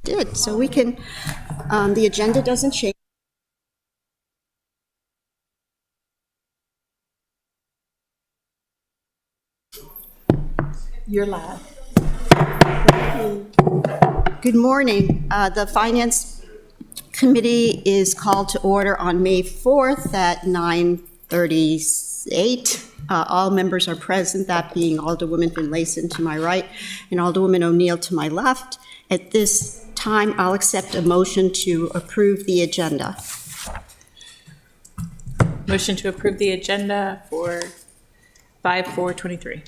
did. So we can, the agenda doesn't change. You're live. Good morning. The Finance Committee is called to order on May 4th at 9:38. All members are present, that being Alderwoman Finlayson to my right and Alderwoman O'Neill to my left. At this time, I'll accept a motion to approve the agenda. Motion to approve the agenda for 5/4/23.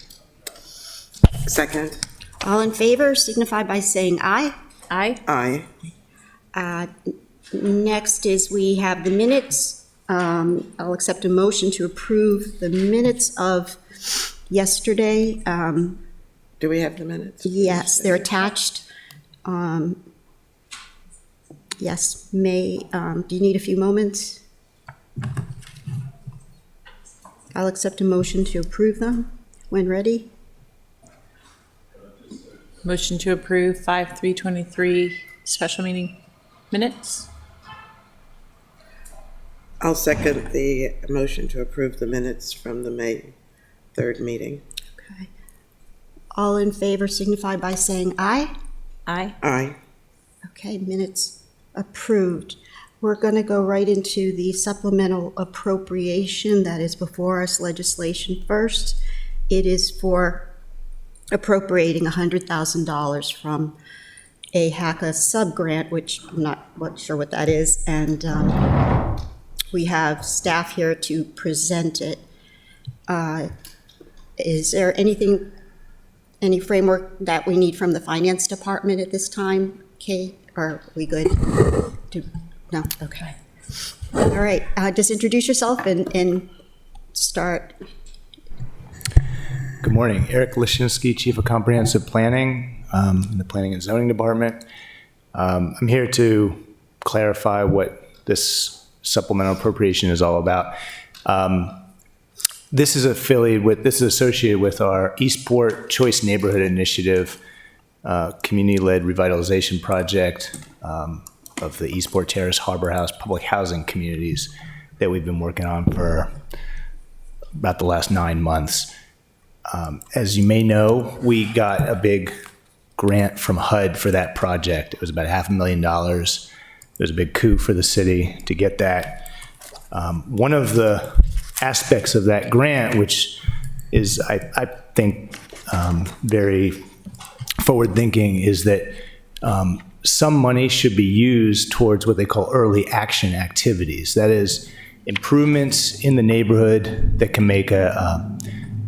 Second. All in favor signify by saying aye. Aye. Aye. Next is we have the minutes. I'll accept a motion to approve the minutes of yesterday. Do we have the minutes? Yes, they're attached. Yes, do you need a few moments? I'll accept a motion to approve them when ready. Motion to approve 5/3/23 special meeting minutes. I'll second the motion to approve the minutes from the May 3rd meeting. Okay. All in favor signify by saying aye. Aye. Aye. Okay, minutes approved. We're going to go right into the supplemental appropriation that is before us, legislation first. It is for appropriating $100,000 from a HACA sub-grant, which I'm not sure what that is, and we have staff here to present it. Is there any framework that we need from the finance department at this time, Kate? Or are we good? No? Okay. All right. Just introduce yourself and start. Good morning. Eric Lishinsky, Chief of Comprehensive Planning in the Planning and Zoning Department. I'm here to clarify what this supplemental appropriation is all about. This is associated with our Eastport Choice Neighborhood Initiative, community-led revitalization project of the Eastport Terrace Harbor House public housing communities that we've been working on for about the last 9 months. As you may know, we got a big grant from HUD for that project. It was about $500,000. It was a big coup for the city to get that. One of the aspects of that grant, which is, I think, very forward-thinking, is that some money should be used towards what they call early action activities. That is, improvements in the neighborhood that can make a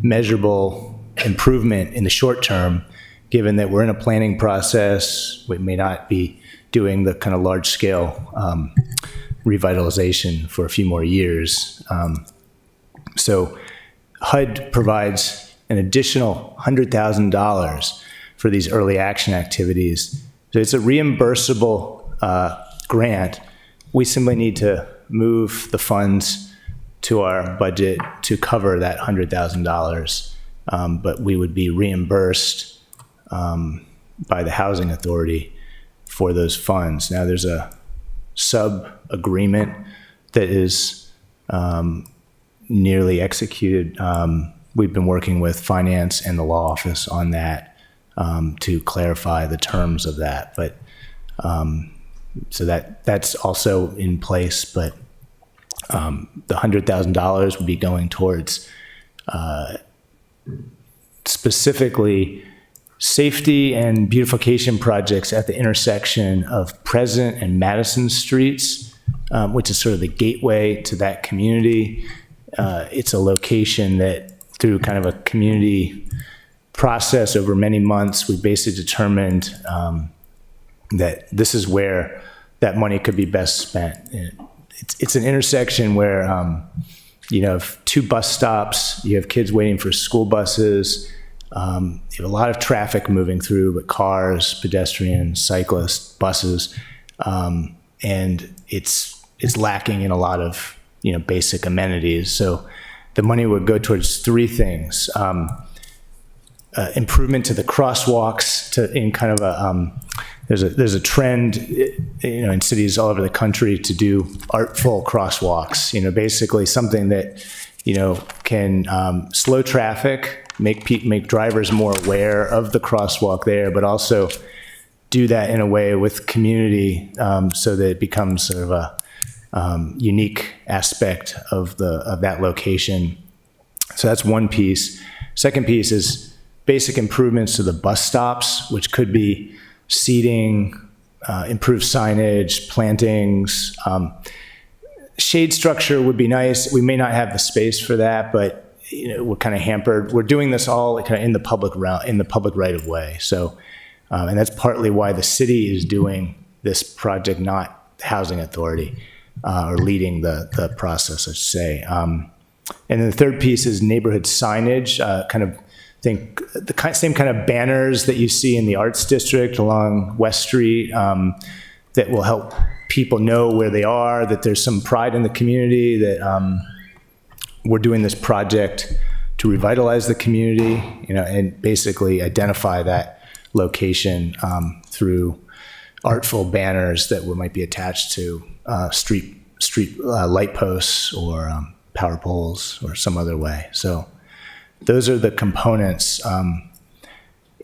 measurable improvement in the short term, given that we're in a planning process. We may not be doing the kind of large-scale revitalization for a few more years. So HUD provides an additional $100,000 for these early action activities. So it's a reimbursable grant. We simply need to move the funds to our budget to cover that $100,000, but we would be reimbursed by the Housing Authority for those funds. Now, there's a sub-agreement that is nearly executed. We've been working with Finance and the Law Office on that to clarify the terms of that. But so that's also in place, but the $100,000 would be going towards specifically safety and beautification projects at the intersection of Pleasant and Madison Streets, which is sort of the gateway to that community. It's a location that, through kind of a community process over many months, we basically determined that this is where that money could be best spent. It's an intersection where you have 2 bus stops, you have kids waiting for school buses, you have a lot of traffic moving through, but cars, pedestrians, cyclists, buses, and it's lacking in a lot of basic amenities. So the money would go towards 3 things. improvement to the crosswalks in kind of there's a trend, in cities all over the country to do artful crosswalks, basically something that, can slow traffic, make drivers more aware of the crosswalk there, but also do that in a way with community, so that it becomes sort of a unique aspect of that location. So that's one piece. Second piece is basic improvements to the bus stops, which could be seating, improved signage, plantings. Shade structure would be nice. We may not have the space for that, but we're kind of hampered. We're doing this all kind of in the public right of way. So, and that's partly why the city is doing this project, not the housing authority, or leading the process, I should say. And then the third piece is neighborhood signage. Think the same kind of banners that you see in the Arts District along West Street, that will help people know where they are, that there's some pride in the community, that we're doing this project to revitalize the community, and basically identify that location through artful banners that might be attached to street light posts or power poles or some other way. So those are the components.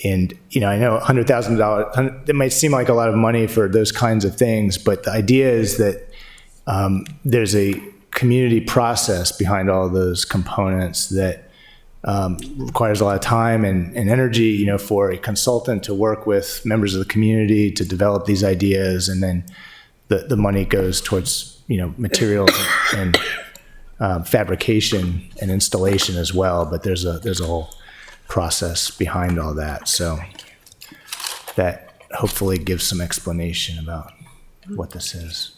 And, I know $100,000, it might seem like a lot of money for those kinds of things, but the idea is that there's a community process behind all those components that requires a lot of time and energy, for a consultant to work with members of the community to develop these ideas. And then the money goes towards, materials and fabrication and installation as well. But there's a whole process behind all that. So that hopefully gives some explanation about what this is.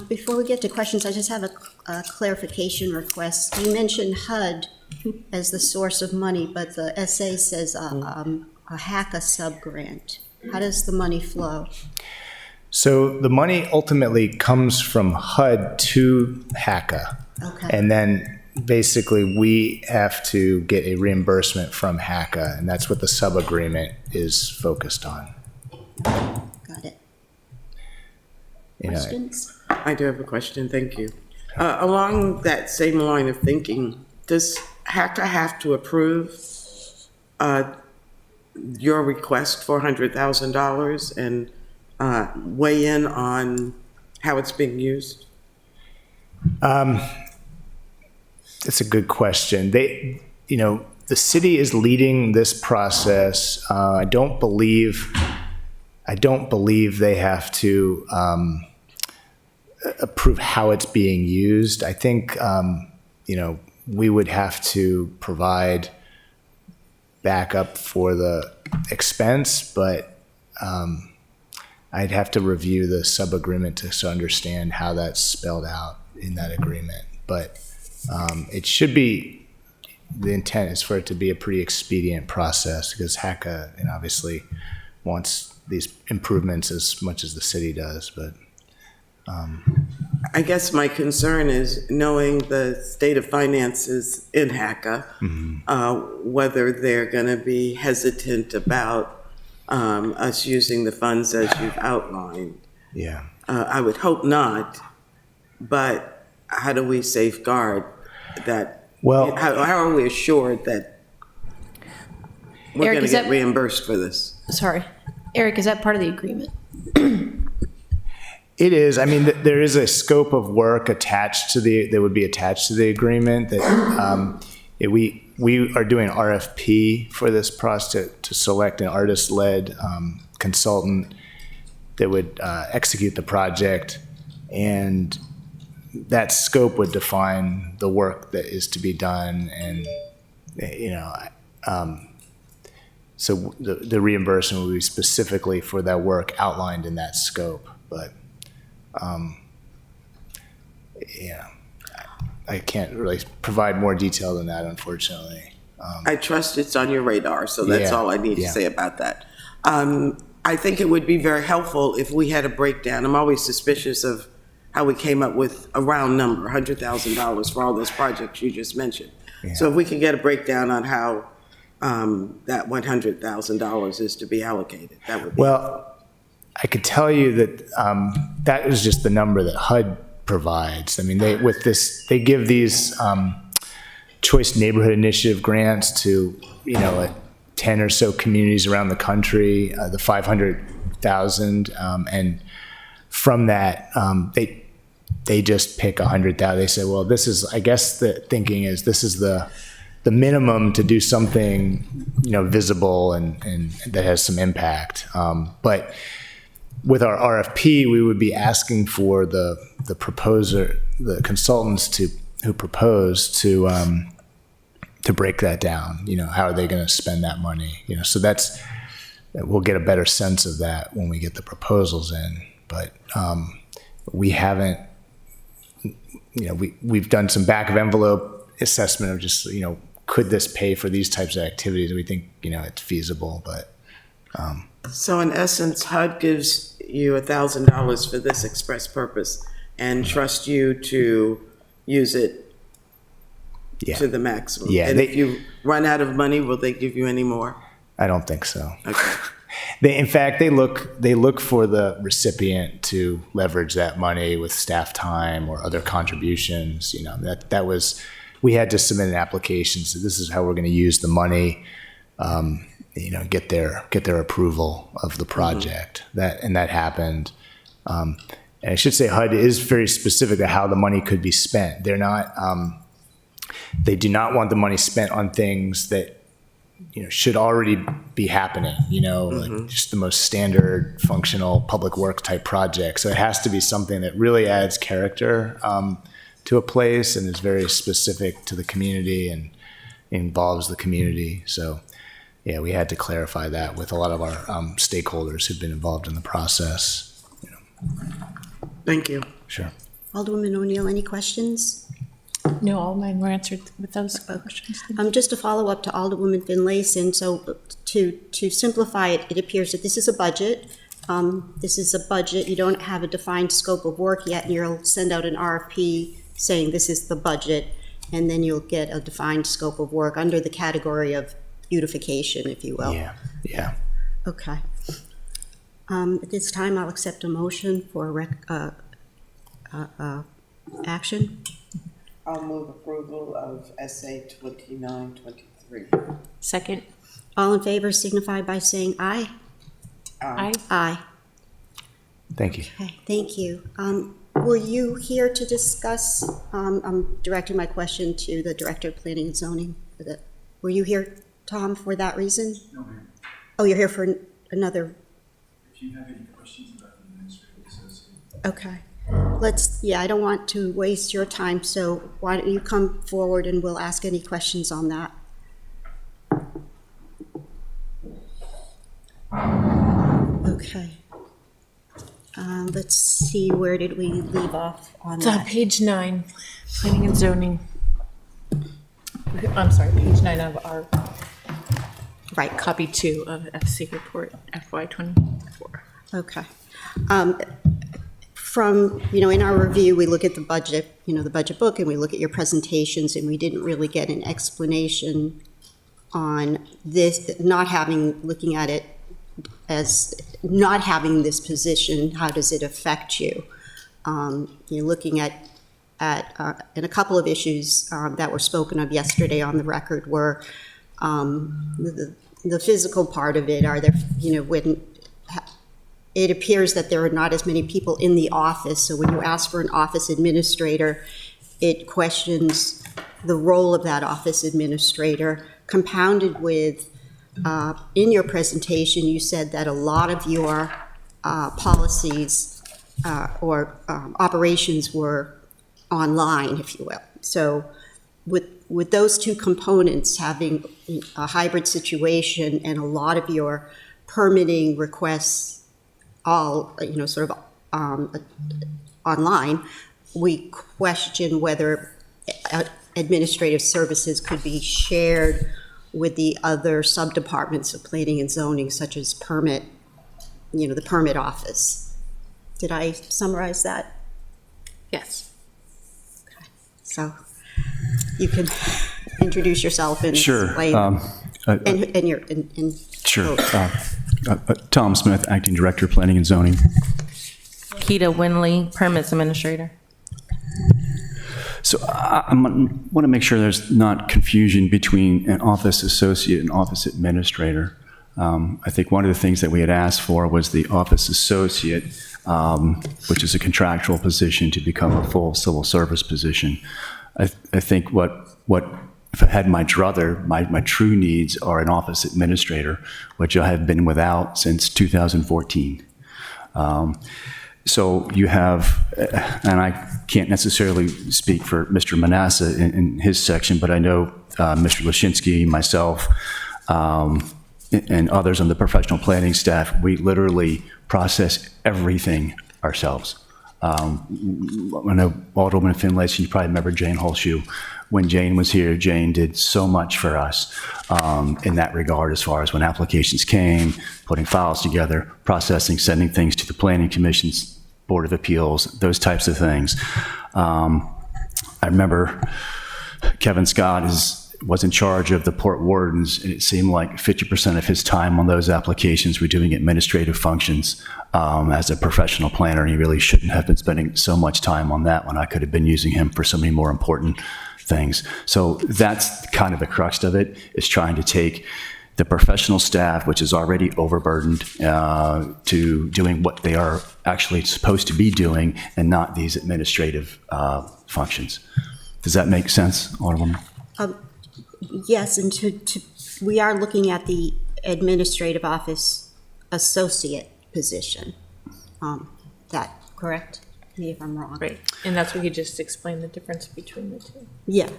Before we get to questions, I just have a clarification request. You mentioned HUD as the source of money, but the SA says a HACA sub-grant. How does the money flow? So the money ultimately comes from HUD to HACA. Okay. And then basically we have to get a reimbursement from HACA, and that's what the sub-agreement is focused on. Got it. Questions? I do have a question, thank you. Along that same line of thinking, does HACA have to approve your request for $100,000 and weigh in on how it's being used? That's a good question. The city is leading this process. I don't believe they have to approve how it's being used. I think, we would have to provide backup for the expense, but I'd have to review the sub-agreement to understand how that's spelled out in that agreement. But it should be, the intent is for it to be a pretty expedient process, because HACA obviously wants these improvements as much as the city does. But I guess my concern is knowing the state of finances in HACA, whether they're going to be hesitant about us using the funds as you've outlined. yeah. I would hope not, but how do we safeguard that? Well, how are we assured that we're Eric, going to is get that- reimbursed for this? Sorry. Eric, is that part of the agreement? it is. I mean, there is a scope of work that would be attached to the agreement. That we are doing RFP for this process to select an artist-led consultant that would execute the project, and that scope would define the work that is to be done, and so the reimbursement would be specifically for that work outlined in that scope. But I can't really provide more detail than that, unfortunately. I trust it's on your radar, so that's all I need to say about that. I think it would be very helpful if we had a breakdown. I'm always suspicious of how we came up with a round number, $100,000 for all those projects you just mentioned. Yeah. So if we could get a breakdown on how that $100,000 is to be allocated. That would be. Well, I could tell you that that is just the number that HUD provides. I mean, they give these Choice Neighborhood Initiative grants to, 10 or so communities around the country, the 500,000, and from that, they just pick 100,000. They say, well, this is, I guess the thinking is this is the minimum to do something, visible and that has some impact. But with our RFP, we would be asking for the proposer, the consultants who propose to break that down. How are they going to spend that money? So we'll get a better sense of that when we get the proposals in. But we haven't, we've done some back of envelope assessment of just, could this pay for these types of activities? We think, it's feasible, but. So in essence, HUD gives you $1,000 for this express purpose and trust you to use it to the maximum. Yeah, and if you run out of money, will they give you any more? I don't think so. Okay. In fact, they look for the recipient to leverage that money with staff time or other contributions. That was, we had to submit an application. So this is how we're going to use the money. Get their approval of the project. That happened. And I should say HUD is very specific to how the money could be spent. They're not. They do not want the money spent on things that should already be happening. Like just the most standard, functional public work type project. So it has to be something that really adds character to a place and is very specific to the community and involves the community. So. Yeah, we had to clarify that with a lot of our stakeholders who've been involved in the process. Thank you. Sure. Alderwoman O'Neill, any questions? No, all mine were answered with those questions. Just to follow up to Alderwoman Finlayson, so to simplify it, it appears that this is a budget. This is a budget. You don't have a defined scope of work yet, and you'll send out an RFP saying this is the budget, and then you'll get a defined scope of work under the category of beautification, if you will. Yeah. Okay. At this time, I'll accept a motion for action. I'll move approval of SA 2923. Second. All in favor signify by saying aye. Aye. Aye. Thank you. Okay, thank you. Were you here to discuss, I'm directing my question to the Director of Planning and Zoning. Were you here, Tom, for that reason? No, ma'am. Oh, you're here for another, If you have any questions about the administrative associate. okay. I don't want to waste your time, so why don't you come forward and we'll ask any questions on that. Okay. Let's see, where did we leave off on It's that? page 9, planning and zoning. I'm sorry, page 9 of our Right, copy 2 of FC report FY24. okay. From, in our review, we look at the budget, the budget book, and we look at your presentations, and we didn't really get an explanation on this, looking at it as not having this position, how does it affect you? You're looking at and a couple of issues that were spoken of yesterday on the record were the physical part of it. Are there, when it appears that there are not as many people in the office, so when you ask for an office administrator, it questions the role of that office administrator, compounded with, in your presentation, you said that a lot of your policies or operations were online, if you will. So with those two components, having a hybrid situation and a lot of your permitting requests all, sort of online, we question whether administrative services could be shared with the other sub-departments of planning and zoning, such as permit, the permit office. Did I summarize that? Yes. So you can introduce yourself and Sure. explain. And you're, and. Sure. oh, Tom Smith, Acting Director, Planning and Zoning. Keita Winley, Permits Administrator. So I want to make sure there's not confusion between an office associate and office administrator. I think one of the things that we had asked for was the office associate, which is a contractual position, to become a full civil service position. I think if I had my druther, my true needs are an office administrator, which I have been without since 2014. So you have, and I can't necessarily speak for Mr. Manasseh in his section, but I know Mr. Lashinsky, myself, and others on the professional planning staff, we literally process everything ourselves. I know Alderman Finlayson, you probably remember Jane Holshoe. When Jane was here, Jane did so much for us in that regard, as far as when applications came, putting files together, processing, sending things to the Planning Commission's Board of Appeals, those types of things. I remember Kevin Scott was in charge of the port wardens, and it seemed like 50% of his time on those applications were doing administrative functions as a professional planner, and he really shouldn't have been spending so much time on that when I could have been using him for so many more important things. So that's kind of the crux of it, is trying to take the professional staff, which is already overburdened, to doing what they are actually supposed to be doing and not these administrative functions. Does that make sense, Alderwoman? Yes, and we are looking at the administrative office associate position. That correct? Me if I'm wrong. Right, and that's what he just explained, the difference between the two. Yeah,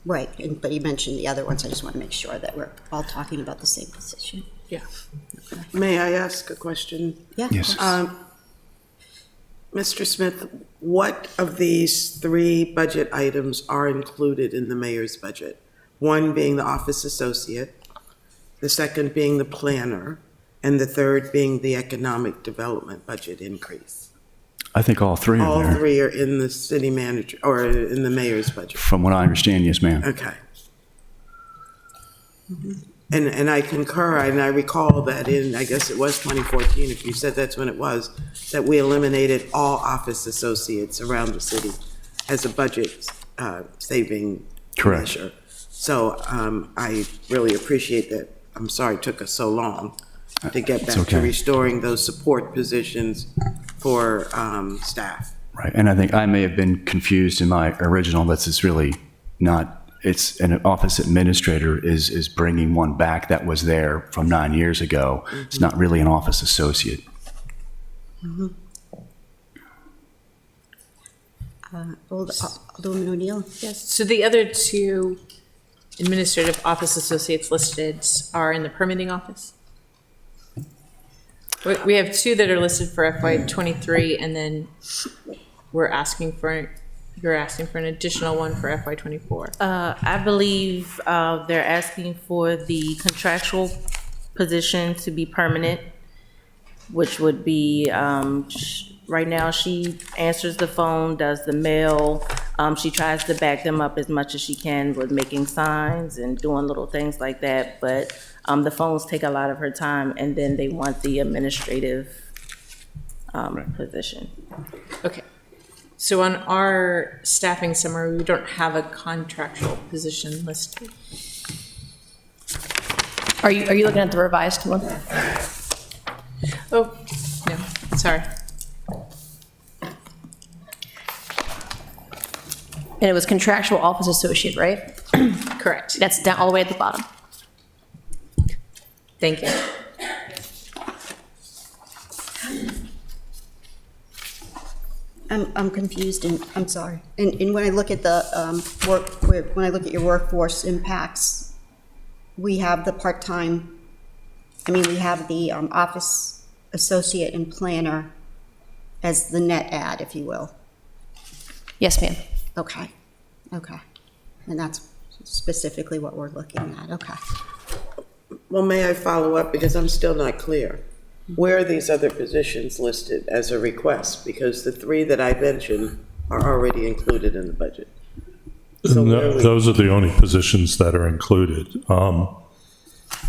right, but he mentioned the other ones. I just want to make sure that we're all talking about the same position. Yeah. May I ask a question? Yeah. Yes. Mr. Smith, what of these 3 budget items are included in the mayor's budget? One being the office associate, the second being the planner, and the third being the economic development budget increase. I think all three are All there. 3 are in the city manager, or in the mayor's budget. From what I understand, yes, ma'am. Okay. And I concur, and I recall that in, I guess it was 2014, if you said that's when it was, that we eliminated all office associates around the city as a budget saving Correct. measure. So I really appreciate that. I'm sorry it took us so long to get It's back to okay. restoring those support positions for staff. Right, and I think I may have been confused in my original. This is really not, it's an office administrator is bringing one back that was there from 9 years ago. It's not really an office associate. Alderman O'Neill? Yes, so the other 2 administrative office associates listed are in the permitting office. We have 2 that are listed for FY '23, and then you're asking for an additional one for FY '24. I believe they're asking for the contractual position to be permanent, which would be, right now, she answers the phone, does the mail. She tries to back them up as much as she can with making signs and doing little things like that. But the phones take a lot of her time, and then they want the administrative position. Okay. So on our staffing summary, we don't have a contractual position listed. Are you looking at the revised one? Oh, no, sorry. And it was contractual office associate, right? Correct. That's down all the way at the bottom. Thank you. I'm confused and I'm sorry. And when I look at the when I look at your workforce impacts, we have the part-time, we have the office associate and planner as the net add, if you will. Yes, ma'am. Okay. And that's specifically what we're looking at, okay. Well, may I follow up, because I'm still not clear. Where are these other positions listed as a request? Because the 3 that I mentioned are already included in the budget. So where are we- Those are the only positions that are included.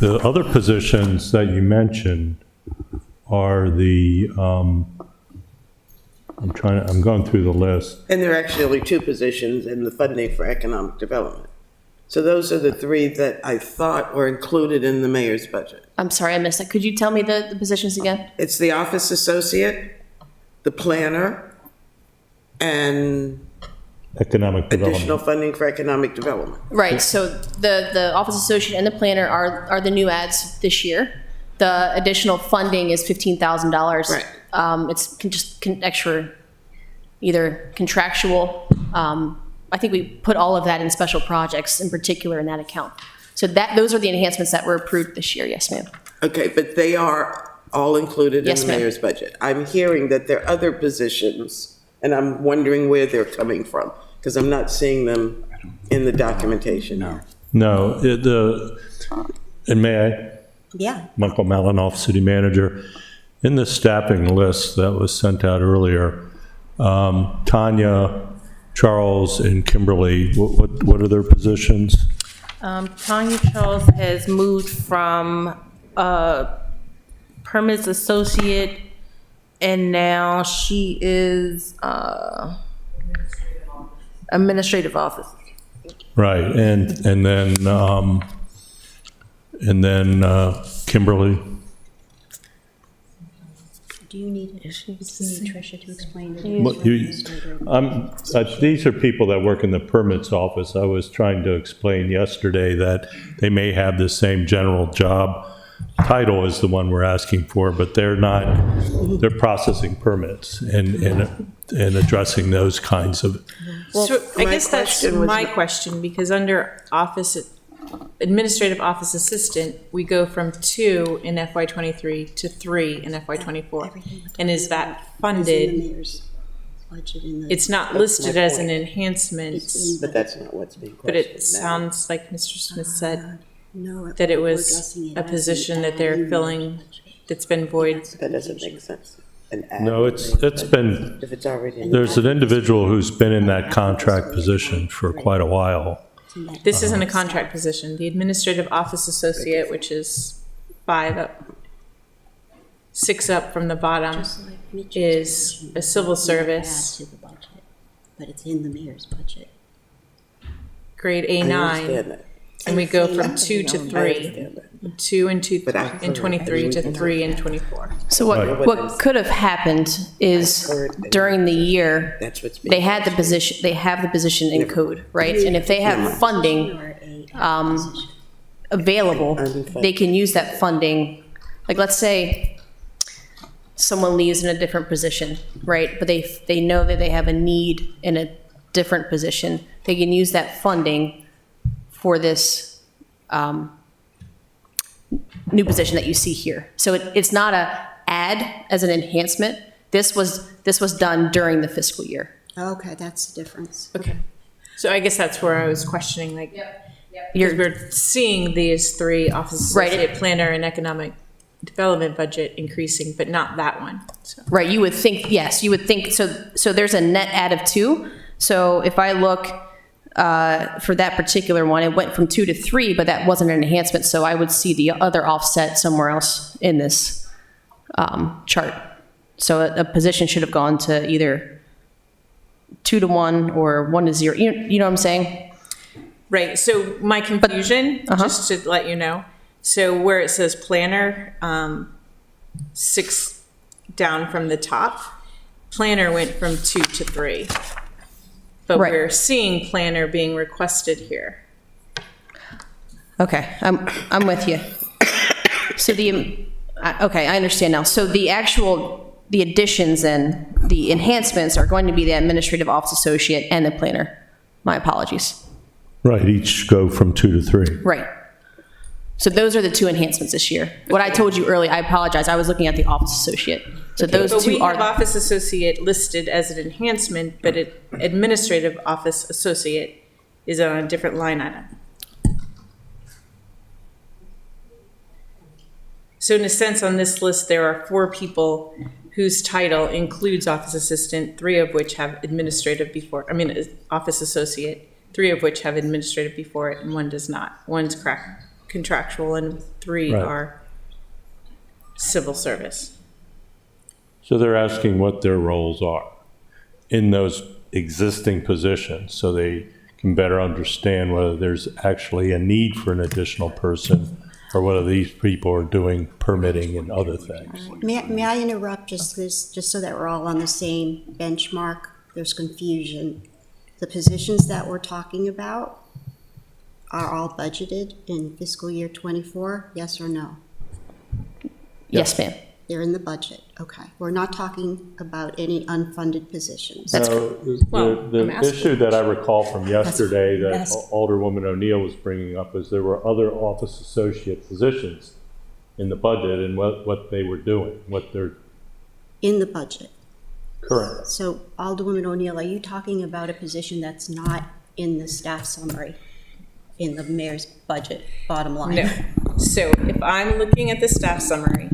The other positions that you mentioned are the, I'm going through the list. And there are actually two positions in the funding for economic development. So those are the three that I thought were included in the mayor's budget. I'm sorry, I missed that. Could you tell me the positions again? It's the office associate, the planner, and Economic additional development. funding for economic development. Right, so the office associate and the planner are the new ads this year. The additional funding is $15,000. Right. It's extra, either contractual, I think we put all of that in special projects in particular in that account. So those are the enhancements that were approved this year, yes, ma'am. Okay, but they are all included in Yes, the ma'am. mayor's budget. I'm hearing that there are other positions, and I'm wondering where they're coming from, because I'm not seeing them in the documentation. No, and may I? Yeah. Michael Malinoff, city manager. In the staffing list that was sent out earlier, Tanya, Charles, and Kimberly, what are their positions? Tanya Charles has moved from permits associate, and now she is administrative office. Right, and then Kimberly. Do you need Tricia to explain it? These are people that work in the permits office. I was trying to explain yesterday that they may have the same general job title as the one we're asking for, but they're not, they're processing permits and addressing those kinds of. So I my guess that's question was- my question, because under administrative office assistant, we go from 2 in FY '23 to 3 in FY '24. And is that funded? It's not listed as an enhancement, But that's not what's being but questioned it now. sounds like Mr. Smith said that it was a position that they're filling that's been void. That doesn't make sense. An ad. No, it's been, If it's already in there's an individual who's been in that contract position for quite a while. This isn't a contract position. The administrative office associate, which is 6 up from the bottom, is a civil service, But it's in the mayor's budget. grade I understand A9, that. and we go from 2 to I 3, understand that. 2 and 2 But I- in 23 to 3 in 24. So what could have happened is during the year, That's what's being. they have the position in code, right? And if they have funding available, they can use that funding. Like, let's say someone leaves in a different position, right? But they know that they have a need in a different position. They can use that funding for this new position that you see here. So it's not a add as an enhancement. This was done during the fiscal year. Okay, that's the difference. Okay. So I guess that's where I was questioning, like, because You're, we're seeing these 3 office Right. associate, planner, and economic development budget increasing, but not that one. So right, you would think, yes, you would think, so there's a net add of 2. So if I look for that particular one, it went from 2 to 3, but that wasn't an enhancement, so I would see the other offset somewhere else in this chart. So a position should have gone to either 2 to 1 or 1 to 0. You know what I'm saying? right, so my confusion, just to let you know, so where it says planner, 6 down from the top, planner went from 2 to 3. But Right. we're seeing planner being requested here. Okay, I'm with you. So okay, I understand now. So the additions and the enhancements are going to be the administrative office associate and the planner. My apologies. Right, each go from 2 to 3. Right. So those are the 2 enhancements this year. What I told you earlier, I apologize, I was looking at the office associate. So those But 2 we are. have office associate listed as an enhancement, but administrative office associate is on a different line item. So in a sense, on this list, there are 4 people whose title includes office assistant, 3 of which have office associate, 3 of which have administrative before it, and 1 does not. One's contractual and 3 Right. are civil service. So they're asking what their roles are in those existing positions, so they can better understand whether there's actually a need for an additional person, or whether these people are doing permitting and other things. May I interrupt just so that we're all on the same benchmark? There's confusion. The positions that we're talking about are all budgeted in fiscal year '24, yes or no? Yes, ma'am. They're in the budget, okay. We're not talking about any unfunded positions. That's So Well, I'm the asking. issue that I recall from yesterday that that's- Alderwoman O'Neill was bringing up is there were other office associate positions in the budget and what they were doing, what they're In the budget. current. So Alderwoman O'Neill, are you talking about a position that's not in the staff summary, in the mayor's budget, bottom line? No. So if I'm looking at the staff summary,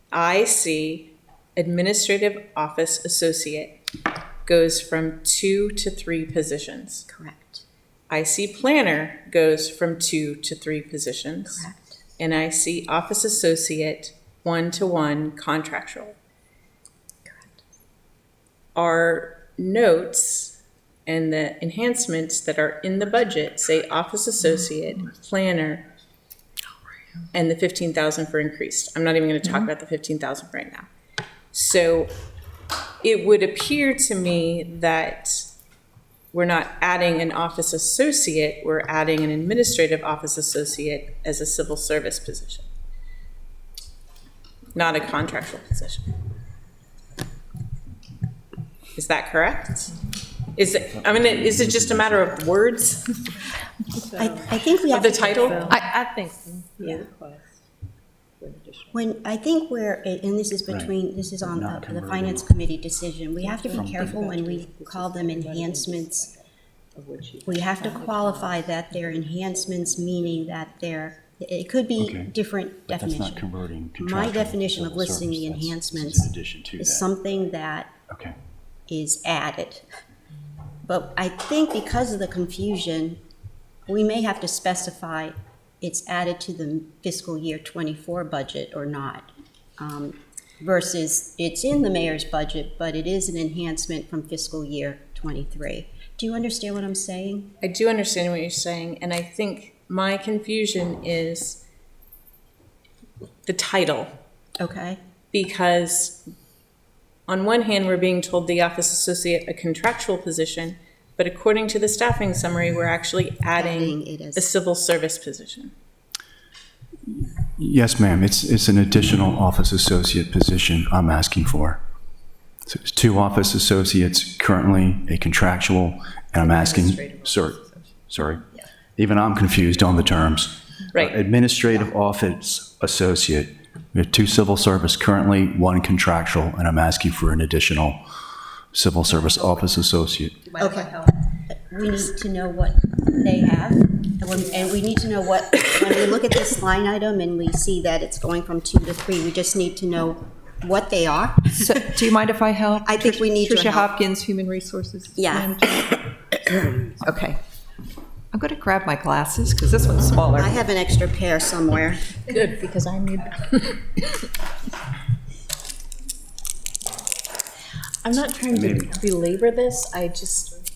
I see administrative office associate goes from 2 to 3 positions. Correct, I see planner goes from 2 to 3 positions. correct. And I see office associate 1-to-1 contractual. Our notes and the enhancements that are in the budget say office associate, planner, and the 15,000 for increased. I'm not even going to talk about the 15,000 right now. So it would appear to me that we're not adding an office associate, we're adding an administrative office associate as a civil service position, not a contractual position. Is that correct? Is it just a matter of words I think we of have the to. title? I think so. Yeah. When, I think we're, and this is between, this is on the finance committee decision, we have to be careful when we call them enhancements. We have to qualify that they're enhancements, meaning that they're, it could be Okay. different But that's not definition. converting My contractual definition of civil listing the service. That's enhancements in addition to is that. something that Okay. is added. But I think because of the confusion, we may have to specify it's added to the fiscal year '24 budget or not, versus it's in the mayor's budget, but it is an enhancement from fiscal year '23. Do you understand what I'm saying? I do understand what you're saying, and I think my confusion is the title. Okay, Because on one hand, we're being told the office associate a contractual position, but according to the staffing summary, we're actually Adding adding it as- a civil service position. Yes, ma'am. It's an additional office associate position I'm asking for. So it's 2 office associates, currently a contractual, and I'm asking, sorry. Even I'm confused on the terms. Right. Administrative office associate. We have 2 civil service currently, 1 contractual, and I'm asking for an additional civil service office associate. okay. We need to know what they have, and we need to know what, when we look at this line item and we see that it's going from 2 to 3, we just need to know what they are. So, do you mind if I help? I think we need your Tricia help. Hopkins, Human Resources Yeah. Manager. Okay. I'm going to grab my glasses because this one's smaller. I have an extra pair somewhere. Good, because I need. I'm not trying to belabor this,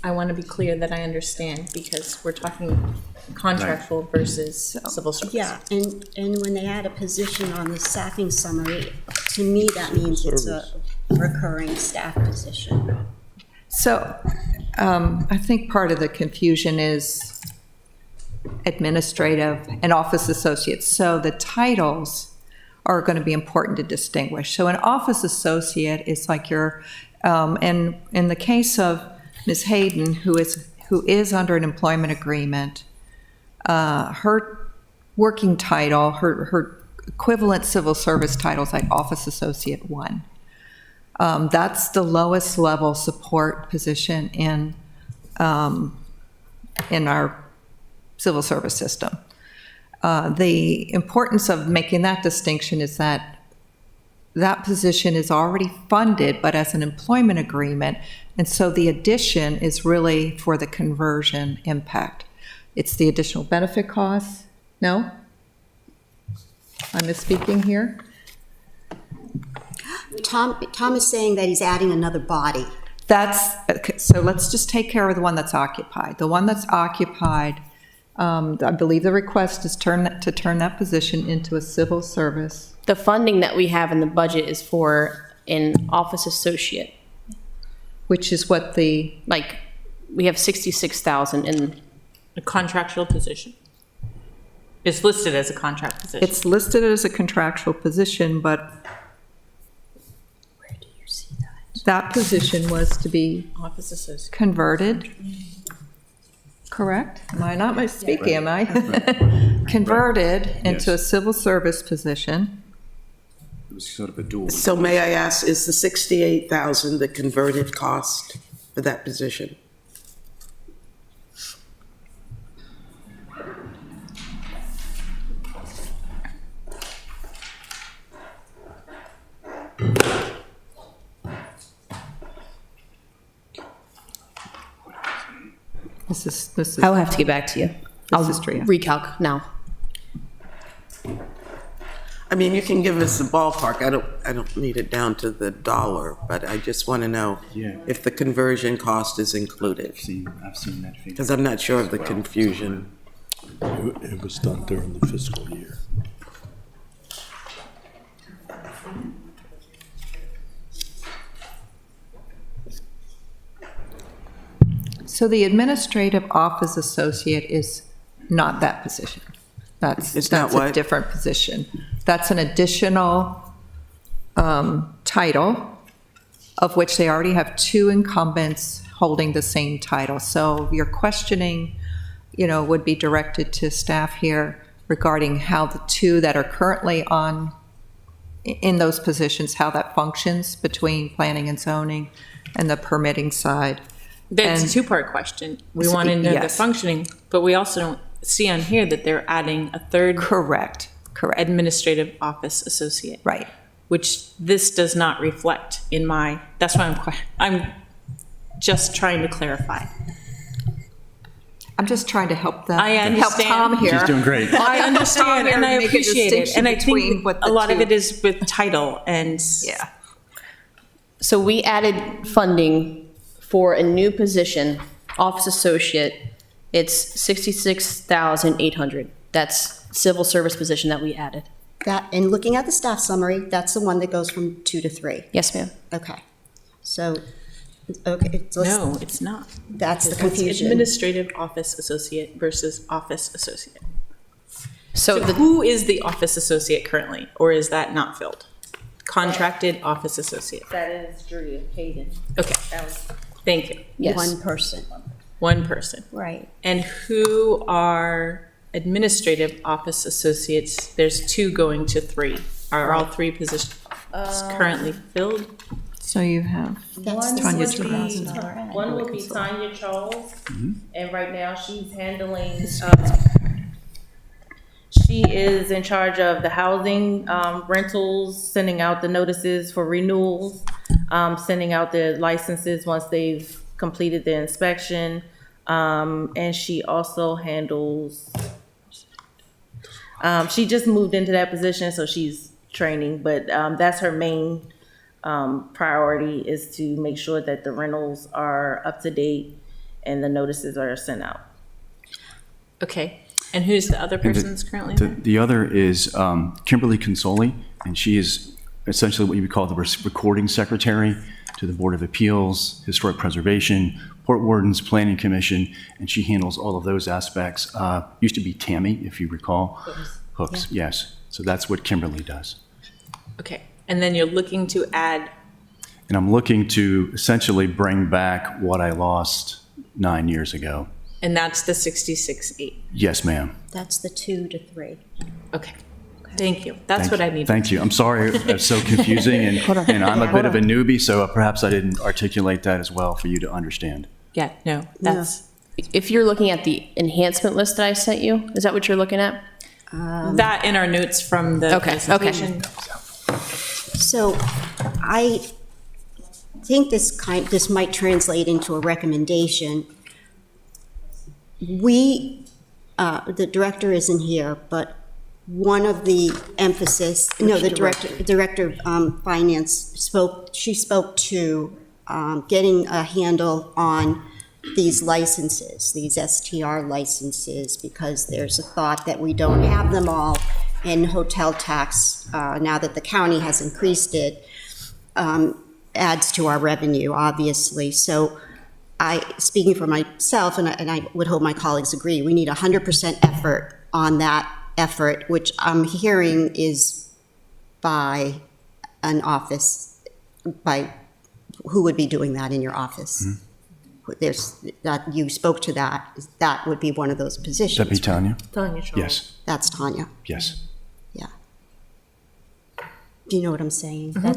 I want to be clear that I understand, because we're talking contractual versus civil service. Yeah, and when they add a position on the staffing summary, to me, that means it's a recurring staff position. So I think part of the confusion is administrative and office associates. So the titles are going to be important to distinguish. So an office associate is like your, and in the case of Ms. Hayden, who is under an employment agreement, her working title, her equivalent civil service title is like Office Associate 1. That's the lowest level support position in our civil service system. The importance of making that distinction is that that position is already funded, but as an employment agreement, and so the addition is really for the conversion impact. It's the additional benefit costs, No? I'm misspeaking here? Tom is saying that he's adding another body. That's, okay, so let's just take care of the one that's occupied. The one that's occupied, I believe the request is to turn that position into a civil service. The funding that we have in the budget is for an office associate. Which is what the, Like, we have 66,000 in, A contractual position. It's listed as a contract position. it's listed as a contractual position, but Where do you see that? that position was to be Office associate. converted, correct? Am I not misspeaking, am I? Converted into a civil service position. It was sort of a dual. So may I ask, is the 68,000 the converted cost for that position? This is, I'll have to get back to you. I'll This is Tria. recalc now. I mean, you can give us the ballpark. I don't need it down to the dollar, but I just want to know Yeah. if the conversion cost is included, I've seen that figure. because I'm not sure of the confusion. It was done during the fiscal year. so the administrative office associate is not that position. That's It's not a what? different position. That's an additional title, of which they already have two incumbents holding the same title. So your questioning, would be directed to staff here regarding how the two that are currently in those positions, how that functions between planning and zoning and the permitting side. That's a And- two-part question. We So, want to know the yes. functioning, but we also don't see on here that they're adding a third Correct. administrative office associate. Right. Which this does not reflect in that's why I'm just trying to clarify. I'm just trying to help them. I Help understand. Tom here. She's doing great. I understand and I Make a appreciate it. distinction And I between think what the a lot of two- it is with title and. Yeah. So we added funding for a new position, office associate. It's 66,800. That's civil service position that we added. And looking at the staff summary, that's the one that goes from 2 to 3. Yes, ma'am. Okay. So, okay, so let's- No, it's not. that's the It's confusion. administrative office associate versus office associate. So So the, who is the office associate currently, or is that not filled? Contracted office associate. That is Julia Hayden. Okay, thank you. yes. One person. One person. Right. And who are administrative office associates? There's 2 going to 3. Are all 3 positions currently filled? So you have That's the Tanya system. Terrazzo. One would be Tanya Charles, and right now she's handling, she is in charge of the housing, rentals, sending out the notices for renewals, sending out the licenses once they've completed the inspection. And she also handles, she just moved into that position, so she's training, but, that's her main, priority is to make sure that the rentals are up to date and the notices are sent out. Okay. And who's the other person that's currently there? The other is Kimberly Consoli, and she is essentially what you would call the recording secretary to the Board of Appeals, Historic Preservation, Port Wardens, Planning Commission, and she handles all of those aspects. Used to be Tammy, if you recall. Hooks, yes. So that's what Kimberly does. Okay. And then you're looking to add, And I'm looking to essentially bring back what I lost 9 years ago. and that's the 66.8. Yes, ma'am. That's the 2 to 3. Okay. Thank you. That's Thank what you. I need. Thank you. I'm sorry it's so confusing, and I'm a bit of a newbie, so perhaps I didn't articulate that as well for you to understand. Yeah, no, that's, If you're looking at the enhancement list that I sent you, is that what you're looking at? that in our notes from the Okay, presentation. So I think this might translate into a recommendation. We the director isn't here, but one of the emphasis, no, the director of finance she spoke to getting a handle on these licenses, these STR licenses, because there's a thought that we don't have them all in hotel tax, now that the county has increased it, adds to our revenue, obviously. So speaking for myself, and I would hope my colleagues agree, we need 100% effort on that effort, which I'm hearing is by an office, by who would be doing that in your office? There's that, you spoke to that would be one of those positions. That'd be Tanya? Tanya Shaw. Yes, That's Tanya. yes. Yeah. Do you know what I'm saying? Mm-hmm.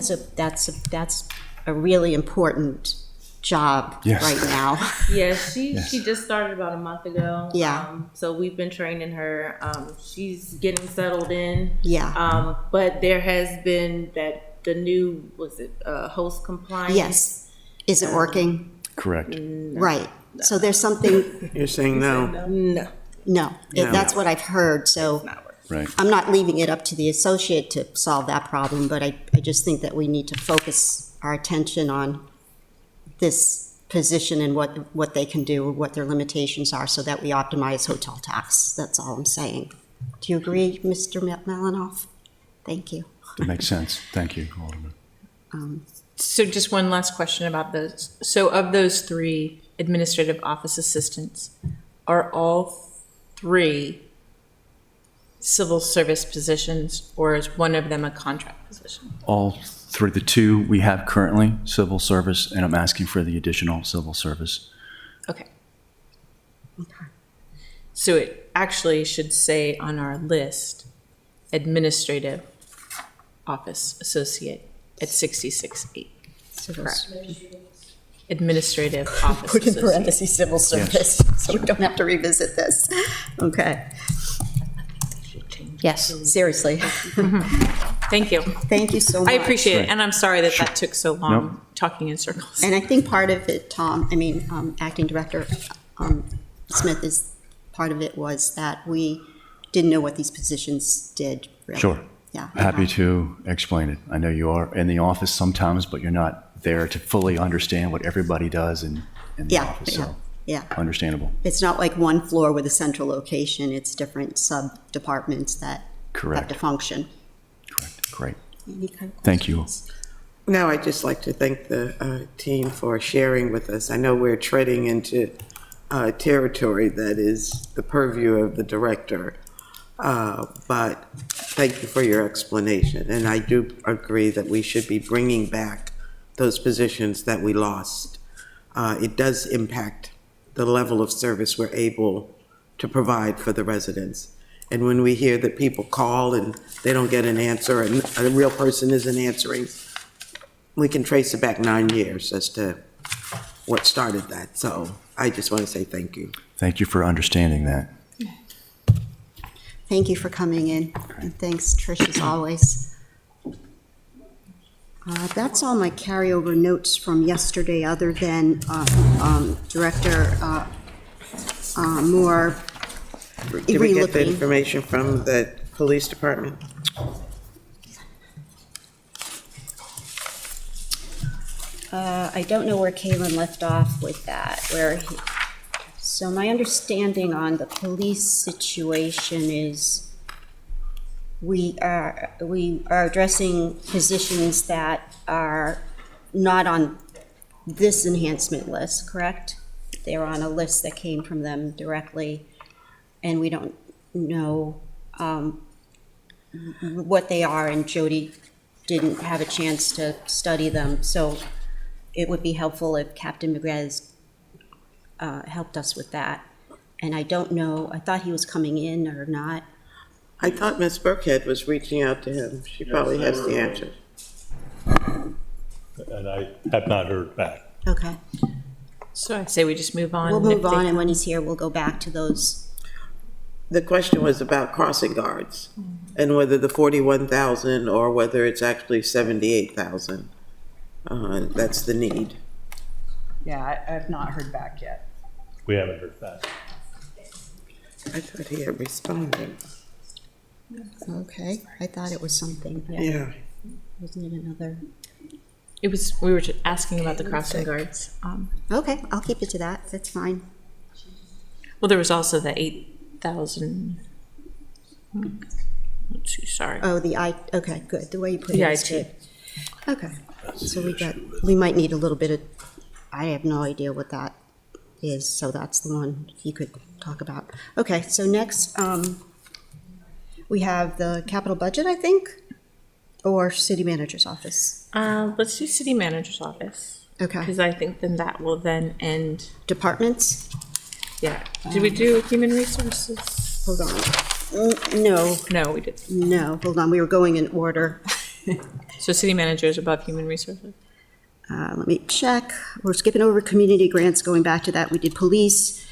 That's a really important job Yes. right now. Yeah, she just started about a month ago. Yeah. So we've been training her. She's getting settled in. Yeah. But there has been the new, host compliance? Yes. Is it working? Correct. Right. So there's something, You're saying no? No. no, that's what I've heard, so Right. I'm not leaving it up to the associate to solve that problem, but I just think that we need to focus our attention on this position and what they can do, what their limitations are, so that we optimize hotel tax. That's all I'm saying. Do you agree, Mr. Malinoff? Thank you. That makes sense. Thank you, Alderman. So just one last question about those. So of those 3 administrative office assistants, are all 3 civil service positions, or is one of them a contract position? All through the 2 we have currently, civil service, and I'm asking for the additional civil service. Okay. So it actually should say on our list, administrative office associate at 66.8. Correct. Administrative office Put in associate. parentheses, civil service, so we don't have to revisit this. Okay. Yes. Seriously. Thank you. Thank you so much. I appreciate it, and I'm sorry that that took so long, Nope. talking in circles. And I think part of it, Acting Director Smith, is part of it was that we didn't know what these positions did, really. Sure. Yeah. Happy to explain it. I know you are in the office sometimes, but you're not there to fully understand what everybody does in the Yeah, office, yeah, so yeah. understandable. It's not like one floor with a central location, it's different sub-departments that have Correct. to function. Correct. Great. Any kind of Thank you. questions? Now, I'd just like to thank the team for sharing with us. I know we're treading into territory that is the purview of the director, but thank you for your explanation. And I do agree that we should be bringing back those positions that we lost. It does impact the level of service we're able to provide for the residents. And when we hear that people call and they don't get an answer and a real person isn't answering, we can trace it back 9 years as to what started that. So I just want to say thank you. Thank you for understanding that. Thank you for coming in, and thanks, Trish, as always. That's all my carryover notes from yesterday, other than Director Moore Did we get the relooking. information from the police department? I don't know where Kalen left off with that, so my understanding on the police situation is we are addressing positions that are not on this enhancement list, correct? They're on a list that came from them directly, and we don't know what they are, and Jody didn't have a chance to study them, so it would be helpful if Captain McGrath helped us with that. And I don't know, I thought he was coming in or not. I thought Ms. Burkhead was reaching out to him. She probably has the answer. And I have not heard back. Okay, So I say we just move on. we'll move If they- on, and when he's here, we'll go back to those. The question was about crossing guards and whether the 41,000 or whether it's actually 78,000. That's the need. Yeah, I've not heard back yet. We haven't heard back. I thought he had responded. Okay, I thought it was something. Yeah. Wasn't it another? It was, we were just asking about the crossing guards. Okay, I'll keep it to that. That's fine. Well, there was also the 8,000. Let's see, sorry. Oh, okay, good. The way you put it The is IT. good. Okay, so we might need a little bit of, I have no idea what that is, so that's the one you could talk about. Okay, so next, we have the capital budget, I think, or city manager's office. Let's do city manager's office. Okay. Because I think then that will then end, Departments, yeah. Did we do human resources? hold on. No, No, we did. no, hold on, we were going in order. So city manager is above human resources. Let me check. We're skipping over community grants, going back to that. We did police,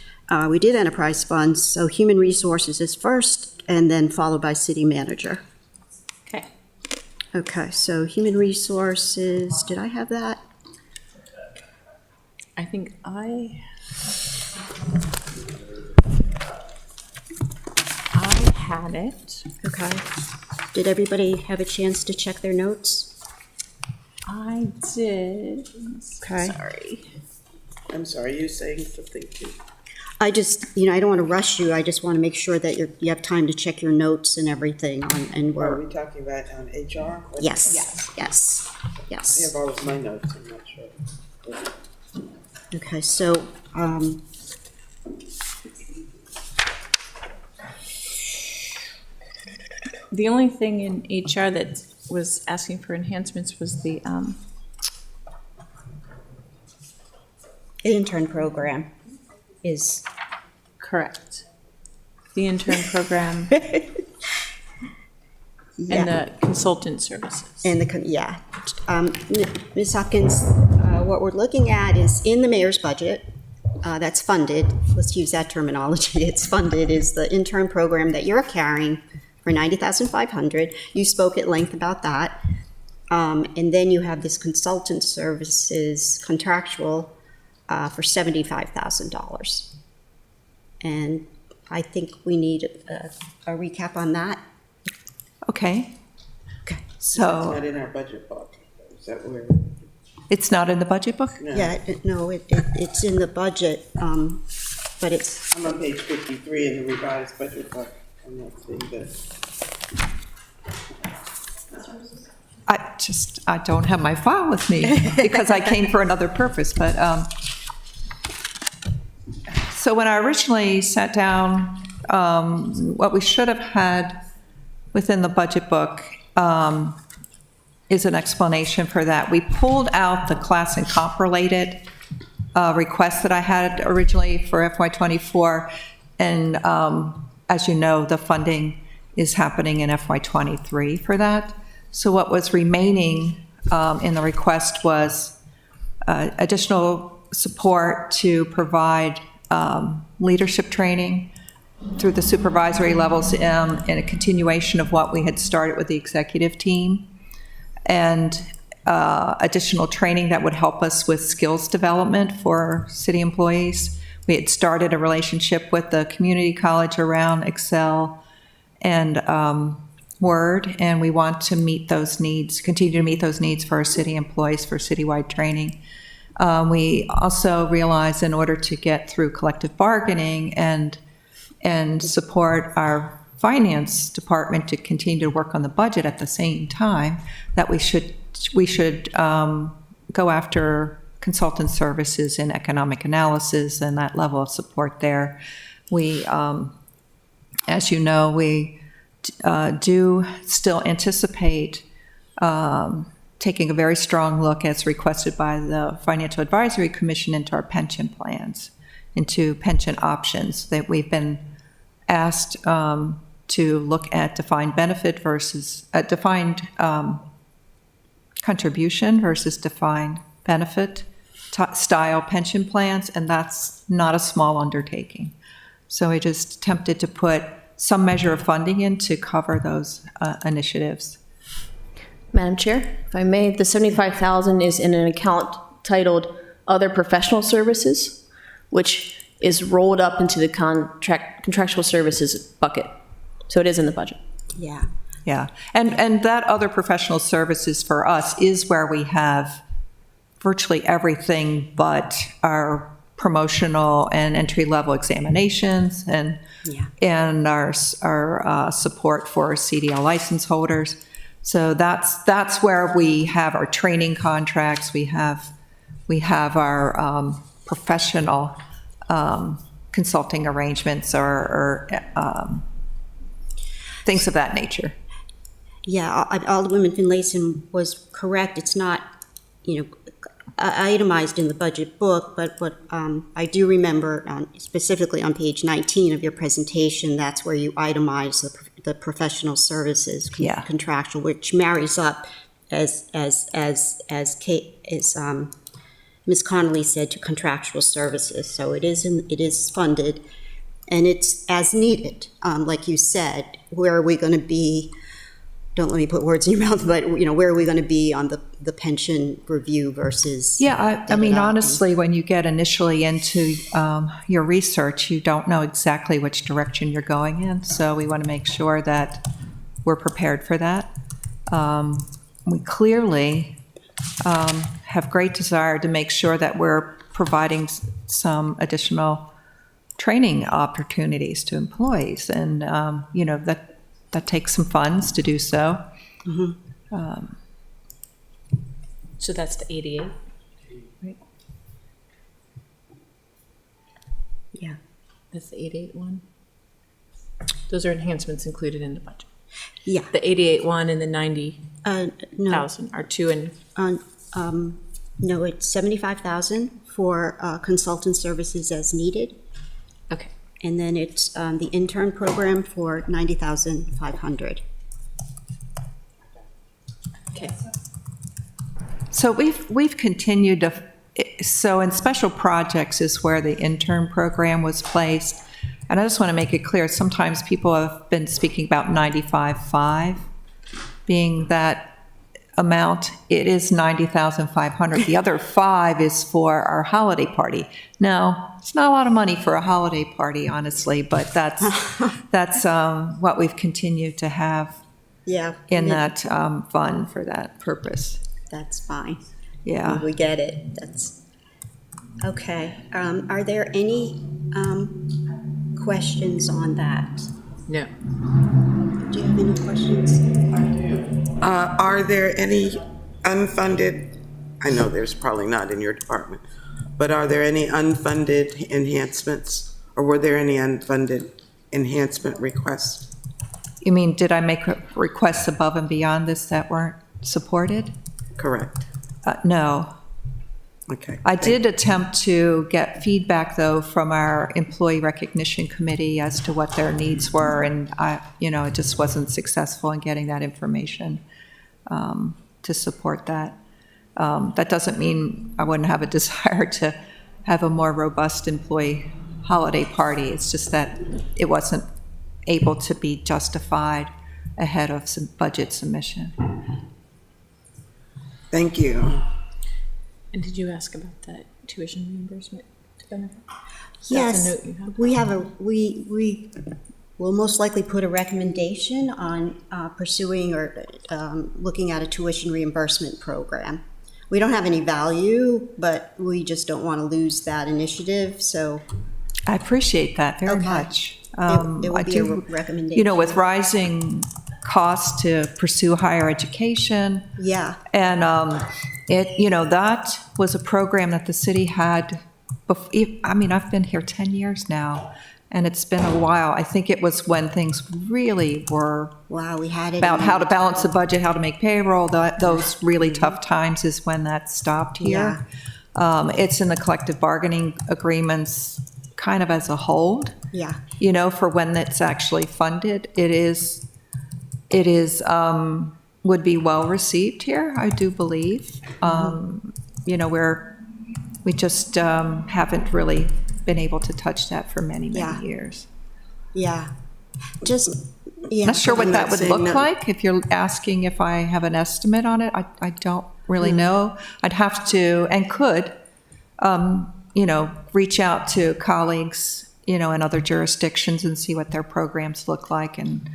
we did enterprise funds, so human resources is first, and then followed by city manager. Okay. Okay, so human resources, did I have that? I think I had it. Okay. Did everybody have a chance to check their notes? I did. Okay. Sorry. I'm sorry, you saying something too? I just, I don't want to rush you. I just want to make sure that you have time to check your notes and everything, and Are we're, we talking about on HR? yes, yes, I yes. have all of my notes, I'm not sure. Okay, so, The only thing in HR that was asking for enhancements was the, intern program is, correct. The intern program yeah. and the consultant services. And yeah. Ms. Hopkins, what we're looking at is in the mayor's budget, that's funded, let's use that terminology, it's funded, is the intern program that you're carrying for $90,500. You spoke at length about that. And then you have this consultant services contractual for $75,000. And I think we need a recap on that. Okay. Okay. So Not in our budget book, is that where? it's not in the budget book? No. Yeah, it's in the budget, but it's, I'm on page 53 in the revised budget book. I'm not seeing this. I don't have my file with me because I came for another purpose, but, so when I originally sat down, what we should have had within the budget book, is an explanation for that. We pulled out the class and comp related, requests that I had originally for FY24. And, as you know, the funding is happening in FY23 for that. So what was remaining in the request was additional support to provide leadership training through the supervisory levels in a continuation of what we had started with the executive team, and additional training that would help us with skills development for city employees. We had started a relationship with the community college around Excel and Word, and we want to meet those needs, continue to meet those needs for our city employees for citywide training. We also realize in order to get through collective bargaining and support our finance department to continue to work on the budget at the same time, that we should go after consultant services in economic analysis and that level of support there. We, as you know, we do still anticipate taking a very strong look, as requested by the Financial Advisory Commission, into our pension plans, into pension options that we've been asked to look at defined benefit versus defined contribution versus defined benefit style pension plans, and that's not a small undertaking. So I just attempted to put some measure of funding in to cover those initiatives. Madam Chair, if I may, the $75,000 is in an account titled Other Professional Services, which is rolled up into the contractual services bucket. So it is in the budget. Yeah. Yeah, and that other professional services for us is where we have virtually everything but our promotional and entry-level examinations and Yeah. and our support for CDL license holders. So that's where we have our training contracts. We have our professional consulting arrangements or things of that nature. Yeah, Alderwoman Finlayson was correct. It's not, itemized in the budget book, but what I do remember specifically on page 19 of your presentation, that's where you itemize the professional services contractual, which marries up as Ms. Connolly said, to contractual services. So it is funded, and it's as needed. Like you said, where are we going to be? Don't let me put words in your mouth, but where are we going to be on the pension review versus? Yeah, I mean, honestly, when you get initially into your research, you don't know exactly which direction you're going in. So we want to make sure that we're prepared for that. We clearly have great desire to make sure that we're providing some additional training opportunities to employees, and that takes some funds to do so. Mm-hmm. So that's the 88? Right. Yeah. That's the 88 one? Those are enhancements included in the budget. Yeah. The 88 one and the 90,000 No. are two and, No, it's 75,000 for consultant services as needed. okay. And then it's the intern program for 90,500. Okay. So we've continued to, so in special projects is where the intern program was placed. And I just want to make it clear, sometimes people have been speaking about 95.5 being that amount. It is 90,500. The other 5 is for our holiday party. Now, it's not a lot of money for a holiday party, honestly, but that's what we've continued to have Yeah. in that fund for that purpose. That's fine. Yeah. We get it. That's, okay. Are there any questions on that? No. Do you have any questions? Are there any unfunded, I know there's probably not in your department, but are there any unfunded enhancements, or were there any unfunded enhancement requests? You mean, did I make requests above and beyond this that weren't supported? Correct. No. Okay. I did attempt to get feedback, though, from our employee recognition committee as to what their needs were, and it just wasn't successful in getting that information to support that. That doesn't mean I wouldn't have a desire to have a more robust employee holiday party. It's just that it wasn't able to be justified ahead of some budget submission. Thank you. And did you ask about that tuition reimbursement to benefit? Yes. That's a note you have. We have we will most likely put a recommendation on pursuing or looking at a tuition reimbursement program. We don't have any value, but we just don't want to lose that initiative, so. I appreciate that very Okay. much. It would be a recommendation. With rising costs to pursue higher education, Yeah, and that was a program that the city had. I've been here 10 years now, and it's been a while. I think it was when things really were wow, we had it. about in- how to balance the budget, how to make payroll. Those really tough times is when that stopped here. It's in the collective bargaining agreements, kind of as a hold. Yeah, For when it's actually funded. It is would be well received here, I do believe. We just haven't really been able to touch that for many Yeah. years. yeah. Just, yeah. Not sure what I'm that not would saying look no. like. If you're asking if I have an estimate on it, I don't really know. I'd have to, and could, reach out to colleagues, in other jurisdictions and see what their programs look like and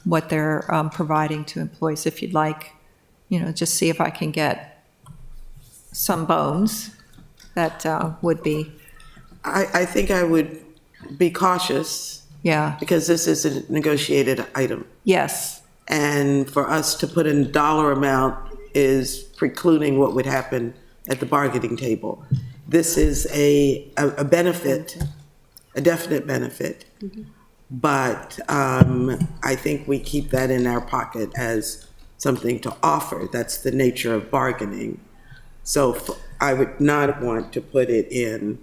what they're providing to employees. If you'd like, just see if I can get some bones that would be, I think I would be cautious yeah, because this is a negotiated item. yes, And for us to put in a dollar amount is precluding what would happen at the bargaining table. This is a benefit, a definite benefit. But I think we keep that in our pocket as something to offer. That's the nature of bargaining. So I would not want to put it in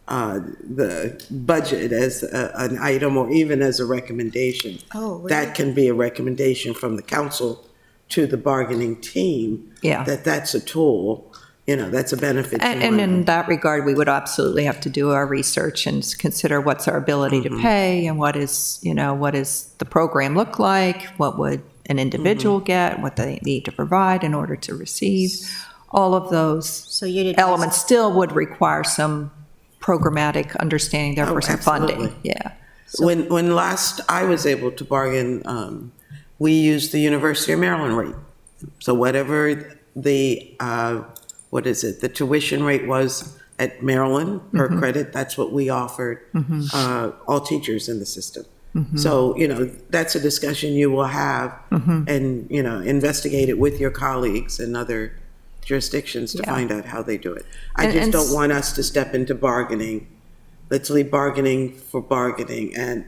the budget as an item or even as a recommendation. Oh, really? That can be a recommendation from the council to the bargaining team. Yeah. That's a tool, that's a benefit. to and in one. that regard, we would absolutely have to do our research and consider what's our ability to pay and what is the program look like, what would an individual get, what they need to provide in order to receive. All of those So you'd elements still would require some programmatic understanding, therefore Oh, some funding. absolutely. Yeah. When last I was able to bargain, we used the University of Maryland rate. So whatever the, the tuition rate was at Maryland per credit, that's what we offered all teachers in the system. So, that's a discussion you will have and, investigate it with your colleagues and other jurisdictions to Yeah. find out how they do it. I And- just and don't want us to step into bargaining. Let's leave bargaining for bargaining and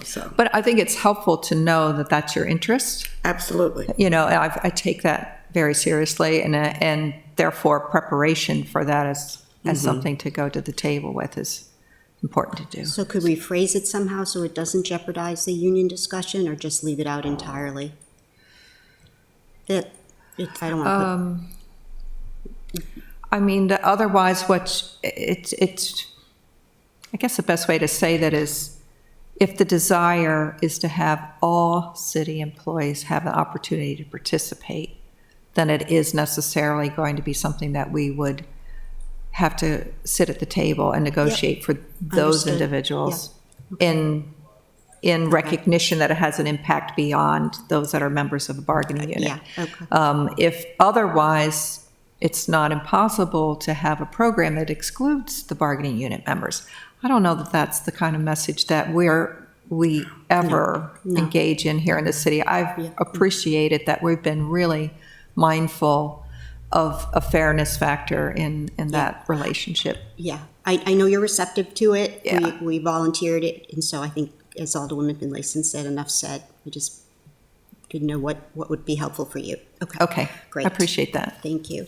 so But I think it's helpful to know that that's your interest. absolutely. I take that very seriously, and therefore preparation for that as something to go to the table with is important to do. So could we phrase it somehow so it doesn't jeopardize the union discussion, or just leave it out entirely? I don't want I mean, otherwise, it's, I guess the best way to say that is, if the desire is to have all city employees have the opportunity to participate, then it is necessarily going to be something that we would have to sit at the table and negotiate for those Understood. individuals in recognition that it has an impact beyond those that are members of a bargaining unit. Yeah, okay. If otherwise, it's not impossible to have a program that excludes the bargaining unit members. I don't know that that's the kind of message that we ever engage in here in the city. I've appreciated that we've been really mindful of a fairness factor in that relationship. Yeah, I know you're receptive to it. Yeah. We volunteered it, and so I think, as Alderwoman Finlayson said, enough said. We just didn't know what would be helpful for you. Okay, Great. I appreciate that. Thank you.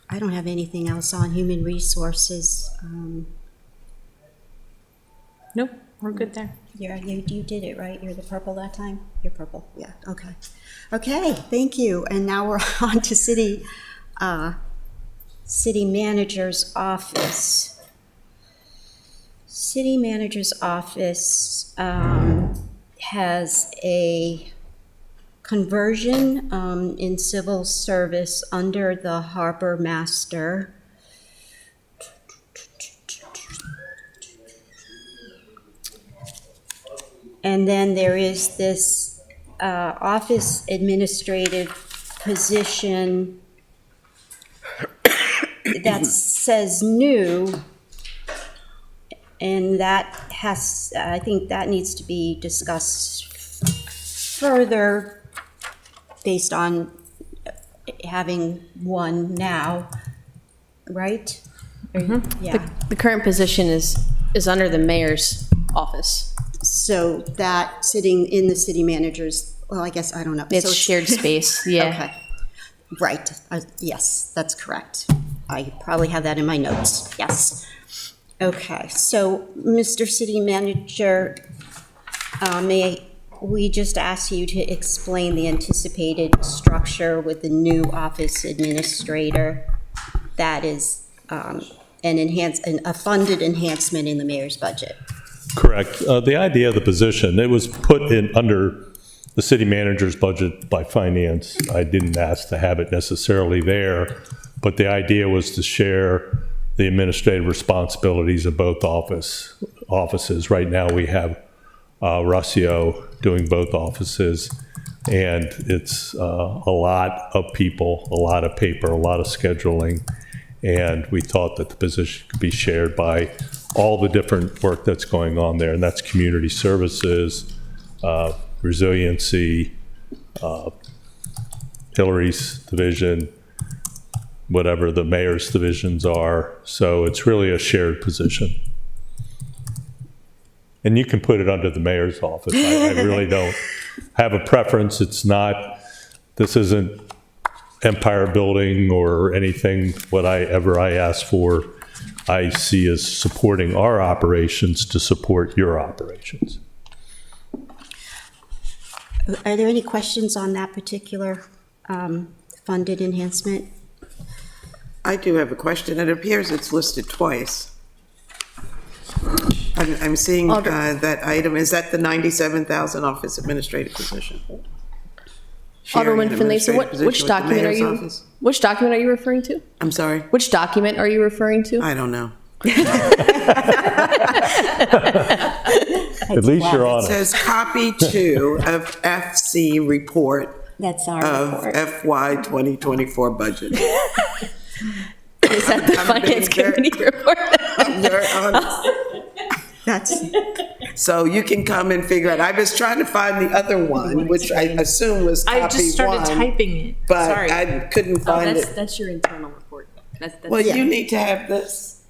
I don't have anything else on human resources. Nope, we're good there. You did it, right? You're the purple that time? You're purple, yeah, okay. Okay, thank you. And now we're on to city manager's office. City manager's office has a conversion in civil service under the harbor master. And then there is this office administrative position that says new, and I think that needs to be discussed further based on having one now, right? Yeah. The current position is under the mayor's office. So that sitting in the city manager's, well, I guess, I don't know. It's So shared space, yeah. Okay. Right. Yes, that's correct. I probably have that in my notes. Yes. Okay. So, Mr. City Manager, may we just ask you to explain the anticipated structure with the new office administrator that is a funded enhancement in the mayor's budget? Correct. The idea of the position, it was put in under the city manager's budget by finance. I didn't ask to have it necessarily there, But the idea was to share the administrative responsibilities of both offices. Right now, we have Rocio doing both offices, and it's a lot of people, a lot of paper, a lot of scheduling, and we thought that the position could be shared by all the different work that's going on there, and that's community services, resiliency, Hillary's division, whatever the mayor's divisions are. So it's really a shared position. And you can put it under the mayor's office. I really don't have a preference. This isn't empire building or anything. What I ask for, I see as supporting our operations to support your operations. Are there any questions on that particular funded enhancement? I do have a question. It appears it's listed twice. I'm seeing that item. Is that the 97,000 office administrative position? Sharing an Alderman Finlayson, administrative position which with the document are mayor's you, office? which document are you referring to? I'm sorry? Which document are you referring to? I don't know. At least you're It honest. says copy 2 of FC report That's our of FY 2024 budget. Is that the I'm being Finance Committee report? I'm very honest. That's, So you can come and figure out. I was trying to find the other one, which I assume was copy 1. I just started typing it. But Sorry. I couldn't find it. That's your internal report. That's Well, you need to have this.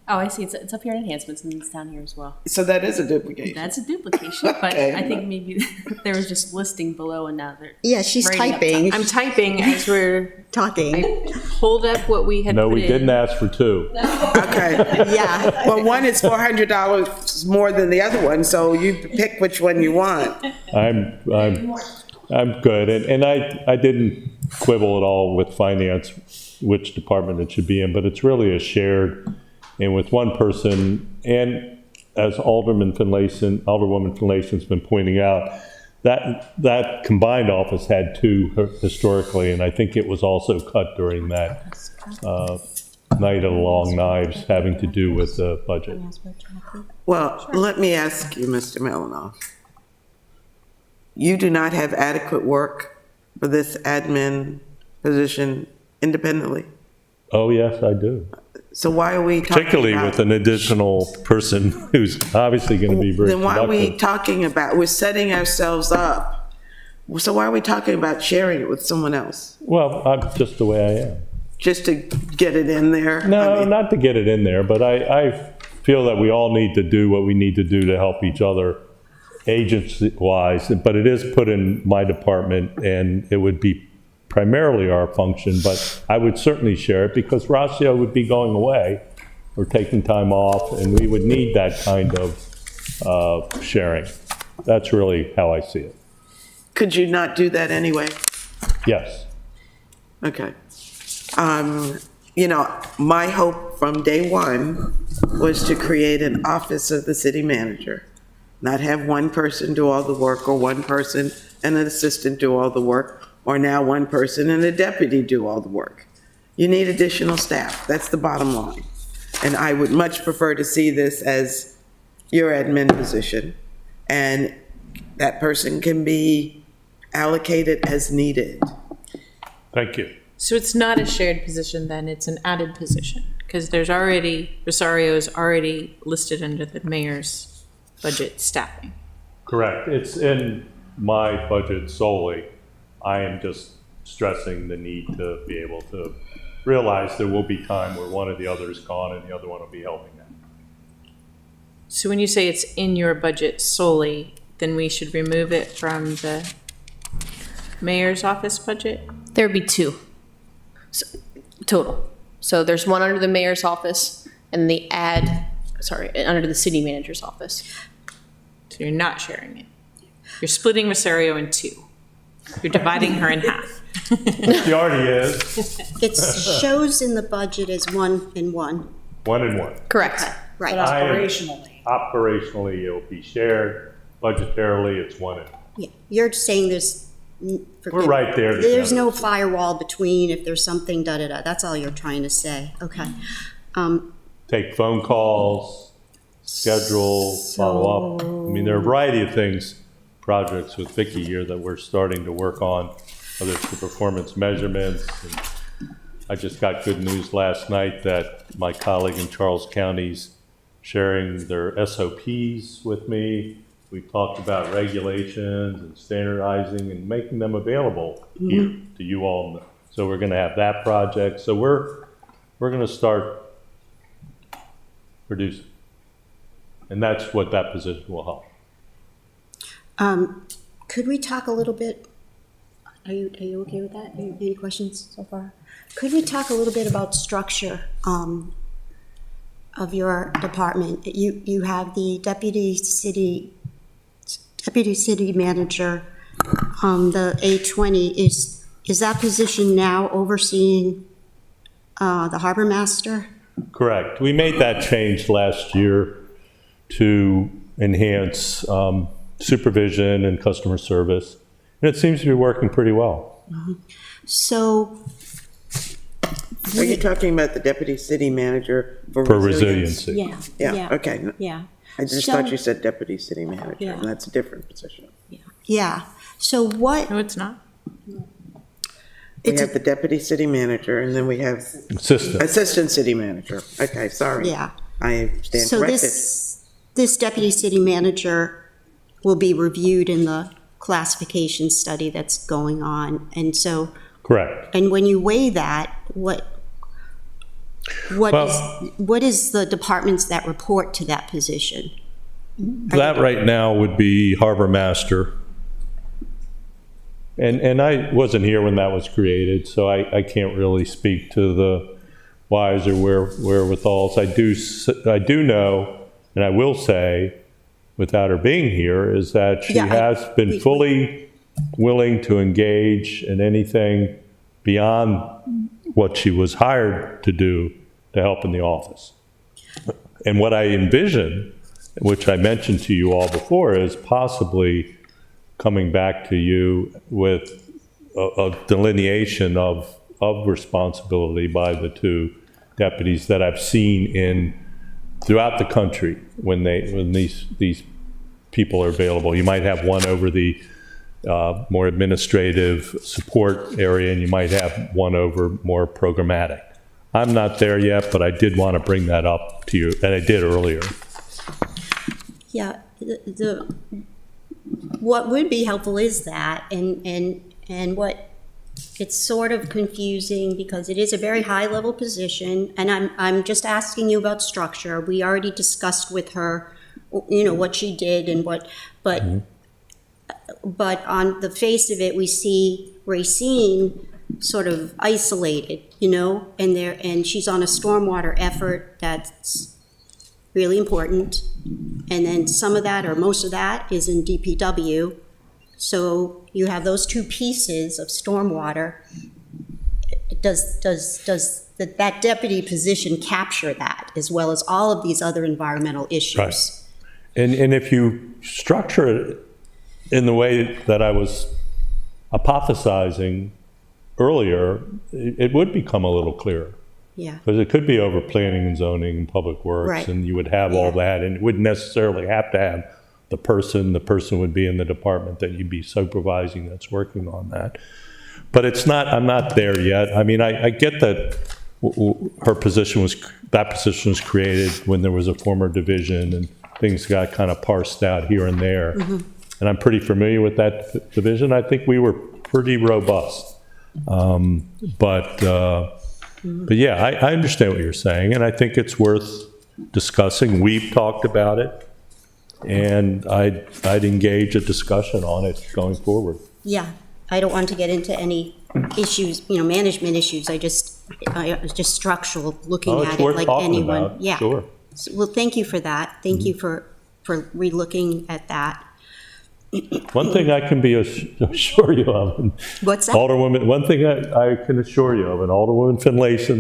oh, I see. It's up here in enhancements and it's down here as well. So that is a duplication. That's a duplication, but Okay. I think maybe there was just listing below and now they're. yeah, she's Writing up typing, I'm typing as we're, talking. I pulled up what we had No, put we in. didn't ask for 2. Okay. Yeah, Well, one is $400 more than the other one, so you pick which one you want. I'm good, and I didn't quibble at all with finance, which department it should be in, but it's really a shared, and with one person, and as Alderwoman Finlayson's been pointing out, that combined office had 2 historically, and I think it was also cut during that night of the long knives having to do with the budget. Well, let me ask you, Mr. Melanoff. You do not have adequate work for this admin position independently? Oh, yes, I do. So why are we talking Particularly about? with an additional person who's obviously going to be very Then why are we productive. talking about, we're setting ourselves up. So why are we talking about sharing it with someone else? Well, I'm just the way I am. Just to get it in there? No, I mean, not to get it in there, but I feel that we all need to do what we need to do to help each other agency-wise, but it is put in my department, and it would be primarily our function, but I would certainly share it because Rocio would be going away or taking time off, and we would need that kind of sharing. That's really how I see it. Could you not do that anyway? Yes. Okay. You know, my hope from day one was to create an office of the city manager, not have one person do all the work or one person and an assistant do all the work, or now one person and a deputy do all the work. You need additional staff. That's the bottom line. And I would much prefer to see this as your admin position, and that person can be allocated as needed. Thank you. So it's not a shared position then, it's an added position? Because Rosario is already listed under the mayor's budget staffing. Correct. It's in my budget solely. I am just stressing the need to be able to realize there will be time where one or the other is gone and the other one will be helping them. So when you say it's in your budget solely, then we should remove it from the mayor's office budget? There would be 2 total. So there's one under the mayor's office and under the city manager's office. So you're not sharing it. You're splitting Rosario in 2. You're dividing her in half. She already is, It shows in the budget as 1 and 1. 1 and 1. Correct. Right. Operationally, it will be shared. Budgetarily, it's 1 and 1. Yeah. You're saying there's We're right there There's together. no firewall between if there's something, da-da-da. That's all you're trying to say. Okay. Take phone calls, schedule, follow up. I mean, there are a variety of things, projects with Vicki here that we're starting to work on, whether it's the performance measurements. And I just got good news last night that my colleague in Charles County's sharing their SOPs with me. We talked about regulations and standardizing and making them available here to you all. So we're going to have that project. So we're going to start producing. And that's what that position will help. Could we talk a little bit, are you okay with that? Any questions so far? Could we talk a little bit about structure of your department? You have the deputy city manager, the A20. Is that position now overseeing the harbor master? Correct. We made that change last year to enhance supervision and customer service. And it seems to be working pretty well. So, Are you talking about the deputy city manager for For resilience? resiliency. Yeah, okay. Yeah. I just So- thought you said deputy city manager, Yeah. and that's a different position. Yeah. So what, No, it's not. We have the deputy city manager, and then we have Assistant. assistant city manager. Okay, sorry. yeah. I stand So corrected. this deputy city manager will be reviewed in the classification study that's going on. And so, Correct. and when you weigh that, what Well- is the departments that report to that position? That right now would be harbor master. And I wasn't here when that was created, so I can't really speak to the whys or wherewithals. I do know, and I will say, without her being here, is that she Yeah, has been fully willing to engage in anything beyond what she was hired to do to help in the office. And what I envision, which I mentioned to you all before, is possibly coming back to you with a delineation of responsibility by the two deputies that I've seen throughout the country when these people are available. You might have one over the more administrative support area, and you might have one over more programmatic. I'm not there yet, but I did want to bring that up to you, and I did earlier. Yeah, what would be helpful is that, and what, it's sort of confusing because it is a very high-level position, and I'm just asking you about structure. We already discussed with her, what she did and but on the face of it, we see Racine sort of isolated, and she's on a stormwater effort that's really important. And then some of that, or most of that, is in DPW. So you have those two pieces of stormwater. Does that deputy position capture that, as well as all of these other environmental issues? Right. And if you structure it in the way that I was hypothesizing earlier, it would become a little clearer. Yeah. Because it could be over planning and zoning and public works, Right. and you would have all that, and it wouldn't necessarily have to have the person would be in the department that you'd be supervising that's working on that. But I'm not there yet. I mean, I get that that position was created when there was a former division and things got kind of parsed out here and there. Mm-hmm. And I'm pretty familiar with that division. I think we were pretty robust. But yeah, I understand what you're saying, and I think it's worth discussing. We've talked about it, and I'd engage a discussion on it going forward. Yeah, I don't want to get into any issues, management issues. Just structural, looking Oh, at it's it worth like talking anyone. about, Yeah. sure. Well, thank you for that. Thank you for relooking at that. One thing I can assure you of, and What's that? Alderwoman, one thing I can assure you of, and Alderwoman Finlayson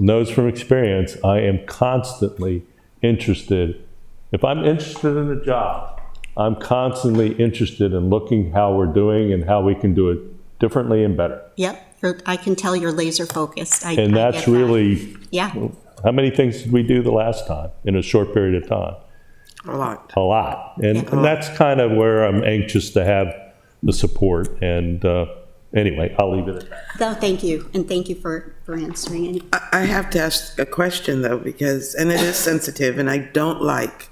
knows from experience, I am constantly interested. If I'm interested in a job, I'm constantly interested in looking how we're doing and how we can do it differently and better. Yep, I can tell you're laser focused. I And get that's that. really, Yeah, how many things did we do the last time in a short period of time? A lot. A lot. And that's kind of where I'm anxious to have the support. And anyway, I'll leave it at that. no, thank you, and thank you for answering. And I have to ask a question though, because, and it is sensitive, and I don't like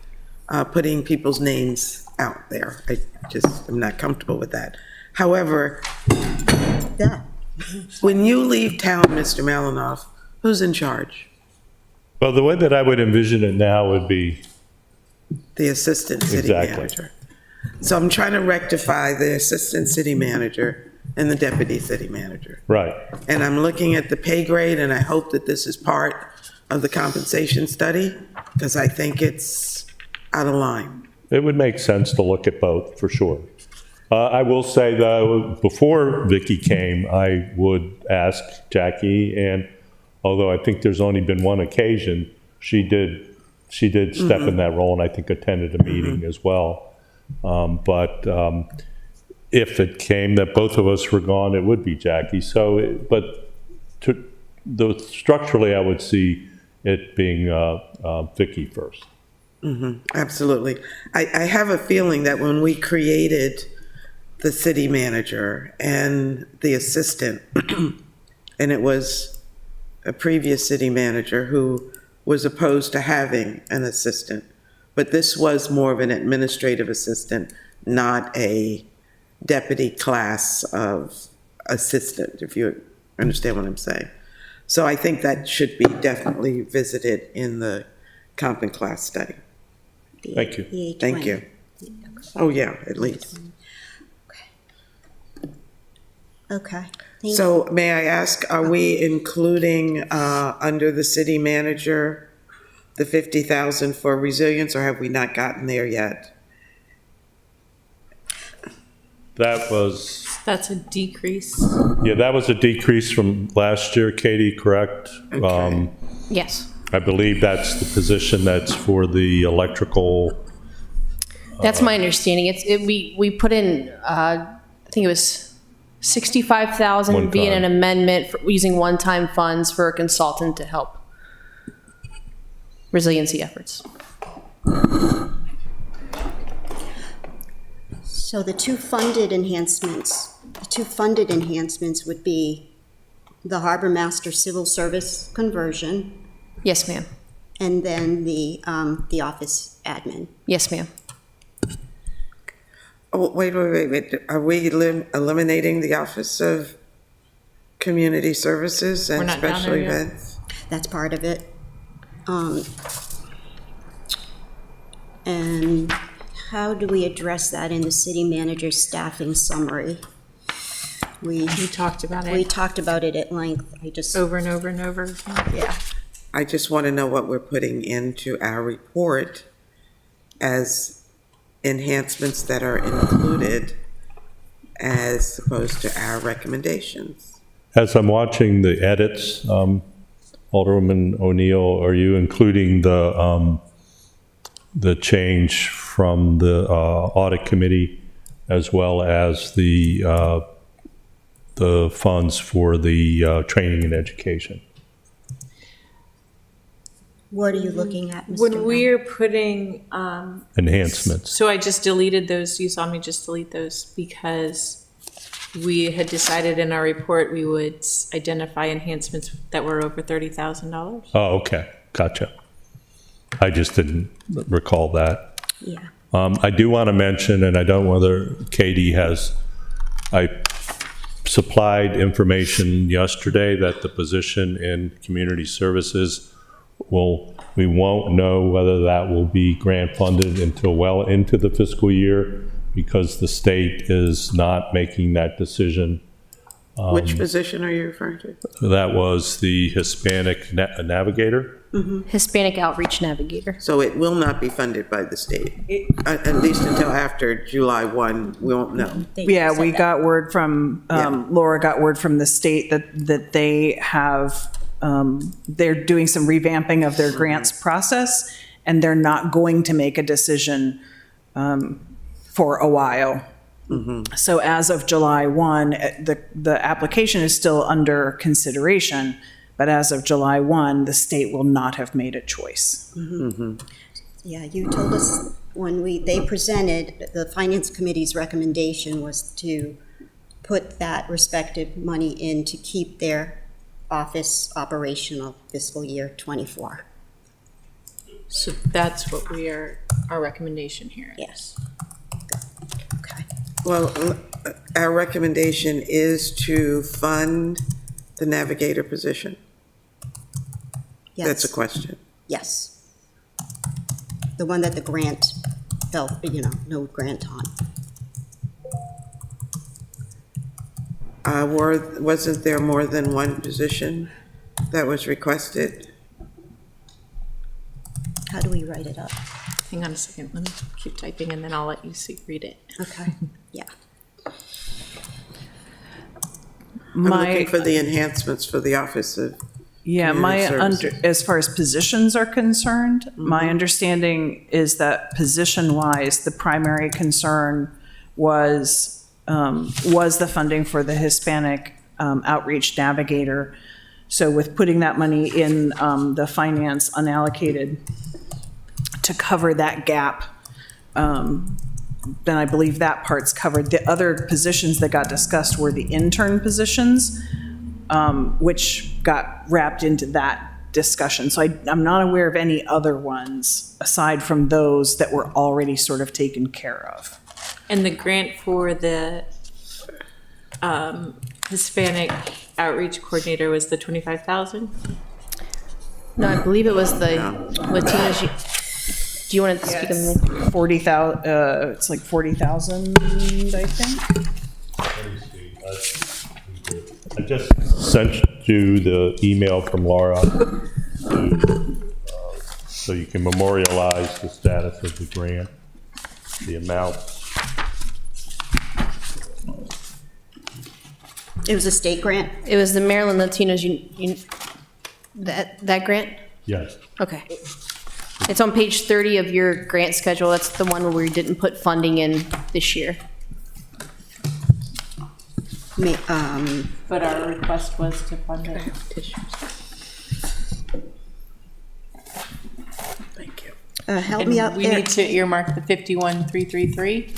putting people's names out there. I just am not comfortable with that. However, yeah, when you leave town, Mr. Malinoff, who's in charge? Well, the way that I would envision it now would be, The assistant city Exactly. manager. So I'm trying to rectify the assistant city manager and the deputy city manager. right. And I'm looking at the pay grade, and I hope that this is part of the compensation study, because I think it's out of line. It would make sense to look at both, for sure. I will say, though, before Vicky came, I would ask Jackie, and although I think there's only been one occasion, she did step in that role, and I think attended a meeting as well. But if it came that both of us were gone, it would be Jackie. Structurally, I would see it being Vicky first. Absolutely. I have a feeling that when we created the city manager and the assistant, and it was a previous city manager who was opposed to having an assistant, but this was more of an administrative assistant, not a deputy class of assistant, if you understand what I'm saying. So I think that should be definitely visited in the comp and class study. Thank you. the Thank 820. you. Oh, yeah, at least. Okay. Thank So may I ask, are we including, under the city manager, the 50,000 for resilience, or have we not gotten there yet? That was, That's a decrease. yeah, that was a decrease from last year, Katie, correct? Okay. Yes. I believe that's the position that's for the electrical. That's my understanding. We put in, I think it was 65,000 One being an time. amendment for using one-time funds for a consultant to help resiliency efforts. So the two funded enhancements would be the harbor master civil service conversion, Yes, ma'am. and then the office admin. Yes, ma'am. Oh, wait. Are we eliminating the Office of Community Services We're and not down Special there yet. Events? That's part of it. And how do we address that in the city manager's staffing summary? We talked about We it talked about it at length. I just, over and over and over. yeah. I just want to know what we're putting into our report as enhancements that are included as opposed to our recommendations. As I'm watching the edits, Alderwoman O'Neill, are you including the change from the audit committee as well as the funds for the training and education? What are you looking at, Mr. When Bell? we're putting, Enhancements. so I just deleted those, you saw me just delete those because we had decided in our report we would identify enhancements that were over $30,000. Oh, okay, gotcha. I just didn't recall that. Yeah. I do want to mention, and I don't know whether Katie has, I supplied information yesterday that the position in community services we won't know whether that will be grant funded until well into the fiscal year because the state is not making that decision. Which position are you referring to? That was the Hispanic navigator. Hispanic Outreach Navigator. So it will not be funded by the state, at least until after July 1, we won't know. Yeah, we got word from, Yeah. Laura got word from the state that they have, they're doing some revamping of their grants process, and they're not going to make a decision for a while. So as of July 1, the application is still under consideration, but as of July 1, the state will not have made a choice. Yeah, you told us when they presented, the Finance Committee's recommendation was to put that respective money in to keep their office operational fiscal year '24. So that's what our recommendation here is. Yes. Okay. Well, our recommendation is to fund the navigator position. Yes. That's a question. Yes. The one that the grant fell, no grant on. Wasn't there more than one position that was requested? How do we write it up? Hang on a second, let me keep typing and then I'll let you read it. Okay, yeah. I'm looking for the enhancements for the Office of Yeah, Community Services. as far as positions are concerned, my understanding is that position-wise, the primary concern was the funding for the Hispanic Outreach Navigator. So with putting that money in the finance unallocated to cover that gap, then I believe that part's covered. The other positions that got discussed were the intern positions, which got wrapped into that discussion. So I'm not aware of any other ones aside from those that were already sort of taken care of. And the grant for the Hispanic Outreach Coordinator was the 25,000? No, I believe it was the Latinos. Do you want to speak on the 40,000, it's like 40,000, I think. Let me see. I just sent you the email from Laura so you can memorialize the status of the grant, the amount. It was a state grant? It was the Maryland Latinos, that grant? Yes. Okay. It's on page 30 of your grant schedule. That's the one where we didn't put funding in this year. But our request was to fund it. Thank you. Help me out We there. need to earmark the 51,333?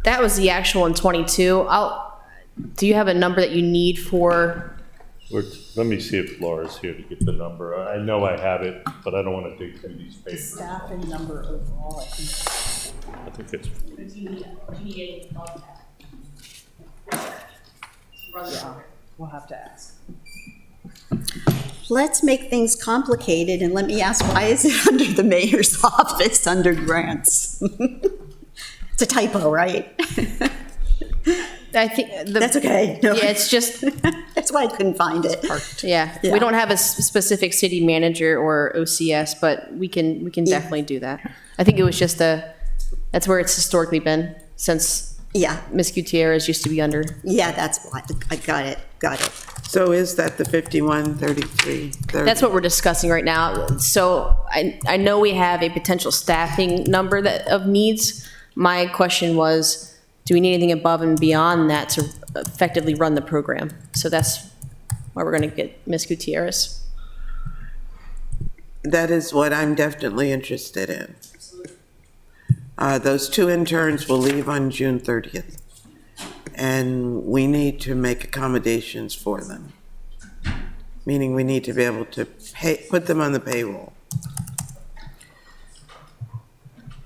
That was the actual in 22. Do you have a number that you need for? Let me see if Laura's here to get the number. I know I have it, but I don't want to dig through these papers. Staff and number overall, I think. I think it's, We'll have to ask. Let's make things complicated and let me ask, why is it under the mayor's office, under grants? It's a typo, right? I think. That's okay. No. Yeah, it's just. That's why I couldn't find it. Yeah, Yeah. we don't have a specific city manager or OCS, but we can definitely do that. I think it was just that's where it's historically been since Yeah, Ms. Gutierrez used to be under. yeah, that's why, I got it. So is that the 5133? That's what we're discussing right now. So I know we have a potential staffing number of needs. My question was, do we need anything above and beyond that to effectively run the program? So that's why we're going to get Ms. Gutierrez. That is what I'm definitely interested in. Those two interns will leave on June 30th, and we need to make accommodations for them, meaning we need to be able to put them on the payroll.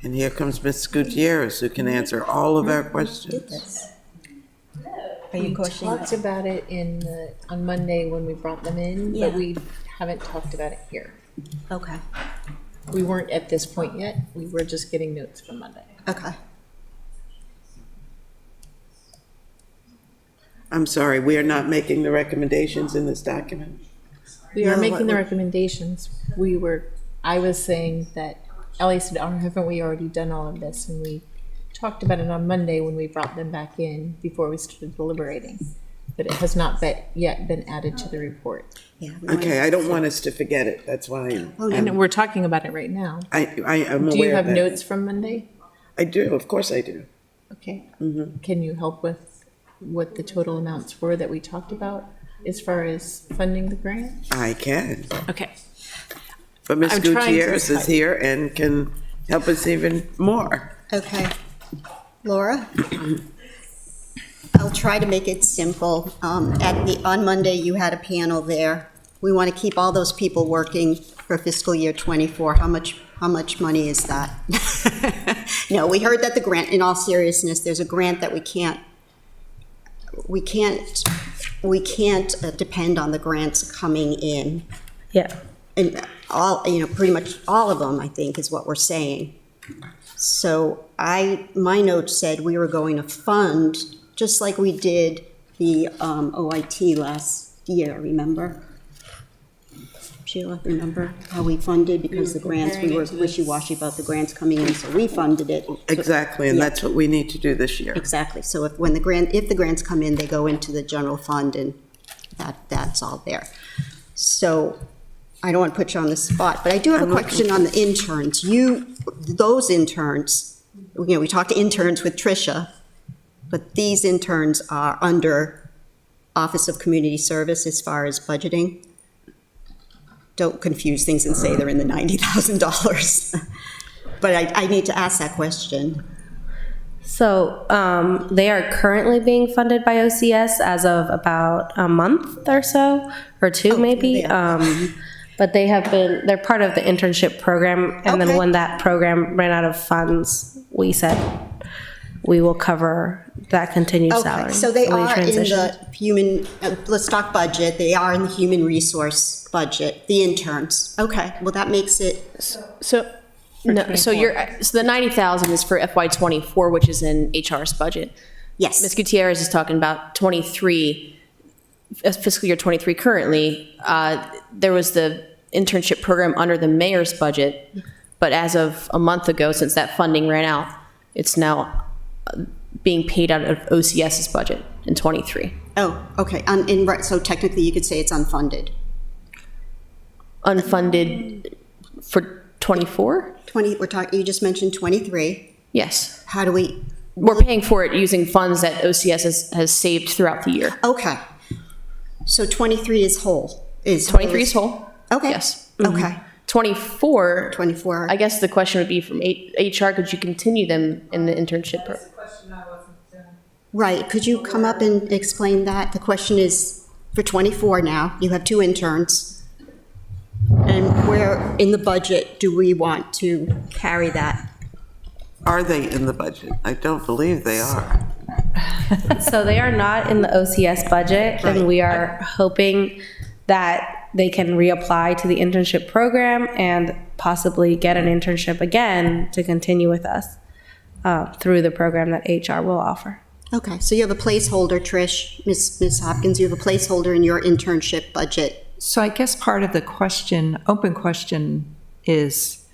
And here comes Ms. Gutierrez, who can answer all of our questions. Are you We questioning? talked about it on Monday when we brought them in, Yeah. but we haven't talked about it here. Okay, We weren't at this point yet. We were just getting notes from Monday. okay. I'm sorry, we are not making the recommendations in this document. We are No, making the what- recommendations. I was saying that, Ellie said, oh, haven't we already done all of this? And we talked about it on Monday when we brought them back in before we started deliberating. but it has not yet been added to the report. Yeah. Okay, I don't want us to forget it, that's why And we're talking about it right now. I am Do you aware have of that. notes from Monday? I do, of course I do. Okay. Can you help with what the total amounts were that we talked about as far as funding the grant? I can. Okay. But Ms. I'm trying to Gutierrez is type. here and can help us even more. Okay. Laura? I'll try to make it simple. On Monday, you had a panel there. We want to keep all those people working for fiscal year '24. How much money is that? No, we heard that the grant, in all seriousness, there's a grant that we can't depend on the grants coming in. Yeah. And pretty much all of them, I think, is what we're saying. So my note said we were going to fund, just like we did the OIT last year, remember? Sheila, remember how we funded because the grants, we were wishy-washy about the grants coming in, so we funded it. Exactly, and Yeah. that's what we need to do this year. Exactly. So if the grants come in, they go into the general fund and that's all there. So I don't want to put you on the spot, but I do have a question on the interns. Those interns, we talked to interns with Tricia, but these interns are under Office of Community Service as far as budgeting. Don't confuse things and say they're in the $90,000. But I need to ask that question. So they are currently being funded by OCS as of about a month or so, or two maybe. they are. But they're part of the internship program. And then Okay. when that program ran out of funds, we said we will cover that continued salary. Okay, so they we are in transitioned. the human, let's talk budget, they are in the human resource budget, the interns. Okay, well, that makes it, So the 90,000 is for FY '24, which is in HR's budget. Ms. yes, Gutierrez is talking about '23, fiscal year '23 currently. There was the internship program under the mayor's budget, but as of a month ago, since that funding ran out, it's now being paid out of OCS's budget in '23. oh, okay, so technically you could say it's unfunded. Unfunded for '24? You just mentioned 23, Yes. how do we, We're paying for it using funds that OCS has saved throughout the year. okay. So 23 is whole, 23 is whole. Okay. Yes. Mhm. Okay, 24, 24. I guess the question would be from HR, could you continue them in the internship program? Right, could you come up and explain that? The question is, for 24 now, you have 2 interns. And where in the budget do we want to carry that? Are they in the budget? I don't believe they are. So they are not in the OCS budget, and we are hoping that they can reapply to the internship program and possibly get an internship again to continue with us through the program that HR will offer. Okay, so you have a placeholder, Trish, Ms. Hopkins, you have a placeholder in your internship budget. So I guess part of the open question is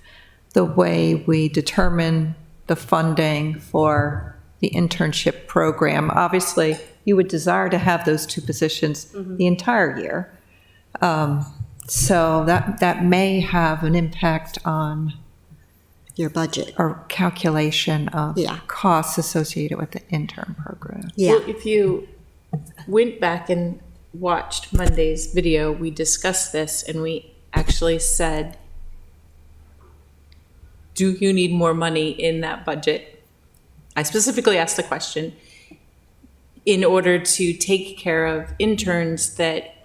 the way we determine the funding for the internship program. Obviously, you would desire to have those 2 positions the entire year. So that may have an impact on Your budget. our calculation of Yeah. costs associated with the intern program. Yeah, Well, if you went back and watched Monday's video, we discussed this and we actually said, do you need more money in that budget? I specifically asked the question in order to take care of interns that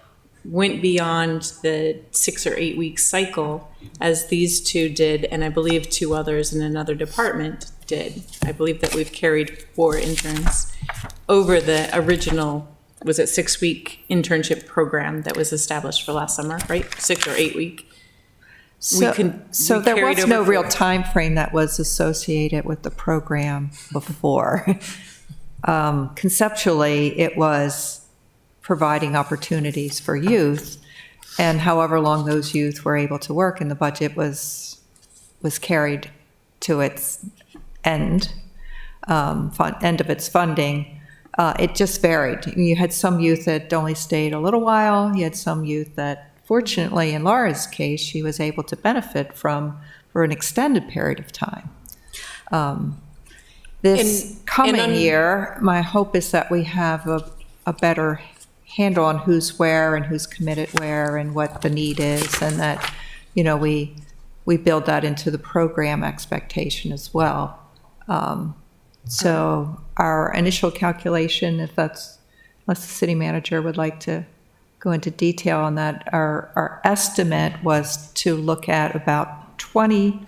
went beyond the 6 or 8 week cycle as these 2 did, and I believe 2 others in another department did. I believe that we've carried 4 interns over the original, was it 6-week internship program that was established for last summer, right? 6 or 8 week. So we there carried was no over real 4. time frame that was associated with the program before. Conceptually, it was providing opportunities for youth, and however long those youth were able to work, and the budget was carried to its end of its funding. it just varied. You had some youth that only stayed a little while. You had some youth that, fortunately, in Laura's case, she was able to benefit from for an extended period of time. This coming year, my hope is that we have a better handle on who's where and who's committed where and what the need is, and that, we build that into the program expectation as well. So our initial calculation, unless the city manager would like to go into detail on that, our estimate was to look at about 20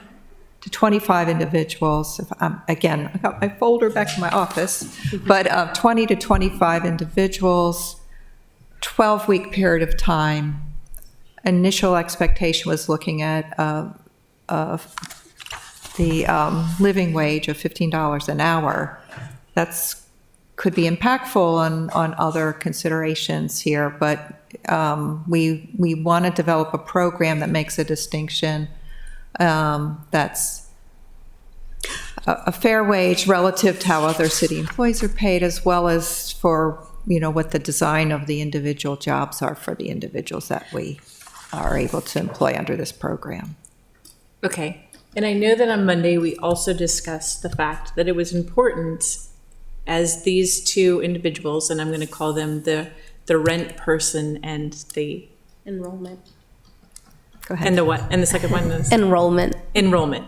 to 25 individuals. Again, I got my folder back in my office, but 20 to 25 individuals, 12-week period of time. Initial expectation was looking at the living wage of $15 an hour. Could be impactful on other considerations here, but we want to develop a program that makes a distinction that's a fair wage relative to how other city employees are paid, as well as for what the design of the individual jobs are for the individuals that we are able to employ under this program. Okay. And I know that on Monday, we also discussed the fact that it was important as these two individuals, and I'm going to call them the rent person and the Enrollment. Go ahead. and the what? And the second one is Enrollment. enrollment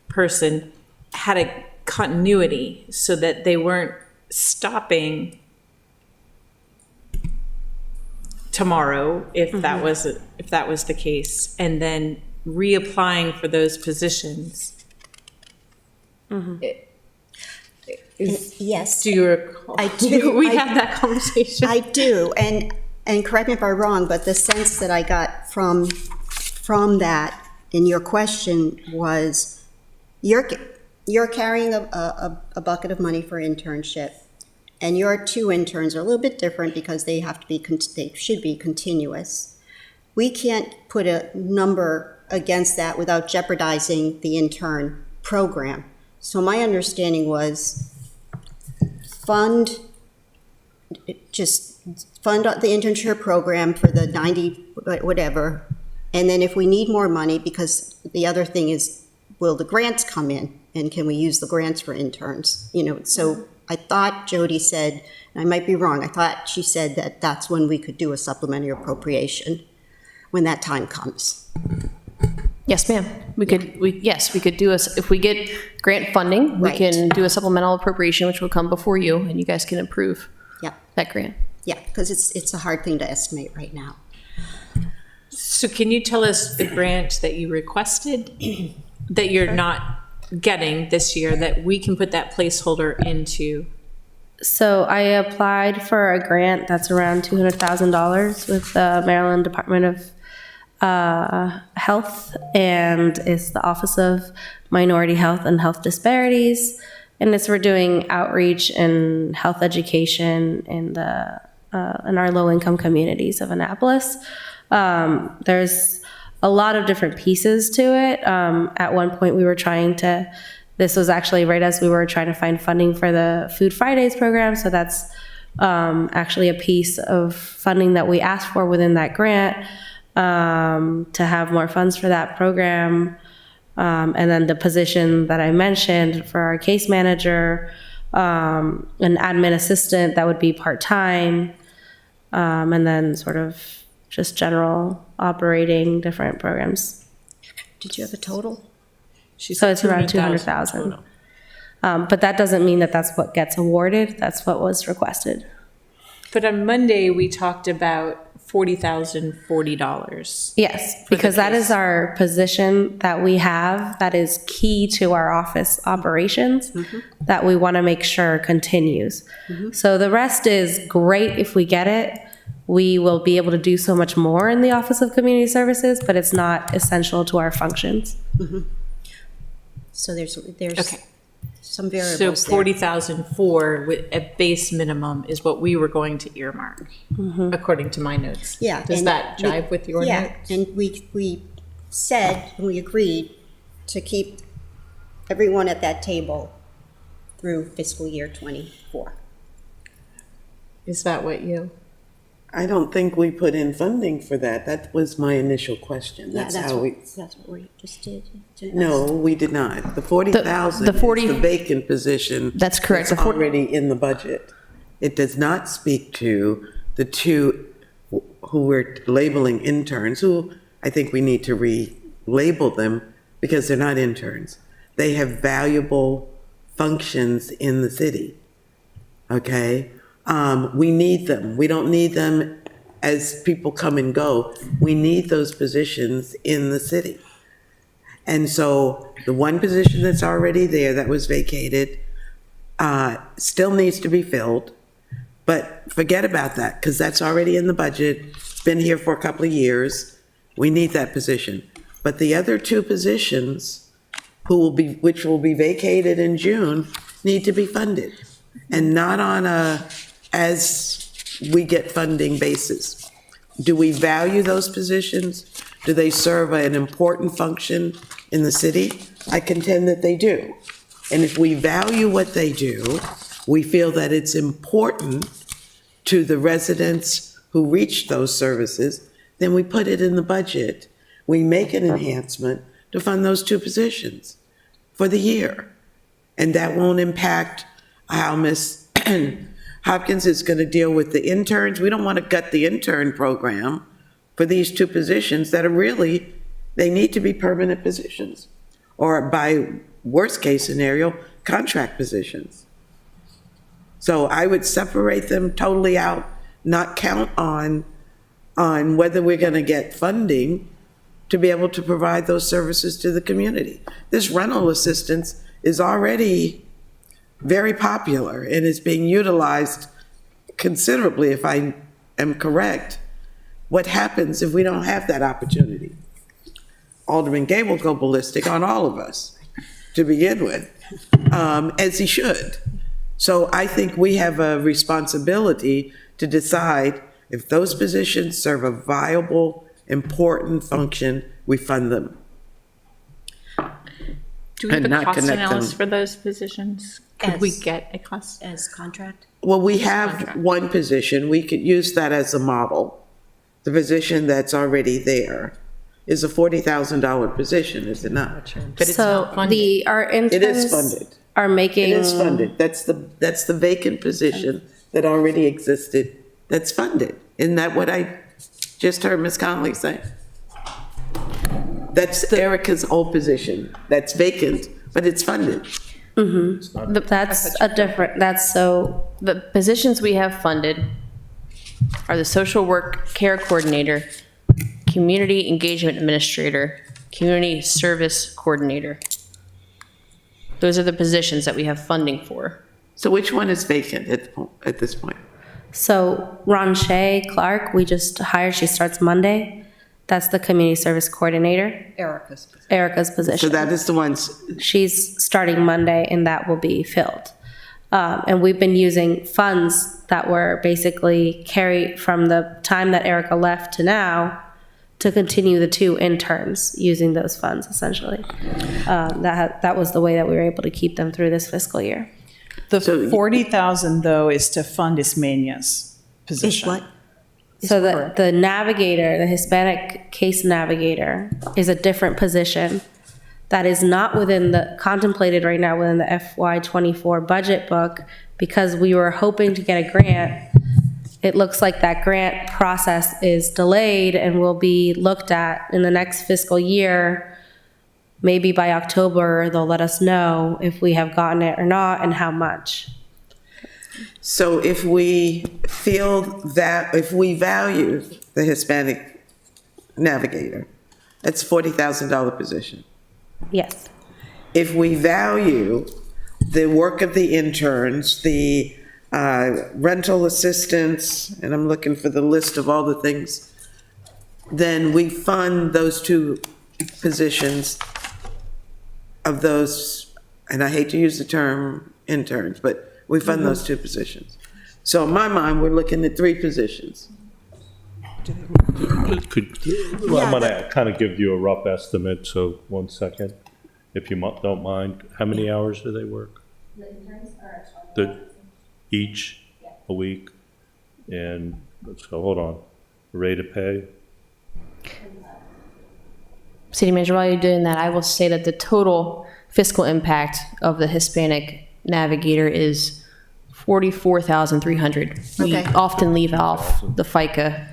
person had a continuity so that they weren't stopping tomorrow if that was the case, and then reapplying for those positions. Yes. Do you recall? I do. We had that conversation. I do, and correct me if I'm wrong, but the sense that I got from that in your question was you're carrying a bucket of money for internship, and your two interns are a little bit different because they should be continuous. We can't put a number against that without jeopardizing the intern program. So my understanding was fund the internship program for the 90 whatever, and then if we need more money, because the other thing is, will the grants come in, and can we use the grants for interns? So I thought Jody said, and I might be wrong, I thought she said that that's when we could do a supplementary appropriation, when that time comes. Yes, ma'am. We could do if we get grant funding, we Right. can do a supplemental appropriation, which will come before you, and you guys can approve that grant. Yeah, because it's a hard thing to estimate right now. So can you tell us the grant that you requested that you're not getting this year, that we can put that placeholder into? So I applied for a grant that's around $200,000 with the Maryland Department of Health, and it's the Office of Minority Health and Health Disparities, and it's for doing outreach and health education in our low-income communities of Annapolis. There's a lot of different pieces to it. At one point, this was actually right as we were trying to find funding for the Food Fridays program, so that's actually a piece of funding that we asked for within that grant, to have more funds for that program. And then the position that I mentioned for our case manager, an admin assistant that would be part-time, and then sort of just general operating different programs. Did you have a total? So it's around 200,000. But that doesn't mean that that's what gets awarded. That's what was requested. But on Monday, we talked about $40,040. Yes, because that is our position that we have that is key to our office operations that we want to make sure continues. So the rest is great if we get it. We will be able to do so much more in the Office of Community Services, but it's not essential to our functions. So there's Okay. some variables So there. 40,004 with a base minimum is what we were going to earmark, according to my notes. Yeah. Does and that jive with your Yeah, notes? and we said, and we agreed to keep everyone at that table through fiscal year '24. Is that what you? I don't think we put in funding for that. That was my initial question. Yeah, That's how we, that's what we just did. no, we did not. The 40,000 the 40 is the vacant position. That's correct. That's The 40 already in the budget. It does not speak to the two who we're labeling interns, who I think we need to relabel them because they're not interns. They have valuable functions in the city. Okay? We need them. We don't need them as people come and go. We need those positions in the city. And so the one position that's already there that was vacated still needs to be filled. But forget about that because that's already in the budget, been here for a couple of years. We need that position. But the other two positions which will be vacated in June need to be funded and not on a as we get funding basis. Do we value those positions? Do they serve an important function in the city? I contend that they do. And if we value what they do, we feel that it's important to the residents who reach those services, then we put it in the budget. We make an enhancement to fund those two positions for the year. And that won't impact how Ms. Hopkins is going to deal with the interns. We don't want to gut the intern program for these two positions that are really, they need to be permanent positions. Or by worst case scenario, contract positions. So I would separate them totally out, not count on whether we're going to get funding to be able to provide those services to the community. This rental assistance is already very popular and is being utilized considerably, if I am correct. What happens if we don't have that opportunity? Alderman Gay will go ballistic on all of us to begin with, as he should. So I think we have a responsibility to decide if those positions serve a viable, important function, we fund them. Do we have And a not cost connect analysis them. for those positions? Could we As- get a cost? As contract? Well, we have one position, we could use that as a model. The position that's already there is a $40,000 position, is it not? But it's So not funded. our It is interns funded. are making. It is funded. That's the vacant position that already existed, that's funded. Isn't that what I just heard Ms. Conley say? That's Erica's old position, that's vacant, but it's funded. That's a different, that's so, The positions we have funded are the social work care coordinator, community engagement administrator, community service coordinator. Those are the positions that we have funding for. So which one is vacant at this point? so Ron Shea Clark, we just hired, she starts Monday. That's the community service coordinator, Erica's. Erica's So position. that is the ones, She's starting Monday and that will be filled. And we've been using funds that were basically carried from the time that Erica left to now to continue the two interns using those funds essentially. That was the way that we were able to keep them through this fiscal year. The So- 40,000 though is to fund Ismenia's Is position. what? So the navigator, the Hispanic case navigator is a different position that is not contemplated right now within the FY '24 budget book because we were hoping to get a grant. It looks like that grant process is delayed and will be looked at in the next fiscal year. Maybe by October, they'll let us know if we have gotten it or not and how much. so if we feel that, if we value the Hispanic navigator, that's $40,000 position. Yes. If we value the work of the interns, the rental assistance, and I'm looking for the list of all the things, then we fund those two positions of those, and I hate to use the term interns, but we fund those two positions. So in my mind, we're looking at three positions. I'm going to kind of give you a rough estimate, so 1 second, if you don't mind. How many hours do they work? Each a week? And, so hold on, rate of pay? City Manager, while you're doing that, I will say that the total fiscal impact of the Hispanic Navigator is $44,300. We Okay. often leave off the FICA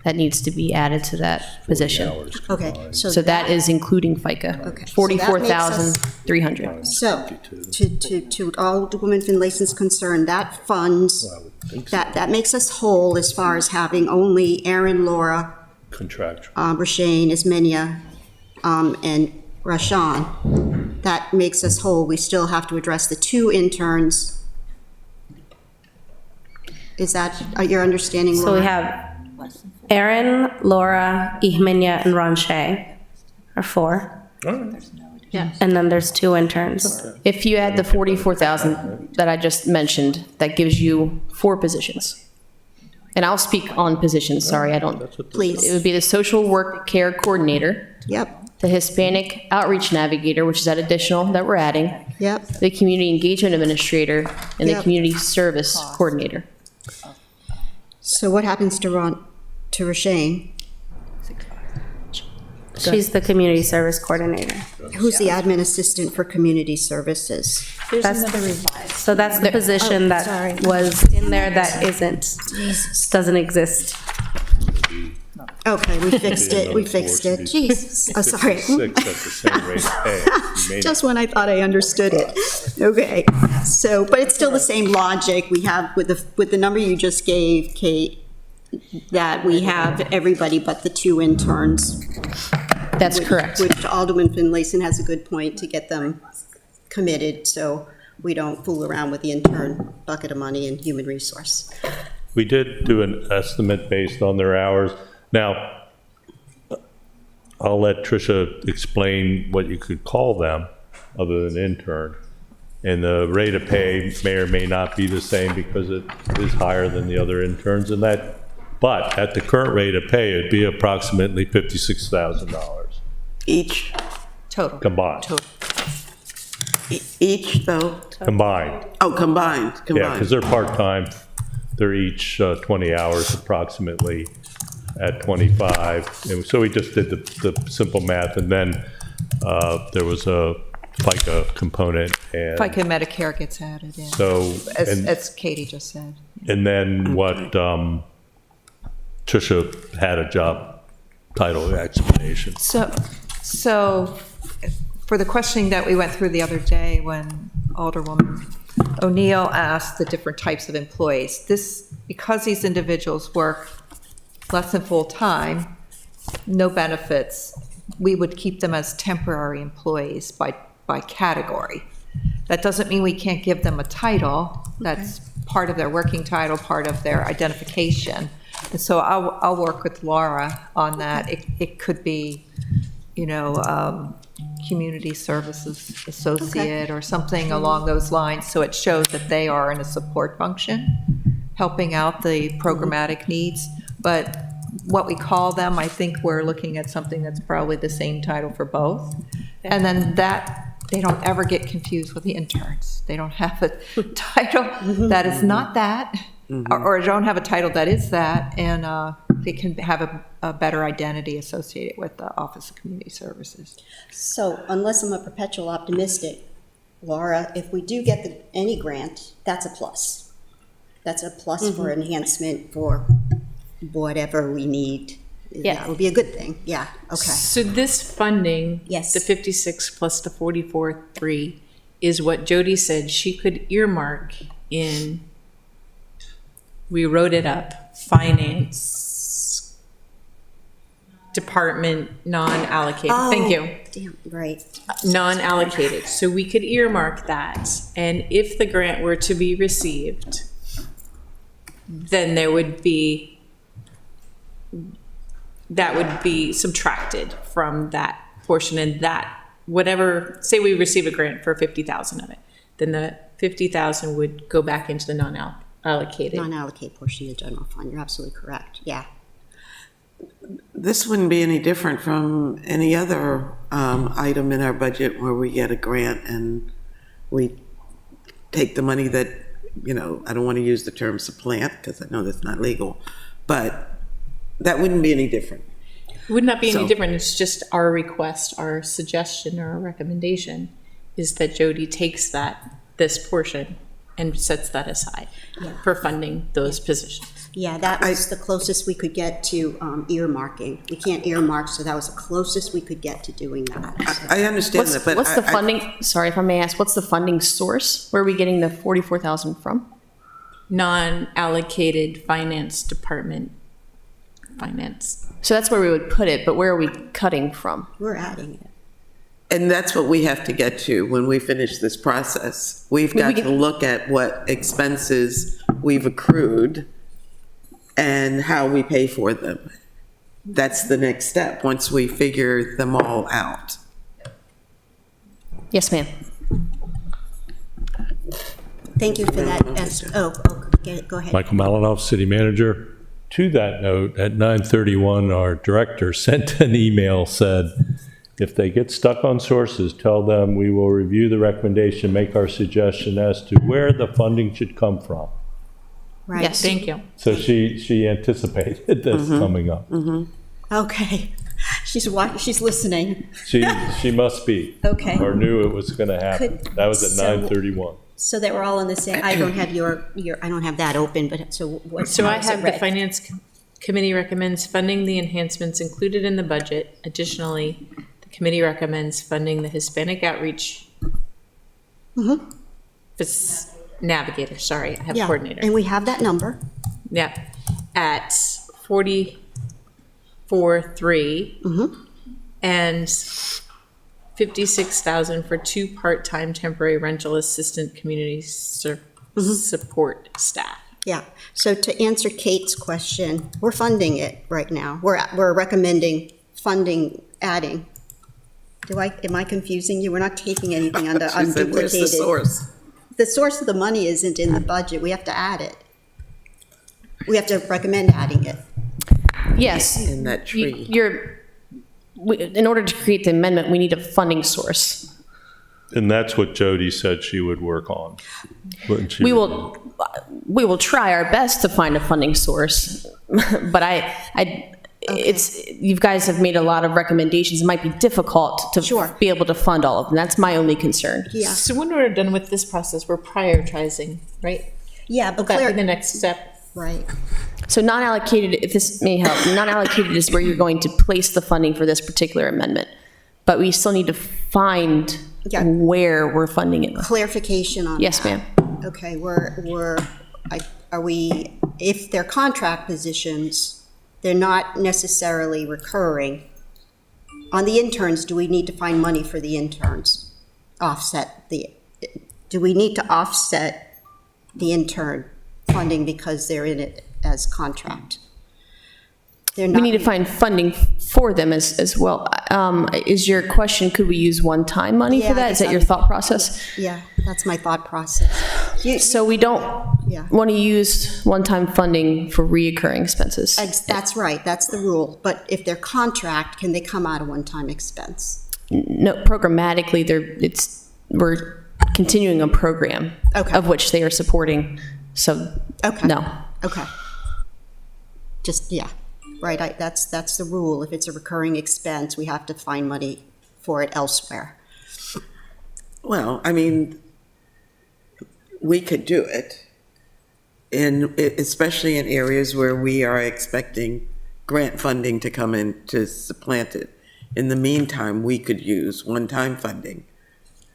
that needs to be added to that position. Okay, So that is including FICA. Okay. So that makes us- 44,300. So, to Alderwoman Finlayson's concern, that funds, that makes us whole as far as having only Aaron, Laura, Contractual. Rashane, Isminia, and Rashawn. That makes us whole. We still have to address the 2 interns. Is that your understanding, Laura? So we have Aaron, Laura, Ihminia, and Ronche are 4. And then there's 2 interns. If you add the 44,000 that I just mentioned, that gives you 4 positions. And I'll speak on positions, sorry, I don't. Please. It would be the social work care coordinator, Yep, the Hispanic outreach navigator, which is that additional that we're adding, yep. the community engagement administrator, and the Yep. community service coordinator. So what happens to Rashane? She's the community service coordinator. Who's the admin assistant for community services? So that's the position that was in there that doesn't exist. Okay, we fixed it, we fixed it. Jesus, oh, sorry. 6 at the same rate of pay. You made it. Just when I thought I understood it. Okay, so, but it's still the same logic we have with the number you just gave, Kate, that we have everybody but the 2 interns. That's which- correct. Which Alderman Finlayson has a good point to get them committed, so we don't fool around with the intern bucket of money and human resource. We did do an estimate based on their hours. Now, I'll let Tricia explain what you could call them other than intern. And the rate of pay may or may not be the same because it is higher than the other interns and that. But at the current rate of pay, it'd be approximately $56,000 Each, combined. each though? Combined. Oh, combined, Yeah, because combined. they're part-time. They're each 20 hours approximately at 25. And so we just did the simple math. And then there was a FICA component. And FICA Medicare gets added in, so, as Katie just said. and then what Tricia had a job title explanation. So for the questioning that we went through the other day when Alderwoman O'Neill asked the different types of employees, because these individuals work less than full-time, no benefits, we would keep them as temporary employees by category. That doesn't mean we can't give them a title. That's part of their working title, part of their identification. And so I'll work with Laura on that. It could be, community services associate or something along those lines, so it shows that they are in a support function, helping out the programmatic needs. But what we call them, I think we're looking at something that's probably the same title for both. And then that, they don't ever get confused with the interns. They don't have a title that is not that, or don't have a title that is that, and they can have a better identity associated with the Office of Community Services. So unless I'm a perpetual optimistic, Laura, if we do get any grant, that's a plus. That's a plus for enhancement for whatever we need. Yeah. That would be a good thing, yeah, okay. So this funding, Yes. the 56 plus the 44.3, is what Jody said she could earmark in, we wrote it up, finance department non-allocated. Thank you. Damn, right. Non-allocated. So we could earmark that. And if the grant were to be received, then there would be, that would be subtracted from that portion, and that, whatever, say we receive a grant for 50,000 of it, then the 50,000 would go back into the non-allocated. Non-allocate portion of the general fund, you're absolutely correct, yeah. This wouldn't be any different from any other item in our budget where we get a grant and we take the money that I don't want to use the term supplant because I know that's not legal, but that wouldn't be any different. It would not be any So- different. It's just our request, our suggestion, or our recommendation is that Jody takes this portion and sets that aside for funding those positions. Yeah, that was the closest we could get to earmarking. We can't earmark, so that was the closest we could get to doing that. I understand that, but What's the I- funding, sorry if I may ask, what's the funding source? Where are we getting the 44,000 from? Non-allocated finance department finance. So that's where we would put it, but where are we cutting from? We're adding it. And that's what we have to get to when we finish this process. We've got to look at what expenses we've accrued and how we pay for them. That's the next step, once we figure them all out. Yes, ma'am. Thank you for that. Go ahead. Michael Malinoff, City Manager. To that note, at 9:31, our director sent an email, said, if they get stuck on sources, tell them we will review the recommendation, make our suggestion as to where the funding should come from. Right. Yes. Thank you. So she anticipated this coming up. Okay. She's listening. She must be. Okay. Or knew it was going to happen. Could- That was at so- 9:31. So that we're all on the same, I don't have I don't have that open, but so what? So I how is it have the read? Finance Committee recommends funding the enhancements included in the budget. Additionally, the committee recommends funding the Hispanic Outreach Navigator, sorry, I have Yeah, coordinator. and we have that number. Yeah, at 44.3. And 56,000 for 2 part-time temporary rental assistant community support staff. Yeah, so to answer Kate's question, we're funding it right now. We're recommending funding, adding. Am I confusing you? We're not taking anything She said, where's the unduplicated. source? The source of the money isn't in the budget. We have to add it. We have to recommend adding it. Yes. In that tree. In order to create the amendment, we need a funding source. And that's what Jody said she would work on. We will try our best to find a funding source, but you guys have made a lot of recommendations. It might be difficult to Sure. be able to fund all of them. That's my only concern. Yeah, So when we're done with this process, we're prioritizing, right? yeah, but That'd be the Claire, next step. right. So non-allocated, if this may help, non-allocated is where you're going to place the funding for this particular amendment. But we still need to find Yeah. where we're funding it. Clarification on that. Yes, ma'am. Okay, if they're contract positions, they're not necessarily recurring. On the interns, do we need to find money for the interns? Do we need to offset the intern funding because they're in it as contract? They're We not- need to find funding for them as well. Is your question, could we use one-time money Yeah, for I that? guess Is that your I'm- thought process? Yeah, that's my thought process. So we don't Yeah. want to use one-time funding for reoccurring expenses? That's right, that's the rule. But if they're contract, can they come out of one-time expense? No, programmatically, we're continuing a program Okay. of which they are supporting, so, Okay. no. Okay. Just, yeah, right, that's the rule. If it's a recurring expense, we have to find money for it elsewhere. Well, I mean, we could do it, especially in areas where we are expecting grant funding to come in to supplant it. In the meantime, we could use one-time funding.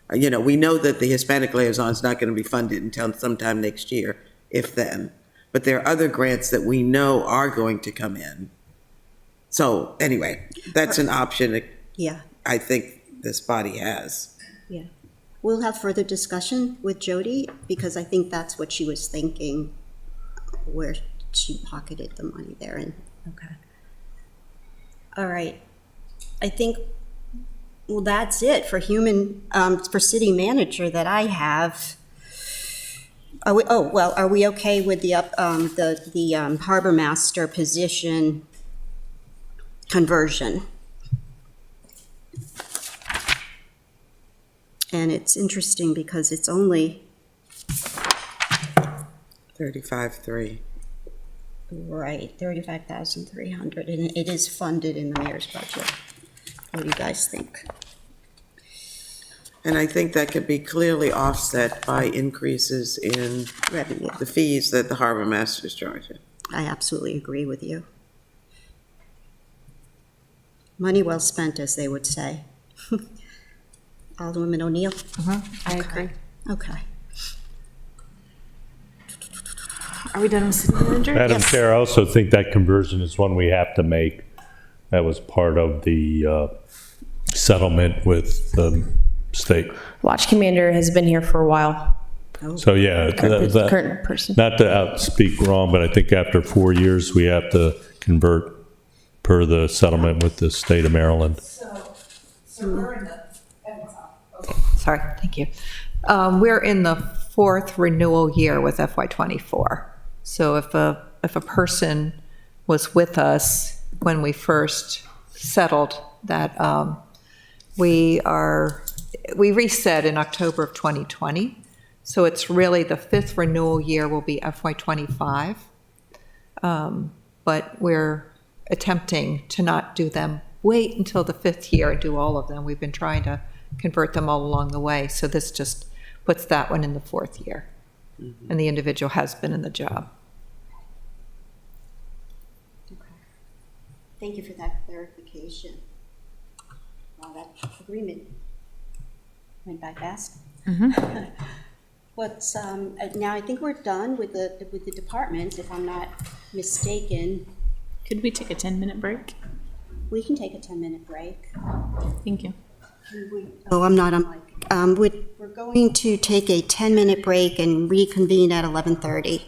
We know that the Hispanic liaison is not going to be funded until sometime next year, if then. But there are other grants that we know are going to come in. So anyway, that's an option Yeah, I think this body has. yeah. We'll have further discussion with Jody, because I think that's what she was thinking, where she pocketed the money there. And okay. All right. I think, well, that's it for for city manager that I have. Are we okay with the harbor master position conversion? And it's interesting because it's only 35.3. Right, 35,300, and it is funded in the mayor's budget. What do you guys think? And I think that could be clearly offset by increases in Revenue. the fees that the harbor masters charge. I absolutely agree with you. Money well spent, as they would say. Alderwoman O'Neill? I agree. Okay. Are we done with city manager? Madam Yes. Chair, I also think that conversion is one we have to make. That was part of the settlement with the state. Watch commander has been here for a while. So, yeah, The current person. not to outspeak wrong, but I think after 4 years, we have to convert per the settlement with the state of Maryland. Sorry, thank you. We're in the fourth renewal year with FY '24. So if a person was with us when we first settled that, we reset in October of 2020. So it's really the fifth renewal year will be FY '25. But we're attempting to not do them, wait until the fifth year and do all of them. We've been trying to convert them all along the way. So this just puts that one in the fourth year. And the individual has been in the job. Thank you for that clarification. Wow, that agreement went by fast. What's, now I think we're done with the departments, if I'm not mistaken. Could we take a 10-minute break? We can take a 10-minute break. Thank you. Oh, I'm not on mic. We're going to take a 10-minute break and reconvene at 11:30.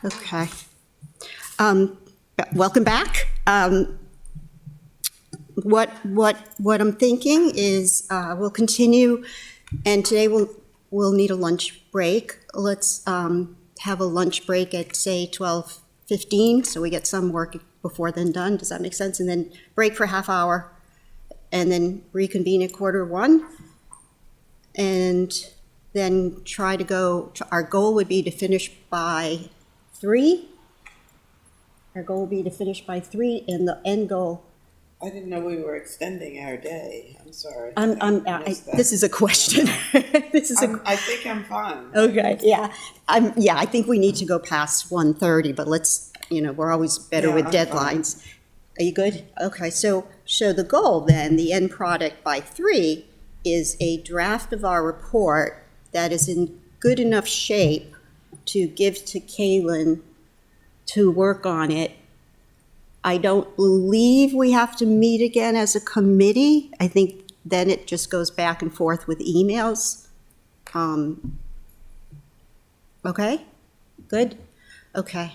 Okay. Welcome back. What I'm thinking is we'll continue, and today we'll need a lunch break. Let's have a lunch break at, say, 12:15, so we get some work before then done. Does that make sense? And then break for a half hour, and then reconvene at 1:15. And then try to go, our goal would be to finish by 3. Our goal would be to finish by 3, and the end goal, I didn't know we were extending our day. I'm sorry. this is a question. This is I think I'm fine. okay, yeah. I think we need to go past 1:30, but let's, we're always better Yeah, with I'm deadlines. Are you good? Okay, so the goal then, the end product by 3, is a draft of our report that is in good enough shape to give to Kaylin to work on it. I don't believe we have to meet again as a committee. I think then it just goes back and forth with emails. Okay? Good? Okay.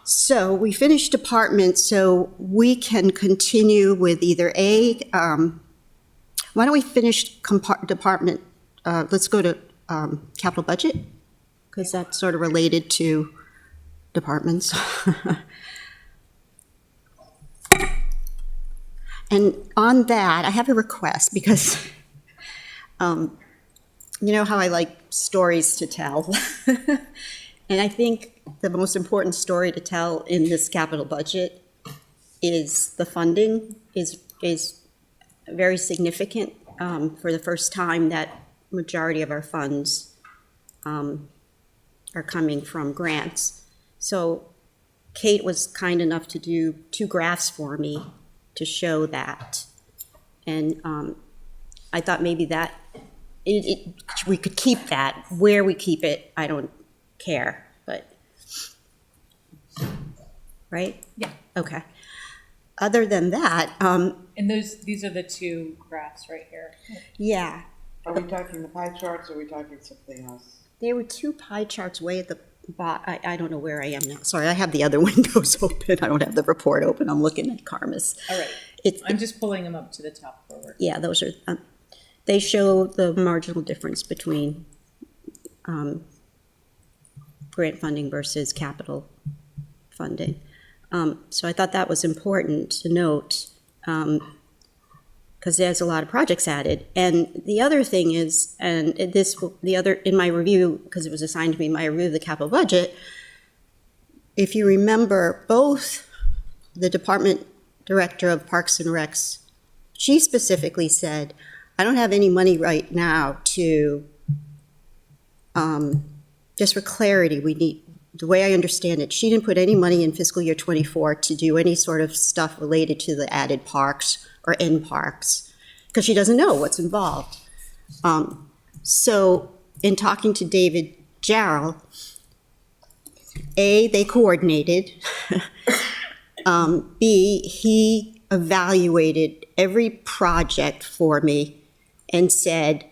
So we finished departments, so we can continue with either why don't we finish department, let's go to capital budget, because that's sort of related to departments. And on that, I have a request, because you know how I like stories to tell. And I think the most important story to tell in this capital budget is the funding is very significant. For the first time, that majority of our funds are coming from grants. So Kate was kind enough to do 2 graphs for me to show that. And I thought maybe that we could keep that. Where we keep it, I don't care, but, right? Yeah. Okay. Other than that, And these are the 2 graphs right here. yeah, Are we talking the pie charts or are we talking something else? there were 2 pie charts way at the bottom. I don't know where I am now. Sorry, I have the other windows open. I don't have the report open. I'm looking at Karma's. All right. It's, I'm just pulling them up to the top forward. yeah, those are, they show the marginal difference between grant funding versus capital funding. So I thought that was important to note, because there's a lot of projects added. And the other thing is, and in my review, because it was assigned to me, my review of the capital budget, if you remember, both the department director of Parks and Recs, she specifically said, I don't have any money right now to, just for clarity, we need, the way I understand it, she didn't put any money in fiscal year 24 to do any sort of stuff related to the added parks or in parks, because she doesn't know what's involved. So in talking to David Jarrell, A, they coordinated. B, he evaluated every project for me and said,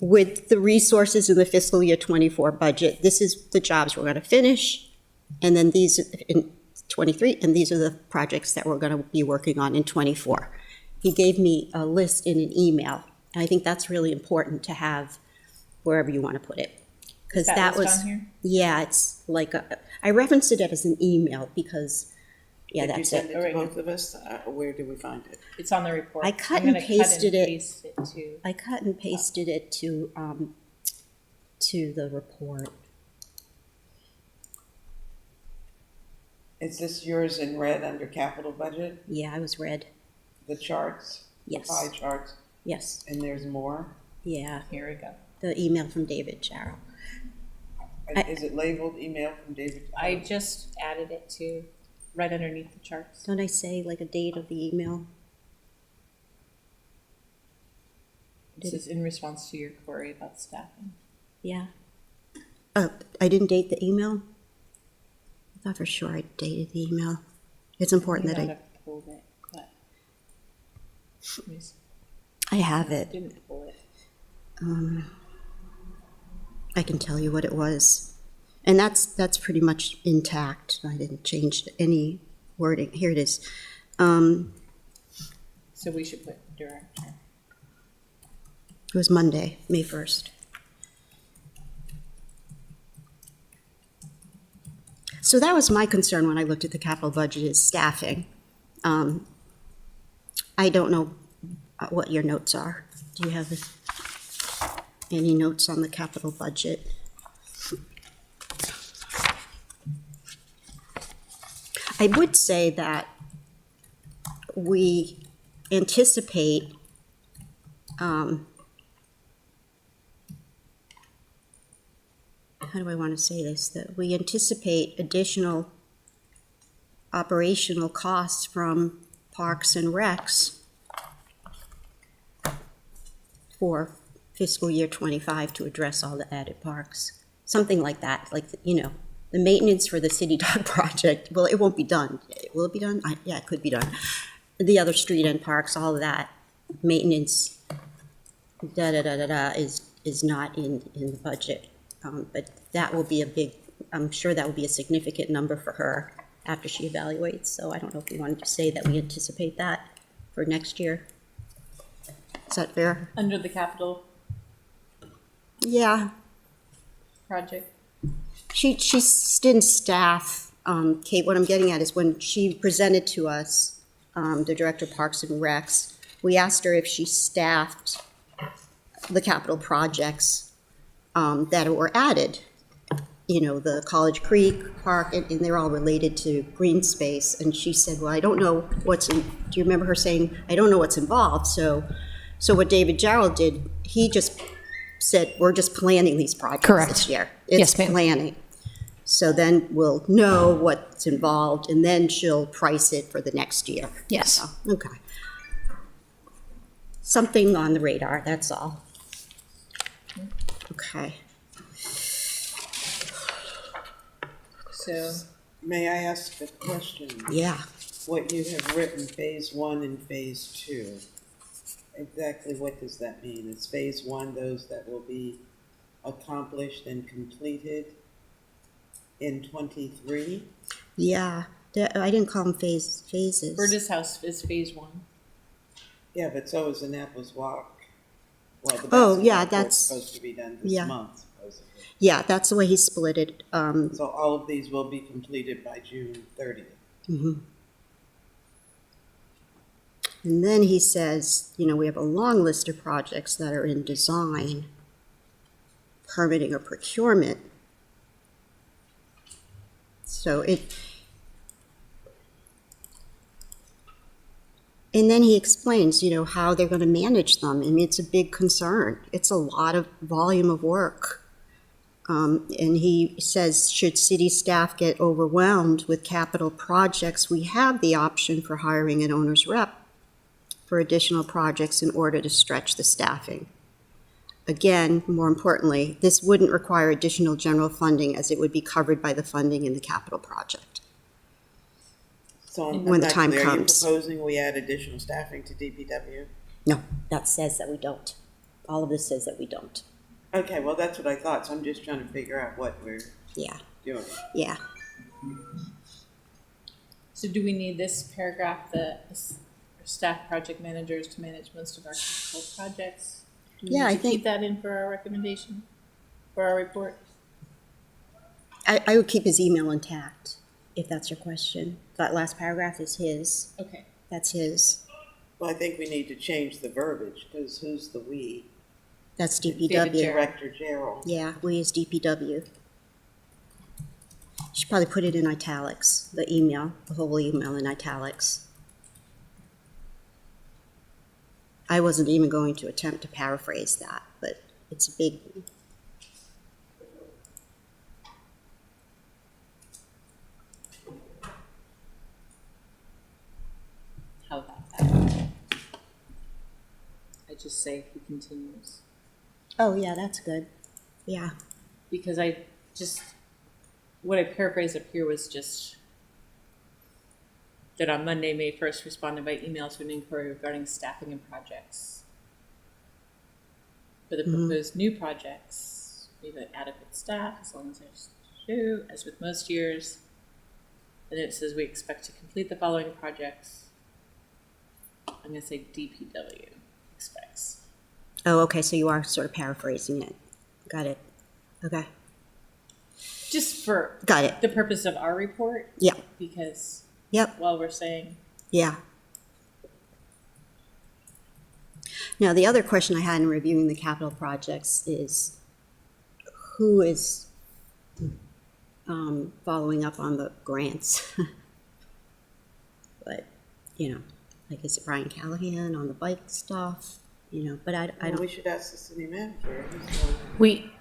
with the resources in the fiscal year 24 budget, this is the jobs we're going to finish, and then these in 23, and these are the projects that we're going to be working on in 24. He gave me a list in an email, and I think that's really important to have wherever you want to put it. Because that was, on here? yeah, it's like, I referenced it as an email because, yeah, Did you that's send it. it to both of us? Where did we find it? It's on the report. I cut I'm and gonna pasted it. paste it to. I cut and pasted it to the report. Is this yours in red under capital budget? Yeah, I was read. The charts? Yes. The pie charts? Yes, And there's more? yeah, Here we go. the email from David Jarrell. Is it labeled email from David? I just added it to right underneath the charts. Don't I say like a date of the email? This is in response to your query about staffing. Yeah. Oh, I didn't date the email? I thought for sure I dated the email. It's important You that might I have pulled it, but I have it. didn't pull it. I can tell you what it was. And that's pretty much intact. I didn't change any wording. Here it is. So we should put director. It was Monday, May 1st. So that was my concern when I looked at the capital budget, is staffing. I don't know what your notes are. Do you have any notes on the capital budget? I would say that we anticipate how do I want to say this? That we anticipate additional operational costs from Parks and Recs for fiscal year 25 to address all the added parks. Something like that, like, the maintenance for the City Dog project. Well, it won't be done. Will it be done? Yeah, it could be done. The other street and parks, all of that maintenance, is not in the budget. But that will be I'm sure that will be a significant number for her after she evaluates. So I don't know if we wanted to say that we anticipate that for next year. Is that fair? Under the capital Yeah, project. she didn't staff. Kate, what I'm getting at is when she presented to us, the Director of Parks and Recs, we asked her if she staffed the capital projects that were added, the College Creek Park, and they're all related to green space. And she said, well, I don't know do you remember her saying, I don't know what's involved? So what David Jarrell did, he just said, we're just planning these projects Correct. this year. Yes, It's ma'am. planning. So then we'll know what's involved, and then she'll price it for the next year. Yes. So, okay. Something on the radar, that's all. Okay. So May I ask a question? Yeah. What you have written, phase 1 and phase 2, exactly what does that mean? Is phase 1 those that will be accomplished and completed in 23? Yeah. I didn't call them phases. Burgess House is phase 1. Yeah, but so is Annapolis Walk. Well, the Oh, yeah, basketball court's that's- supposed to be done this yeah. month, supposedly. Yeah, that's the way he split it. So all of these will be completed by June 30th. And then he says, we have a long list of projects that are in design, permitting, or procurement. So and then he explains, how they're going to manage them. I mean, it's a big concern. It's a lot of volume of work. And he says, should city staff get overwhelmed with capital projects, we have the option for hiring an owner's rep for additional projects in order to stretch the staffing. Again, more importantly, this wouldn't require additional general funding, as it would be covered by the funding in the capital project. So When I'm the not time clear. comes. Are you proposing we add additional staffing to DPW? No, that says that we don't. All of this says that we don't. Okay, well, that's what I thought, so I'm just trying to figure out what we're Yeah, doing. yeah. So do we need this paragraph, the staff project managers to manage most of our capital projects? Do we Yeah, need I to think- keep that in for our recommendation, for our report? I would keep his email intact, if that's your question. That last paragraph is his. Okay. That's his. Well, I think we need to change the verbiage, because who's the we? That's David DPW. Jarrell. Director Gerald. Yeah, we as DPW. Should probably put it in italics, the email, the whole email in italics. I wasn't even going to attempt to paraphrase that, but it's a big. How about that? I just say he continues. Oh, yeah, that's good. Yeah. Because what I paraphrased up here was just that on Monday, May 1st, responded by email to an inquiry regarding staffing and projects. For the proposed new projects, we have adequate staff as long as there's 2022, as with most years. Then it says we expect to complete the following projects. I'm gonna say DPW expects. Oh, okay, so you are sort of paraphrasing it. Got it. Okay, Just for got it. the purpose of our report, Yeah, because yep, while we're saying, yeah. Now, the other question I had in reviewing the capital projects is who is following up on the grants? But, you know, like, is it Brian Callahan on the bike stuff? You know, but I We don't, should ask the city manager. We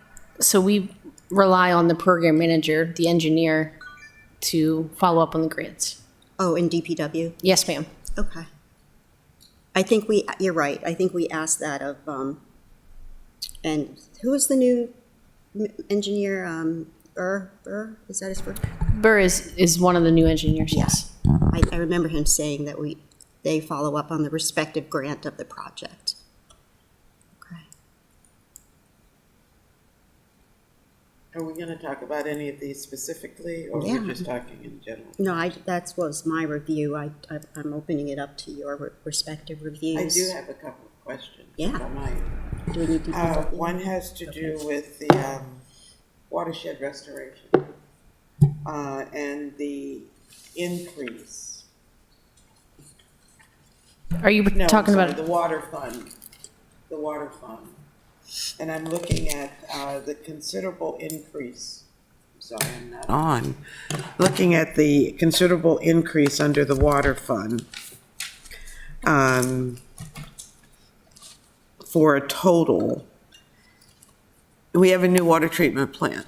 rely on the program manager, the engineer, to follow up on the grants. oh, in DPW? Yes, ma'am. Okay. I think you're right. I think we asked that of, and who is the new engineer? Burr? Is that his first? Burr is one of the new engineers, yes. I remember him saying that they follow up on the respective grant of the project. Okay. Are we going to talk about any of these specifically, or Yeah. we're just talking in general? No, that was my review. I'm opening it up to your respective reviews. I do have a couple of questions. Yeah. if I might. Do we need to? One has to do with the watershed restoration and the increase. Are you No, talking sorry, about? the water fund. The water fund. And I'm looking at the considerable increase. Sorry, I'm not on. Looking at the considerable increase under the water fund. For a total, we have a new water treatment plant.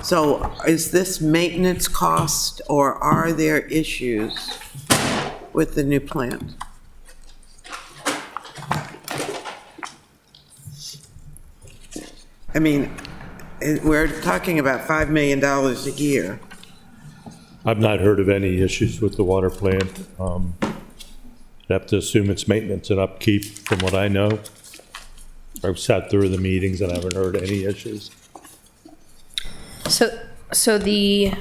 So is this maintenance cost, or are there issues with the new plant? I mean, we're talking about $5 million a year. I've not heard of any issues with the water plant. I'd have to assume it's maintenance and upkeep from what I know. I've sat through the meetings and I haven't heard any issues. So the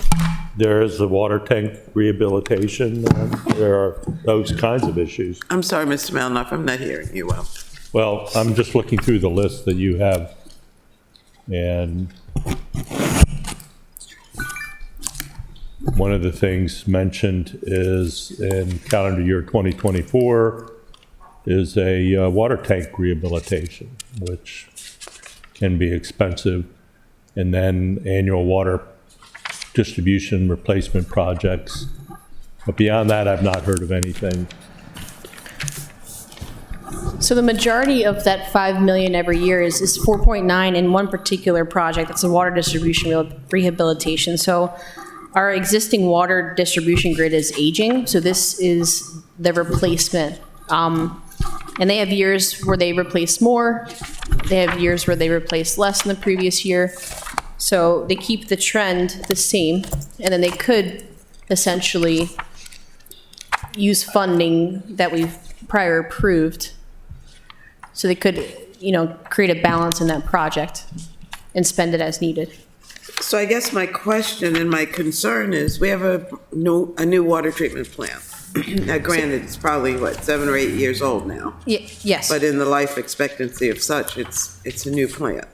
There is the water tank rehabilitation, and there are those kinds of issues. I'm sorry, Mr. Melnoff, I'm not hearing you well. Well, I'm just looking through the list that you have, and one of the things mentioned is in calendar year 2024 is a water tank rehabilitation, which can be expensive, and then annual water distribution replacement projects. But beyond that, I've not heard of anything. So the majority of that 5 million every year is 4.9 in one particular project. That's a water distribution rehabilitation. So our existing water distribution grid is aging, so this is the replacement. And they have years where they replace more. They have years where they replace less than the previous year. So they keep the trend the same, and then they could essentially use funding that we've prior approved. So they could, create a balance in that project and spend it as needed. So I guess my question and my concern is, we have a new water treatment plant. Now granted, it's probably, 7 or 8 years old now, Yes. but in the life expectancy of such, it's a new plant.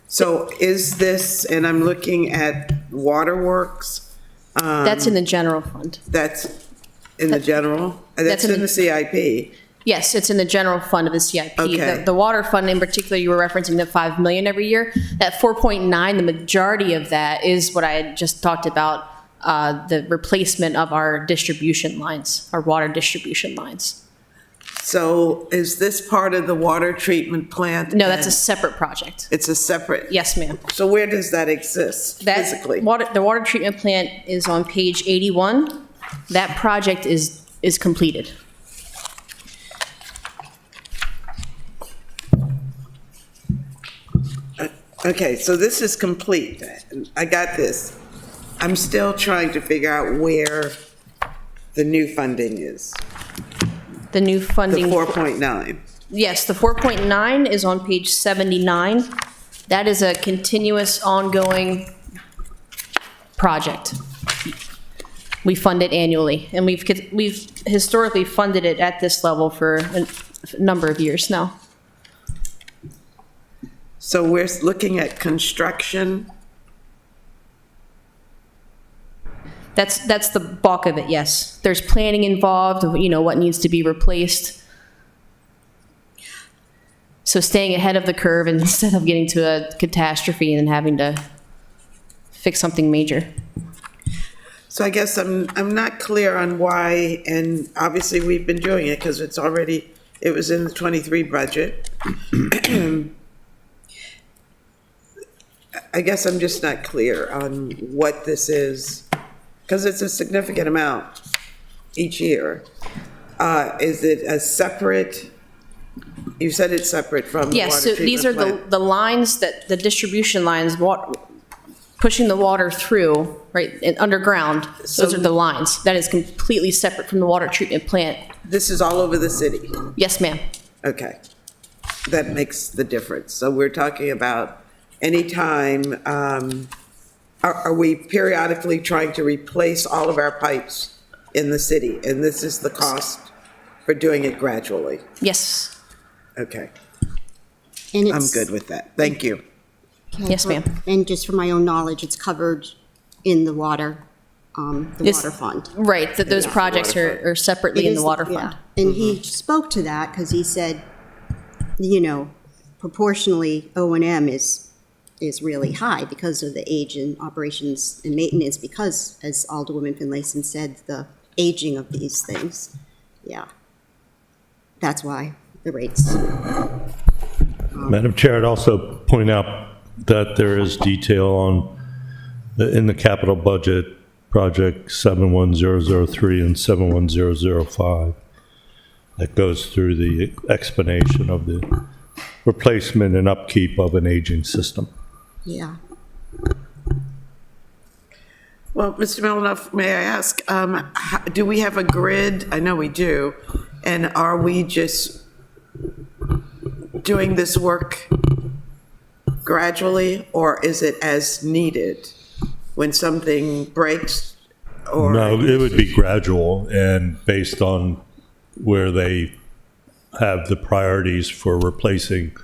So is this, and I'm looking at waterworks, That's in the general fund. that's in the general, that's in in the CIP. Yes, it's in the general fund of the CIP. Okay. The water fund in particular, you were referencing the 5 million every year. That 4.9, the majority of that is what I had just talked about, the replacement of our distribution lines, our water distribution lines. So is this part of the water treatment plant? No, that's a And separate project. It's a separate, Yes, ma'am. so where does that exist That physically? the water treatment plant is on page 81. That project is completed. Okay, so this is complete. I got this. I'm still trying to figure out where the new funding is, The new the funding. 4.9. Yes, the 4.9 is on page 79. That is a continuous, ongoing project. We fund it annually, and we've historically funded it at this level for a number of years now. So we're looking at construction. That's the bulk of it, yes. There's planning involved, what needs to be replaced. So staying ahead of the curve instead of getting to a catastrophe and then having to fix something major. So I guess I'm not clear on why, and obviously we've been doing it because it was in the 23 budget. I guess I'm just not clear on what this is, because it's a significant amount each year. Is it a separate, you said it's separate from the water Yes, so these are treatment plant? the lines that, the distribution lines, pushing the water through, right, and underground. Those are the lines. That is completely separate from the water treatment plant. This is all over the city? Yes, ma'am. Okay. That makes the difference. So we're talking about anytime, are we periodically trying to replace all of our pipes in the city? And this is the cost for doing it gradually? Yes. Okay. And I'm it's, good with that. Thank you. Yes, ma'am. And just for my own knowledge, it's covered in the water, Yes. water fund. Right, that those Yeah, projects water are separately It in is the water yeah. fund. And he spoke to that because he said, proportionally O&M is really high because of the age in operations and maintenance, because, as Alderwoman Finlayson said, the aging of these things. Yeah. That's why the rates. Madam Chair, I'd also point out that there is detail in the capital budget, project 71003 and 71005, that goes through the explanation of the replacement and upkeep of an aging system. Yeah. Well, Mr. Melanoff, may I ask, do we have a grid? I know we do. And are we just doing this work gradually, or is it as needed when something breaks? Or No, it would be gradual and based on where they have the priorities for replacing.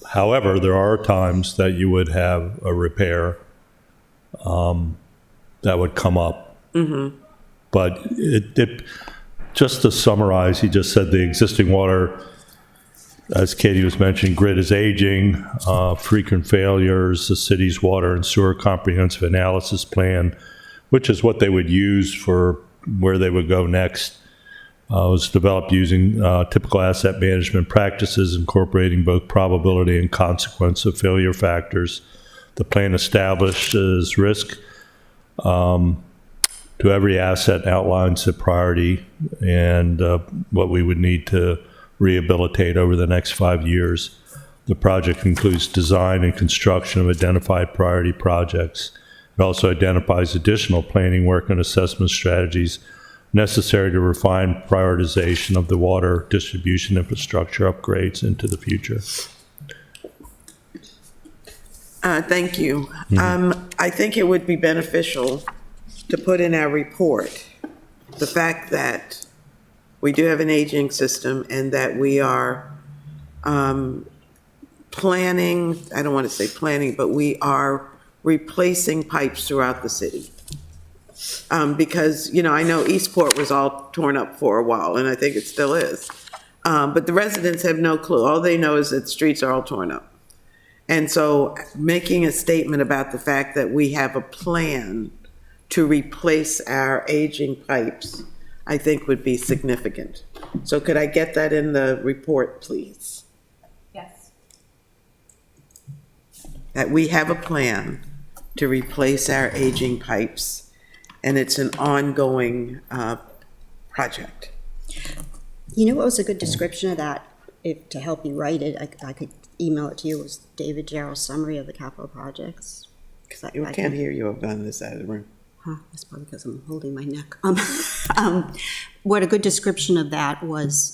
However, there are times that you would have a repair that would come up. But just to summarize, he just said the existing water, as Katie was mentioning, grid is aging, frequent failures, the city's water and sewer comprehensive analysis plan, which is what they would use for where they would go next, was developed using typical asset management practices, incorporating both probability and consequence of failure factors. The plan establishes risk to every asset, outlines the priority and what we would need to rehabilitate over the next 5 years. The project includes design and construction of identified priority projects. It also identifies additional planning work and assessment strategies necessary to refine prioritization of the water distribution infrastructure upgrades into the future. Thank you. I think it would be beneficial to put in our report the fact that we do have an aging system and that we are planning, I don't want to say planning, but we are replacing pipes throughout the city. Because, I know Eastport was all torn up for a while, and I think it still is. But the residents have no clue. All they know is that streets are all torn up. And so making a statement about the fact that we have a plan to replace our aging pipes, I think would be significant. So could I get that in the report, please? Yes. That we have a plan to replace our aging pipes, and it's an ongoing project. You know what was a good description of that? To help you write it, I could email it to you, was David Jarrell's summary of the capital projects. I can't hear you on this side of the room. That's probably because I'm holding my neck. What a good description of that was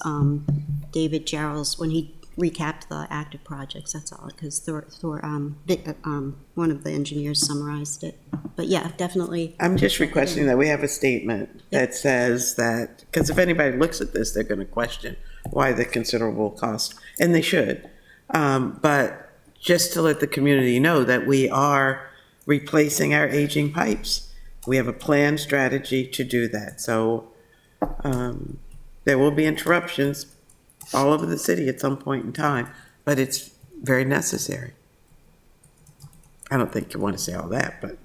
David Jarrell's, when he recapped the active projects, that's all, because one of the engineers summarized it. But yeah, definitely. I'm just requesting that we have a statement that says that, because if anybody looks at this, they're going to question why the considerable cost, and they should. But just to let the community know that we are replacing our aging pipes. We have a planned strategy to do that. So there will be interruptions all over the city at some point in time, but it's very necessary. I don't think you want to say all that, but.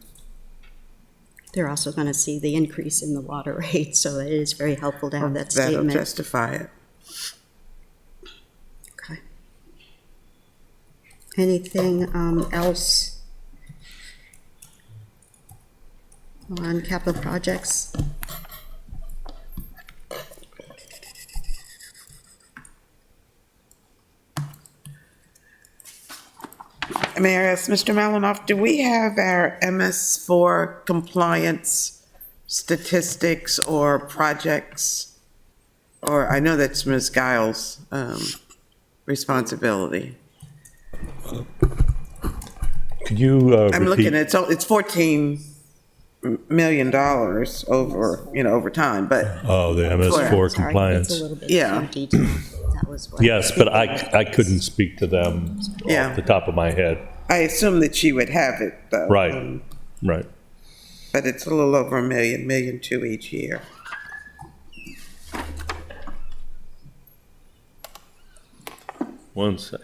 They're also going to see the increase in the water rate, so it is very helpful to have that That'll statement. justify it. Okay. Anything else on capital projects? May I ask Mr. Malinoff, do we have our MS4 compliance statistics or projects? Or I know that's Ms. Giles' responsibility. Could you I'm looking repeat? at, so it's $14 million over time, but Oh, the MS4 Sorry, it's compliance. a little bit Yeah. too detailed. That was what Yes, but I couldn't speak to them Yeah. off the top of my head. I assume that she would have it though. Right, right. But it's a little over $1 million, $1.2 million each year. One sec.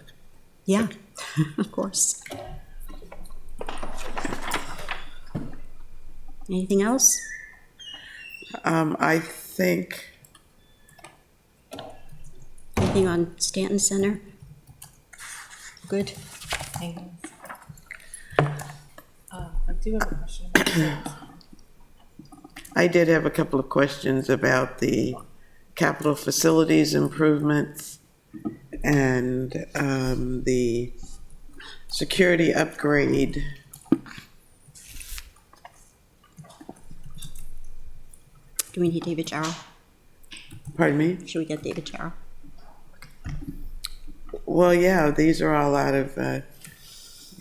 Yeah, of course. Anything else? I think, Anything on Stanton Center? Good. I do have a question about that. I did have a couple of questions about the capital facilities improvements and the security upgrade. Do we need David Jarrell? Pardon me? Should we get David Jarrell? Well, yeah, these are all out of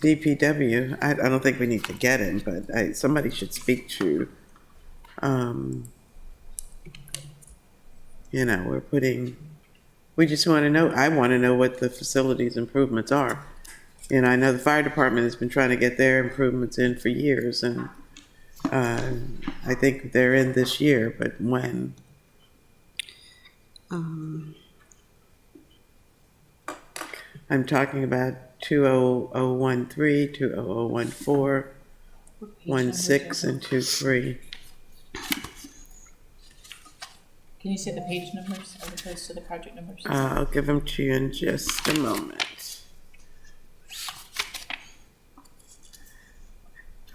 DPW. I don't think we need to get him, but somebody should speak to, we just want to know, I want to know what the facilities improvements are. I know the fire department has been trying to get their improvements in for years, and I think they're in this year, but when? I'm talking about 20013, 20014, 16, and 23. Can you say the page numbers as opposed to the project numbers? I'll give them to you in just a moment.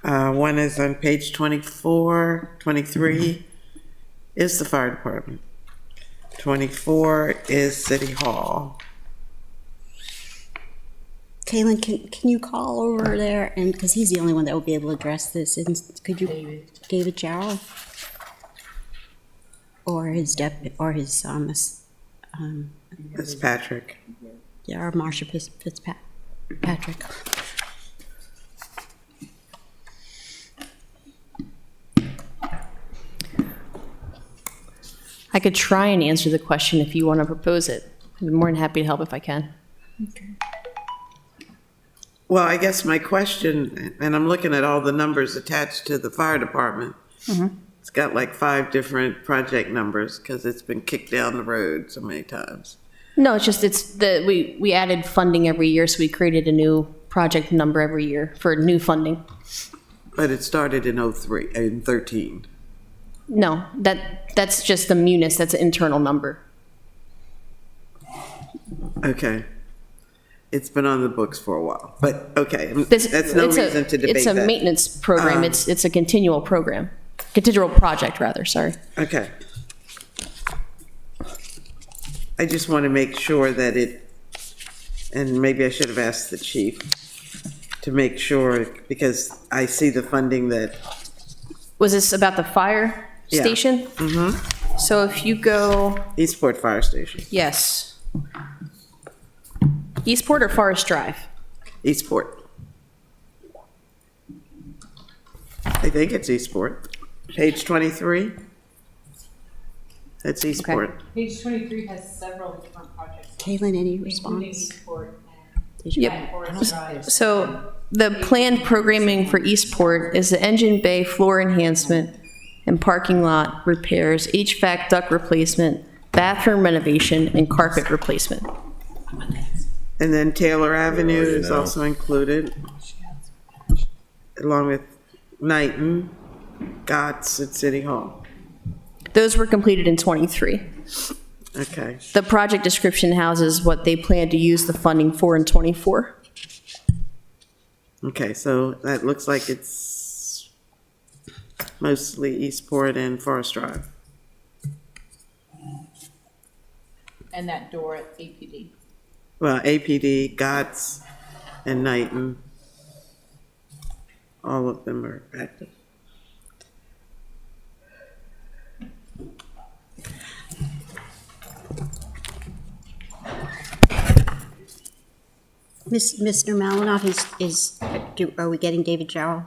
One is on page 24, 23 is the fire department. 24 is City Hall. Kaylin, can you call over there, and, because he's the only one that will be able to address this, and could you, David Jarrell? Or his That's Patrick. yeah, or Marcia Fitzpatrick. I could try and answer the question if you want to propose it. I'd be more than happy to help if I can. Well, I guess my question, and I'm looking at all the numbers attached to the fire department. It's got like 5 different project numbers because it's been kicked down the road so many times. No, it's just, we added funding every year, so we created a new project number every year for new funding. But it started in 13. No, that's just the munis, that's an internal number. Okay. It's been on the books for a while, but okay, This- that's no it's a- reason to debate It's a that. maintenance program, it's a continual program, continual project, rather, sorry. Okay. I just want to make sure that and maybe I should have asked the chief to make sure, because I see the funding that, Was this about the fire Yeah. station? Mm-hmm. So if you go, Eastport Fire Station. yes. Eastport or Forest Drive? Eastport. I think it's Eastport. Page 23. That's Eastport. Page 23 has several different projects. Kaylin, any Including response? Eastport Yep. Forest Drive. So the planned programming for Eastport is the engine bay floor enhancement and parking lot repairs, HVAC duct replacement, bathroom renovation, and carpet replacement. And then Taylor Avenue is also included, along with Knighton, Gotts, and City Hall. Those were completed in '23. Okay. The project description houses what they plan to use the funding for in '24. Okay, so that looks like it's mostly Eastport and Forest Drive. And that door at APD. Well, APD, Gotts, and Knighton, all of them are active. Mr. Malinoff are we getting David Jarrell?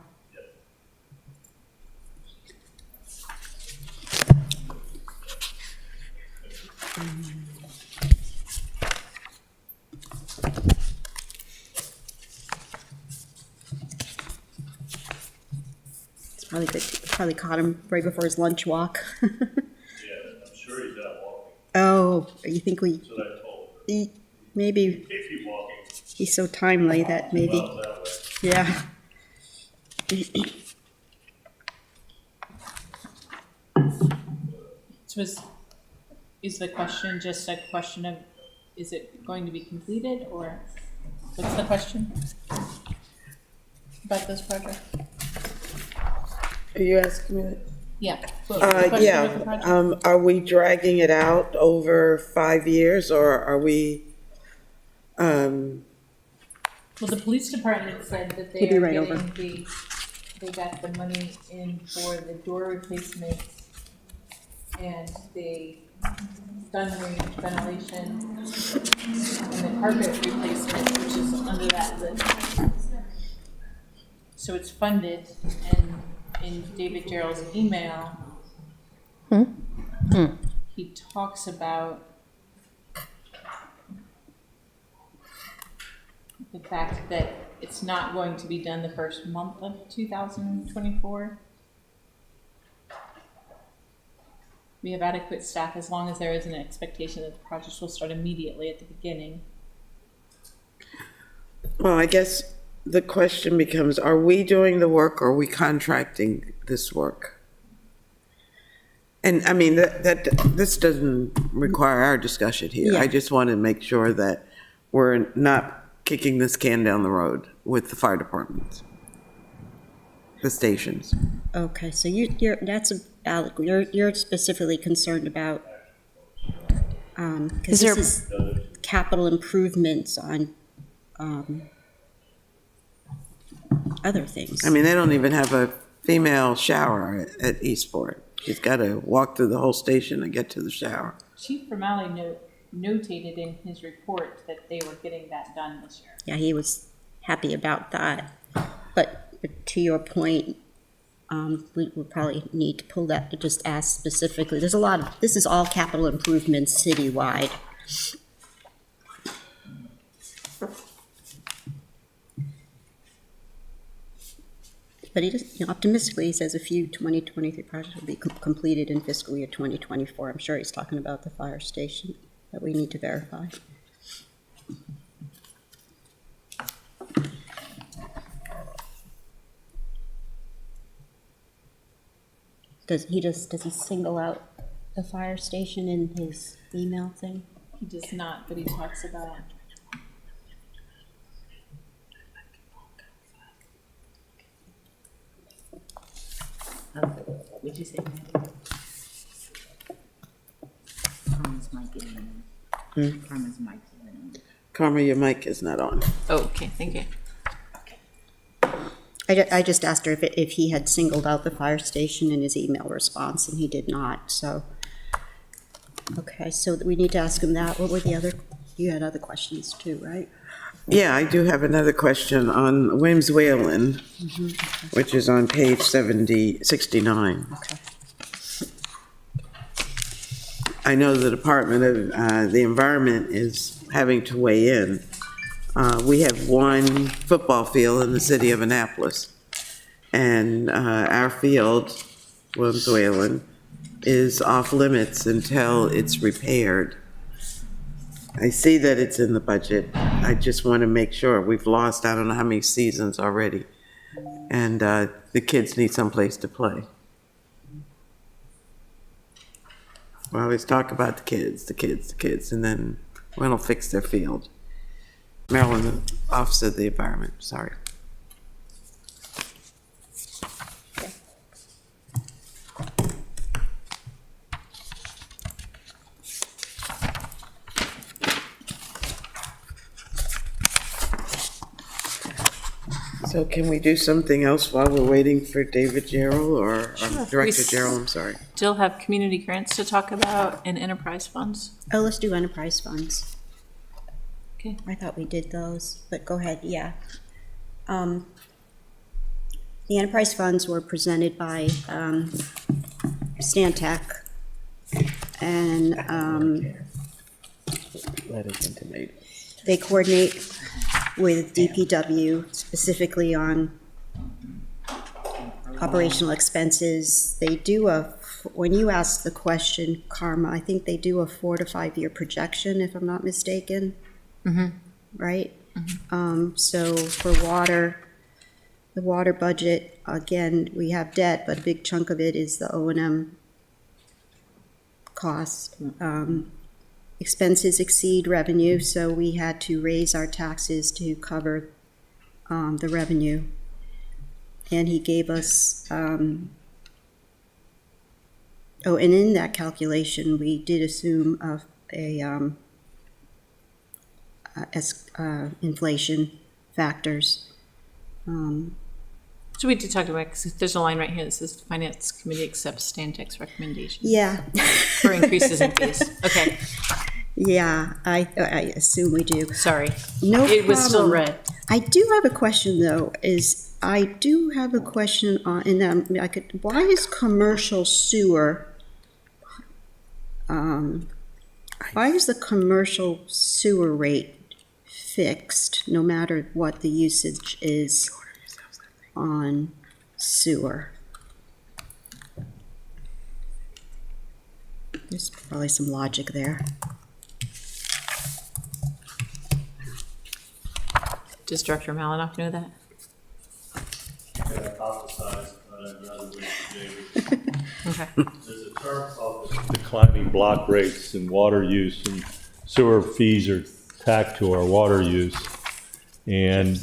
It's probably good. Probably caught him right before his lunch walk. Yeah, I'm sure he's out walking. Oh, you think we? That's what I told her. Maybe If he's walking, he's so timely that maybe. well, that way. Yeah. So is the question just a question of, is it going to be completed, or what's the question about this project? Are you asking me that? Yeah. What was the question Yeah, with the project? are we dragging it out over 5 years, or are we, Well, the police department said that they He'd be are right getting over. they got the money in for the door replacements and the gunroom ventilation and the carpet replacement, which is under that list. So it's funded, and in David Gerald's email, he talks about the fact that it's not going to be done the first month of 2024. We have adequate staff as long as there is an expectation that the project will start immediately at the beginning. well, I guess the question becomes, are we doing the work or are we contracting this work? And I mean, this doesn't require our discussion here. Yeah. I just want to make sure that we're not kicking this can down the road with the fire departments, the stations. Okay, so you're that's a valid. You're specifically concerned about because Is this is capital improvements on other things. I mean, they don't even have a female shower at Eastport. She's got to walk through the whole station to get to the shower. Chief Romali notated in his report that they were getting that done this year. Yeah, he was happy about that. But to your point, we would probably need to pull that to just ask specifically. There's a lot of, this is all capital improvements citywide. But he just, optimistically, he says a few 2023 projects will be completed in fiscal year 2024. I'm sure he's talking about the fire station that we need to verify. Does he single out the fire station in his email thing? He does not, but he talks about. What'd you say? Karma's mic isn't on. Karma's mic isn't on. Karma, your mic is not on. Oh, okay, thank you. I just asked her if he had singled out the fire station in his email response, and he did not, so. Okay, so we need to ask him that. What were the other, you had other questions too, right? Yeah, I do have another question on Williams Whalen, which is on page 69. Okay. I know the Department of the Environment is having to weigh in. We have one football field in the city of Annapolis, and our field, Williams Whalen, is off limits until it's repaired. I see that it's in the budget. I just want to make sure. We've lost, I don't know how many seasons already, and the kids need someplace to play. We always talk about the kids, and then we don't fix their field. Maryland, Office of the Environment, sorry. So can we do something else while we're waiting for David Gerald or Director Gerald, I'm sorry. Still have community grants to talk about and enterprise funds. Oh, let's do enterprise funds. Okay. I thought we did those, but go ahead, yeah. The enterprise funds were presented by Stantec, and Lettuce and tomato. they coordinate with DPW specifically on operational expenses. They do when you ask the question, Karma, I think they do a 4 to 5 year projection, if I'm not mistaken. Right? So for water, the water budget, again, we have debt, but a big chunk of it is the O&M cost. Expenses exceed revenue, so we had to raise our taxes to cover the revenue. And he gave us, and in that calculation, we did assume inflation factors. So we did talk about, because there's a line right here that says Finance Committee accepts Stantec's recommendation Yeah. for increases in fees. Okay, Yeah, I assume we do. sorry. No problem. It was still red. I do have a question, though, why is commercial sewer, why is the commercial sewer rate fixed no matter what the usage is on sewer? There's probably some logic there. Does Director Malinoff know that? Okay. There's a term called declining block rates and water use, and sewer fees are tacked to our water use. And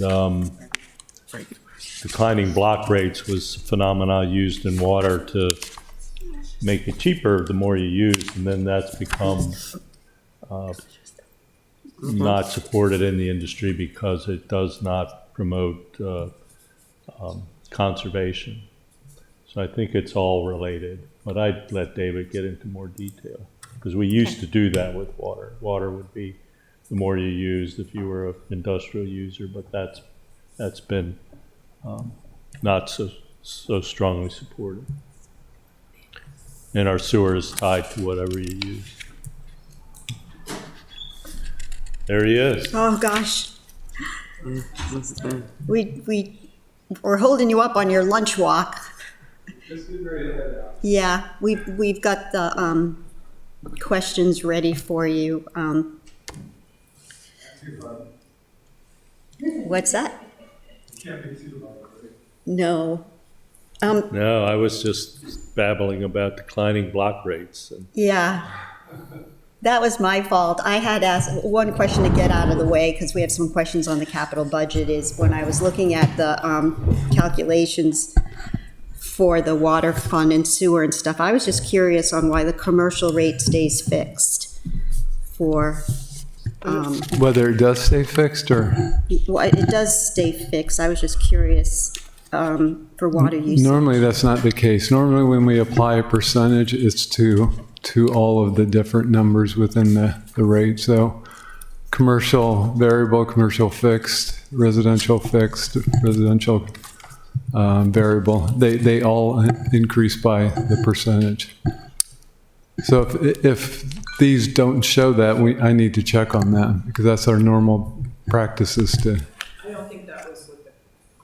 declining block rates was a phenomena used in water to make it cheaper the more you use, and then that's become not supported in the industry because it does not promote conservation. So I think it's all related, but I'd let David get into more detail, because we used to do that with water. Water would be the more you used if you were an industrial user, but that's been not so strongly supported. And our sewer is tied to whatever you use. There he is. Oh, gosh. We're holding you up on your lunch walk. Yeah, we've got the questions ready for you. What's that? No. No, I was just babbling about declining block rates. And Yeah. That was my fault. I had asked one question to get out of the way, because we have some questions on the capital budget, is when I was looking at the calculations for the water fund and sewer and stuff, I was just curious on why the commercial rate stays fixed for, Whether it does stay fixed or? well, it does stay fixed. I was just curious for water use. Normally, that's not the case. Normally, when we apply a percentage, it's to all of the different numbers within the rate. So commercial variable, commercial fixed, residential variable. They all increase by the percentage. So if these don't show that, I need to check on that because that's our normal practices to. I don't think that was what the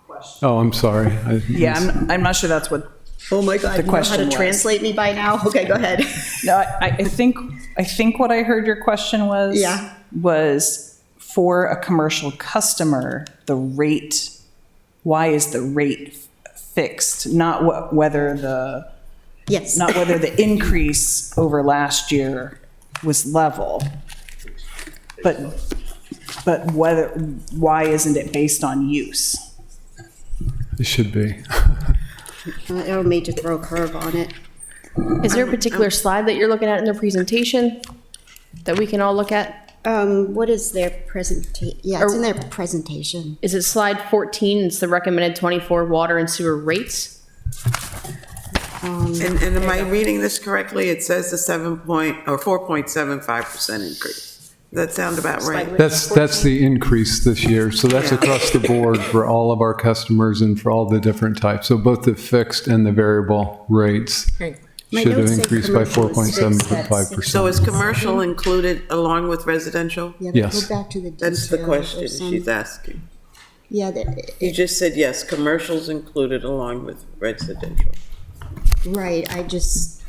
question. Oh, I'm sorry. Yeah, I'm not sure that's what. Oh my God, The you know how question to was. translate me by now? Okay, go ahead. No, I think what I heard your question was. Yeah. Was for a commercial customer, the rate, why is the rate fixed? Not whether the, Yes. not whether the increase over last year was level. But why isn't it based on use? It should be. I don't mean to throw a curve on it. Is there a particular slide that you're looking at in the presentation that we can all look at? What is their presentation? Yeah, it's in their presentation. Is it slide 14? It's the recommended 24 water and sewer rates. And am I reading this correctly? It says the 4.75% increase. Does that sound about right? That's the increase this year. So that's across the board for all of our customers and for all the different types. So both the fixed and the variable rates My should have notes say increased by commercial is fixed, that's 4.75%. So is commercial included along with residential? Yeah, Yes. Go back to the That's the detail. question There's some- she's asking. Yeah, You just said yes, commercial's included along with residential. right, I just,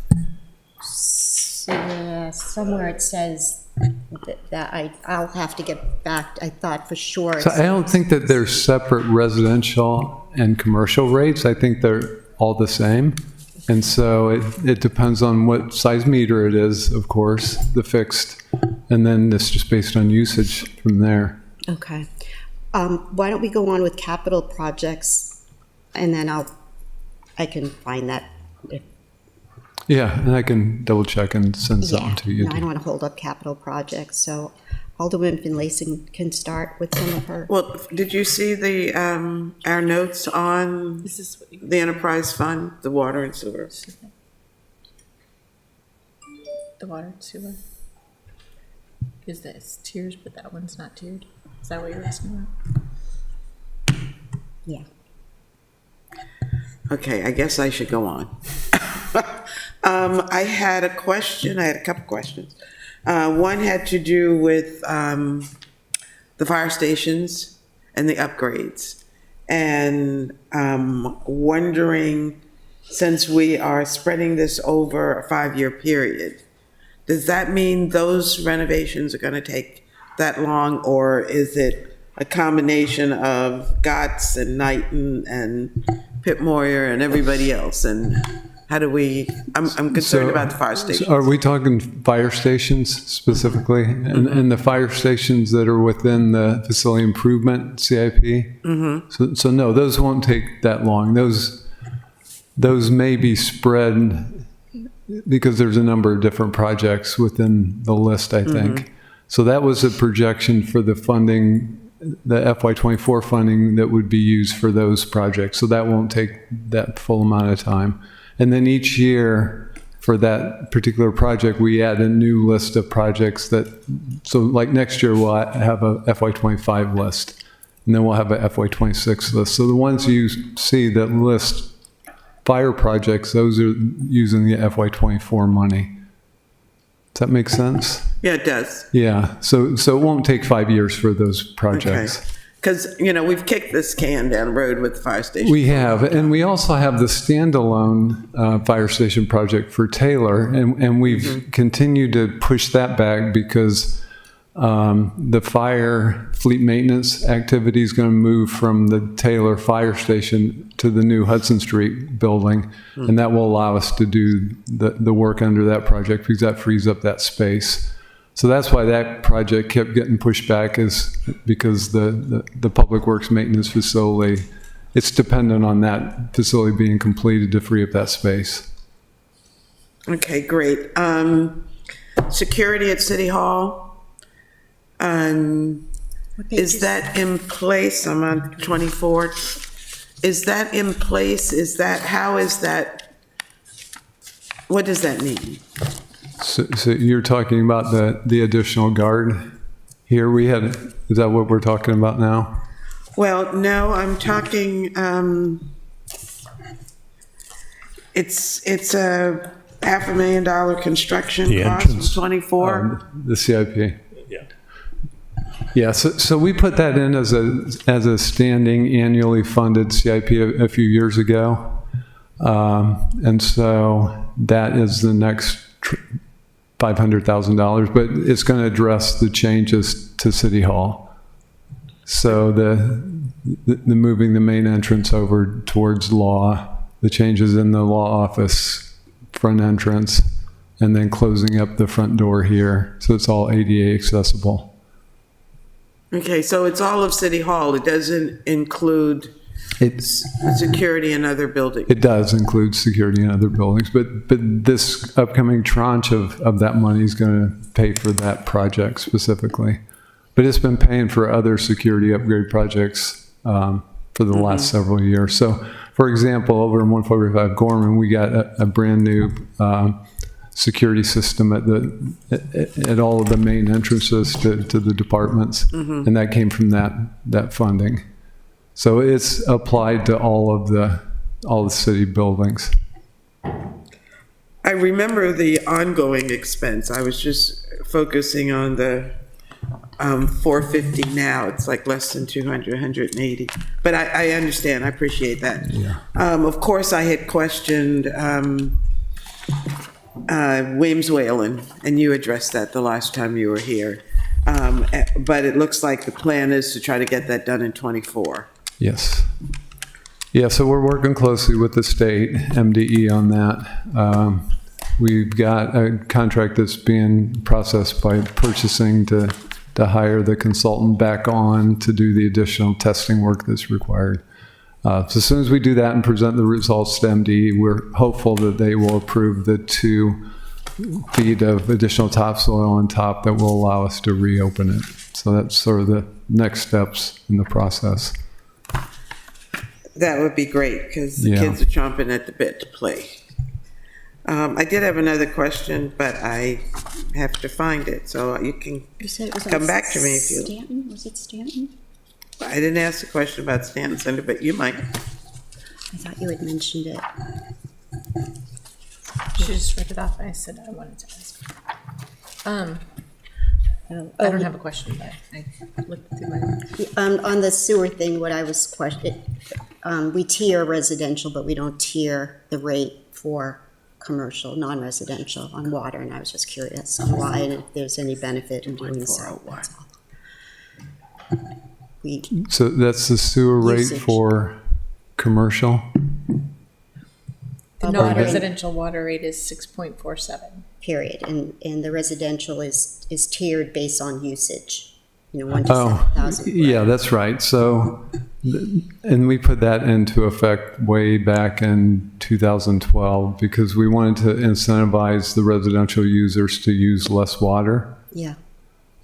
somewhere it says that I'll have to get back, I thought for sure. So I don't think that there's separate residential and commercial rates. I think they're all the same. And so it depends on what size meter it is, of course, the fixed, and then it's just based on usage from there. Okay. Why don't we go on with capital projects, and then I can find that. Yeah, and I can double check and send something to you. No, I don't want to hold up capital projects, so Alderman Finlayson can start with some of her. Well, did you see the, our notes on the enterprise fund, the water and sewer? The water and sewer? Is that it's tiers, but that one's not tiered? Is that what you're asking about? Yeah. Okay, I guess I should go on. I had a couple questions. One had to do with the fire stations and the upgrades. And wondering, since we are spreading this over a 5-year period, does that mean those renovations are going to take that long, or is it a combination of GOTS and Knighton and Pip Moyer and everybody else? And how do we, I'm concerned about the fire stations. So are we talking fire stations specifically? And the fire stations that are within the facility improvement CIP? Mm-hmm. So no, those won't take that long. Those may be spread because there's a number of different projects within the list, I think. Mm-hmm. So that was a projection for the funding, the FY24 funding that would be used for those projects. So that won't take that full amount of time. And then each year for that particular project, we add a new list of projects so like next year we'll have a FY25 list, and then we'll have a FY26 list. So the ones you see that list fire projects, those are using the FY24 money. Does that make sense? Yeah, it does. Yeah, so it won't take 5 years for those projects. Because, we've kicked this can down the road with the fire station. We have, and we also have the standalone fire station project for Taylor, and we've continued to push that back because the fire fleet maintenance activity is going to move from the Taylor fire station to the new Hudson Street building, and that will allow us to do the work under that project because that frees up that space. So that's why that project kept getting pushed back, is because the Public Works maintenance facility, it's dependent on that facility being completed to free up that space. Okay, great. Security at City Hall. Is that in place? I'm on 24. Is that in place? How is that? What does that mean? So you're talking about the additional guard? here. Is that what we're talking about now? Well, no, I'm talking, it's a $500,000 construction The cost from entrance. 24. The CIP. Yeah. Yeah, so we put that in as a standing annually funded CIP a few years ago. And so that is the next $500,000, but it's going to address the changes to City Hall. So the moving the main entrance over towards law, the changes in the law office front entrance, and then closing up the front door here. So it's all ADA accessible. Okay, so it's all of City Hall. It doesn't include security in other buildings. It does include security in other buildings, but this upcoming tranche of that money is going to pay for that project specifically. But it's been paying for other security upgrade projects for the last several years. So, for example, over in 145 Gorman, we got a brand new security system at all of the main entrances to the departments, and that came from that funding. So it's applied to all the city buildings. I remember the ongoing expense. I was just focusing on the 450 now. It's like less than 200, 180. But I understand. I appreciate that. Yeah. Of course, I had questioned Williams Whalen, and you addressed that the last time you were here. But it looks like the plan is to try to get that done in 24. Yes. Yeah, so we're working closely with the state, MDE, on that. We've got a contract that's being processed by purchasing to hire the consultant back on to do the additional testing work that's required. So as soon as we do that and present the results to MDE, we're hopeful that they will approve the 2 feet of additional topsoil on top that will allow us to reopen it. So that's sort of the next steps in the process. That would be great, because the Yeah. kids are chomping at the bit to play. I did have another question, but I have to find it, so you can You said it was come on back to me if you... Stanton? Was it Stanton? I didn't ask the question about Stanton Center, but you might. I thought you had mentioned it. She just read it off. I said I wanted to ask. I don't have a question, but I looked through my. On the sewer thing, what I was questioning, we tier residential, but we don't tier the rate for commercial, non-residential on water, and I was just curious on why and if there's any benefit in doing so. That's all. So that's the sewer rate Usage. for commercial? The non-residential water rate is 6.47. Period, and the residential is tiered based on usage, 1 to 7,000. Yeah, that's right. So, and we put that into effect way back in 2012 because we wanted to incentivize the residential users to use less water. Yeah,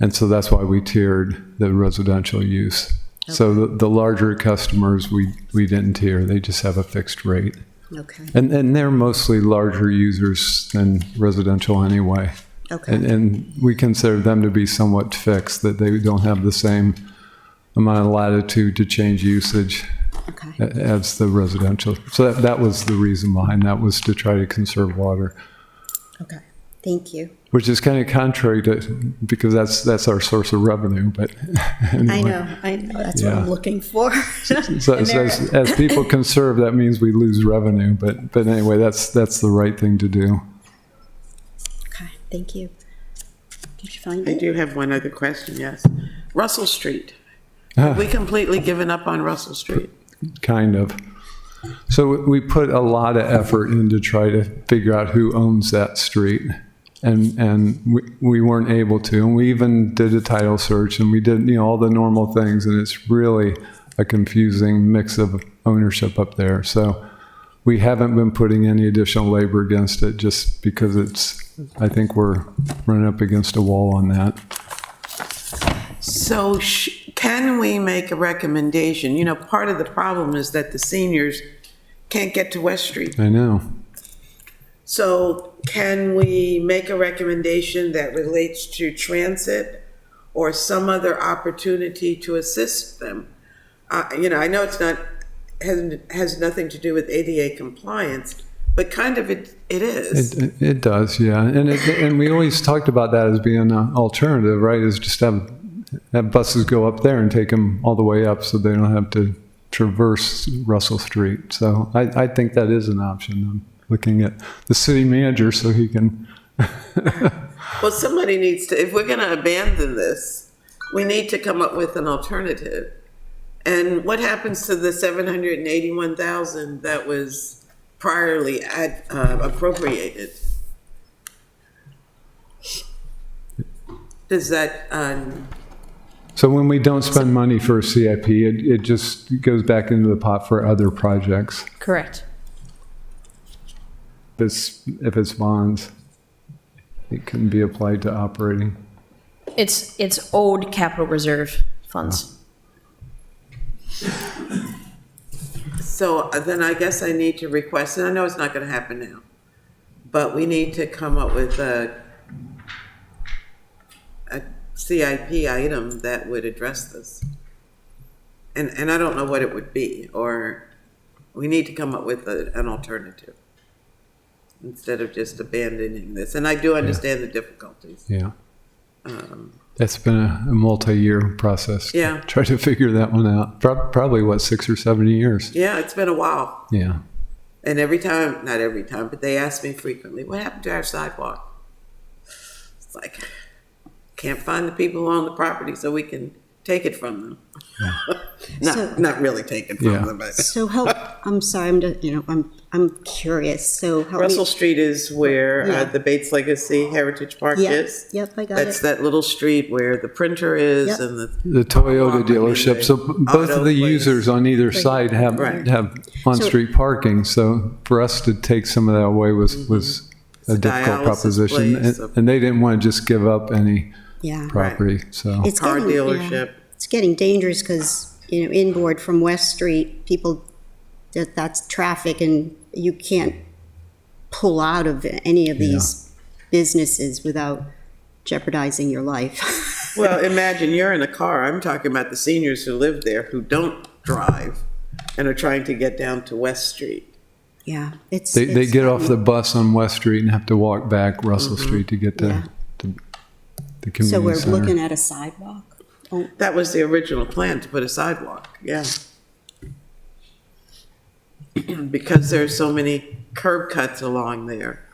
And so that's why we tiered the residential use. So the larger customers, we didn't tier. They just have a fixed rate. okay, And they're mostly larger users than residential anyway. okay, And we consider them to be somewhat fixed, that they don't have the same amount of latitude to change usage okay. as the residential. So that was the reason behind that, was to try to conserve water, Okay, thank you. which is kind of contrary to, because that's our source of revenue, but anyway. I know, that's what I'm Yeah. looking for. So as people conserve, that means we lose revenue, but anyway, that's the right thing to do. Okay, thank you. Did you find I it? do have one other question, yes. Russell Street. Have we completely given up on Russell Street? Kind of. So we put a lot of effort in to try to figure out who owns that street. And we weren't able to. And we even did a title search, and we did, all the normal things. And it's really a confusing mix of ownership up there. So we haven't been putting any additional labor against it, just because I think we're running up against a wall on that. So can we make a recommendation? Part of the problem is that the seniors can't get to West Street. I know. So can we make a recommendation that relates to transit or some other opportunity to assist them. I know it's not, has nothing to do with ADA compliance, but kind of it is. It does, yeah. And we always talked about that as being an alternative, right? Is just have buses go up there and take them all the way up so they don't have to traverse Russell Street. So I think that is an option. I'm looking at the city manager so he can. Well, somebody needs to, if we're going to abandon this, we need to come up with an alternative. And what happens to the $781,000 that was priorly appropriated? Does that, So when we don't spend money for a CIP, it just goes back into the pot for other projects. Correct. If it's bonds, it can be applied to operating. It's owed capital reserve funds. so then I guess I need to request, and I know it's not going to happen now, but we need to come up with a CIP item that would address this. And I don't know what it would be, or we need to come up with an alternative instead of just abandoning this. And I do understand the difficulties. Yeah. That's been a multi-year process. Yeah. Try to figure that one out. Probably, 6 or 7 years? Yeah, it's been a while. Yeah. And every time, not every time, but they ask me frequently, what happened to our sidewalk? It's like, can't find the people who own the property so we can take it from them. Yeah. not really take it from them, but. So I'm sorry, I'm curious. So help Russell me. Street is where the Bates Legacy Heritage Park is. Yep, I got That's it. that little street where the printer is Yep. and The Toyota dealership. So both of the users on either side have on-street parking. So for us to take some of that away was a difficult dialysis proposition. place. And they didn't want to just give up any Yeah. property. So It's car getting, dealership. It's getting dangerous because, inboard from West Street, people, that's traffic and you can't pull out of any of these businesses without jeopardizing your life. Well, imagine you're in a car. I'm talking about the seniors who live there who don't drive and are trying to get down to West Street. Yeah, it's. they get off the bus on West Street and have to walk back Russell Street to get to the community So we're center. looking at a sidewalk? Oh, That was the original plan, to put a sidewalk, yeah. Because there's so many curb cuts along there,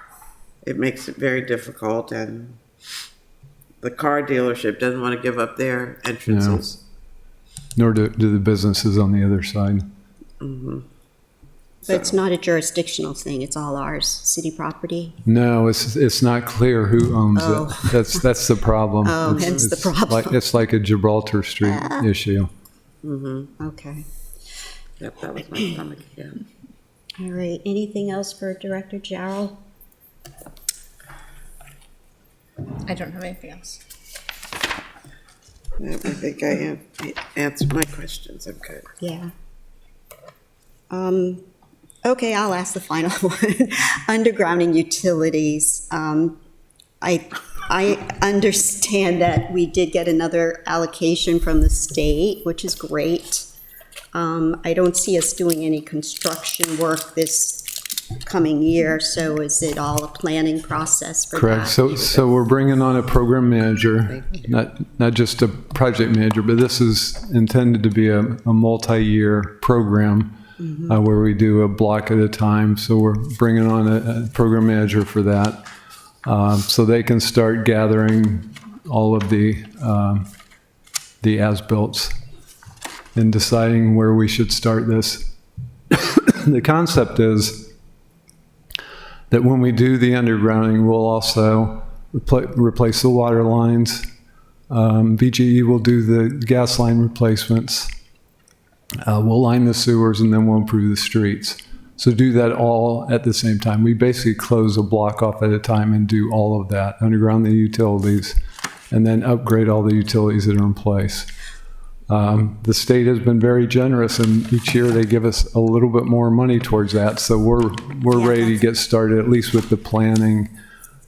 it makes it very difficult, and the car dealership doesn't want to give up their entrances. Nor do the businesses on the other side. But it's not a jurisdictional thing, it's all ours, city property? No, it's not clear who owns it. That's the problem. Oh, hence the problem. It's like a Gibraltar Street issue. Okay. Yep, that was my stomach, yeah. All right, anything else for Director Jarrell? I don't have anything else. I think I have answered my questions, I'm good. Yeah. Okay, I'll ask the final one. Undergrounding utilities. I understand that we did get another allocation from the state, which is great. I don't see us doing any construction work this coming year, so is it all a planning process for that? Correct. So we're bringing on a program manager, not just a project manager, but this is intended to be a multi-year program where we do a block at a time. So we're bringing on a program manager for that, so they can start gathering all of the as-built and deciding where we should start this. The concept is that when we do the undergrounding, we'll also replace the water lines. BGE will do the gas line replacements. We'll line the sewers, and then we'll improve the streets. So do that all at the same time. We basically close a block off at a time and do all of that, underground the utilities, and then upgrade all the utilities that are in place. The state has been very generous, and each year they give us a little bit more money towards that. So we're ready to get started, at least with the planning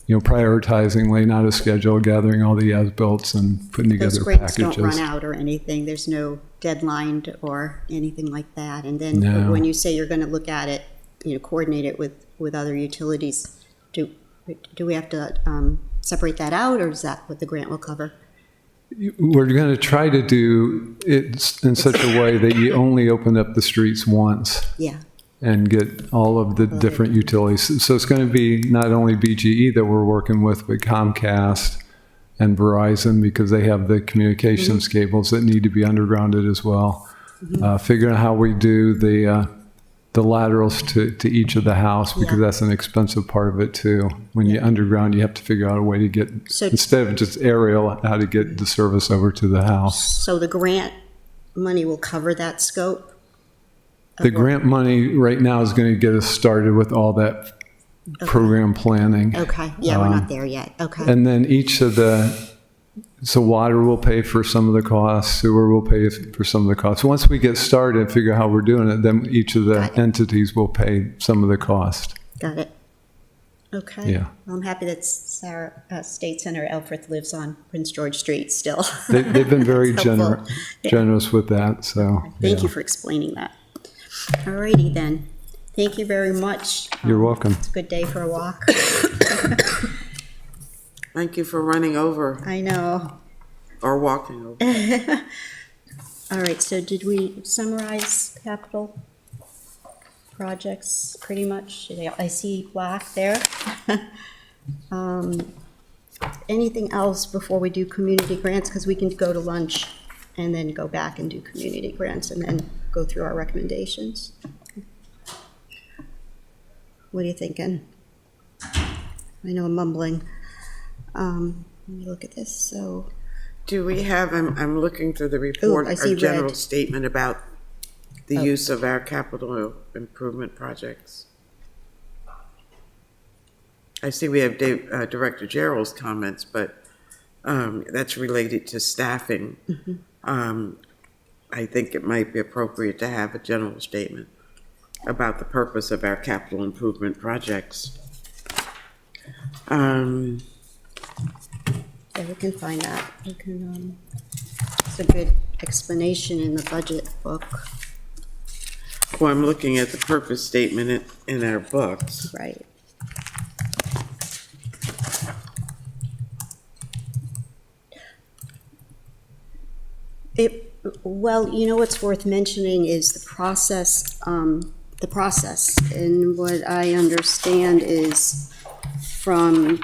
prioritizing, laying out a schedule, gathering all the as-built and putting Those together grants packages. don't run out or anything. There's no deadline or anything like that. And then No. when you say you're going to look at it, coordinate it with other utilities, do we have to separate that out, or is that what the grant will cover? We're going to try to do it in such a way that you only open up the streets once Yeah. and get all of the different utilities. So it's going to be not only BGE that we're working with, but Comcast and Verizon, because they have the communications cables that need to be undergrounded as well. Figuring out how we do the laterals to each of the house, because that's an expensive part of it too. When you underground, you have to figure out a way to get, So- instead of just aerial, how to get the service over to the house. So the grant money will cover that scope? The grant money right now is going to get us started with all that program planning. Okay, yeah, we're not there yet. Okay. And then so water will pay for some of the costs, sewer will pay for some of the costs. Once we get started and figure out how we're doing it, then each of the Got it. entities will pay some of the cost. Got it. Okay. Yeah. Well, I'm happy that State Senator Elfrith lives on Prince George Street still. They've been very That's helpful. generous with that, so. Thank yeah. you for explaining that. All righty then. Thank you very much. You're welcome. It's a good day for a walk. Thank you for running over I know. or walking over. All right, so did we summarize capital projects pretty much? I see black there. Anything else before we do community grants? Because we can go to lunch and then go back and do community grants and then go through our recommendations. What are you thinking? I know I'm mumbling. Let me look at this. So, Do we have, I'm looking through the report, I see a general red. statement about the use of our capital improvement projects. I see we have Director Gerald's comments, but that's related to staffing. I think it might be appropriate to have a general statement about the purpose of our capital improvement projects. yeah, we can find that. We can, it's a good explanation in the budget book. Well, I'm looking at the purpose statement in our books. Right. Well, you know what's worth mentioning is the process, and what I understand is from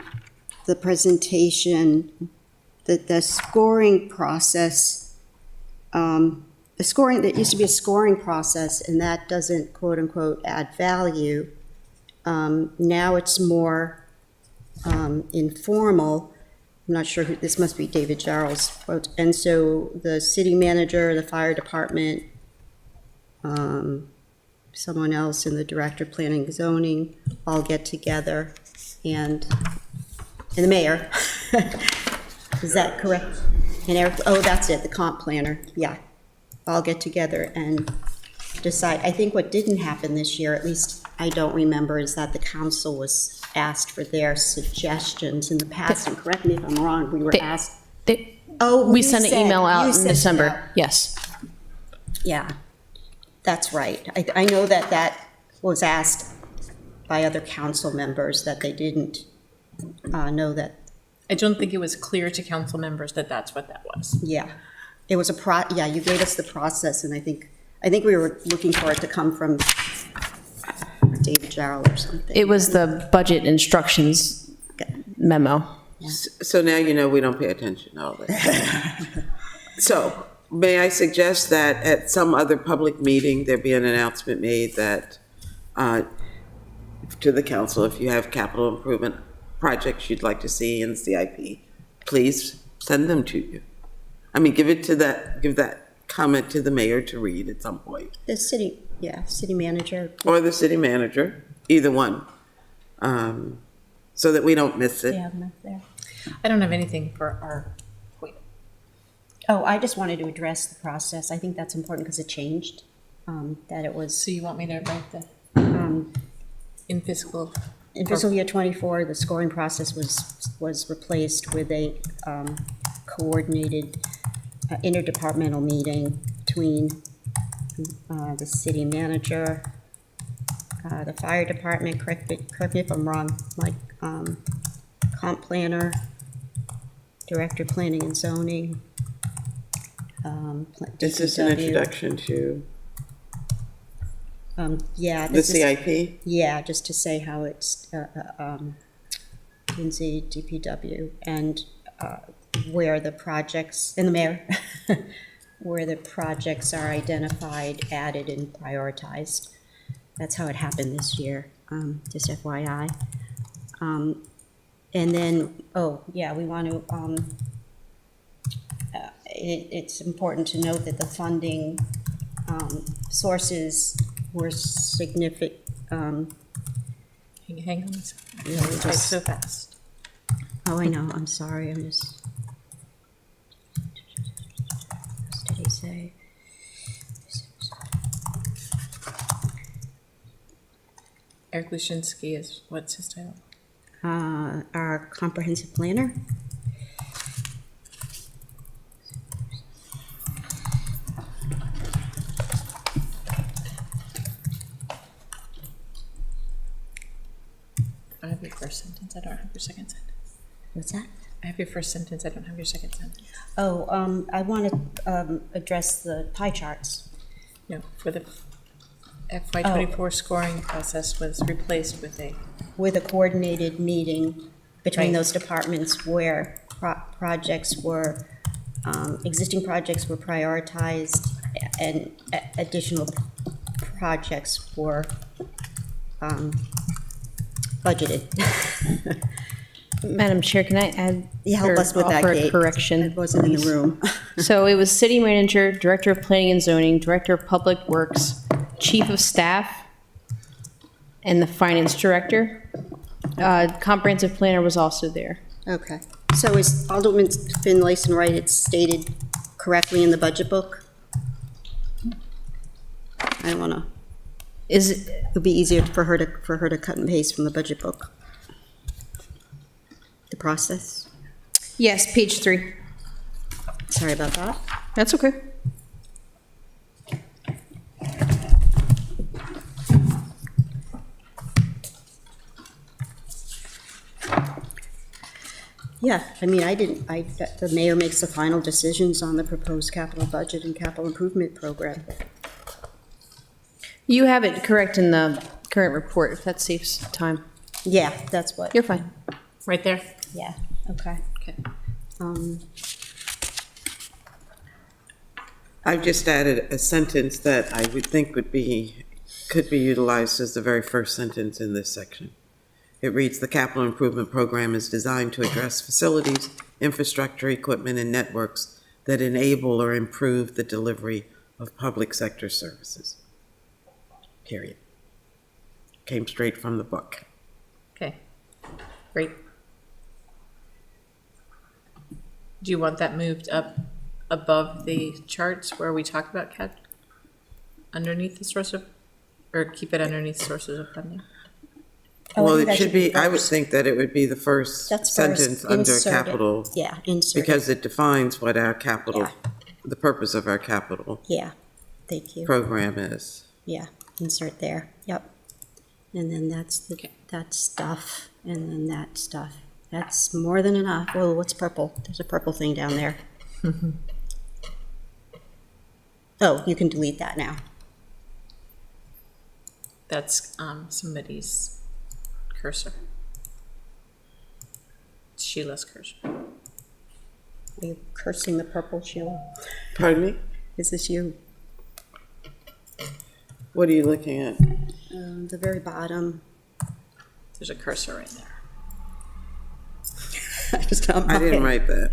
the presentation that the scoring process, there used to be a scoring process, and that doesn't quote-unquote add value. Now it's more informal. I'm not sure who, this must be David Jarrell's quote. And so the city manager, the fire department, someone else in the director of planning and zoning all get together, and the mayor. Is that correct? And Eric, oh, that's it, the comp planner, yeah. All get together and decide. I think what didn't happen this year, at least I don't remember, is that the council was asked for their suggestions in the past, and correct me if I'm wrong, we were asked. Oh, We you sent an said- email out you in said December, that. yes. Yeah, that's right. I know that was asked by other council members, that they didn't know that, I don't think it was clear to council members that that's what that was. yeah. It was yeah, you gave us the process, and I think we were looking for it to come from David Jarrell or something. It was the budget instructions memo. So now you know we don't pay attention to all this. So may I suggest that at some other public meeting, there be an announcement made that to the council, if you have capital improvement projects you'd like to see in CIP, please send them to you. I mean, give that comment to the mayor to read at some point. The city manager. Or the city manager, either one, so that we don't miss it. Yeah, I'm not there. I don't have anything for our point. Oh, I just wanted to address the process. I think that's important because it changed, that it was. So you want me to write the, in fiscal In fiscal year '24, the scoring process was replaced with a coordinated interdepartmental meeting between the city manager, the fire department, correct me if I'm wrong, Mike, comp planner, director planning and zoning. Is this an DPW. introduction to Yeah. the this is- CIP? Yeah, just to say how it's, Lindsay, DPW, and where the projects, and the mayor, where the projects are identified, added, and prioritized. That's how it happened this year, just FYI. And then, we want to, it's important to note that the funding sources were significant. Hang on a second. Yeah, we Type just- so fast. Oh, I know, I'm sorry, I'm just. What did he say? Eric Lushinsky is, what's his title? Our comprehensive planner. I have your first sentence, I don't have your second sentence. What's that? I have your first sentence, I don't have your second sentence. Oh, I want to address the pie charts. No, for the FY '24 scoring process was replaced with a, With a coordinated meeting between Right. those departments where projects were, existing projects were prioritized and additional projects were budgeted. Madam Chair, can I add? Yeah, help or us with that, offer a Kate. correction? I wasn't in the room. So it was city manager, director of planning and zoning, director of public works, chief of staff, and the finance director. Comprehensive planner was also there. Okay, so is Alderman Finlayson right, it's stated correctly in the budget book? I don't wanna, it'll be easier for her to cut and paste from the budget book. The process, Yes, page 3. sorry about that. That's okay. Yeah, I mean, the mayor makes the final decisions on the proposed capital budget and capital improvement program. You have it correct in the current report, if that saves time. Yeah, that's what, You're fine. right there? yeah, okay. Okay. I've just added a sentence that I would think could be utilized as the very first sentence in this section. It reads, "The capital improvement program is designed to address facilities, infrastructure, equipment, and networks that enable or improve the delivery of public sector services." Period. Came straight from the book. Okay, great. Do you want that moved up above the charts where we talk about underneath the source of, or keep it underneath sources of funding? Oh, I Well, think it that should be, I would first. think that it would be the first That's first, sentence under insert it. capital, Yeah, insert it. because it defines what our capital, Yeah. the purpose of our capital Yeah, thank you. program is. Yeah, insert there, yep. And then that's that stuff, and then that stuff. That's more than enough. Oh, what's purple? There's a purple thing down there. Oh, you can delete that now. That's somebody's cursor. It's Sheila's cursor. Are you cursing the purple, Sheila? Pardon me? Is this you? What are you looking at? The very bottom. There's a cursor right there. I didn't write that.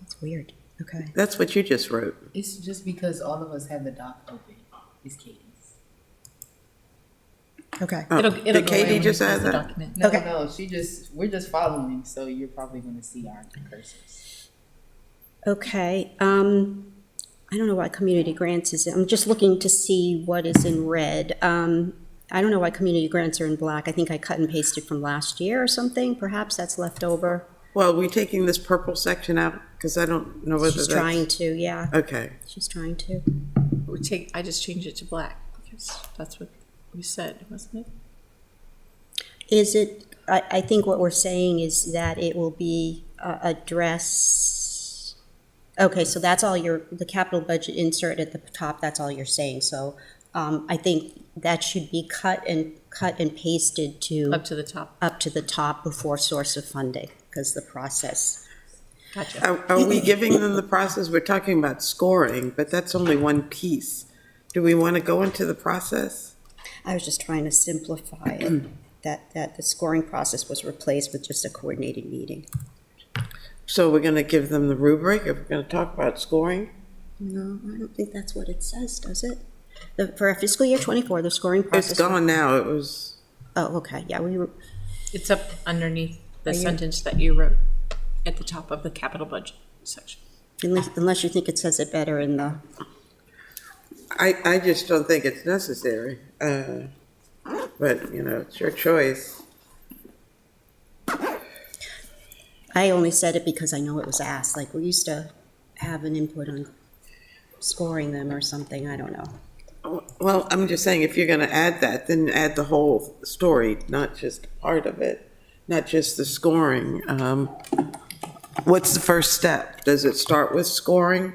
It's weird. Okay. That's what you just wrote. It's just because all of us have the doc open. It's Katie's. Okay. Oh, It'll did go Katie away just when we add close the that? document. No, Okay. no, we're just following, so you're probably gonna see our cursors. Okay. I don't know why community grants is, I'm just looking to see what is in red. I don't know why community grants are in black. I think I cut and pasted from last year or something. Perhaps that's left over. Well, we're taking this purple section out because I don't know whether She's that's. trying to, yeah. Okay. She's trying to. I just changed it to black because that's what we said, wasn't it? Is it, I think what we're saying is that it will be address, okay, so that's all the capital budget insert at the top, that's all you're saying. So I think that should be cut and pasted to. Up to the top. Up to the top before source of funding, because the process. Gotcha. Are we giving them the process? We're talking about scoring, but that's only one piece. Do we want to go into the process? I was just trying to simplify it, that the scoring process was replaced with just a coordinated meeting. So we're going to give them the rubric if we're going to talk about scoring? No, I don't think that's what it says, does it? For fiscal year 24, the scoring process. It's gone now. It was. Oh, okay, yeah, It's up underneath the Are you- sentence that you wrote at the top of the capital budget section. unless you think it says it better in the. I just don't think it's necessary. But, you know, it's your choice. I only said it because I know it was asked, like, we used to have an input on scoring them or something, I don't know. Well, I'm just saying, if you're going to add that, then add the whole story, not just part of it, not just the scoring. What's the first step? Does it start with scoring?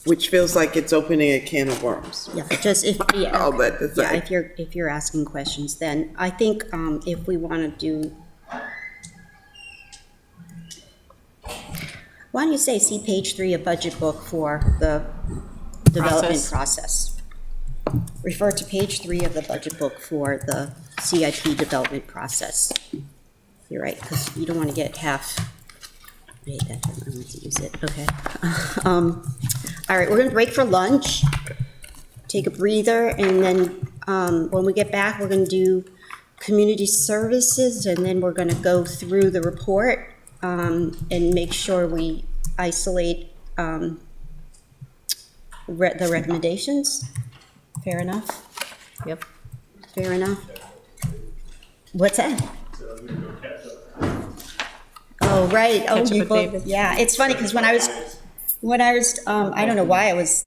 Which feels like it's opening a can of worms. Yeah, just if, yeah, All that to yeah, say. if you're asking questions, then I think if we want to do, why don't you say, see page 3 of budget book for the development process. Refer to page 3 of the budget book for the CIP development process. You're right, because you don't want to get half. I hate that term, I want to use it, okay. All right, we're gonna break for lunch, take a breather, and then when we get back, we're gonna do community services, and then we're gonna go through the report and make sure we isolate the recommendations. Fair enough? Yep. Fair enough? What's that? Oh, right. Oh, Catch up you with both, David. yeah, it's funny, because when I was, I don't know why I was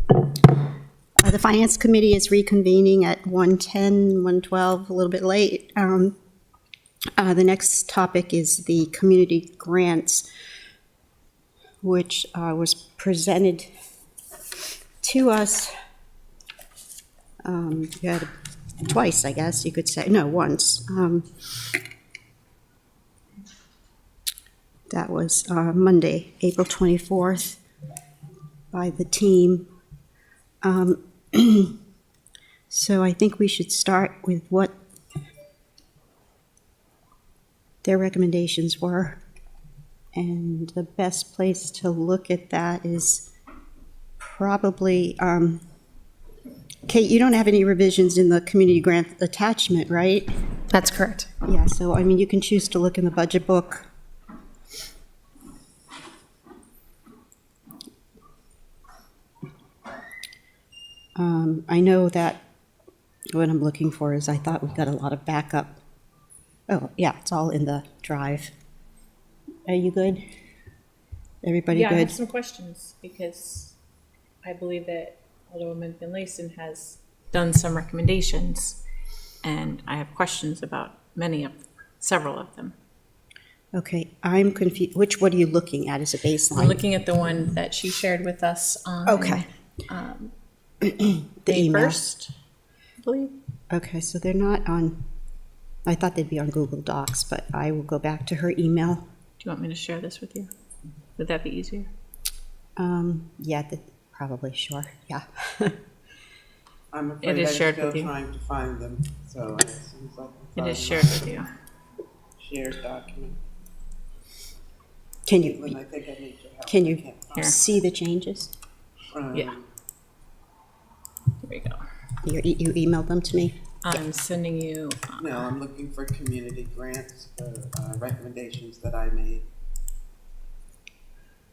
The Finance Committee is reconvening at 1:10, 1:12, a little bit late. The next topic is the community grants, which was presented to us twice, I guess you could say. No, once. That was Monday, April 24th, by the team. So I think we should start with what their recommendations were. And the best place to look at that is probably, Kate, you don't have any revisions in the community grant attachment, right? That's correct. Yeah, so I mean, you can choose to look in the budget book. I know that what I'm looking for is I thought we got a lot of backup. Oh, yeah, it's all in the drive. Are you good? Everybody Yeah, I have good? some questions because I believe that Alderwoman Finlayson has done some recommendations, and I have questions about several of them. Okay, I'm confused. What are you looking at as a baseline? I'm looking at the one that she shared with us on Okay. The May email. 1st, I believe. Okay, so they're not on, I thought they'd be on Google Docs, but I will go back to her email. Do you want me to share this with you? Would that be easier? Yeah, probably, sure, yeah. I'm It afraid is I'm shared still with you. trying to find them, so as soon as I can It find is them, shared with you. Shared document. Can When you, I think I need your help, can I you can't find Here. see the changes? Yeah. Here we go. You emailed them to me? I'm sending you, No, I'm looking for community grants, for recommendations that I made.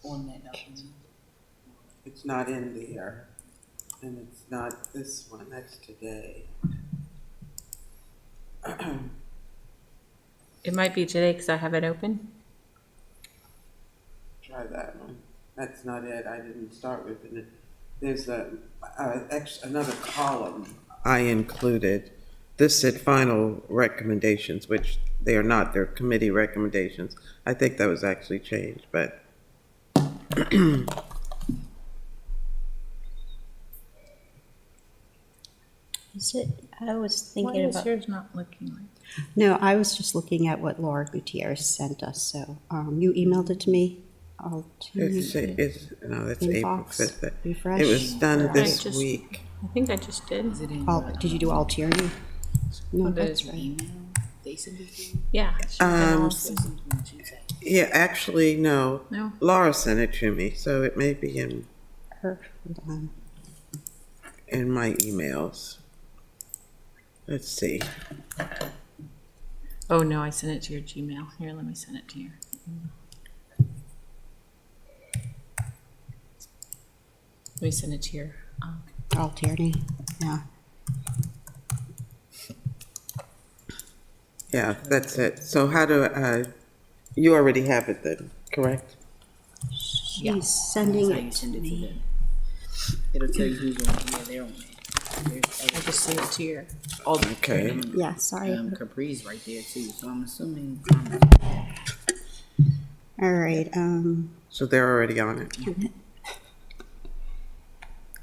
On that document. It's not in there, and it's not this one, that's today. it might be today because I have it open. Try that one. That's not it, I didn't start with it. There's another column I included. This said final recommendations, which they are not, they're committee recommendations. I think that was actually changed, but Is it, I was Why thinking is about, yours not looking like? no, I was just looking at what Laura Gutierrez sent us, so, you emailed it to me? I'll no, that's April Inbox, 5th. refresh. It was done this just- week. I think I just did. Is it in Did you do all Tierney? No, What that's is right. email? They sent it to you? Yeah. she did also. Yeah, actually, no. No? Laura sent it to me, so it may be Her, in my emails. Let's see. Oh, no, I sent it to your Gmail. Here, let me send it to you. Let me send it to your, all Tierney, yeah. Yeah, that's it. So how do, you already have it then, correct? She's sending That's how you it to send it to me. them. It'll tell you who's on, yeah, they're on it. I just sent it to your, Okay. Yeah, sorry. Capri's right there too, so I'm assuming. All right, So they're already on it.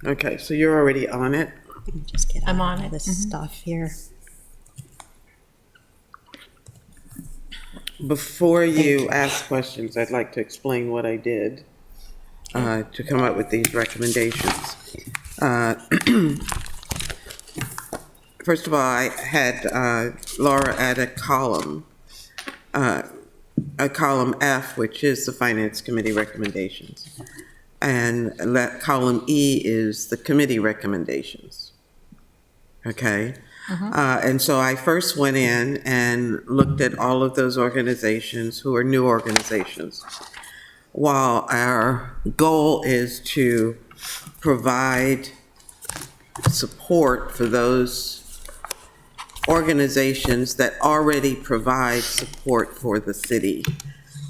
Okay, so you're already on it. let me just get I'm out on of it. this stuff here. Before you ask questions, I'd like to explain what I did to come up with these recommendations. First of all, I had Laura add a column F, which is the Finance Committee recommendations. And that column E is the committee recommendations. Okay? And so I first went in and looked at all of those organizations who are new organizations. While our goal is to provide support for those organizations that already provide support for the city,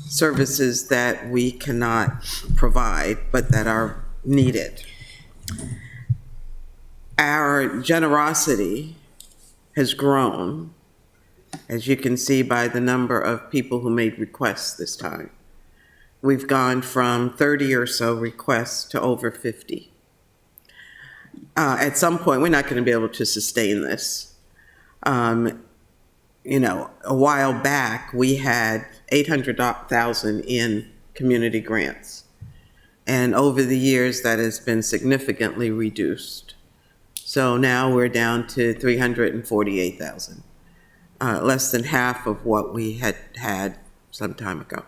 services that we cannot provide but that are needed. our generosity has grown, as you can see by the number of people who made requests this time. We've gone from 30 or so requests to over 50. At some point, we're not going to be able to sustain this. You know, a while back, we had $800,000 in community grants. And over the years, that has been significantly reduced. So now we're down to $348,000, less than half of what we had some time ago.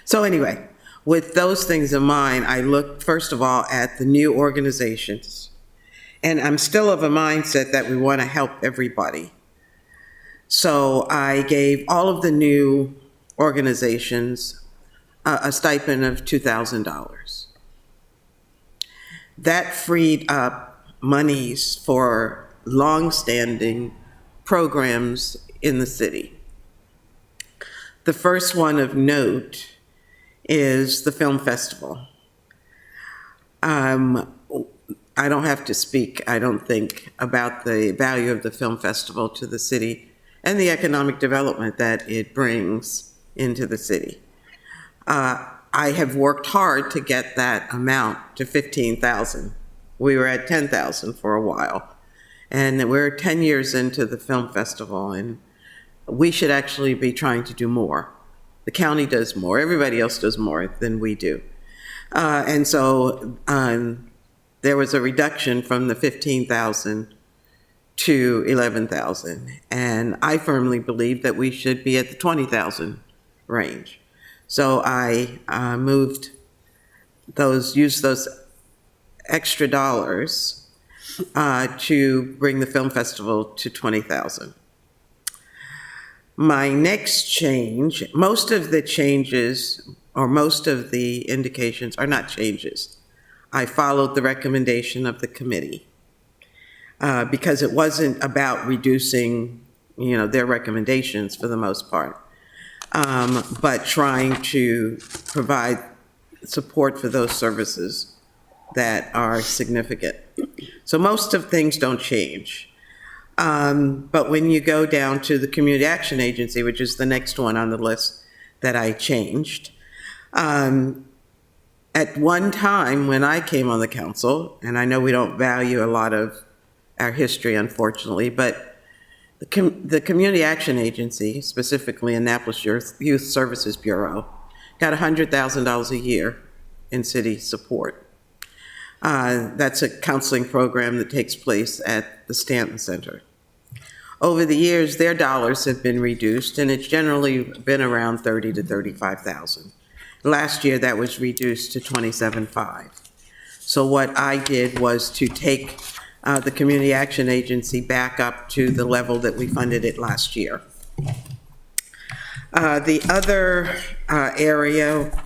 So anyway, with those things in mind, I looked, first of all, at the new organizations. And I'm still of a mindset that we want to help everybody. So I gave all of the new organizations a stipend of $2,000. That freed up monies for longstanding programs in the city. The first one of note is the film festival. I don't have to speak, I don't think, about the value of the film festival to the city and the economic development that it brings into the city. I have worked hard to get that amount to $15,000. We were at $10,000 for a while, and we're 10 years into the film festival, and we should actually be trying to do more. The county does more, everybody else does more than we do. And so there was a reduction from the $15,000 to $11,000. And I firmly believe that we should be at the $20,000 range. So I used those extra dollars to bring the film festival to $20,000. My next change, most of the changes, or most of the indications are not changes. I followed the recommendation of the committee because it wasn't about reducing, their recommendations for the most part, but trying to provide support for those services that are significant. So most of things don't change. But when you go down to the Community Action Agency, which is the next one on the list that I changed, at one time when I came on the council, and I know we don't value a lot of our history, unfortunately, but the Community Action Agency, specifically Annapolis Youth Services Bureau, got $100,000 a year in city support. That's a counseling program that takes place at the Stanton Center. Over the years, their dollars have been reduced, and it's generally been around $30,000 to $35,000. Last year, that was reduced to $27,500. So what I did was to take the Community Action Agency back up to the level that we funded it last year. The other area,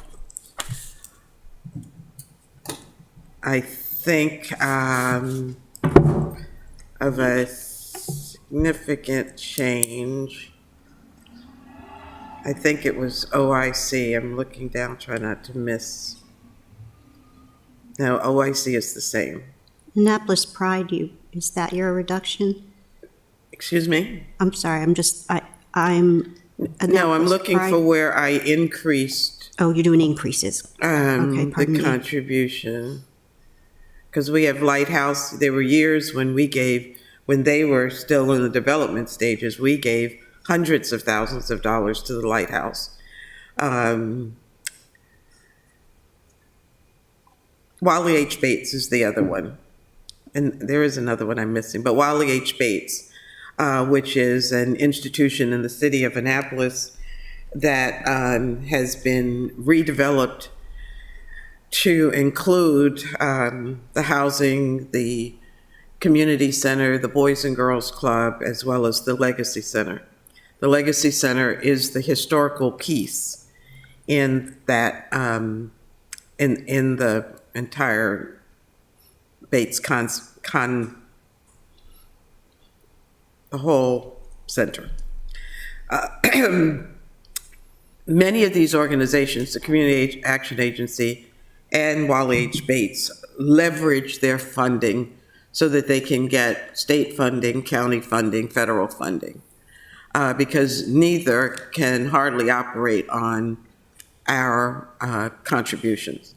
I think, of a significant change, I think it was OIC. I'm looking down, trying not to miss. No, OIC is the same. Annapolis Pride, is that your reduction? Excuse me? I'm sorry, I'm No, I'm Annapolis looking Pride. for where I increased Oh, you're doing increases. Okay, the pardon me. contribution. Because we have Lighthouse, there were years when they were still in the development stages, we gave hundreds of thousands of dollars to the Lighthouse. Wally H. Bates is the other one. And there is another one I'm missing, but Wally H. Bates, which is an institution in the city of Annapolis that has been redeveloped to include the housing, the community center, the Boys and Girls Club, as well as the Legacy Center. The Legacy Center is the historical piece in that, in the entire Bates the whole center. Many of these organizations, the Community Action Agency and Wally H. Bates, leverage their funding so that they can get state funding, county funding, federal funding. Because neither can hardly operate on our contributions.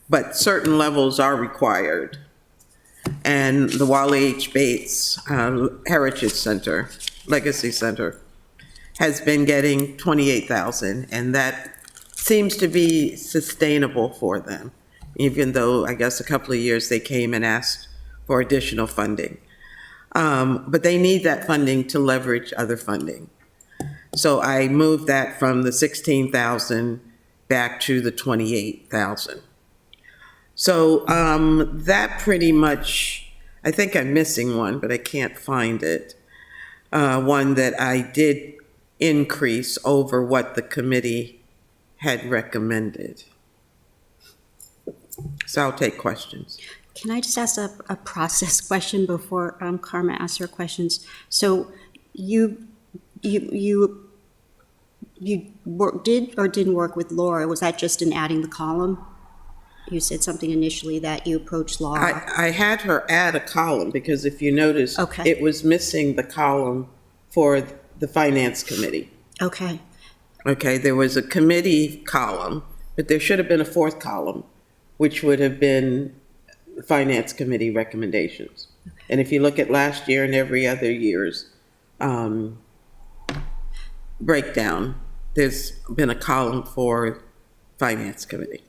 But certain levels are required. And the Wally H. Bates Heritage Center, Legacy Center, has been getting $28,000, and that seems to be sustainable for them, even though I guess a couple of years they came and asked for additional funding. But they need that funding to leverage other funding. So I moved that from the 16,000 back to the 28,000. So that pretty much, I think I'm missing one, but I can't find it. One that I did increase over what the committee had recommended. So I'll take questions. Can I just ask a process question before Karma asks her questions? So you did or didn't work with Laura? Was that just in adding the column? You said something initially that you approached Laura. I had her add a column because if you notice, it was missing the column for the Finance Committee. Okay. Okay, there was a committee column, but there should have been a fourth column, which would have been Finance Committee recommendations. And if you look at last year and every other year's breakdown, there's been a column for Finance Committee.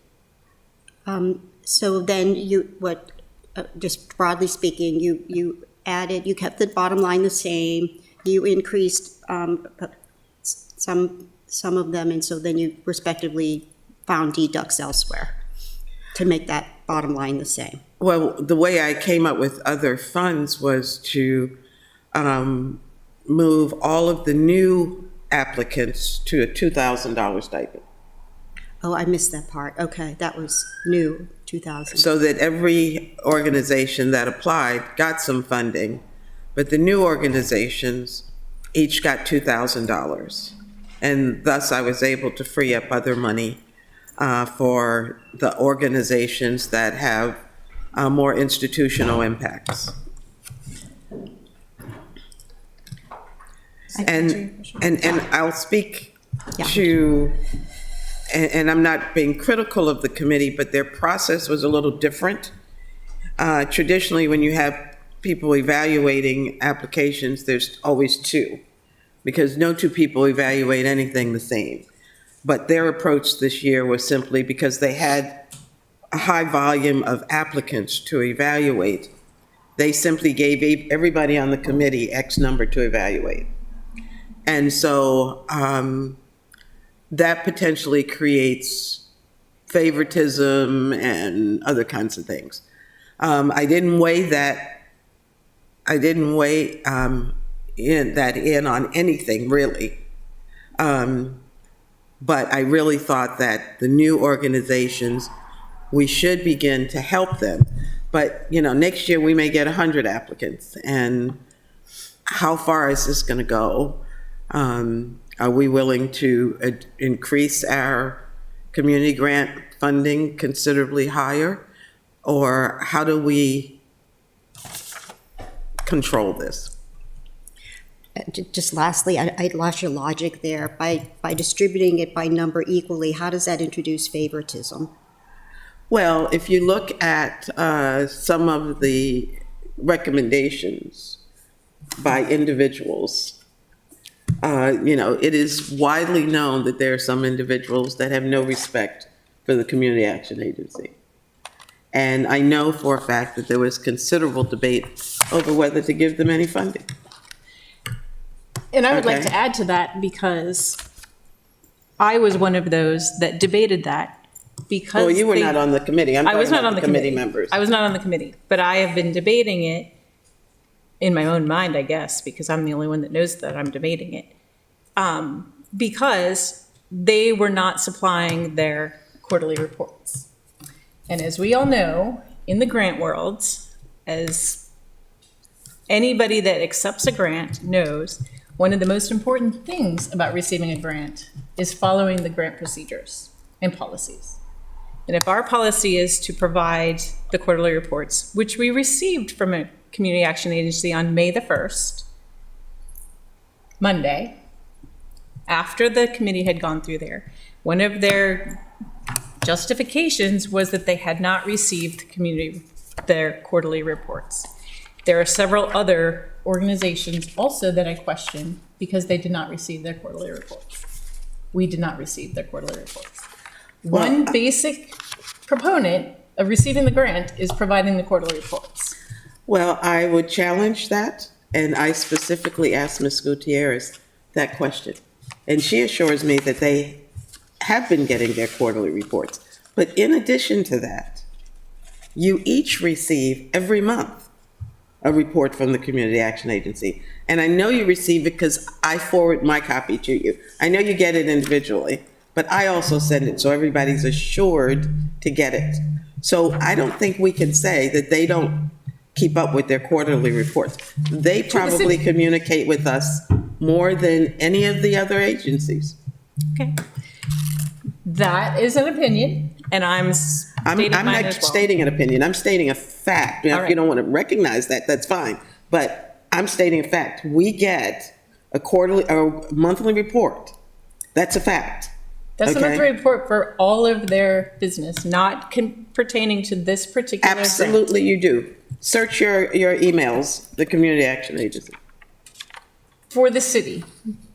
So then just broadly speaking, you kept the bottom line the same, you increased some of them, and so then you respectively found deducts elsewhere to make that bottom line the same. Well, the way I came up with other funds was to move all of the new applicants to a $2,000 stipend. Oh, I missed that part. Okay, that was new, 2,000. So that every organization that applied got some funding, but the new organizations each got $2,000. And thus I was able to free up other money for the organizations that have more institutional impacts. And I'll speak to, and I'm not being critical of the committee, but their process was a little different. Traditionally, when you have people evaluating applications, there's always two, because no two people evaluate anything the same. But their approach this year was simply because they had a high volume of applicants to evaluate. They simply gave everybody on the committee X number to evaluate. And so that potentially creates favoritism and other kinds of things. I didn't weigh that in on anything, really. But I really thought that the new organizations, we should begin to help them. But, next year we may get 100 applicants. And how far is this going to go? Are we willing to increase our community grant funding considerably higher? Or how do we control this? Just lastly, I lost your logic there. By distributing it by number equally, how does that introduce favoritism? Well, if you look at some of the recommendations by individuals, it is widely known that there are some individuals that have no respect for the Community Action Agency. And I know for a fact that there was considerable debate over whether to give them any funding. And I would like Okay. to add to that because I was one of those that debated that because Well, you were not on the committee. I'm I was talking not about on the committee committee. members. I was not on the committee, but I have been debating it in my own mind, I guess, because I'm the only one that knows that I'm debating it. Because they were not supplying their quarterly reports. And as we all know, in the grant world, as anybody that accepts a grant knows, one of the most important things about receiving a grant is following the grant procedures and policies. And if our policy is to provide the quarterly reports, which we received from a Community Action Agency on May the 1st, Monday, after the committee had gone through there. One of their justifications was that they had not received their quarterly reports. There are several other organizations also that I question because they did not receive their quarterly reports. We did not receive their quarterly reports. One basic proponent of receiving the grant is providing the quarterly reports. Well, I would challenge that, and I specifically asked Ms. Gutierrez that question. And she assures me that they have been getting their quarterly reports. But in addition to that, you each receive every month a report from the Community Action Agency. And I know you receive it because I forward my copy to you. I know you get it individually, but I also send it so everybody's assured to get it. So I don't think we can say that they don't keep up with their quarterly reports. They probably communicate with us more than any of the other agencies. Okay. That is an opinion, and I'm stating I'm mine not as well. stating an opinion, I'm stating a fact. Now, All if right. you don't want to recognize that, that's fine. But I'm stating a fact. We get a monthly report. That's a fact. That's a Okay. monthly report for all of their business, not pertaining to this particular grant. Absolutely you do. Search your emails, the Community Action Agency. For the city,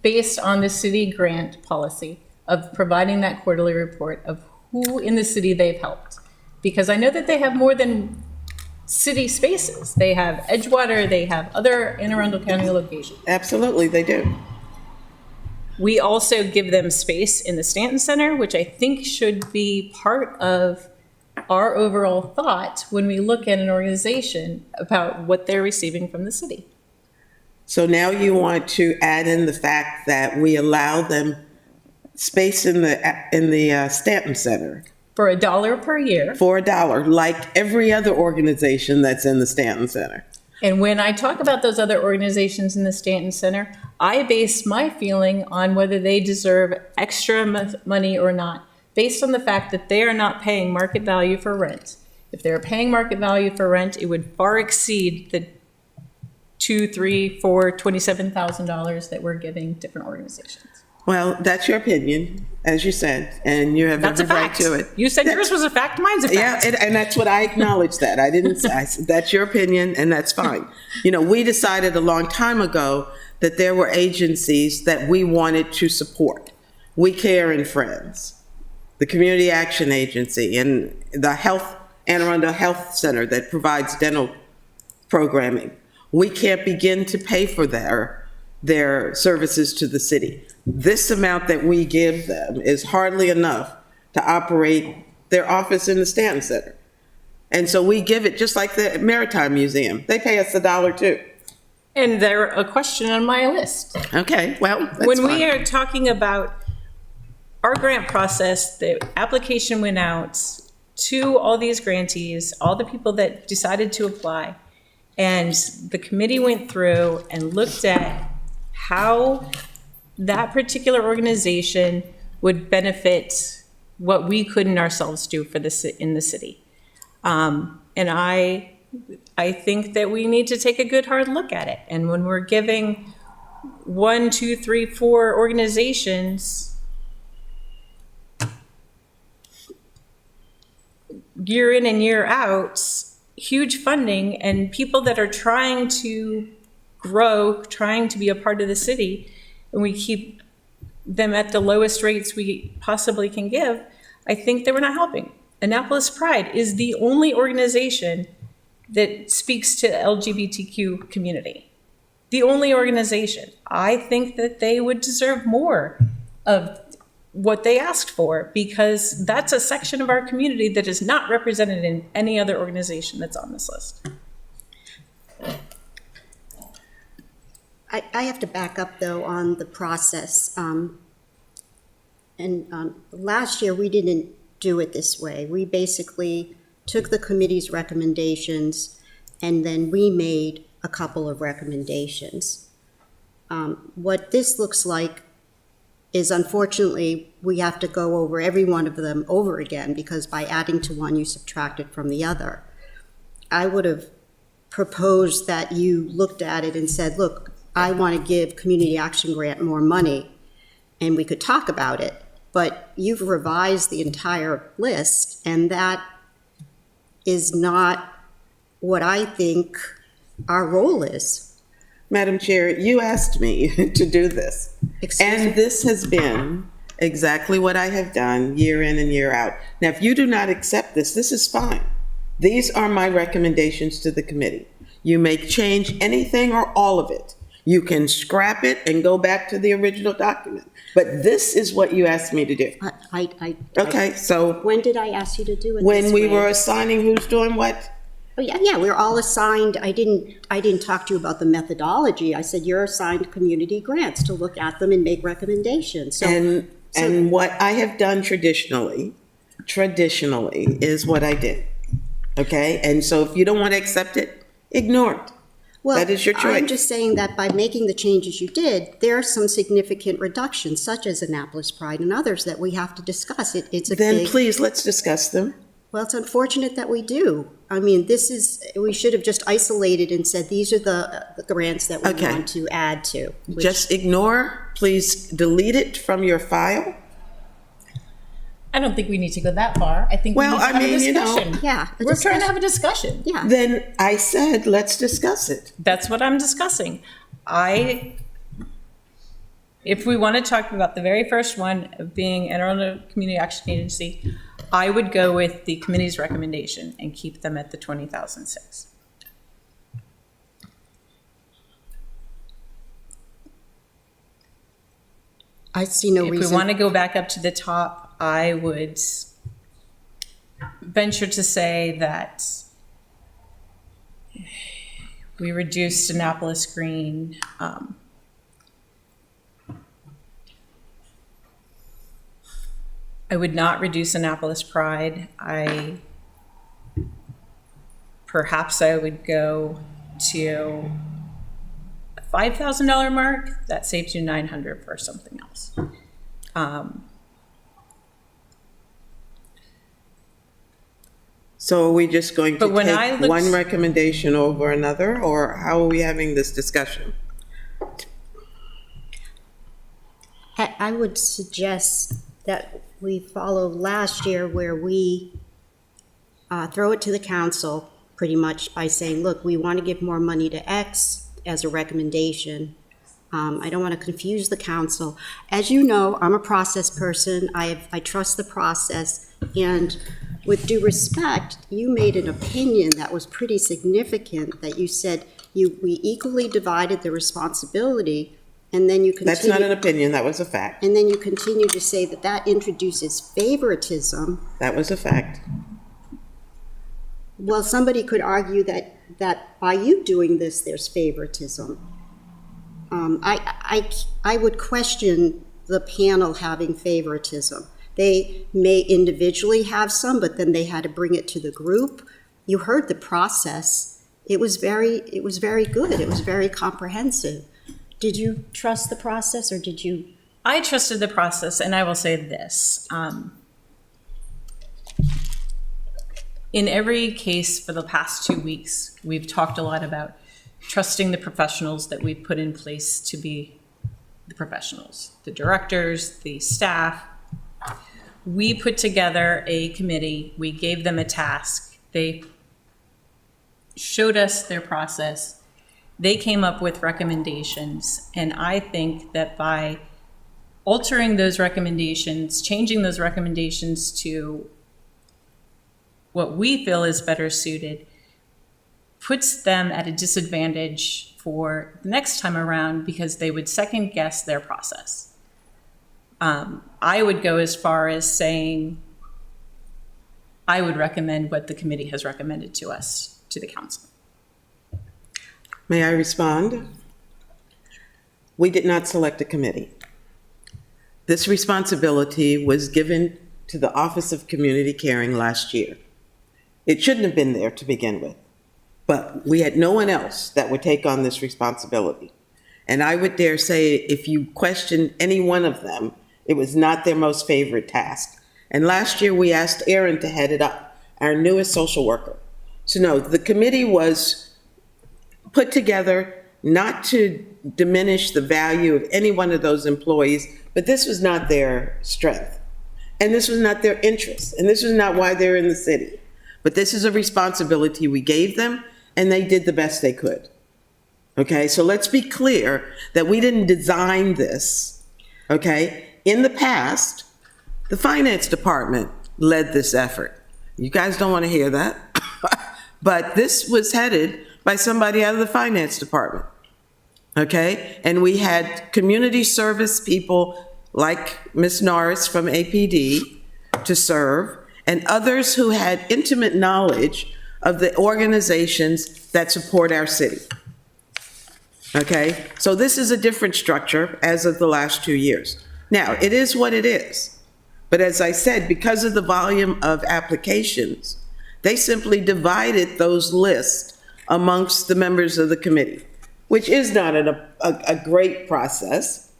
based on the city grant policy of providing that quarterly report of who in the city they've helped. Because I know that they have more than city spaces. They have Edgewater, they have other Anne Arundel County locations. Absolutely, they do. We also give them space in the Stanton Center, which I think should be part of our overall thought when we look at an organization about what they're receiving from the city. So now you want to add in the fact that we allow them space in the Stanton Center For $1 per year. for $1, like every other organization that's in the Stanton Center. And when I talk about those other organizations in the Stanton Center, I base my feeling on whether they deserve extra money or not, based on the fact that they are not paying market value for rent. If they're paying market value for rent, it would far exceed the $2,000, $3,000, $4,000, $27,000 that we're giving different organizations. Well, that's your opinion, as you said, and you have That's a every right fact. to it. You said yours was a fact, mine's a fact. Yeah, and that's what I acknowledge that. I didn't say, that's your opinion, and that's fine. You know, we decided a long time ago that there were agencies that we wanted to support. We Care and Friends, the Community Action Agency, and the Anne Arundel Health Center that provides dental programming. We can't begin to pay for their services to the city. This amount that we give them is hardly enough to operate their office in the Stanton Center. And so we give it just like the Maritime Museum. They pay us $1 too. And they're a question on my list. Okay, well, that's When fine. we are talking about our grant process, the application went out to all these grantees, all the people that decided to apply. And the committee went through and looked at how that particular organization would benefit what we couldn't ourselves do for in the city. And I think that we need to take a good hard look at it. And when we're giving 1, 2, 3, 4 organizations year in and year out, huge funding, and people that are trying to grow, trying to be a part of the city, and we keep them at the lowest rates we possibly can give, I think that we're not helping. Annapolis Pride is the only organization that speaks to the LGBTQ community. The only organization. I think that they would deserve more of what they asked for, because that's a section of our community that is not represented in any other organization that's on this list. I have to back up, though, on the process. Last year, we didn't do it this way. We basically took the committee's recommendations, and then we made a couple of recommendations. What this looks like is, unfortunately, we have to go over every one of them over again, because by adding to one, you subtracted from the other. I would have proposed that you looked at it and said, look, I want to give Community Action Grant more money, and we could talk about it. But you've revised the entire list, and that is not what I think our role is. Madam Chair, you asked me to do this. And this has been exactly what I have done year in and year out. Now, if you do not accept this, this is fine. These are my recommendations to the committee. You may change anything or all of it. You can scrap it and go back to the original document. But this is what you asked me to do. Okay, so When did I ask you to do it? when this we way? were assigning who's doing what, Oh, yeah, we were all assigned, I didn't talk to you about the methodology. I said, you're assigned community grants to look at them and make recommendations. So, and what I have done traditionally is what I did. Okay, and so if you don't want to accept it, ignore it. well, That is your choice. I'm just saying that by making the changes you did, there are some significant reductions, such as Annapolis Pride and others, that we have to discuss. It's a Then big, please, let's discuss them. well, it's unfortunate that we do. I mean, we should have just isolated and said, these are the grants that we Okay. want to add to. which- Just ignore, please delete it from your file. I don't think we need to go that far. I think we Well, need to I have mean, a you know, discussion. Yeah. a We're trying to discussion. have a discussion. Yeah. Then I said, let's discuss it. That's what I'm discussing. If we want to talk about the very first one of being Anne Arundel Community Action Agency, I would go with the committee's recommendation and keep them at the 20,006. I see no If reason. we want to go back up to the top, I would venture to say that we reduced Annapolis Green. I would not reduce Annapolis Pride. Perhaps I would go to a $5,000 mark. That saves you $900 for something else. So are we just going to But when I take looked- one recommendation over another, or how are we having this discussion? I would suggest that we follow last year where we throw it to the council pretty much by saying, look, we want to give more money to X as a recommendation. I don't want to confuse the council. As you know, I'm a process person. I trust the process. And with due respect, you made an opinion that was pretty significant, that you said we equally divided the responsibility, and then you continue. That's not an opinion, that was a fact. And then you continue to say that that introduces favoritism. That was a fact. Well, somebody could argue that by you doing this, there's favoritism. I would question the panel having favoritism. They may individually have some, but then they had to bring it to the group. You heard the process. It was very good. It was very comprehensive. Did you trust the process, or did you? I trusted the process, and I will say this. In every case for the past 2 weeks, we've talked a lot about trusting the professionals that we've put in place to be the professionals, the directors, the staff. We put together a committee. We gave them a task. They showed us their process. They came up with recommendations. And I think that by altering those recommendations, changing those recommendations to what we feel is better suited, puts them at a disadvantage for the next time around because they would second guess their process. I would go as far as saying I would recommend what the committee has recommended to us, to the council. May I respond? We did not select a committee. This responsibility was given to the Office of Community Caring last year. It shouldn't have been there to begin with, but we had no one else that would take on this responsibility. And I would dare say, if you questioned any one of them, it was not their most favorite task. And last year, we asked Erin to head it up, our newest social worker. So no, the committee was put together not to diminish the value of any one of those employees, but this was not their strength. And this was not their interest. And this was not why they're in the city. But this is a responsibility we gave them, and they did the best they could. Okay, so let's be clear that we didn't design this, okay? In the past, the finance department led this effort. You guys don't want to hear that, but this was headed by somebody out of the finance department, okay? And we had community service people like Ms. Norris from APD to serve, and others who had intimate knowledge of the organizations that support our city. Okay, so this is a different structure as of the last 2 years. Now, it is what it is. But as I said, because of the volume of applications, they simply divided those lists amongst the members of the committee, which is not a great process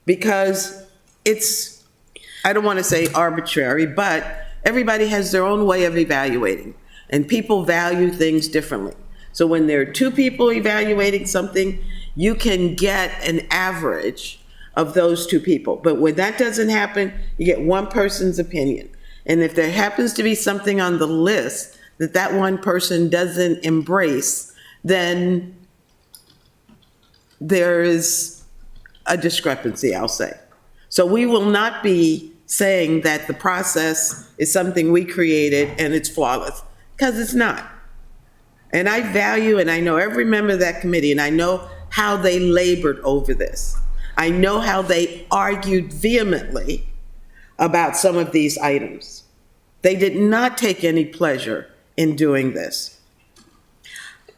because it's, I don't want to say arbitrary, but everybody has their own way of evaluating, and people value things differently. So when there are two people evaluating something, you can get an average of those two people. But when that doesn't happen, you get one person's opinion. And if there happens to be something on the list that that one person doesn't embrace, then there is a discrepancy, I'll say. So we will not be saying that the process is something we created and it's flawless, because it's not. And I value, and I know every member of that committee, and I know how they labored over this. I know how they argued vehemently about some of these items. They did not take any pleasure in doing this.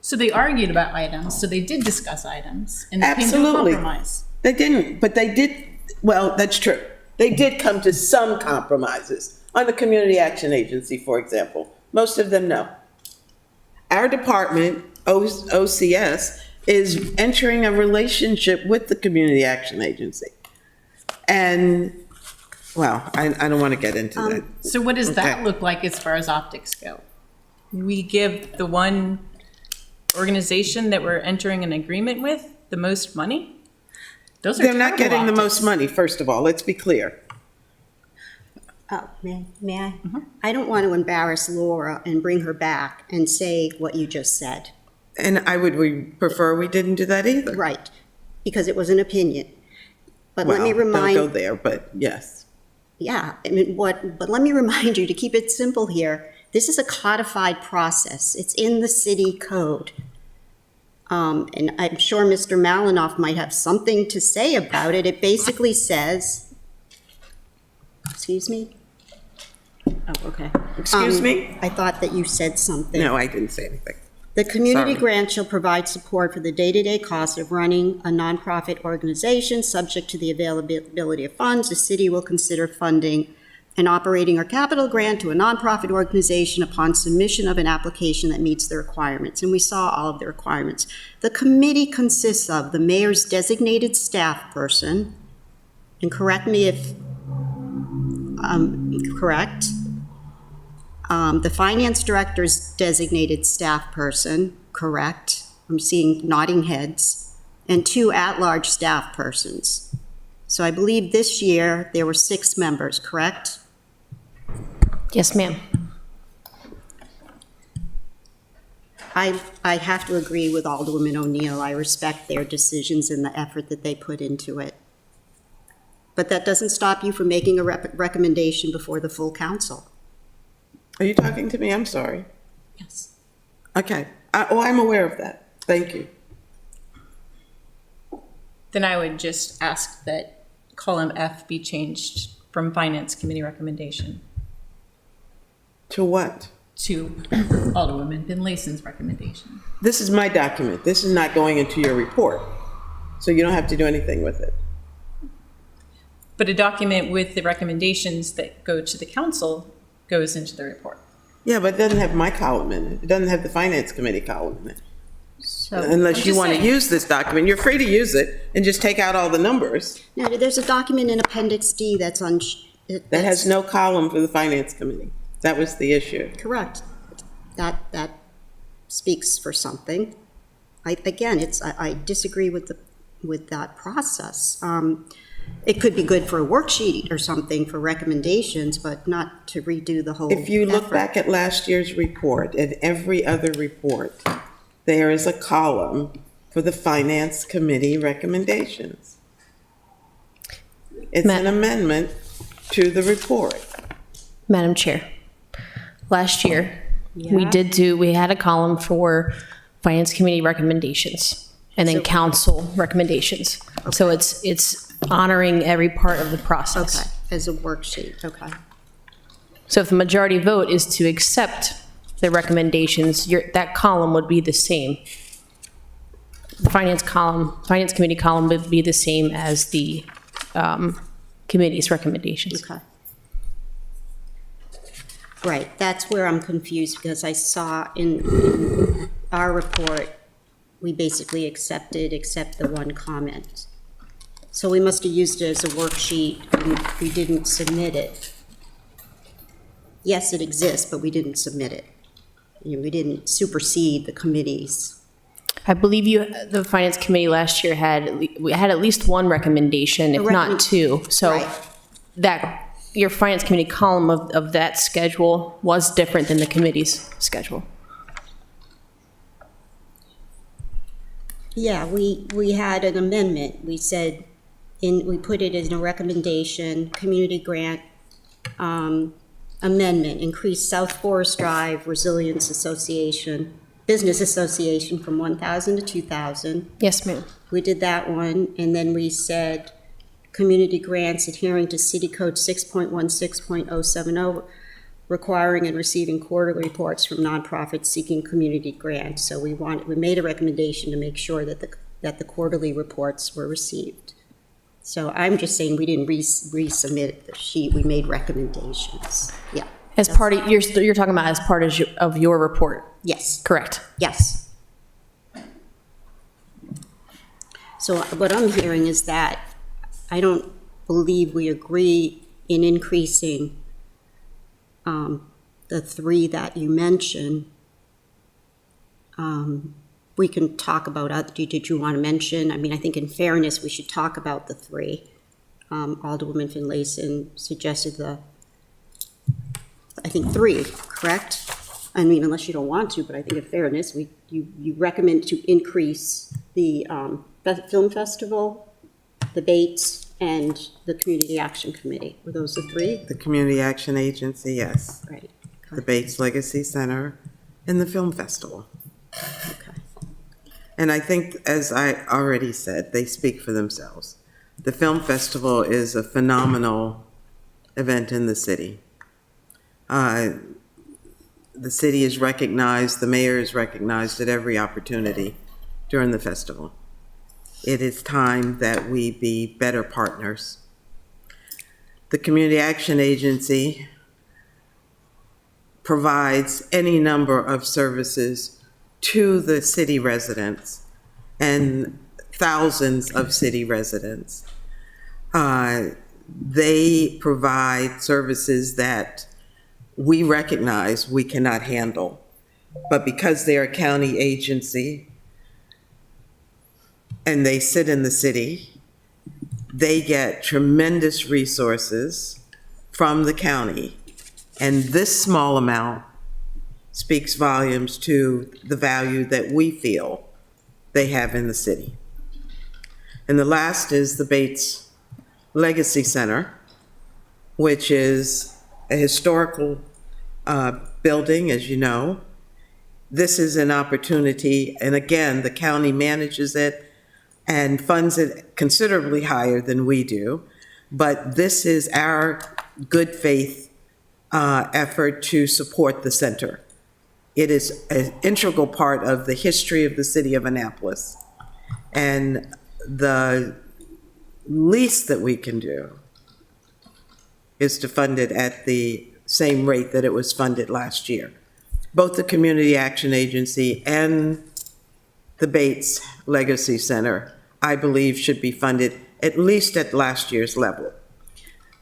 So they argued about items, so they did discuss items, and they came to a Absolutely. compromise. They didn't, but they did, well, that's true. They did come to some compromises. On the Community Action Agency, for example, most of them no. Our department, OCS, is entering a relationship with the Community Action Agency. And, well, I don't want to get into that. So what does that Okay. look like as far as optics go? We give the one organization that we're entering an agreement with the most money? Those are They're not terrible getting the optics. most money, first of all, let's be clear. May I? I don't want to embarrass Laura and bring her back and say what you just said. And I would prefer we didn't do that either. Right, because it was an opinion. But let me Well, remind. don't go there, but yes. Yeah, I mean, but let me remind you, to keep it simple here, this is a codified process. It's in the city code. And I'm sure Mr. Malinoff might have something to say about it. It basically says, excuse me? Oh, okay. Excuse me? I thought that you said something. No, I didn't say anything. The community Sorry. grant shall provide support for the day-to-day costs of running a nonprofit organization. Subject to the availability of funds, the city will consider funding an operating or capital grant to a nonprofit organization upon submission of an application that meets the requirements. And we saw all of the requirements. The committee consists of the mayor's designated staff person, and correct me if correct, the finance director's designated staff person, correct? I'm seeing nodding heads, and 2 at-large staff persons. So I believe this year there were 6 members, correct? Yes, ma'am. I have to agree with Alderwoman O'Neill. I respect their decisions and the effort that they put into it. But that doesn't stop you from making a recommendation before the full council. Are you talking to me? I'm sorry. Yes. Okay. I'm aware of that. Thank you. Then I would just ask that column F be changed from Finance Committee recommendation To what? to Alderwoman Finlayson's recommendation. This is my document. This is not going into your report. So you don't have to do anything with it. but a document with the recommendations that go to the council goes into the report. Yeah, but it doesn't have my column in it. It doesn't have the Finance Committee column in it. So, Unless I'm you just want to saying. use this document, you're free to use it and just take out all the numbers. now, there's a document in Appendix D that's on. That has no column for the Finance Committee. That was the issue. Correct. That speaks for something. I disagree with that process. It could be good for a worksheet or something for recommendations, but not to redo the whole If you look effort. back at last year's report and every other report, there is a column for the Finance Committee recommendations. It's an amendment to the report. Madam Chair, last year, we had a column for Finance Committee recommendations and then council recommendations. So it's honoring every part of the process. Okay, as a worksheet, okay. So if the majority vote is to accept the recommendations, that column would be the same. The Finance Committee column would be the same as the committee's recommendations. Okay. Right, that's where I'm confused, because I saw in our report, we basically except the one comment. So we must have used it as a worksheet, and we didn't submit it. Yes, it exists, but we didn't submit it. We didn't supersede the committees. I believe the Finance Committee last year we had at least one recommendation, if not two. So Right. your Finance Committee column of that schedule was different than the committee's schedule. Yeah, we had an amendment. We said, we put it as a recommendation, community grant amendment, increase South Forest Drive Resilience Association, Business Association from 1,000 to 2,000. Yes, ma'am. We did that one, and then we said community grants adhering to City Code 6.16.070, requiring and receiving quarterly reports from nonprofits seeking community grants. So we made a recommendation to make sure that the quarterly reports were received. So I'm just saying we didn't resubmit the sheet, we made recommendations. Yeah. As part of, you're talking about as part of your report? Yes. Correct. Yes. So what I'm hearing is that I don't believe we agree in increasing the three that you mentioned. We can talk about, did you want to mention? I mean, I think in fairness, we should talk about the three. Alderwoman Finlayson suggested I think three, correct? I mean, unless you don't want to, but I think in fairness, you recommend to increase the film festival, the Bates, and the Community Action Committee. Were those the three? The Community Action Agency, yes. Right. The Bates Legacy Center, and the Film Festival. Okay. And I think, as I already said, they speak for themselves. The Film Festival is a phenomenal event in the city. The city is recognized, the mayor is recognized at every opportunity during the festival. It is time that we be better partners. The Community Action Agency provides any number of services to the city residents and thousands of city residents. They provide services that we recognize we cannot handle, but because they're a county agency and they sit in the city, they get tremendous resources from the county. And this small amount speaks volumes to the value that we feel they have in the city. And the last is the Bates Legacy Center, which is a historical building, as you know. This is an opportunity, and again, the county manages it and funds it considerably higher than we do. But this is our good faith effort to support the center. It is an integral part of the history of the city of Annapolis. And the least that we can do is to fund it at the same rate that it was funded last year. Both the Community Action Agency and the Bates Legacy Center, I believe, should be funded at least at last year's level.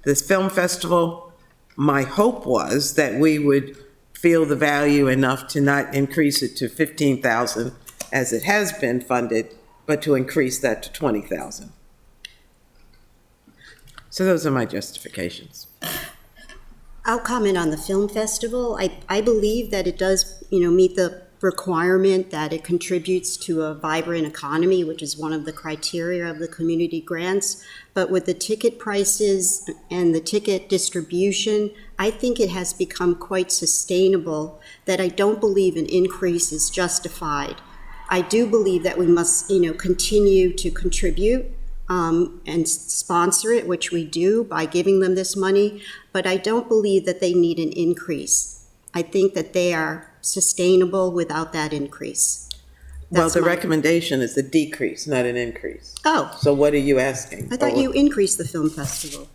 This film festival, my hope was that we would feel the value enough to not increase it to $15,000, as it has been funded, but to increase that to 20,000. So those are my justifications. I'll comment on the film festival. I believe that it does, meet the requirement that it contributes to a vibrant economy, which is one of the criteria of the community grants. But with the ticket prices and the ticket distribution, I think it has become quite sustainable that I don't believe an increase is justified. I do believe that we must, continue to contribute and sponsor it, which we do by giving them this money, but I don't believe that they need an increase. I think that they are sustainable without that increase. Well, the recommendation is a decrease, not an increase. Oh. So what are you asking? I thought you increased the film festival.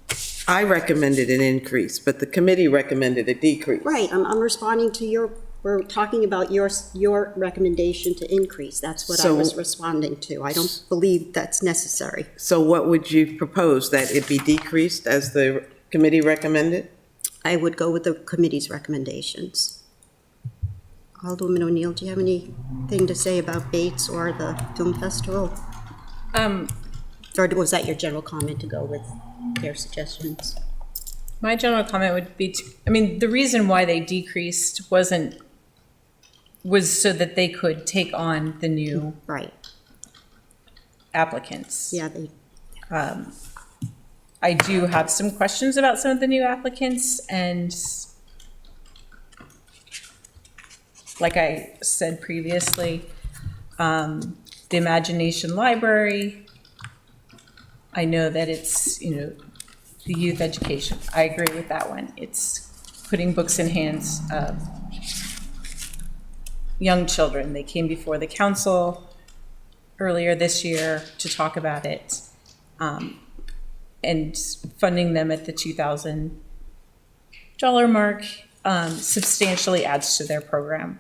I recommended an increase, but the committee recommended a decrease. Right, I'm responding to we're talking about your recommendation to increase. That's what I was responding to. I don't believe that's necessary. So what would you propose, that it be decreased as the committee recommended? I would go with the committee's recommendations. Alderwoman O'Neill, do you have anything to say about Bates or the film festival? Or was that your general comment to go with their suggestions? My general comment would be, the reason why they decreased was so that they could take on the new applicants. Yeah, I do have some questions about some of the new applicants, and like I said previously, the Imagination Library, I know that it's, the youth education. I agree with that one. It's putting books in hands of young children. They came before the council earlier this year to talk about it, and funding them at the $2,000 mark substantially adds to their program,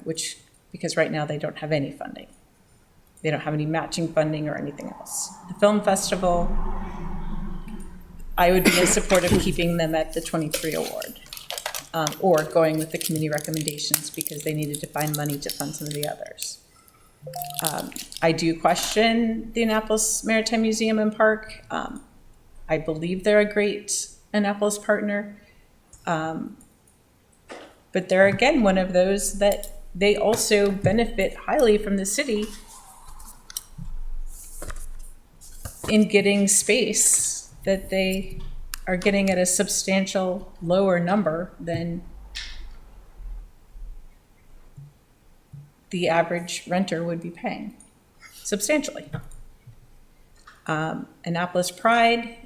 because right now they don't have any funding. They don't have any matching funding or anything else. The film festival, I would be in support of keeping them at the 23 award, or going with the committee recommendations because they needed to find money to fund some of the others. I do question the Annapolis Maritime Museum and Park. I believe they're a great Annapolis partner. But they're, again, one of those that they also benefit highly from the city in getting space that they are getting at a substantial lower number than the average renter would be paying, substantially. Annapolis Pride,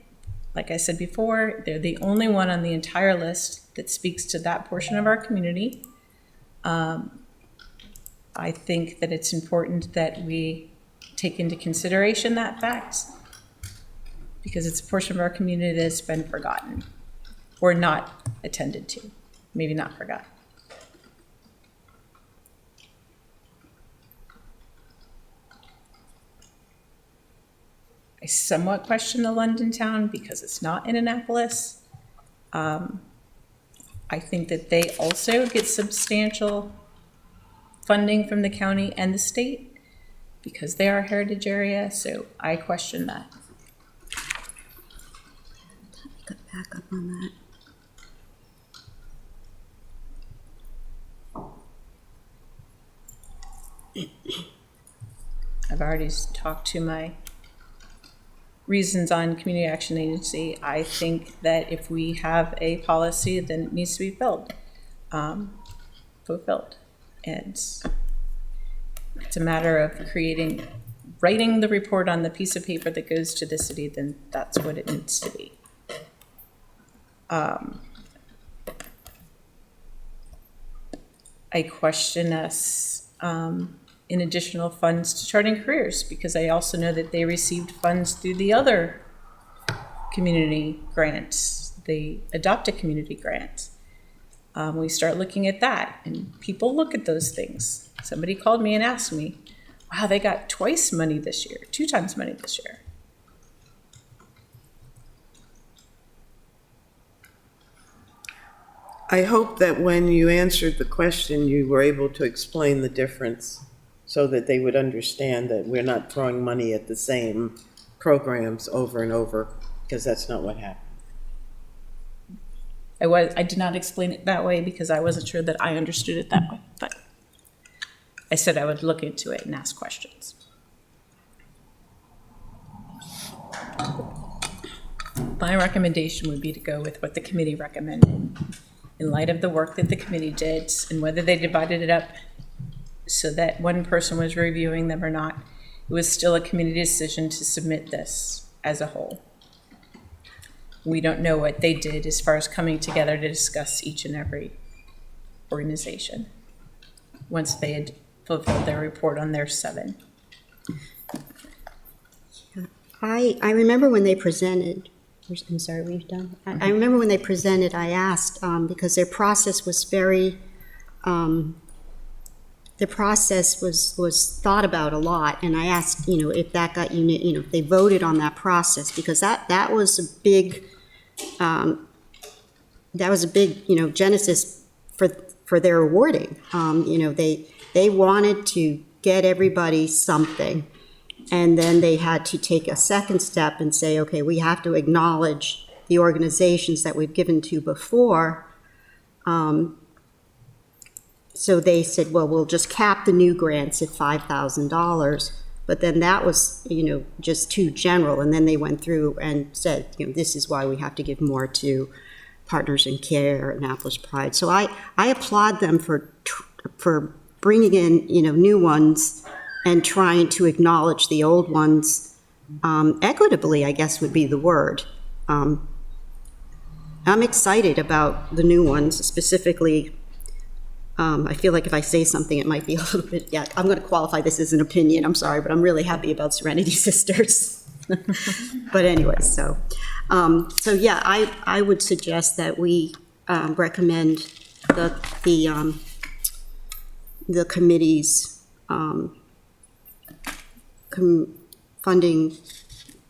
like I said before, they're the only one on the entire list that speaks to that portion of our community. I think that it's important that we take into consideration that fact, because it's a portion of our community that's been forgotten or not attended to, maybe not forgotten. I somewhat question the London Town because it's not in Annapolis. I think that they also get substantial funding from the county and the state because they are a heritage area, so I question that. Back up on that. I've already talked to my reasons on Community Action Agency. I think that if we have a policy, then it needs to be fulfilled. And it's a matter of writing the report on the piece of paper that goes to the city, then that's what it needs to be. I question us in additional funds to Charting Careers, because I also know that they received funds through the other community grants, the Adopt a Community grant. We start looking at that, and people look at those things. Somebody called me and asked me, wow, they got twice money this year, 2 times money this year. I hope that when you answered the question, you were able to explain the difference so so that they would understand that we're not throwing money at the same programs over and over, because that's not what happened. I did not explain it that way because I wasn't sure that I understood it that way, but I said I would look into it and ask questions. My recommendation would be to go with what the committee recommended in light of the work that the committee did and whether they divided it up so that one person was reviewing them or not. It was still a committee decision to submit this as a whole. We don't know what they did as far as coming together to discuss each and every organization once they had fulfilled their report on their 7. I remember when they presented, I'm sorry, we've done. I remember when they presented, I asked, because their process was very, the process was thought about a lot, and I asked, if that got if they voted on that process, because that was a big, genesis for their awarding. They wanted to get everybody something, and then they had to take a second step and say, okay, we have to acknowledge the organizations that we've given to before. So they said, well, we'll just cap the new grants at $5,000. But then that was, just too general. And then they went through and said, this is why we have to give more to Partners in Care and Annapolis Pride. So I applaud them for bringing in, new ones and trying to acknowledge the old ones equitably, I guess would be the word. I'm excited about the new ones, specifically. I feel like if I say something, it might be a little bit, I'm going to qualify this as an opinion, I'm sorry, but I'm really happy about Serenity Sisters. But anyway, so yeah, I would suggest that we recommend the committee's funding,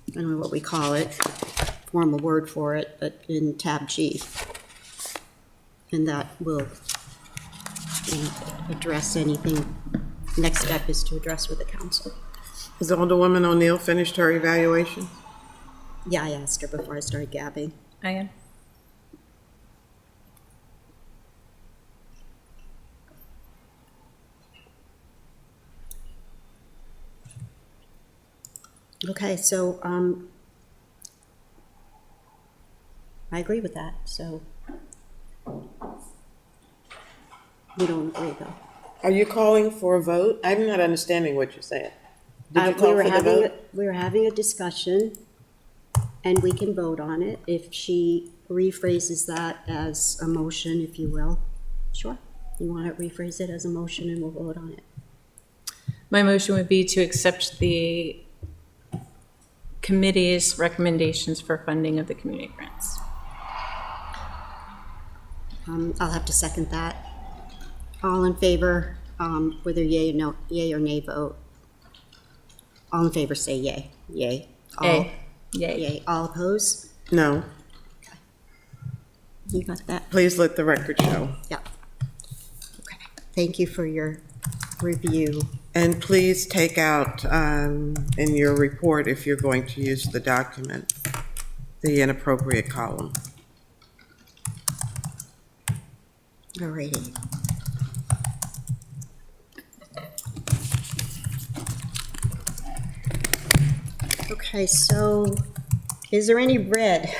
I don't know what we call it, formal word for it, but in tab G. And that will address anything. Next step is to address with the council. Has Alderwoman O'Neill finished her evaluation? Yeah, I asked her before I started gabbing. I am. Okay, so I agree with that, so we don't agree though. Are you calling for a vote? I'm not understanding what you're saying. Did you call for the vote? We were having a discussion, and we can vote on it if she rephrases that as a motion, if you will. Sure. You want to rephrase it as a motion, and we'll vote on it. My motion would be to accept the committee's recommendations for funding of the community grants. I'll have to second that. All in favor, whether yay or nay vote. All in favor say yay. Yay. All. Yay. Yay. All opposed? No. You got that? Please let the record show. Yeah. Okay. Thank you for your review. And please take out in your report, if you're going to use the document, the inappropriate column. All righty. Okay, so is there any red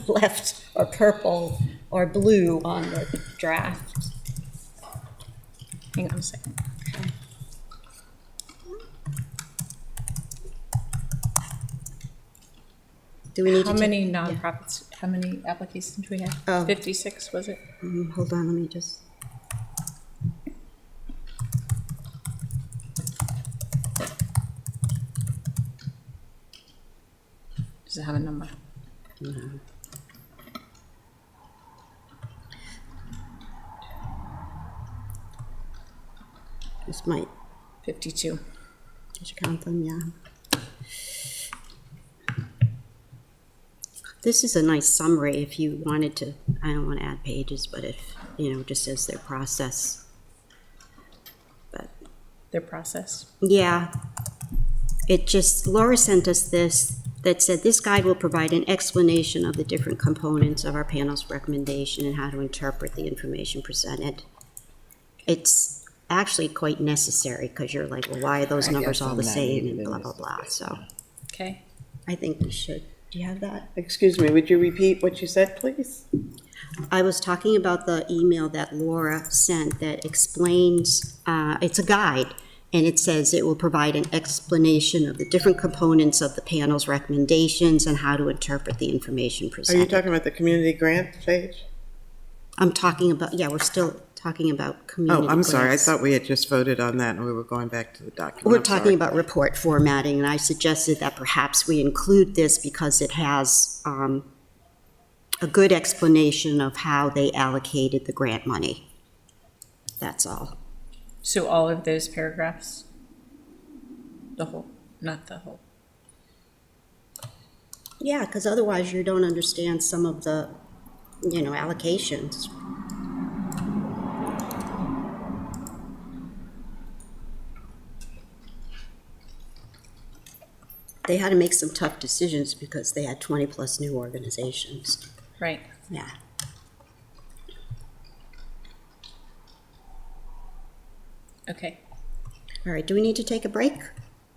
left, or purple, or blue on the draft? Hang on a second. Okay. Do we need How to many nonprofits, how many applications do we have? Oh. 56, was it? Hold on, let me just. Does it have a number? No. This might. 52. Did you count them? Yeah. This is a nice summary if you wanted to. I don't want to add pages, but if, just as their process. But their process? Yeah. It just, Laura sent us this that said, this guide will provide an explanation of the different components of our panel's recommendation and how to interpret the information presented. It's actually quite necessary because you're like, well, why are those numbers all the same and blah, blah, blah. So Okay. I think we should. Do you have that? Excuse me, would you repeat what you said, please? I was talking about the email that Laura sent that explains, it's a guide, and it says it will provide an explanation of the different components of the panel's recommendations and how to interpret the information Are you presented. talking about the community grant page? I'm talking about, yeah, we're still talking about community Oh, I'm sorry, I grants. thought we had just voted on that and we were going back to the document. We're I'm talking sorry. about report formatting, and I suggested that perhaps we include this because it has a good explanation of how they allocated the grant money. That's all. So all of those paragraphs? The whole, not the whole. Yeah, because otherwise you don't understand some of the, allocations. They had to make some tough decisions because they had 20-plus new organizations. Right. Yeah. Okay. All right, do we need to take a break?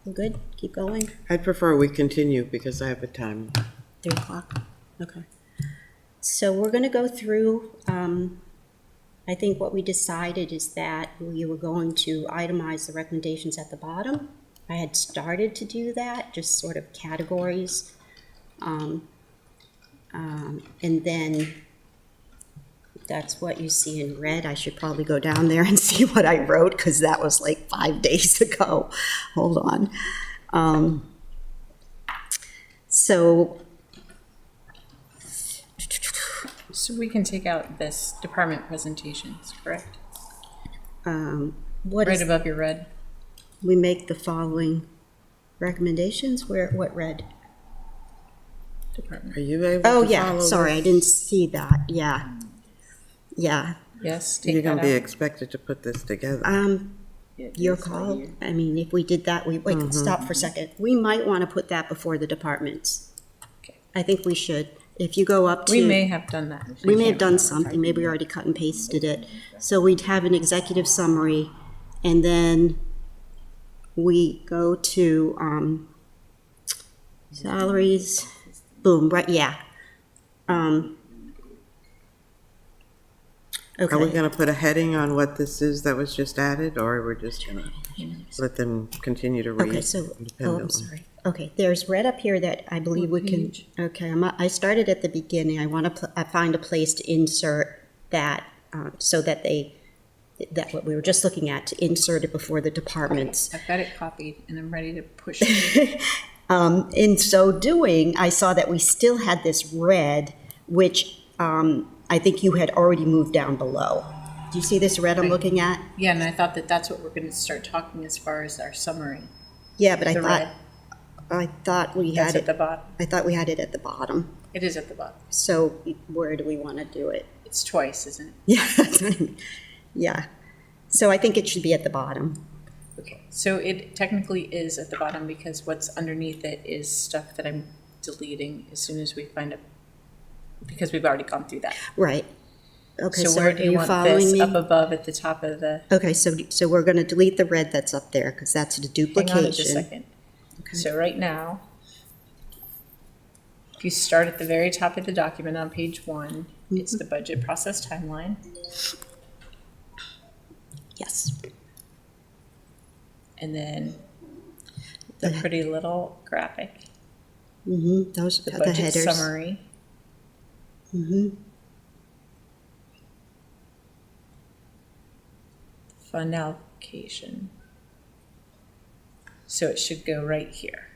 We're good? Keep going? I'd prefer we continue because I have a time. 3 o'clock? Okay. So we're going to go through, I think what we decided is that we were going to itemize the recommendations at the bottom. I had started to do that, just sort of categories. And then that's what you see in red. I should probably go down there and see what I wrote because that was like 5 days ago. Hold on. So we can take out this department presentations, correct? what Right is, above your red. we make the following recommendations? What red? Department. Are you able Oh, to yeah, follow sorry, I this? didn't see that. Yeah. Yeah. Yes, You're take going that to be out. expected to put this together. Your call. I mean, if we did that, wait, stop for a second. We might want to put that before the departments. Okay. I think we should. If you go up to. We may have done that. We may have done something, maybe we already cut and pasted it. So we'd have an executive summary, and then we go to salaries, boom, right, yeah. Are we Okay, going to put a heading on what this is that was just added, or we're just going to let them continue to read okay, so, independently? I'm sorry. Okay, there's red up here that I believe we can, okay, I started at the beginning. I want to find a place to insert that, so that that what we were just looking at, to insert it before the departments. I've got it copied and I'm ready to push it. In so doing, I saw that we still had this red, which I think you had already moved down below. Do you see this red I'm looking at? Yeah, and I thought that that's what we're going to start talking as far as our summary. Yeah, but The red. I thought we That's had at the it, bottom. I thought we had it at the bottom. It is at the bottom. So where do we want to do it? It's twice, isn't it? Yeah, that's what I mean. Yeah. So I think it should be at the bottom. Okay. So it technically is at the bottom because what's underneath it is stuff that I'm deleting as soon as we find it, because we've already gone through that. Right. Okay, So so where are do you you want following this me? up above at the top of the, Okay, so we're going to delete the red that's up there because that's the hang on just a duplication. second. So right now, if you start at the very top of the document on page 1, it's the budget process timeline. Yes. And then the pretty little graphic, Those the are the budget headers. summary. Fund allocation. So it should go right here.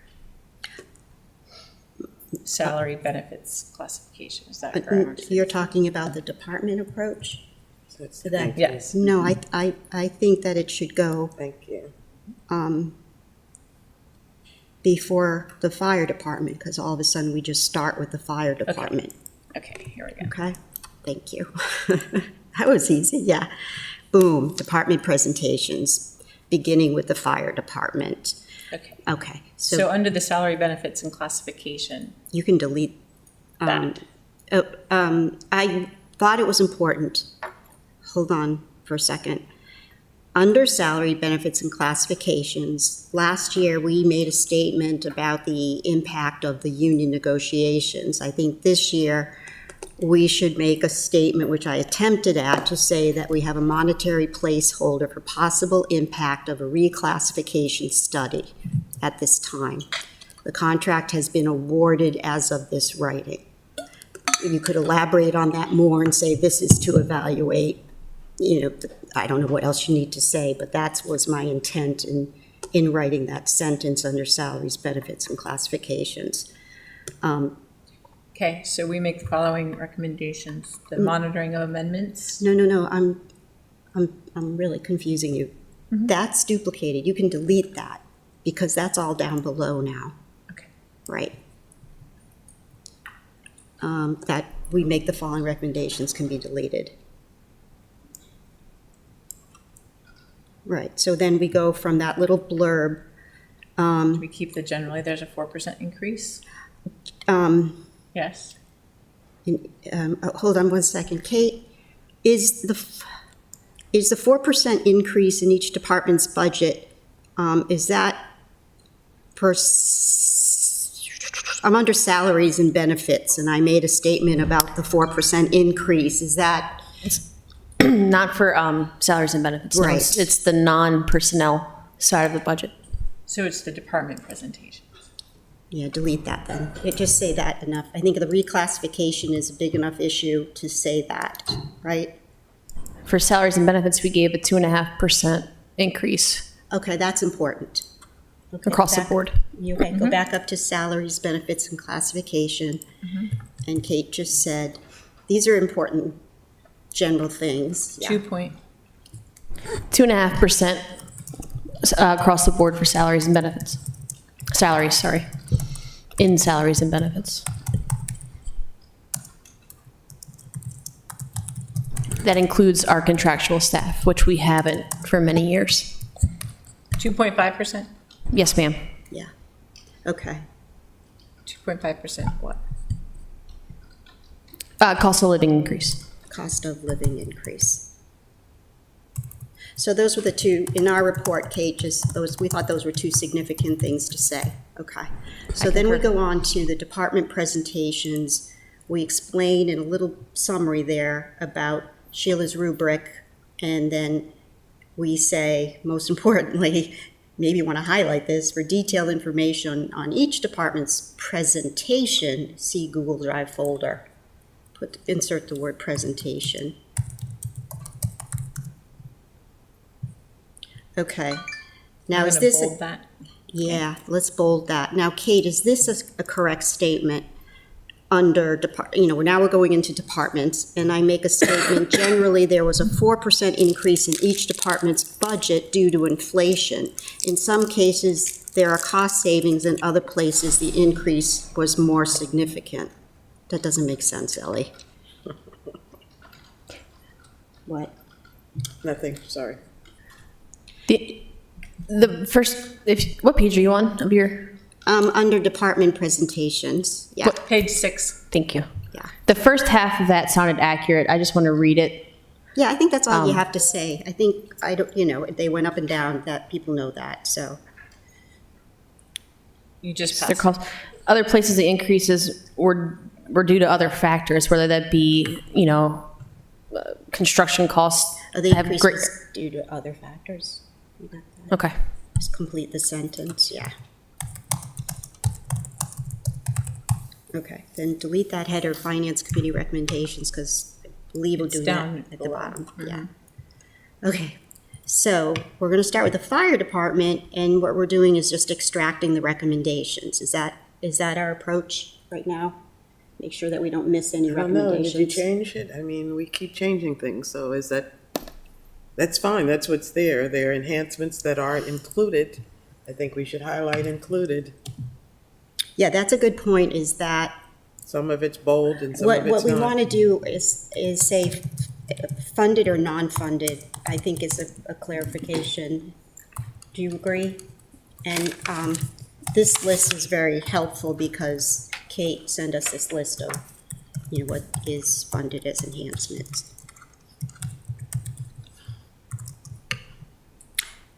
Salary benefits classification, is that correct? You're talking about the department approach? So it's- So that- thank you. Yes. No, I think that it should go Thank you. before the fire department, because all of a sudden we just start with the fire department. Okay, here we go. Okay, thank you. That was easy, yeah. Boom, department presentations. beginning with the fire department. Okay. Okay, So so under the salary benefits and classification, you can delete. that. I thought it was important. Hold on for a second. Under salary benefits and classifications, last year we made a statement about the impact of the union negotiations. I think this year we should make a statement, which I attempted at, to say that we have a monetary placeholder for possible impact of a reclassification study at this time. The contract has been awarded as of this writing. You could elaborate on that more and say this is to evaluate, I don't know what else you need to say, but that was my intent in writing that sentence under salaries, benefits, and classifications. Okay, so we make the following recommendations, the monitoring of amendments. No, I'm really confusing you. That's duplicated. You can delete that because that's all down below now. Okay. Right. That we make the following recommendations can be deleted. Right, so then we go from that little blurb. We keep the generally, there's a 4% increase? Yes. Hold on one second. Kate, is the 4% increase in each department's budget, is that per, I'm under salaries and benefits, and I made a statement about the 4% increase. Is that? Not for salaries and benefits. No, Right. it's the non-personnel side of the budget. So it's the department presentation. Yeah, delete that then. Just say that enough. I think the reclassification is a big enough issue to say that, right? For salaries and benefits, we gave a 2.5% increase Okay, that's important. Okay, across the back- board. You okay, go back up to salaries, benefits, and classification. And Kate just said, these are important general things. Yeah. 2.5% across the board for salaries and benefits. Salaries, sorry. In salaries and benefits. That includes our contractual staff, which we haven't for many years. 2.5%? Yes, ma'am. Yeah, okay. 2.5% what? Cost of living increase. Cost of living increase. So those were the two, in our report, Kate, just those, we thought those were two significant things to say. Okay. So then we go on to the department presentations. We explain in a little summary there about Sheila's rubric, and then we say, most importantly, maybe you want to highlight this, for detailed information on each department's presentation, see Google Drive folder. Insert the word presentation. Okay. Now, I'm is gonna this? bold that. Yeah, let's bold that. Now, Kate, is this a correct statement under, now we're going into departments, and I make a statement, generally, there was a 4% increase in each department's budget due to inflation. In some cases, there are cost savings, in other places, the increase was more significant. That doesn't make sense, Ellie. What? Nothing, sorry. The first, what page are you on of your? Under department presentations, yeah. Page 6. Thank you. Yeah. The first half of that sounded accurate. I just want to read it. Yeah, I think that's all you have to say. I think, if they went up and down, that people know that, so. You just Their passed. cost. Other places the increases were due to other factors, whether that be, construction costs. The have increase great- was due to other factors. You got that? Okay. Just complete the sentence, yeah. Okay, then delete that header, Finance Committee recommendations, because I believe we're It's doing down that at the below. bottom, yeah. Okay, so we're gonna start with the fire department, and what we're doing is just extracting the recommendations. Is that our approach right now? Make sure that we don't miss any I don't know, recommendations. did you change it? I mean, we keep changing things, so that's fine, that's what's there. There are enhancements that are included. I think we should highlight included. Yeah, that's a good point, is that Some of it's bold and some of what it's we not. want to do is say funded or non-funded, I think is a clarification. Do you agree? And this list is very helpful because Kate sent us this list of, what is funded as enhancements.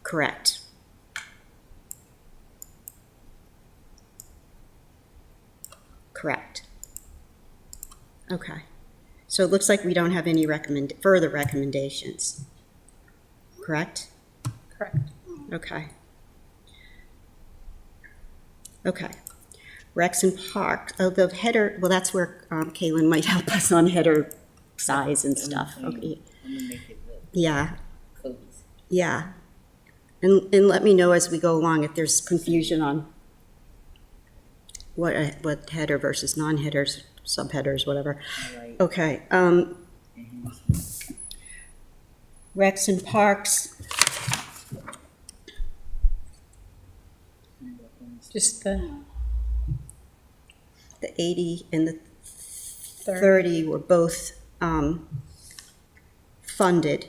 Correct. Correct. Okay. So it looks like we don't have any further recommendations. Correct? Correct. Okay. Okay. Recs and Parks, the header, well, that's where Kaylin might help us on header size and stuff. Okay. I'm gonna make it look Yeah, cozy. yeah. And let me know as we go along if there's confusion on what header versus non-headers, subheaders, whatever. Right. Okay. Recs and Parks, Just the 80 and the 30 were both funded.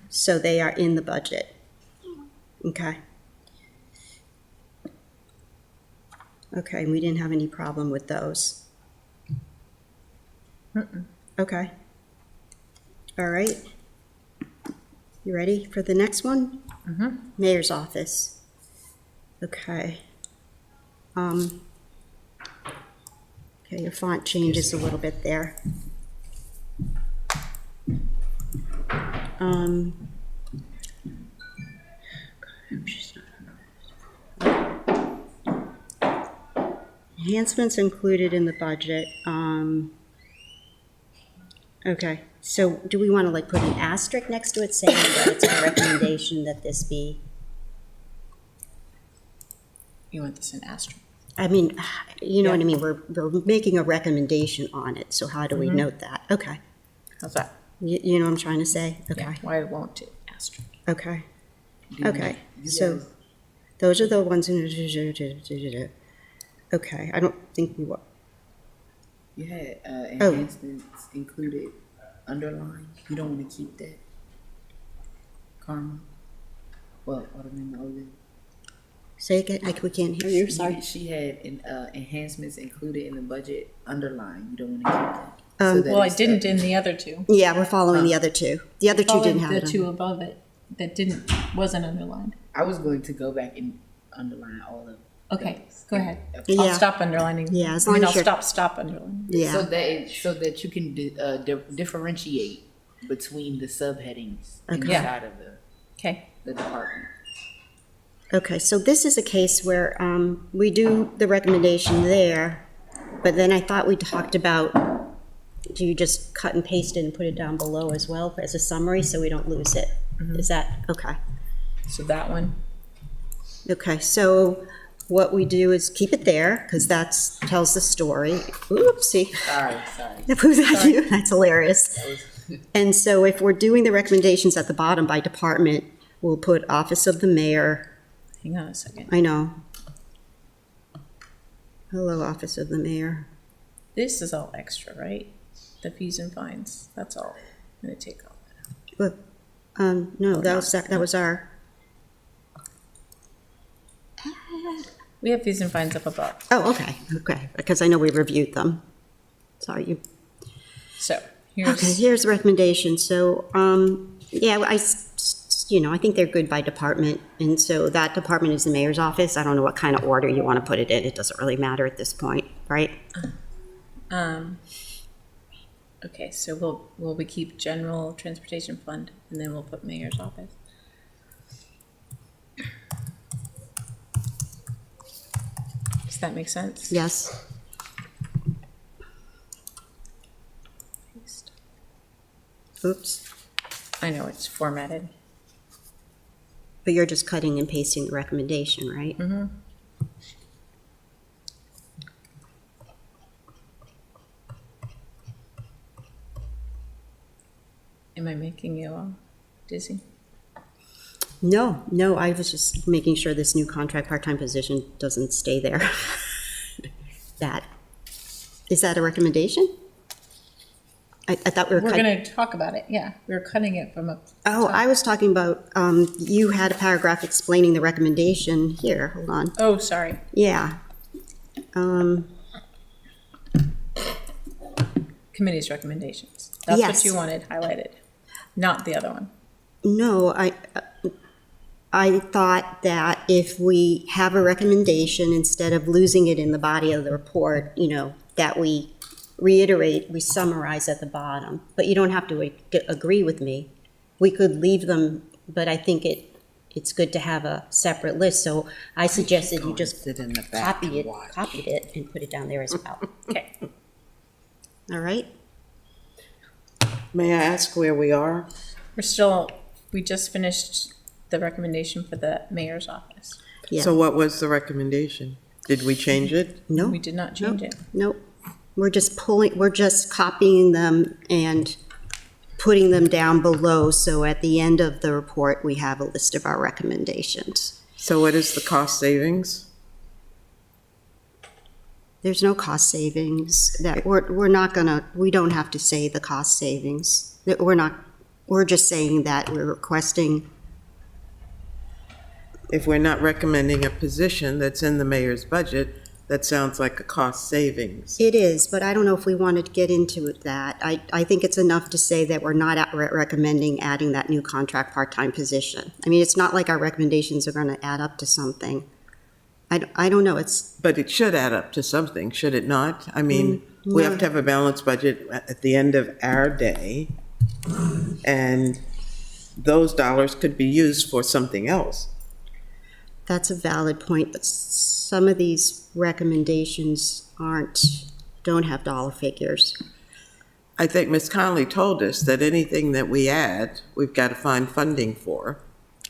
So they are in the budget. Okay. Okay, and we didn't have any problem with those. Okay. All right. You ready for the next one? Mayor's office. Okay. Okay, your font changes a little bit there. Enhancements included in the budget. Okay, so do we want to put an asterisk next to it saying that it's our recommendation that this be? You want this in asterisk? I mean, you know what I mean? We're making a recommendation on it, so how do we note that? Okay. How's that? You know what I'm trying to say? Okay. Yeah, why won't it asterisk? Okay. Okay. So those are the ones in. Okay. I don't think we were. You had enhancements included, underlined. You don't want to keep that, Karma. Well, Alderman Logan. Say again. We can't hear you. Sorry. She had enhancements included in the budget, underlined. You don't want to keep that. Well, I didn't in the other two. Yeah, we're following the other two. The other two didn't have the it. two above it that wasn't underlined. I was going to go back and underline all of them. Okay, go ahead. Yeah. I'll stop underlining. Yeah, as long as you're- stop underlining. Yeah. So that you can differentiate between the subheadings inside of Okay. the department. Okay, so this is a case where we do the recommendation there, but then I thought we talked about, do you just cut and paste it and put it down below as well as a summary so we don't lose it? Is that, okay. So that one. Okay, so what we do is keep it there because tells the story. Oopsie. Sorry. Who's that you? That's hilarious. And so if we're doing the recommendations at the bottom by department, we'll put Office of the Mayor. Hang on a second. I know. Hello, Office of the Mayor. This is all extra, right? The fees and fines. That's all. I'm gonna take all that out. But, no, that was our, We have fees and fines up above. oh, okay, because I know we reviewed them. Sorry, you. So Okay, here's the recommendation. So, yeah, I think they're good by department. And so that department is the mayor's office. I don't know what kind of order you want to put it in. It doesn't really matter at this point, right? Okay, so we keep general transportation fund and then we'll put mayor's office. Does that make sense? Yes. Oops. I know it's formatted. But you're just cutting and pasting the recommendation, right? Mm-hmm. Am I making you dizzy? No, I was just making sure this new contract part-time position doesn't stay there. Is that a recommendation? I thought we were We're cutting. gonna talk about it, yeah. We're cutting it from a. Oh, I was talking about, you had a paragraph explaining the recommendation here, hold on. Oh, sorry. Yeah. Committee's recommendations. That's what Yes. you wanted highlighted, not the other one. No, I thought that if we have a recommendation, instead of losing it in the body of the report, that we reiterate, we summarize at the bottom. But you don't have to agree with me. We could leave them, but I think it's good to have a separate list. So I suggested you just Sit in the back copied and it and put it down there as well. Okay. All right? May I ask where we are? We just finished the recommendation for the mayor's office. Yeah. So what was the recommendation? Did we change it? No. We did not change it. Nope. We're just copying them and putting them down below. So at the end of the report, we have a list of our recommendations. So what is the cost savings? There's no cost savings that we don't have to say the cost savings. That we're just saying that we're requesting. If we're not recommending a position that's in the mayor's budget, that sounds like a cost savings. It is, but I don't know if we wanted to get into that. I think it's enough to say that we're not recommending adding that new contract part-time position. I mean, it's not like our recommendations are going to add up to something. I don't know, But it should add up to something, should it not? I mean, we have to have a balanced budget at the end of our day, and those dollars could be used for something else. that's a valid point, but some of these recommendations don't have dollar figures. I think Ms. Conley told us that anything that we add, we've got to find funding for.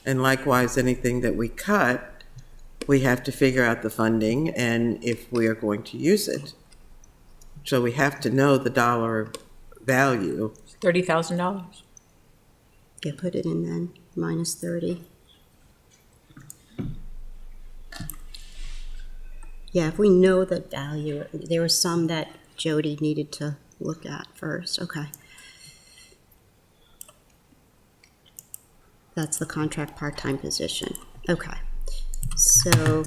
And likewise, anything that we cut, we have to figure out the funding and if we are going to use it. So we have to know the dollar value. $30,000. Yeah, put it in then, minus 30. Yeah, if we know the value, there were some that Jody needed to look at first, okay. That's the contract part-time position, okay. So.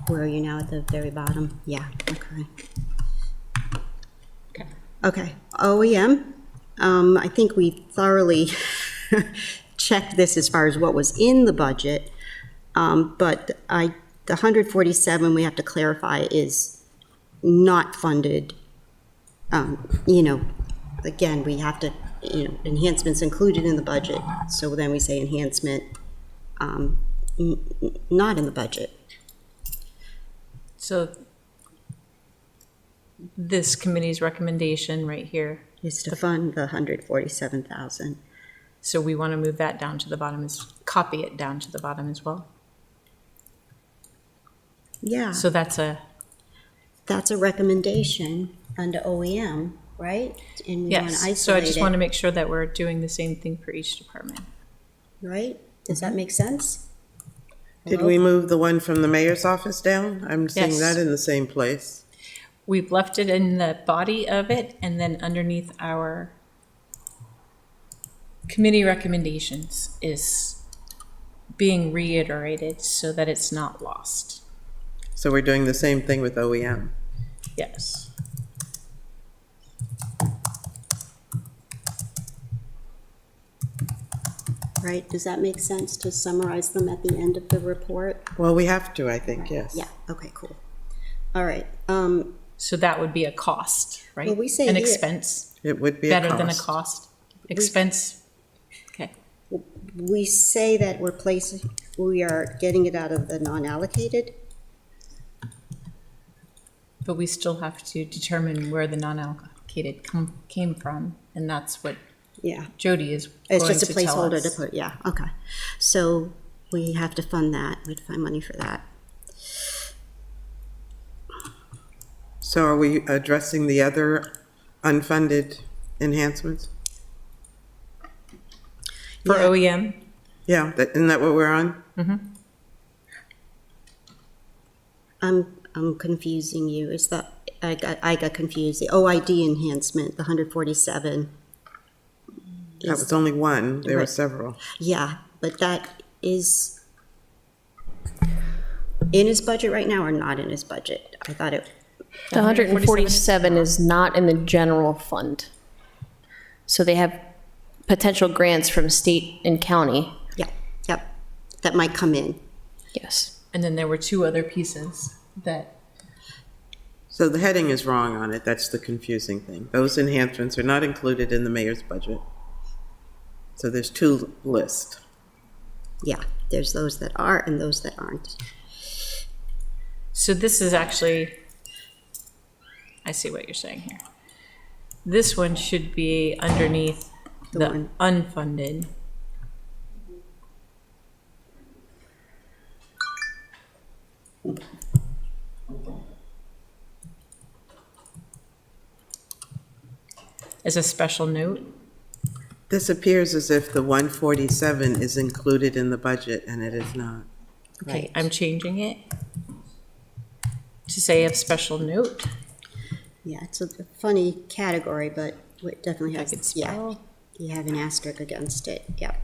Where are you now, at the very bottom? Yeah, okay. Okay, OEM, I think we thoroughly checked this as far as what was in the budget, but the 147, we have to clarify, is not funded. Again, we have to, enhancements included in the budget, so then we say enhancement, not in the budget. So this committee's recommendation right here. Is to fund the 147,000. So we want to move that down to the bottom, copy it down to the bottom as well. Yeah, So that's a, that's a recommendation under OEM, right? And we want to yes. So I isolate just want to it, make sure that we're doing the same thing for each department. right? Does that make sense? Did we move the one from the mayor's office down? I'm seeing Yes. that in the same place. We've left it in the body of it, and then underneath our committee recommendations is being reiterated so that it's not lost. So we're doing the same thing with OEM. Yes. Right, does that make sense to summarize them at the end of the report? Well, we have to, I think, yes. Yeah, okay, cool. All right, So that would be a cost, right? Well, we say an here- expense. It would be a Better than a cost. cost. Expense. Okay. we say that we are getting it out of the non-allocated. But we still have to determine where the non-allocated came from, and that's what Yeah, Jody is it's going just a to tell placeholder to us. put, yeah, okay. So we have to fund that, we have to find money for that. So are we addressing the other unfunded enhancements? For Yeah. OEM, Yeah, isn't that what we're on? I'm confusing you. Is that, I got confused. The OID enhancement, the 147. That was only one. There were Right. several. Yeah, but that is in his budget right now or not in his budget? I thought it, The 147 is not in the general fund. So they have potential grants from state and county. yeah, yep, that might come in. Yes. And then there were two other pieces that, So the heading is wrong on it. That's the confusing thing. Those enhancements are not included in the mayor's budget. So there's two lists. Yeah, there's those that are and those that aren't. so this is actually, I see what you're saying here. This one should be underneath The the one. unfunded. As a special note. This appears as if the 147 is included in the budget, and it is not. Okay, I'm changing it to say of special note. Yeah, it's a funny category, but it definitely I could has, yeah, spell. you have an asterisk against it, yeah.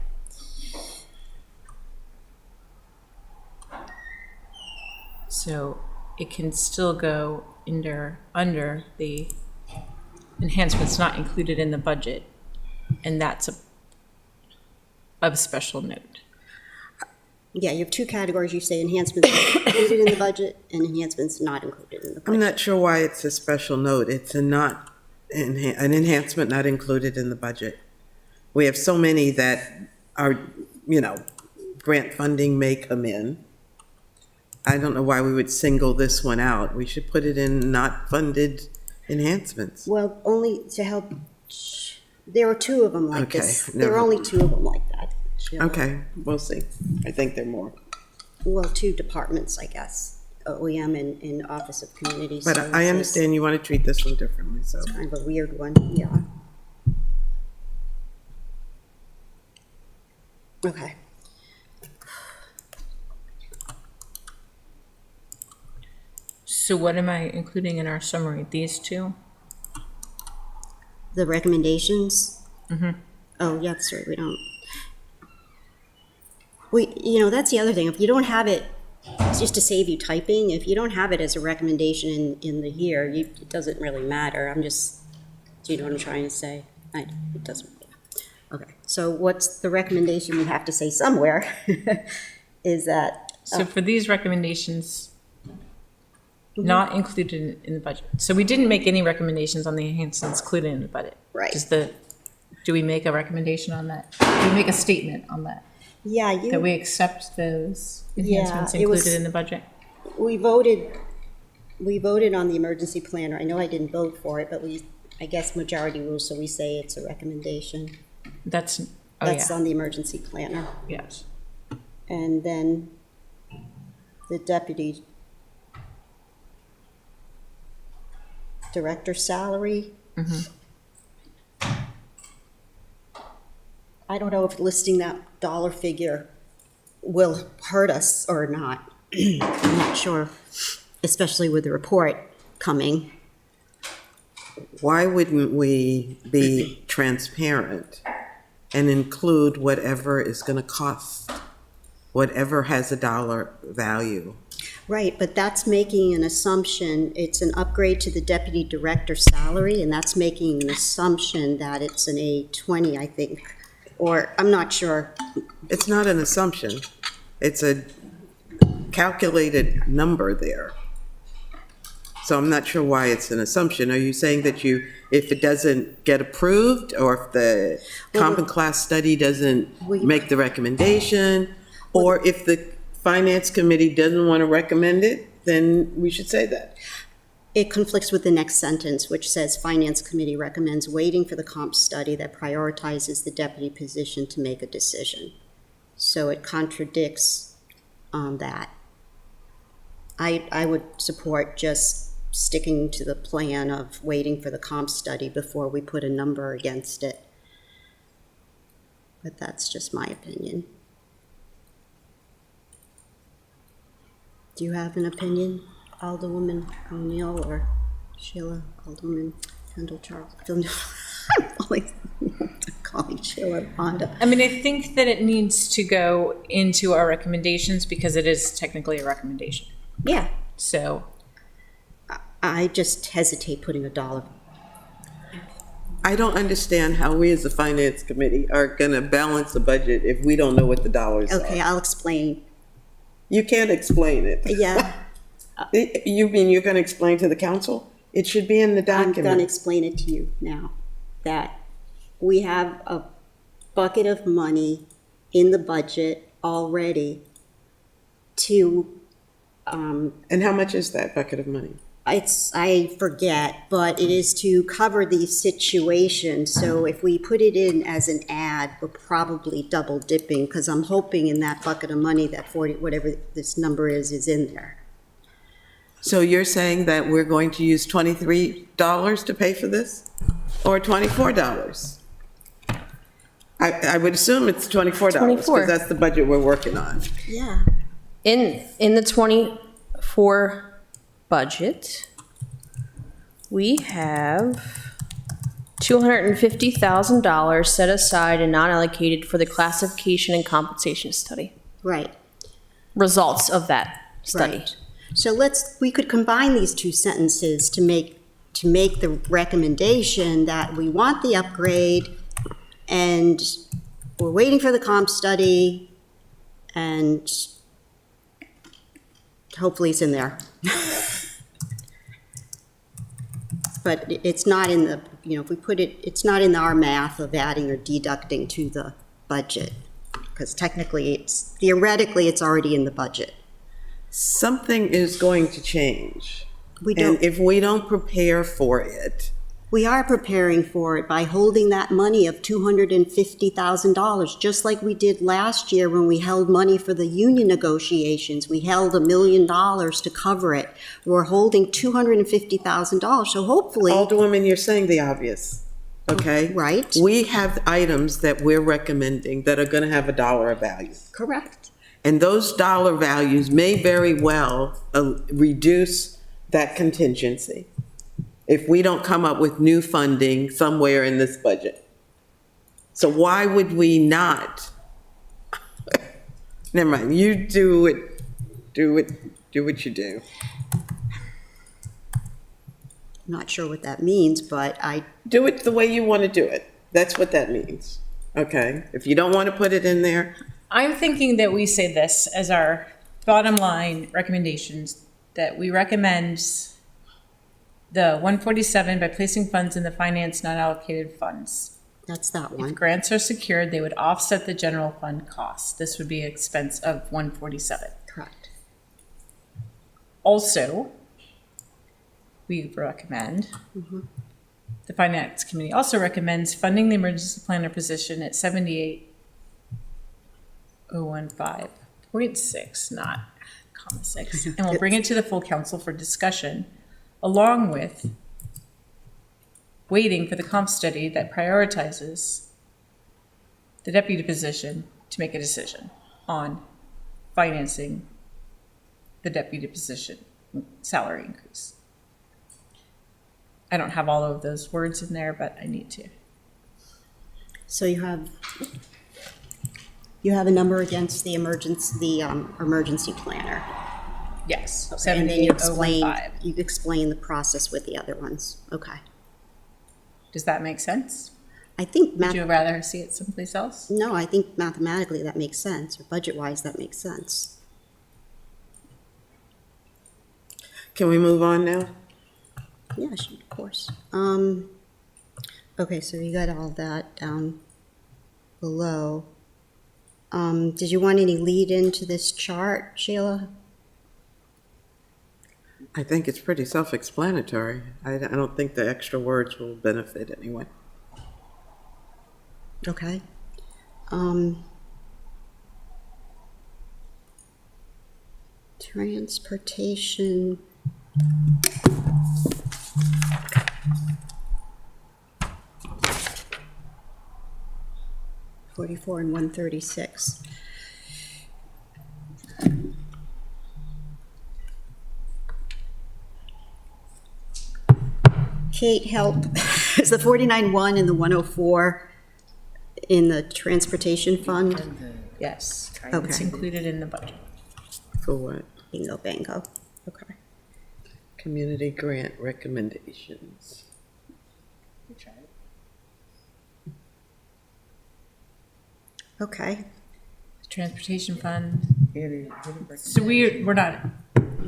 So it can still go under the enhancements not included in the budget. And that's of special note. Yeah, you have two categories. You say enhancements included in the budget and enhancements not included in the I'm budget. not sure why it's a special note. It's an enhancement not included in the budget. We have so many that are, grant funding may come in. I don't know why we would single this one out. We should put it in not funded enhancements. Well, only to help, there are two of them like Okay, this. There are never- only two of them like that. Sheila. Okay, we'll see. I think there are more. Well, two departments, I guess, OEM and Office of Community But Services. I understand you want to treat this one differently, so. It's kind of a weird one, yeah. Okay. So what am I including in our summary? These two? The recommendations? Oh, yeah, that's right, we don't. That's the other thing, if you don't have it, it's just to save you typing, if you don't have it as a recommendation in the here, it doesn't really matter, do you know what I'm trying to say? It doesn't. Okay, so what's the recommendation we have to say somewhere, is that, So for these recommendations, not included in the budget. So we didn't make any recommendations on the enhancements included in the budget. Right. Do we make a recommendation on that? Do we make a statement on that? yeah, That we accept those Yeah, enhancements it was- included in the budget? we voted on the emergency planner, I know I didn't vote for it, but I guess majority rules, so we say it's a recommendation. That's, oh That's yeah, on the emergency planner. yes. And then the deputy director salary. I don't know if listing that dollar figure will hurt us or not. I'm not sure, especially with the report coming. Why wouldn't we be transparent and include whatever is going to cost, whatever has a dollar value? Right, but that's making an assumption, it's an upgrade to the deputy director salary, and that's making an assumption that it's an A20, I think, or, I'm not sure. It's not an assumption. It's a calculated number there. So I'm not sure why it's an assumption. Are you saying that if it doesn't get approved, or if the comp and class study doesn't make the recommendation, or if the finance committee doesn't want to recommend it, then we should say that? It conflicts with the next sentence, which says, Finance Committee recommends waiting for the comp study that prioritizes the deputy position to make a decision. So it contradicts that. I would support just sticking to the plan of waiting for the comp study before we put a number against it. But that's just my opinion. Do you have an opinion? Alderwoman O'Neill or Sheila, Alderwoman Kendall Charles. I'm always calling Sheila Rhonda. I mean, I think that it needs to go into our recommendations because it is technically a recommendation. Yeah, So, I just hesitate putting a dollar. I don't understand how we as a finance committee are going to balance the budget if we don't know what the dollars are. Okay, I'll explain. You can't explain it. Yeah, You mean you're going to explain to the council? It should be in the I'm going to document. explain it to you now, that we have a bucket of money in the budget already to, And how much is that bucket of money? I forget, but it is to cover these situations. So if we put it in as an ad, we're probably double dipping, because I'm hoping in that bucket of money that 40, whatever this number is in there. So you're saying that we're going to use $23 to pay for this? Or $24? I would assume it's $24, 24. because that's the budget we're working on. Yeah. In the 24 budget, we have $250,000 set aside and non-allocated for the classification and compensation study. Right. Results of that study. Right. So we could combine these two sentences to make the recommendation that we want the upgrade and we're waiting for the comp study and hopefully it's in there. But it's not in the, if we put it, it's not in our math of adding or deducting to the budget. Because theoretically, it's already in the budget. Something is going to change. We don't. And if we don't prepare for it, We are preparing for it by holding that money of $250,000, just like we did last year when we held money for the union negotiations. We held $1 million to cover it. We're holding $250,000, so hopefully. Alderwoman, you're saying the obvious, okay? Right. We have items that we're recommending that are going to have a dollar value. Correct. And those dollar values may very well reduce that contingency if we don't come up with new funding somewhere in this budget. So why would we not? Never mind, you do what you do. I'm not sure what that means, but I. Do it the way you want to do it. That's what that means, okay? If you don't want to put it in there, I'm thinking that we say this as our bottom line recommendations, that we recommend the 147 by placing funds in the finance non-allocated funds. That's that one. If grants are secured, they would offset the general fund costs. This would be an expense of 147. Correct. Also, we recommend, the finance committee also recommends funding the emergency planner position at 78,015.6, not comma 6. And we'll bring it to the full council for discussion, along with waiting for the comp study that prioritizes the deputy position to make a decision on financing the deputy position salary increase. I don't have all of those words in there, but I need to. So you have a number against the emergency planner. Yes, And then you explain 78,015. the process with the other ones. Okay. Does that make sense? I think Would you rather see it someplace else? No, I think mathematically that makes sense, or budget-wise that makes sense. can we move on now? Yeah, sure, of course. Okay, so you got all that down below. Did you want any lead into this chart, Sheila? I think it's pretty self-explanatory. I don't think the extra words will benefit anyone. Okay. Transportation. $44 and $136. Kate, help. Is the 49-1 and the 104 in the transportation fund? Yes. Okay. It's included in the budget. For what? Bingo, bango. Okay. Community grant recommendations. Okay. Transportation fund. So we're not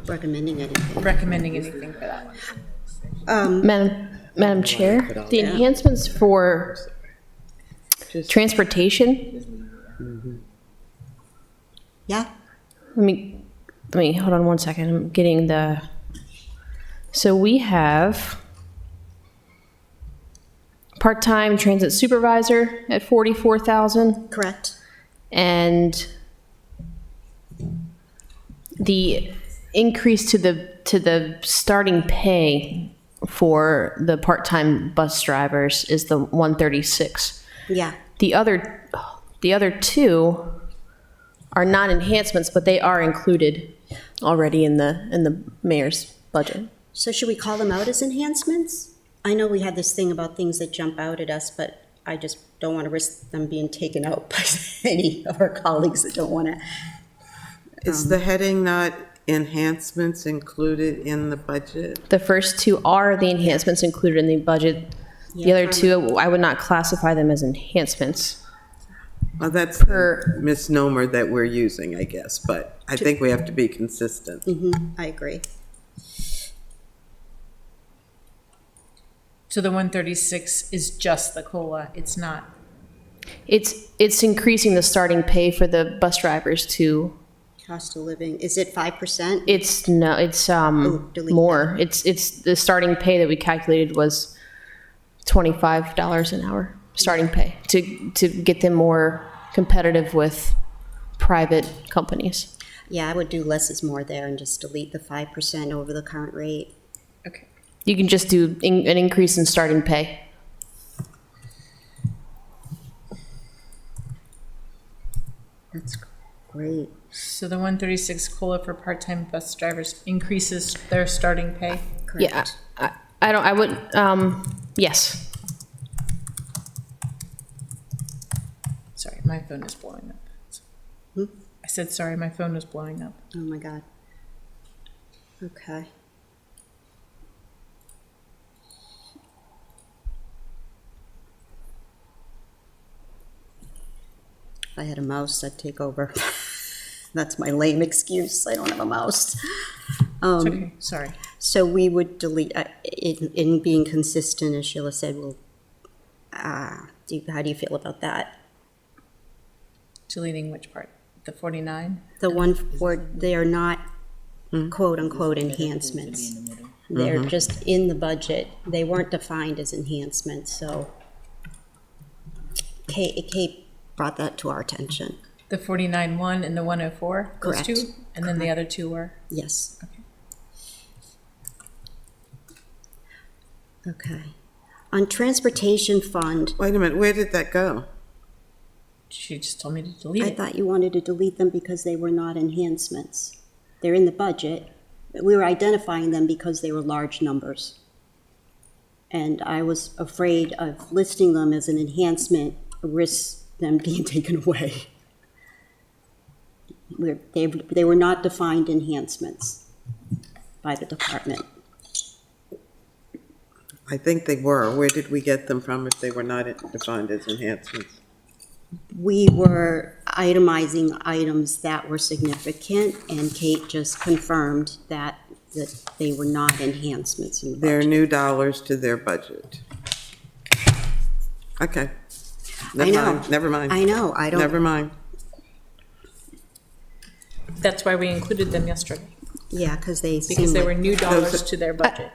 Recommending anything. recommending anything for that one. Madam Chair, the enhancements for transportation, Yeah? let me, hold on one second, I'm getting so we have part-time transit supervisor at 44,000. Correct. And the increase to the starting pay for the part-time bus drivers is the 136. Yeah. The other two are not enhancements, but they are included already in the mayor's budget. So should we call them out as enhancements? I know we had this thing about things that jump out at us, but I just don't want to risk them being taken out by any of our colleagues that don't want to. Is the heading not enhancements included in the budget? The first two are the enhancements included in the budget. The Yeah, other two, I would not classify them as enhancements. Well, that's the misnomer that we're using, I guess, but I think we have to be consistent. I agree. So the 136 is just the COLA, it's not. It's increasing the starting pay for the bus drivers to. Cost of living, is it 5%? It's delete more. It's the starting pay that we calculated was $25 an hour starting pay to get them more competitive with private companies. Yeah, I would do less is more there and just delete the 5% over the current rate. Okay. You can just do an increase in starting pay. That's great. So the 136 COLA for part-time bus drivers increases their starting pay? Yeah, I would, yes. Sorry, my phone is blowing up. I said, sorry, my phone was blowing up. Oh my God. Okay. If I had a mouse, I'd take over. That's my lame excuse. I don't have a mouse. It's okay, sorry. So we would delete, in being consistent, as Sheila said, we'll, how do you feel about that? Deleting which part? The 49? The one for, they are not quote-unquote enhancements. They're just in the budget. They weren't defined as enhancements, so Kate brought that to our attention. The 49-1 and the 104? Those Correct. two? And then the other two were? Yes. Okay. On transportation fund, Wait a minute, where did that go? She just told me to delete I it. thought you wanted to delete them because they were not enhancements. They're in the budget. We were identifying them because they were large numbers. And I was afraid of listing them as an enhancement risks them being taken away. They were not defined enhancements by the department. I think they were. Where did we get them from if they were not defined as enhancements? We were itemizing items that were significant, and Kate just confirmed that they were not enhancements in the They're budget. new dollars to their budget. Okay. I know. Never mind. I know, I don't. Never mind. That's why we included them yesterday, Yeah, because they because seem they like, were new dollars to their budget.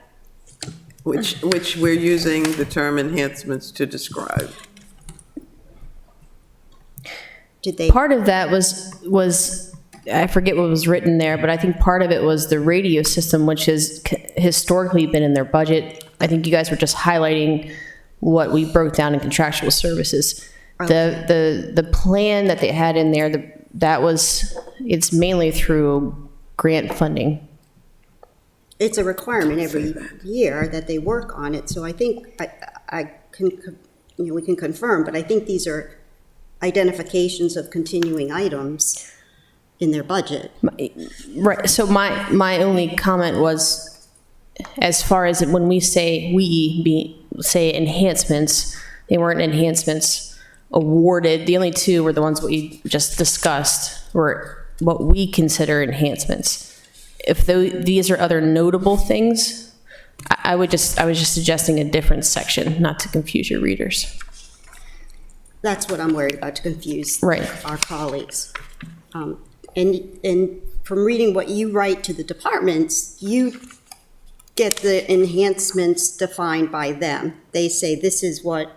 Which we're using the term enhancements to describe. did they, Part of that was I forget what was written there, but I think part of it was the radio system, which has historically been in their budget. I think you guys were just highlighting what we broke down in contractual services. The plan that they had in there, it's mainly through grant funding. it's a requirement every year that they work on it, so I think I can, we can confirm, but I think these are identifications of continuing items in their budget. Right, so my only comment was, as far as when we say say enhancements, they weren't enhancements awarded. The only two were the ones we just discussed, were what we consider enhancements. If these are other notable things, I was just suggesting a different section, not to confuse your readers. That's what I'm worried about, to confuse Right. our colleagues. And from reading what you write to the departments, you get the enhancements defined by them. They say this is what,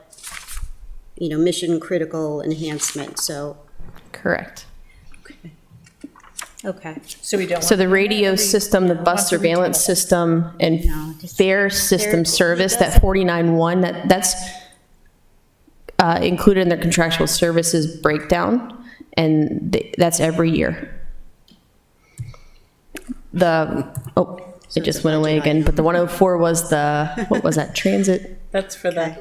mission critical enhancement, so. Correct. Okay. So we don't. So the radio system, the bus surveillance system, and fare system service, that 49.1, that's included in their contractual services breakdown, and that's every year. It just went away again, but the 104 was what was that, transit? That's for the.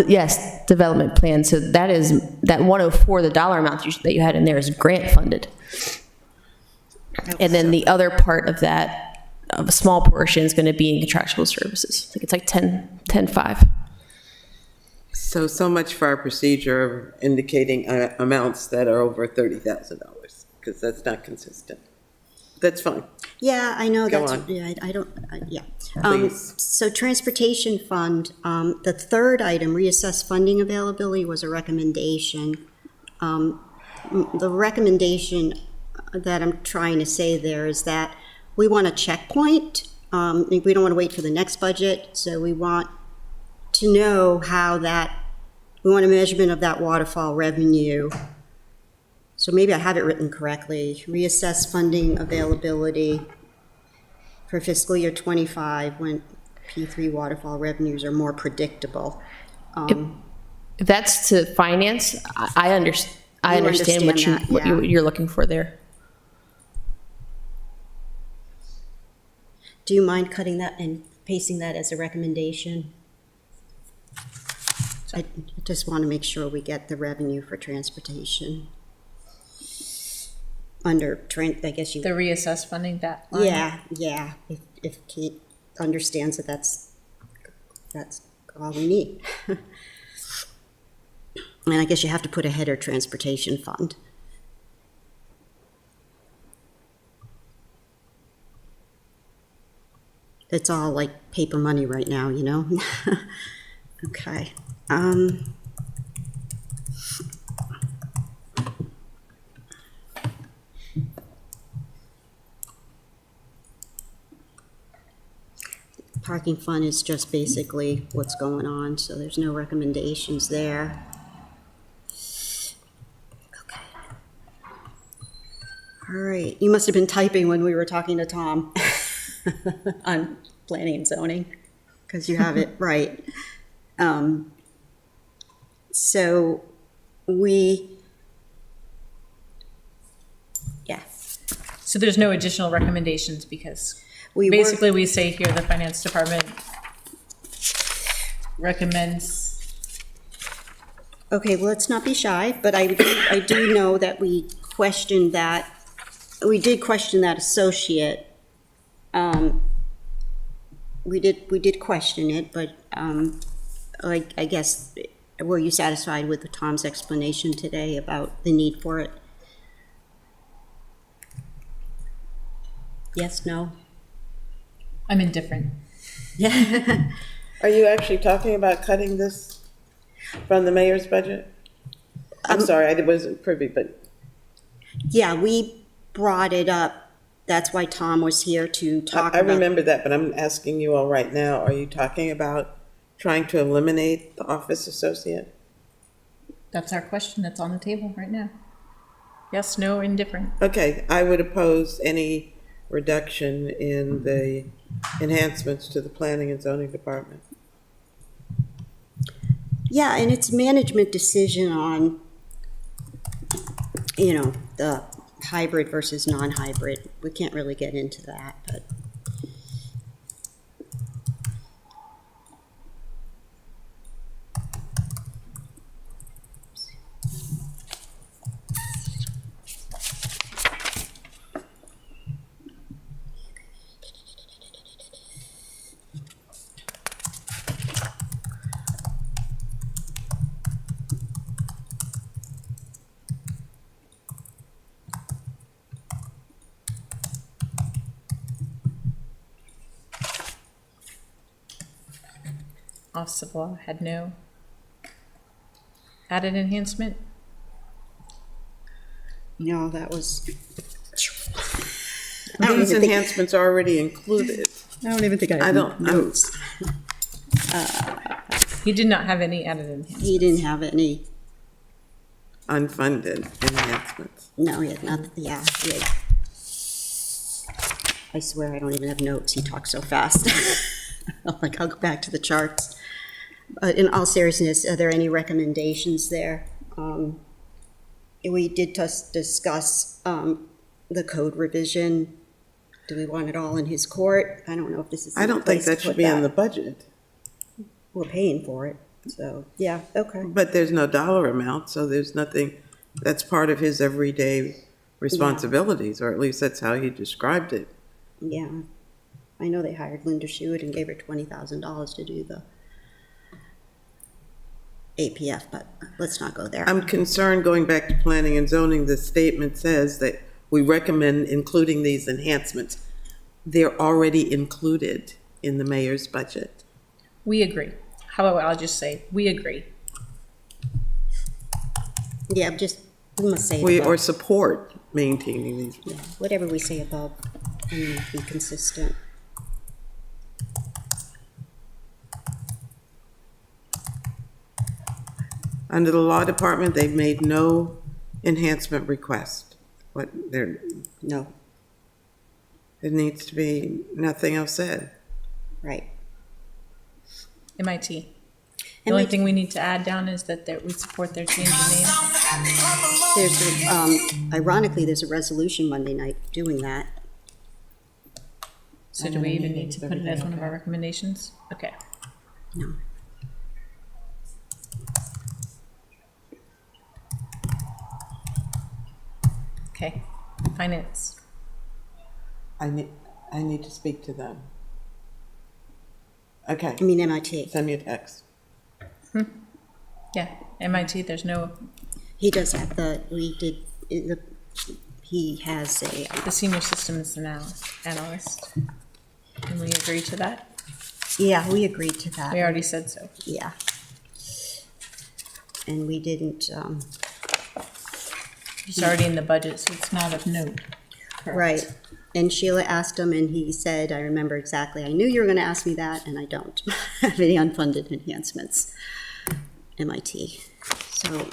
Yes, development plan. So that 104, the dollar amount that you had in there is grant funded. And then the other part of that, a small portion, is going to be in contractual services. I think it's like 10.5. So much for our procedure of indicating amounts that are over $30,000, because that's not consistent. That's fine. Yeah, I know Go that's, on. yeah, I don't, yeah. Please. So transportation fund, the third item, reassess funding availability, was a recommendation. The recommendation that I'm trying to say there is that we want a checkpoint. We don't want to wait for the next budget, so we want to know we want a measurement of that waterfall revenue. So maybe I have it written correctly. Reassess funding availability for fiscal year 25 when P3 waterfall revenues are more predictable. If that's to finance, I understand what you're looking for there. Do you mind cutting that and pasting that as a recommendation? I just want to make sure we get the revenue for transportation. Under, I guess you. The reassess funding, that line? Yeah, if Kate understands that that's all we need. And I guess you have to put a header, transportation fund. It's all like paper money right now, Okay. Parking fund is just basically what's going on, so there's no recommendations there. Okay. All right, you must have been typing when we were talking to Tom on planning and zoning, because you have it right. So So there's no additional recommendations because we basically we say here the finance department recommends. Okay, well, let's not be shy, but I do know that we did question that associate. We did question it, but I guess, were you satisfied with Tom's explanation today about the need for it? Yes, no? I'm indifferent. Yeah. Are you actually talking about cutting this from the mayor's budget? I'm sorry, I wasn't privy, but. Yeah, we brought it up. That's why Tom was here to talk I about. remember that, but I'm asking you all right now, are you talking about trying to eliminate the office associate? That's our question that's on the table right now. Yes, no, indifferent. Okay, I would oppose any reduction in the enhancements to the planning and zoning department. Yeah, and it's management decision on, the hybrid versus non-hybrid. We can't really get into that, but Office of Law had no added enhancement. No, that was, These enhancements are already included. I don't even think I I have don't- notes. He did not have any added enhancement. He didn't have any, Unfunded enhancements. no, he had nothing, yeah, he had. I swear I don't even have notes, he talks so fast. Like, I'll go back to the charts. But in all seriousness, are there any recommendations there? We did just discuss the code revision. Do we want it all in his court? I don't know if this is. I don't think that should be in the budget, We're paying for it, so, yeah, okay. but there's no dollar amount, so there's nothing, that's part of his everyday responsibilities, or at least that's how he described it. Yeah, I know they hired Linda Schuett and gave her $20,000 to do the APF, but let's not go there. I'm concerned, going back to planning and zoning, the statement says that we recommend including these enhancements. They're already included in the mayor's budget. We agree. However, I'll just say, we agree. Yeah, we must say it Or above. support maintaining these. Yeah, whatever we say above, and be consistent. Under the law department, they've made no enhancement request. There No, needs to be nothing else said. right. MIT. The only thing we need to add down is that we support their change in name. Ironically, there's a resolution Monday night doing that. So do we even need to put it as one of our recommendations? Okay. No. Okay. Finance. I need to speak to them. Okay, I mean MIT. send me a text. Yeah, MIT, there's no, He does have he has the senior systems analyst. Can we agree to that? yeah, we agreed to that. We already said so. Yeah. And we didn't, It's already in the budget, so it's not of note. Correct. right. And Sheila asked him, and he said, I remember exactly, I knew you were going to ask me that, and I don't have any unfunded enhancements. MIT. So,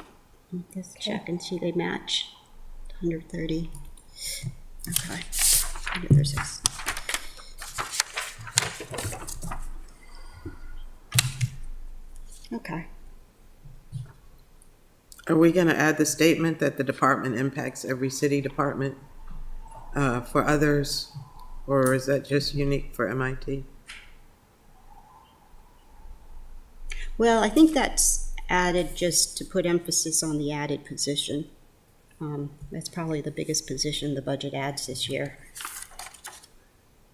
just check and see they match. 130. Okay. 136. Okay. Are we going to add the statement that the department impacts every city department for others? Or is that just unique for MIT? Well, I think that's added just to put emphasis on the added position. That's probably the biggest position the budget adds this year.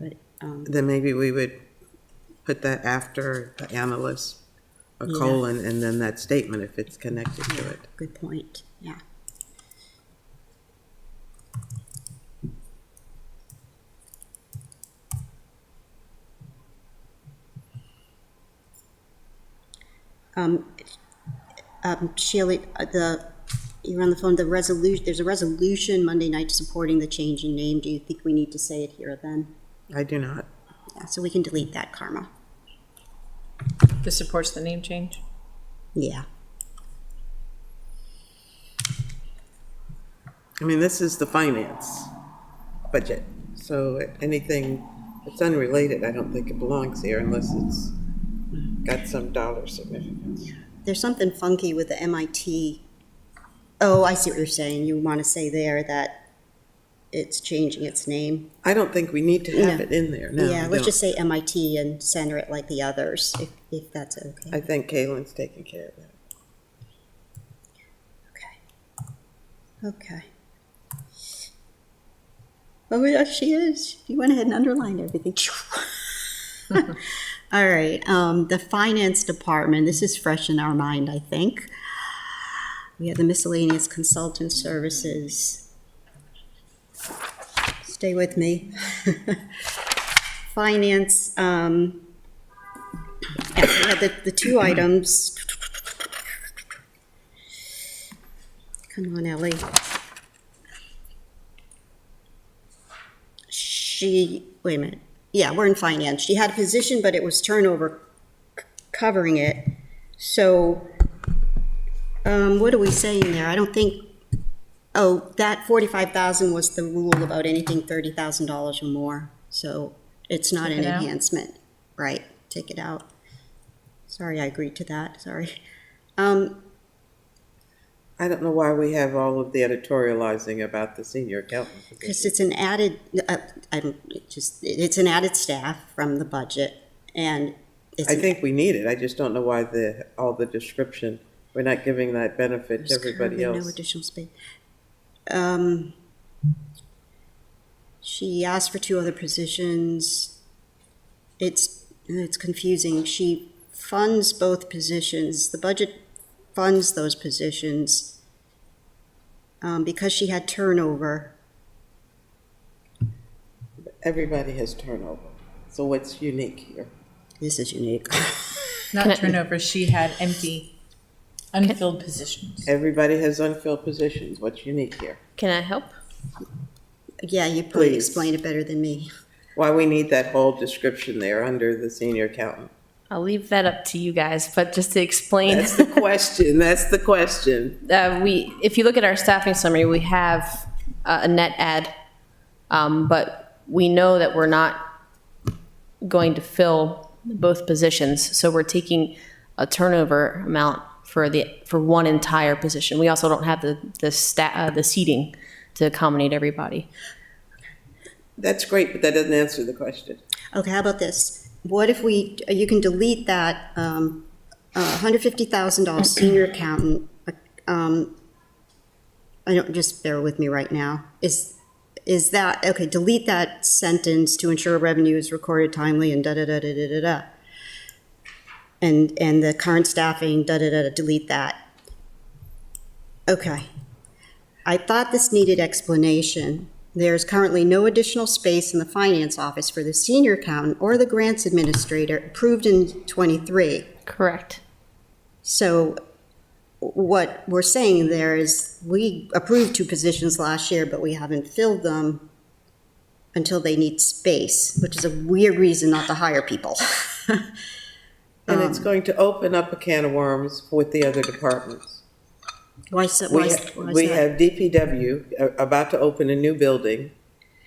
But, Then maybe we would put that after the analyst, a Yeah. colon, and then that statement if it's connected to it. good point, yeah. Sheila, you're on the phone, there's a resolution Monday night supporting the change in name. Do you think we need to say it here then? I do not. Yeah, so we can delete that, Karma. This supports the name change. Yeah. I mean, this is the finance budget, so anything that's unrelated, I don't think it belongs here unless it's got some dollar significance. There's something funky with the MIT. Oh, I see what you're saying. You want to say there that it's changing its name. I don't think we need to have No. it in there, no. Yeah, I let's don't. just say MIT and center it like the others, if that's okay. I think Kaylin's taking care of that. Okay. Oh, yeah, she is. You went ahead and underlined everything. All right, the finance department, this is fresh in our mind, I think. We have the miscellaneous consultant services. Stay with me. Finance, Yeah, we had the two items. Come on, Ellie. Wait a minute. Yeah, we're in finance. She had a position, but it was turnover covering it. So, what are we saying there? I don't think, oh, that 45,000 was the rule about anything $30,000 or more. So it's not an enhancement, right? Take it out. Sorry, I agreed to that, sorry. I don't know why we have all of the editorializing about the senior accountant. Because it's an added, it's an added staff from the budget, and it's. I think we need it. I just don't know why all the description, we're not giving that benefit to everybody else. No additional space. She asked for two other positions. It's confusing. She funds both positions. The budget funds those positions because she had turnover. Everybody has turnover. So what's unique here? This is unique. Not turnover, she had empty, unfilled positions. Everybody has unfilled positions. What's unique here? Can I help? Yeah, you probably Please. explain it better than me. Why we need that whole description there under the senior accountant? I'll leave that up to you guys, but just to explain. That's the question. That's the question. If you look at our staffing summary, we have a net add, but we know that we're not going to fill both positions. So we're taking a turnover amount for one entire position. We also don't have the seating to accommodate everybody. That's great, but that doesn't answer the question. Okay, how about this? What if you can delete that $150,000 senior accountant? I don't, just bear with me right now. Is that, okay, delete that sentence to ensure revenue is recorded timely and da-da-da-da-da-da-da. And the current staffing, da-da-da-da, delete that. Okay. I thought this needed explanation. There's currently no additional space in the finance office for the senior accountant or the grants administrator approved in '23. Correct. So what we're saying there is we approved two positions last year, but we haven't filled them until they need space, which is a weird reason not to hire people. And it's going to open up a can of worms with the other departments. Why is that? We have DPW about to open a new building,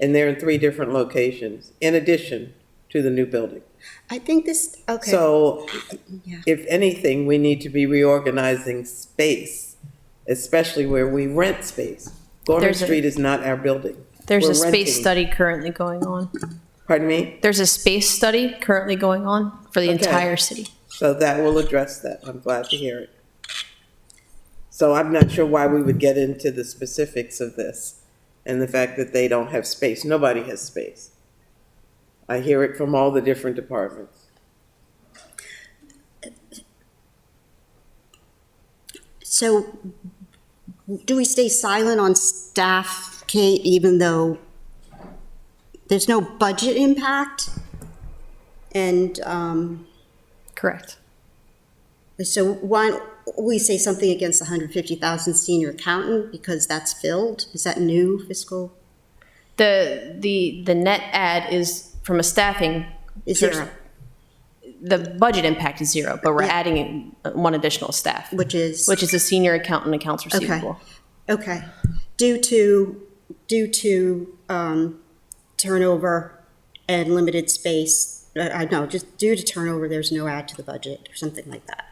and they're in 3 different locations, in addition to the new building. I think this, okay. So, Yeah. if anything, we need to be reorganizing space, especially where we rent space. Gorman Street is not our building. There's We're a space renting. study currently going on. Pardon me? There's a space study currently going on for the Okay. entire city. So that will address that. I'm glad to hear it. So I'm not sure why we would get into the specifics of this and the fact that they don't have space. Nobody has space. I hear it from all the different departments. So do we stay silent on staff, Kate, even though there's no budget impact? And Correct. so why don't we say something against the 150,000 senior accountant because that's filled? Is that new fiscal? The net add is from a staffing. Is zero. The budget impact is zero, but we're Yeah. adding one additional staff. Which is? Which is a senior accountant accounts receivable. Okay. Due to turnover and limited space, no, just due to turnover, there's no add to the budget or something like that.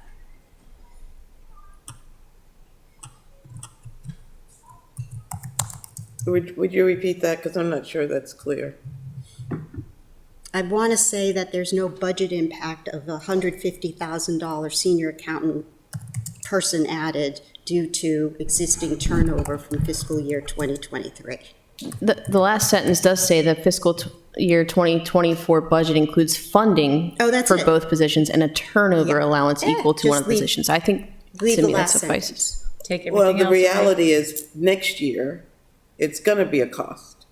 Would you repeat that? Because I'm not sure that's clear. I want to say that there's no budget impact of a $150,000 senior accountant person added due to existing turnover from fiscal year 2023. The last sentence does say the fiscal year 2024 budget includes funding for it. both positions and a turnover allowance equal to one of the leave- positions. I think, leave to the me, that last suffices. Take everything Well, the else away. reality is next year, it's going to be a cost.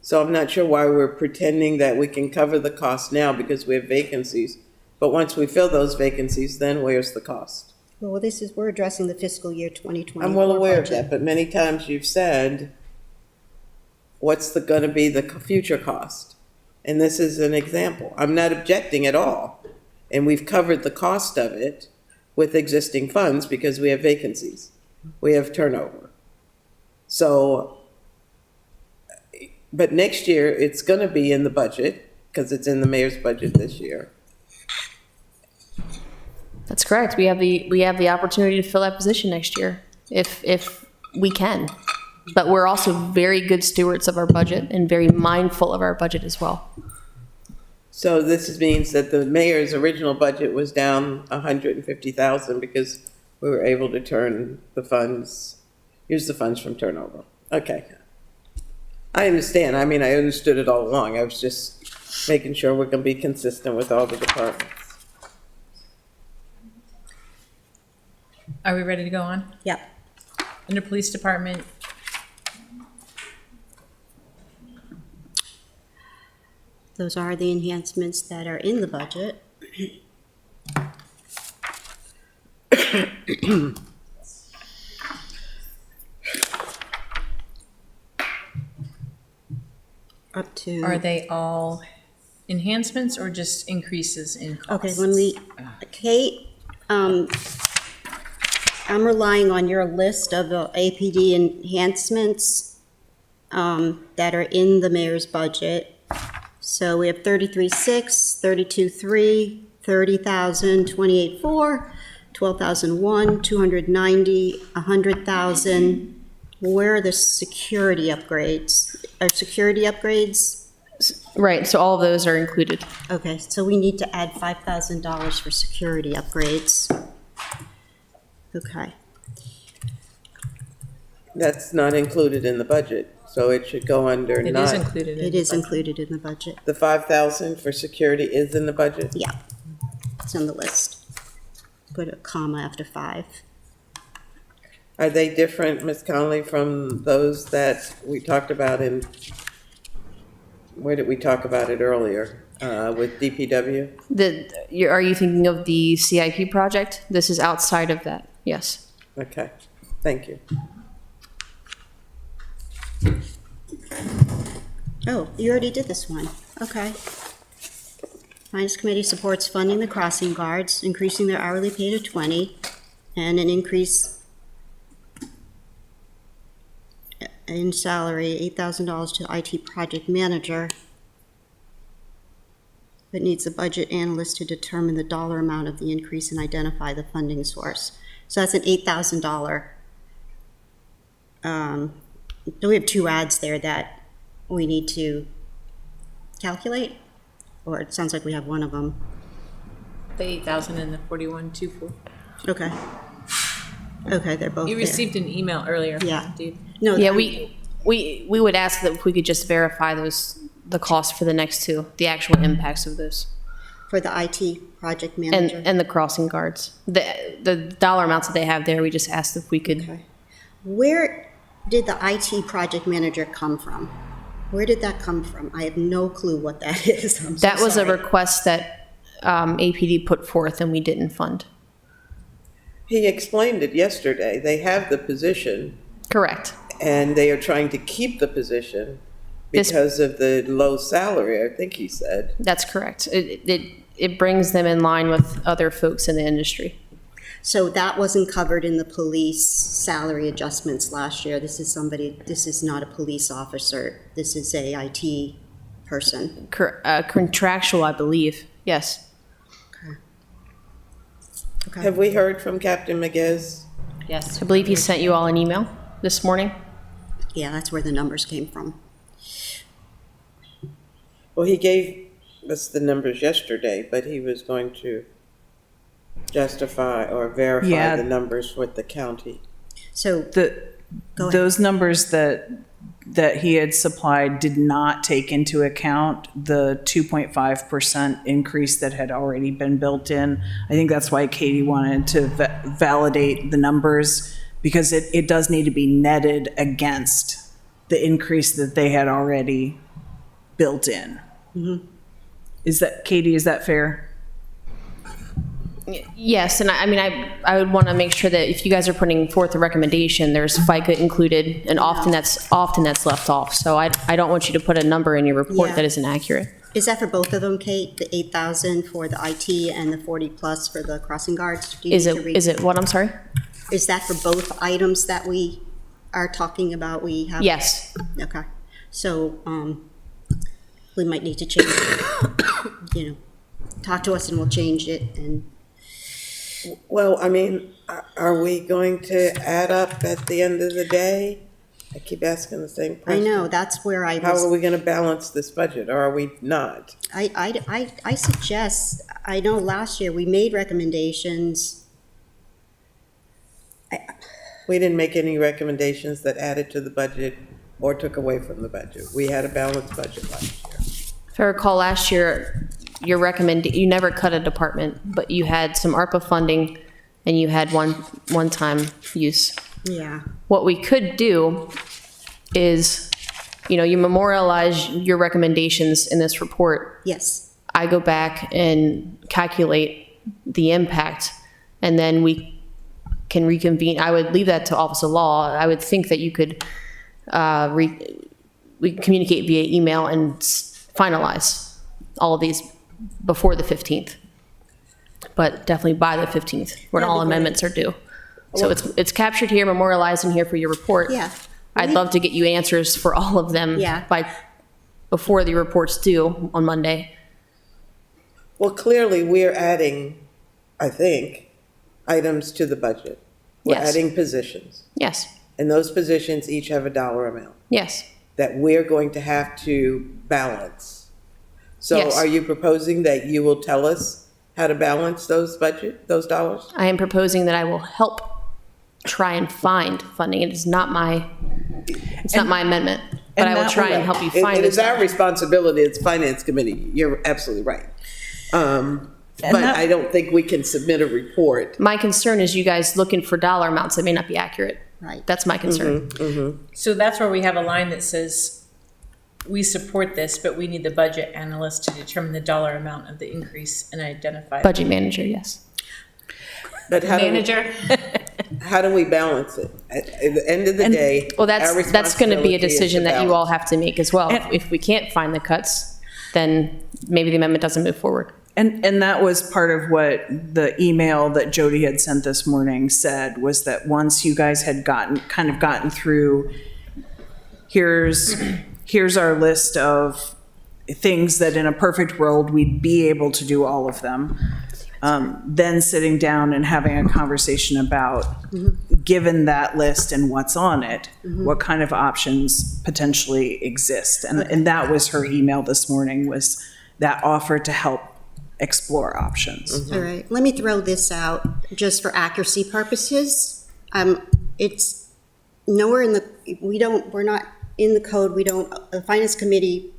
So I'm not sure why we're pretending that we can cover the cost now because we have vacancies But once we fill those vacancies, then where's the cost? Well, we're addressing the fiscal year 2024 I'm well aware of budget. that, but many times you've said, what's gonna be the future cost? And this is an example. I'm not objecting at all. And we've covered the cost of it with existing funds because we have vacancies. We have turnover. So, but next year, it's gonna be in the budget, because it's in the mayor's budget this year. That's correct. We have the opportunity to fill that position next year if we can. But we're also very good stewards of our budget and very mindful of our budget as well. So this means that the mayor's original budget was down 150,000 because we were able to use the funds from turnover. Okay. I understand. I mean, I understood it all along. I was just making sure we're gonna be consistent with all the departments. Are we ready to go on? Yep. Under police department, Those are the enhancements that are in the budget. Up to. are they all enhancements or just increases in costs? Okay, Kate, I'm relying on your list of the APD enhancements that are in the mayor's budget. So we have 33.6, 32.3, 30,000, 28.4, 12,001, 290, 100,000. Where are the security upgrades? Are security upgrades? Right, so all of those are included. Okay, so we need to add $5,000 for security upgrades. Okay. That's not included in the budget, so it should go under It not. is included in It the is budget. included in the budget. The 5,000 for security is in the budget? Yeah, it's on the list. Put a comma after 5. Are they different, Ms. Conley, from those that we talked about where did we talk about it earlier? With DPW? Are you thinking of the CIP project? This is outside of that, yes. Okay, thank you. Oh, you already did this one. Okay. Finance Committee supports funding the crossing guards, increasing their hourly pay to 20, and an increase in salary, $8,000 to IT project manager. It needs a budget analyst to determine the dollar amount of the increase and identify the funding source. So that's an $8,000. We have 2 ads there that we need to calculate, or it sounds like we have one of them. The 8,000 and the 41,240. Okay. Okay, they're both You there. received an email earlier. Yeah. Dave. No, Yeah, we would ask that if we could just verify the cost for the next 2, the actual impacts of those. for the IT project manager. And the crossing guards. The dollar amounts that they have there, we just asked if we could. Okay. Where did the IT project manager come from? Where did that come from? I have no clue what that is. I'm so That was a sorry. request that APD put forth and we didn't fund. He explained it yesterday. They have the position Correct. and they are trying to keep the position This- because of the low salary, I think he said. That's correct. It brings them in line with other folks in the industry. So that wasn't covered in the police salary adjustments last year. This is not a police officer. This is a IT person. Contractual, I believe. Yes. Okay. Have we heard from Captain McGiz? Yes. I believe he sent you all an email this morning. Yeah, that's where the numbers came from. Well, he gave us the numbers yesterday, but he was going to justify or verify Yeah. the numbers with the county. So, Go ahead. Those numbers that he had supplied did not take into account the 2.5% increase that had already been built in. I think that's why Katie wanted to validate the numbers, because it does need to be netted against the increase that they had already built in. Mm-hmm. Katie, is that fair? Yes, and I mean, I would want to make sure that if you guys are putting forth a recommendation, there's FICA included, and often that's left off. So I don't want you to put a number in your report Yeah. that isn't accurate. Is that for both of them, Kate? The 8,000 for the IT and the 40 plus for the crossing guards? Do you Is need to it, read- is it what, I'm sorry? Is that for both items that we are talking about? We have. Yes. Okay. So, we might need to change it. You know, talk to us and we'll change it. And Well, I mean, are we going to add up at the end of the day? I keep asking the same I question. know, that's where I How are was, we gonna balance this budget, or are we not? I suggest, I know last year we made recommendations. We didn't make any recommendations that added to the budget or took away from the budget. We had a balanced budget last year. If I recall last year, you never cut a department, but you had some ARPA funding and you had one-time use. Yeah. What we could do is, you memorialize your recommendations in this report. Yes. I go back and calculate the impact, and then we can reconvene. I would leave that to Office of Law. I would think that you could we communicate via email and finalize all of these before the 15th, but definitely by the 15th, when all amendments are due. So it's captured here, memorialized in here for your report. Yeah. I'd love to get you answers for all of them Yeah. before the report's due on Monday. Well, clearly, we're adding, I think, items to the budget. We're Yes. adding positions, Yes, and those positions each have a dollar amount yes. that we're going to have to balance. So Yes. are you proposing that you will tell us how to balance those dollars? I am proposing that I will help try and find funding. It is not my, not my amendment, but I will try and help you find It it. is our responsibility as Finance Committee. You're absolutely right. But I don't think we can submit a report. My concern is you guys looking for dollar amounts that may not be accurate. Right. That's my concern. So that's where we have a line that says, we support this, but we need the budget analyst to determine the dollar amount of the increase and identify. Budget manager, yes. But Manager? how do we balance it? At the end of the day, Well, our that's going to be a responsibility is decision to that you all balance. have to make as well. If we can't find the cuts, then maybe the amendment doesn't move forward. And that was part of what the email that Jody had sent this morning said, was that once you guys had gotten through, here's our list of things that in a perfect world, we'd be able to do all of them. Then sitting down and having a conversation about, given that list and what's on it, what kind of options potentially exist. And that was her email this morning, was that offer to help explore options. All right, let me throw this out just for accuracy purposes. It's nowhere in the, we're not in the code, the Finance Committee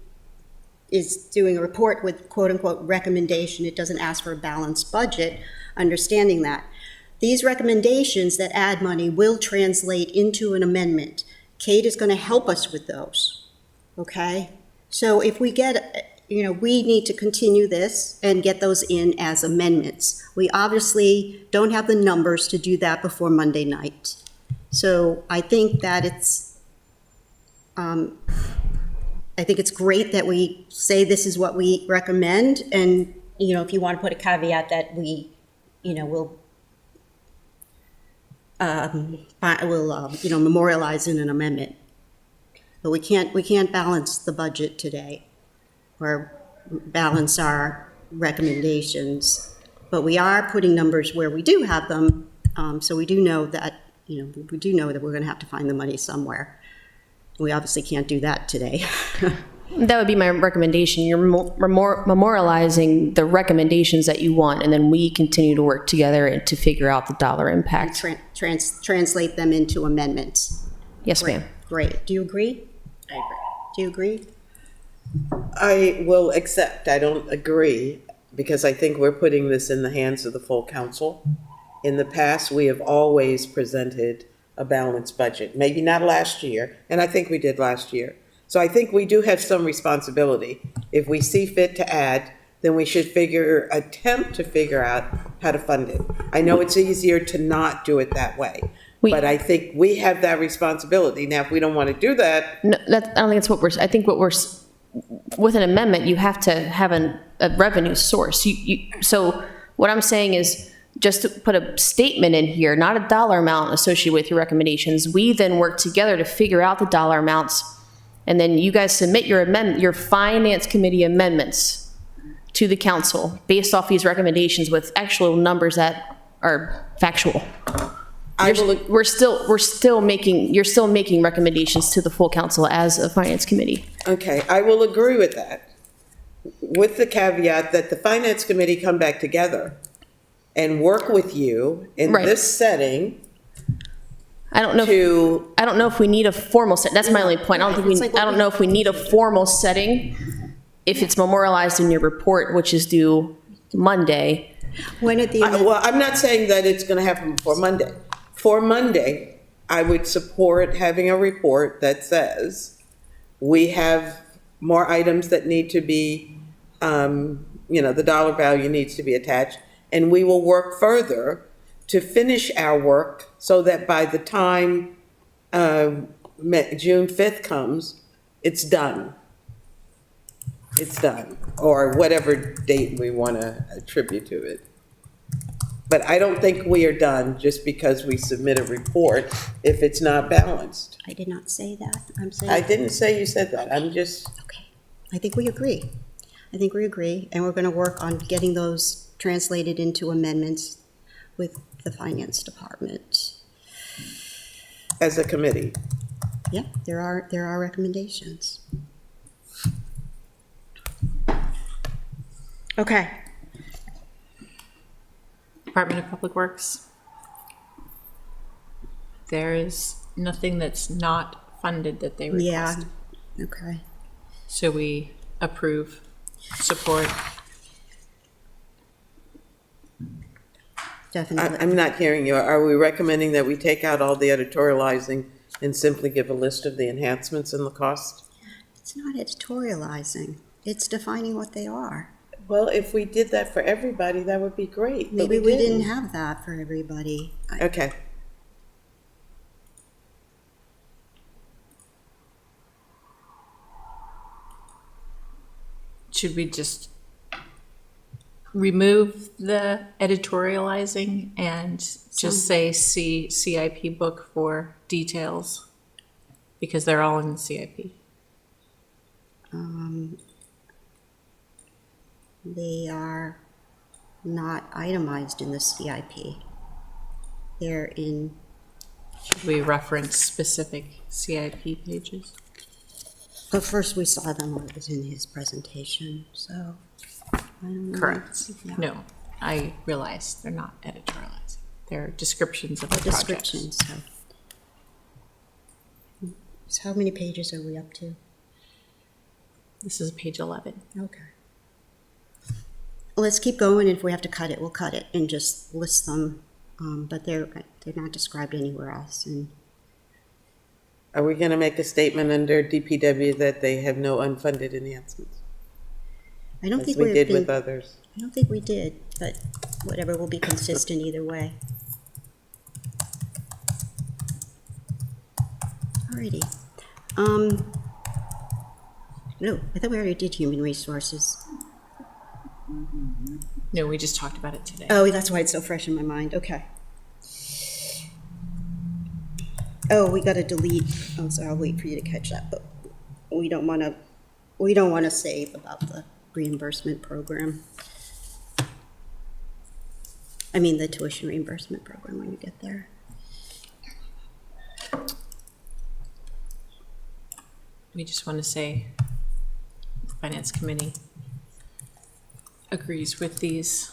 is doing a report with quote-unquote recommendation. It doesn't ask for a balanced budget, understanding that. These recommendations that add money will translate into an amendment. Kate is going to help us with those, okay? So if we get, we need to continue this and get those in as amendments. We obviously don't have the numbers to do that before Monday night. So I think that I think it's great that we say this is what we recommend, and, if you want to put a caveat that we, will memorialize in an amendment. But we can't balance the budget today or balance our recommendations. But we are putting numbers where we do have them, so we do know that, we're going to have to find the money somewhere. We obviously can't do that today. That would be my recommendation. You're memorializing the recommendations that you want, and then we continue to work together to figure out the dollar impact. Translate them into amendments. Yes, ma'am. Great. Do you agree? I agree. Do you agree? I will accept, I don't agree, because I think we're putting this in the hands of the full council. In the past, we have always presented a balanced budget, maybe not last year, and I think we did last year. So I think we do have some responsibility. If we see fit to add, then we should attempt to figure out how to fund it. I know it's easier to not do it that way, but I think we have that responsibility. Now, if we don't want to do that, No, I don't think that's what I think with an amendment, you have to have a revenue source. So what I'm saying is just to put a statement in here, not a dollar amount associated with your recommendations. We then work together to figure out the dollar amounts, and then you guys submit your finance committee amendments to the council based off these recommendations with actual numbers that are factual. You're still making recommendations to the full council as a finance committee. okay, I will agree with that, with the caveat that the finance committee come back together and work with you in Right. this setting. I don't know if we need a formal set. That's my only point. I don't know if we need a formal setting if it's memorialized in your report, which is due Monday. When at the Well, I'm not saying that it's going to happen before Monday. For Monday, I would support having a report that says we have more items that need to be, the dollar value needs to be attached, and we will work further to finish our work so that by the time June 5th comes, it's done. It's done, or whatever date we want to attribute to it. But I don't think we are done just because we submit a report if it's not balanced. I did not say that. I'm saying. I didn't say you said that. I'm just. Okay. I think we agree. And we're going to work on getting those translated into amendments with the finance department. As a committee. Yep, there are recommendations. Okay. Department of Public Works. There is nothing that's not funded that they request. Yeah, okay. So we approve, support. Definitely. I'm not hearing you. Are we recommending that we take out all the editorializing and simply give a list of the enhancements and the cost? It's not editorializing. It's defining what they are. Well, if we did that for everybody, that would be great. but Maybe we didn't have that for everybody. Okay. Should we just remove the editorializing and just say CIP book for details? Because they're all in the CIP. They are not itemized in the CIP. They're in, Should we reference specific CIP pages? but first we saw them when it was in his presentation, so. I don't know. Correct. Yeah. No, I realize they're not editorialized. They're descriptions of the projects. Descriptions, so how many pages are we up to? This is page 11. Okay. Let's keep going. If we have to cut it, we'll cut it and just list them. But they're not described anywhere else. And Are we going to make a statement under DPW that they have no unfunded enhancements? I don't As think we we've did been- with others. I don't think we did, but whatever, will be consistent either way. Alrighty. No, I thought we already did human resources. No, we just talked about it today. Oh, that's why it's so fresh in my mind. Okay. Oh, we got to delete. Oh, so I'll wait for you to catch that. But we don't want to save about the reimbursement program. I mean, the tuition reimbursement program when you get there. We just want to say the Finance Committee agrees with these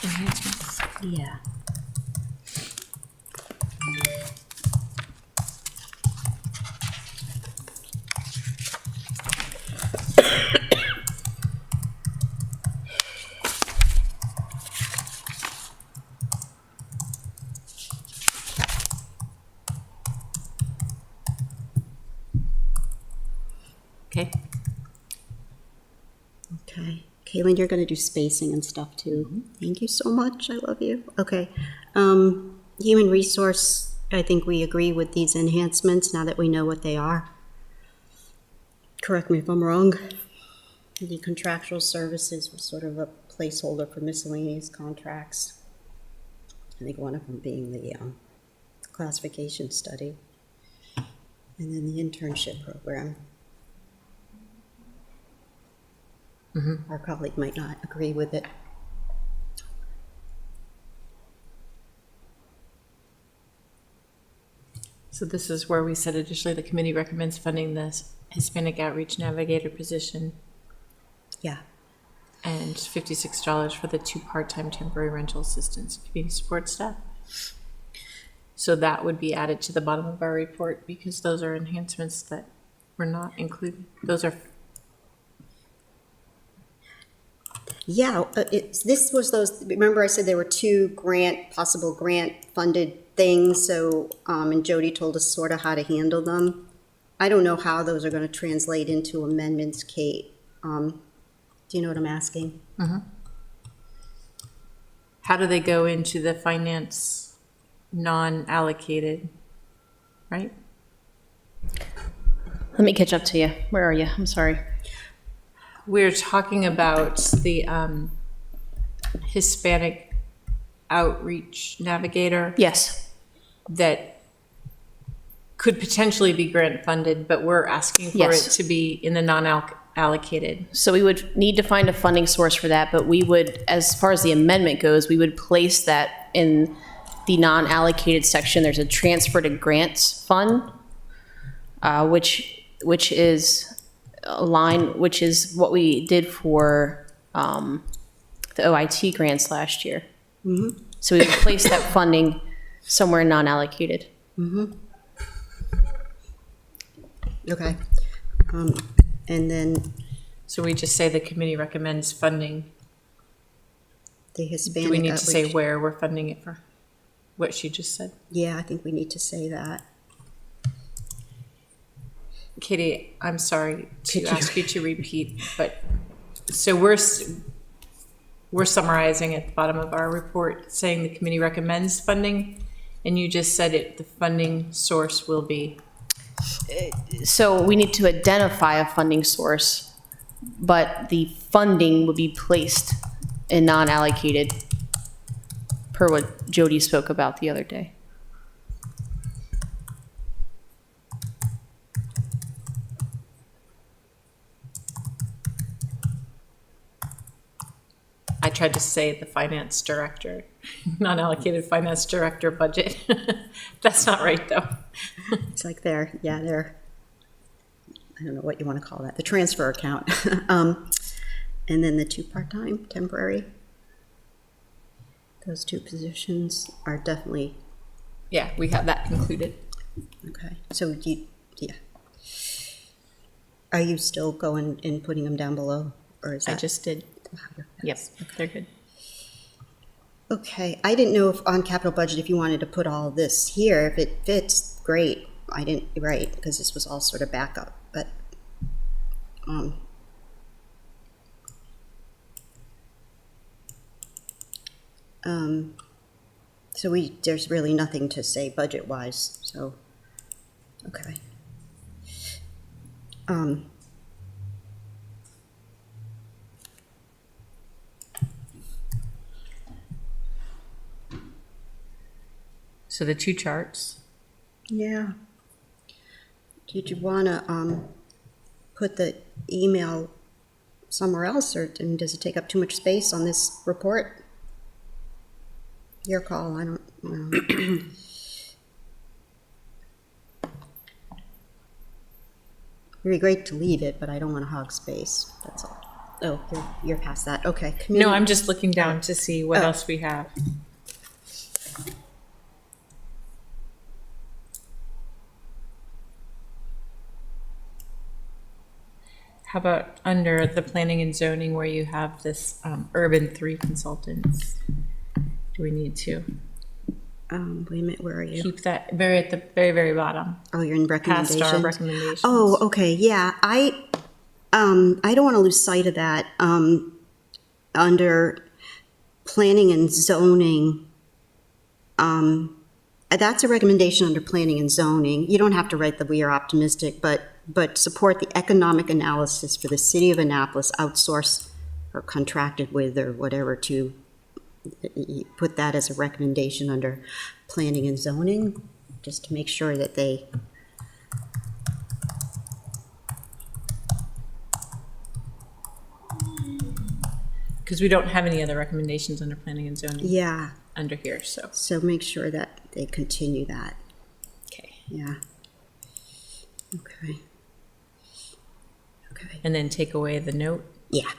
enhancements. Yeah. Okay? Okay. Caitlin, you're going to do spacing and stuff too. Thank you so much. I love you. Okay. Human resource, I think we agree with these enhancements now that we know what they are. Correct me if I'm wrong. The contractual services was sort of a placeholder for miscellaneous contracts. I think one of them being the classification study. And then the internship program. Our colleague might not agree with it. So this is where we said additionally, the committee recommends funding the Hispanic Outreach Navigator position Yeah. and $56 for the 2 part-time temporary rental assistants, community support staff. So that would be added to the bottom of our report because those are enhancements that were not included. Those are, Yeah, this was those, remember I said there were 2 possible grant-funded things, so, and Jody told us sort of how to handle them. I don't know how those are going to translate into amendments, Kate. Do you know what I'm asking? how do they go into the finance non-allocated, right? Let me catch up to you. Where are you? I'm sorry. We're talking about the Hispanic Outreach Navigator Yes. that could potentially be grant funded, but we're asking for Yes. it to be in the non-allocated. So we would need to find a funding source for that, but we would, as far as the amendment goes, we would place that in the non-allocated section. There's a transfer to grants fund, which is a line, which is what we did for the OIT grants last year. So we would place that funding somewhere non-allocated. Okay. And then So we just say the committee recommends funding. the Hispanic Do we need to say outreach. where we're funding it for? What she just said? Yeah, I think we need to say that. Katie, I'm sorry to Could you- ask you to repeat, but, so we're summarizing at the bottom of our report, saying the committee recommends funding, and you just said it, the funding source will be, So we need to identify a funding source, but the funding would be placed in non-allocated per what Jody spoke about the other day. I tried to say the finance director, non-allocated finance director budget. That's not right, though. It's like they're, I don't know what you want to call that, the transfer account. And then the 2 part-time temporary. Those 2 positions are definitely, Yeah, we have that concluded. okay. So yeah. Are you still going and putting them down below? Or is I that? just did. Yep, they're good. Okay, I didn't know if on capital budget, if you wanted to put all this here, if it fits, great. I didn't, right, because this was all sort of backup, but, so there's really nothing to say budget-wise, so, okay. So the 2 charts. Yeah. Did you want to put the email somewhere else, or does it take up too much space on this report? Your call, I don't know. It'd be great to leave it, but I don't want to hog space, that's all. Oh, you're past that, okay. No, I'm just looking down to see what Oh. else we have. How about under the planning and zoning where you have this urban 3 consultants? Do we need to Wait a minute, where are you? keep that at the very, very bottom? Oh, you're in recommendations? Past our recommendations. Oh, okay, yeah, I don't want to lose sight of that. under planning and zoning, that's a recommendation under planning and zoning. You don't have to write that we are optimistic, but support the economic analysis for the city of Annapolis, outsource or contracted with or whatever, to put that as a recommendation under planning and zoning, just to make sure that they. Because we don't have any other recommendations under planning and zoning. Yeah. Under here, so. So make sure that they continue that. Okay. Yeah. Okay. Okay. And then take away the note. Yeah.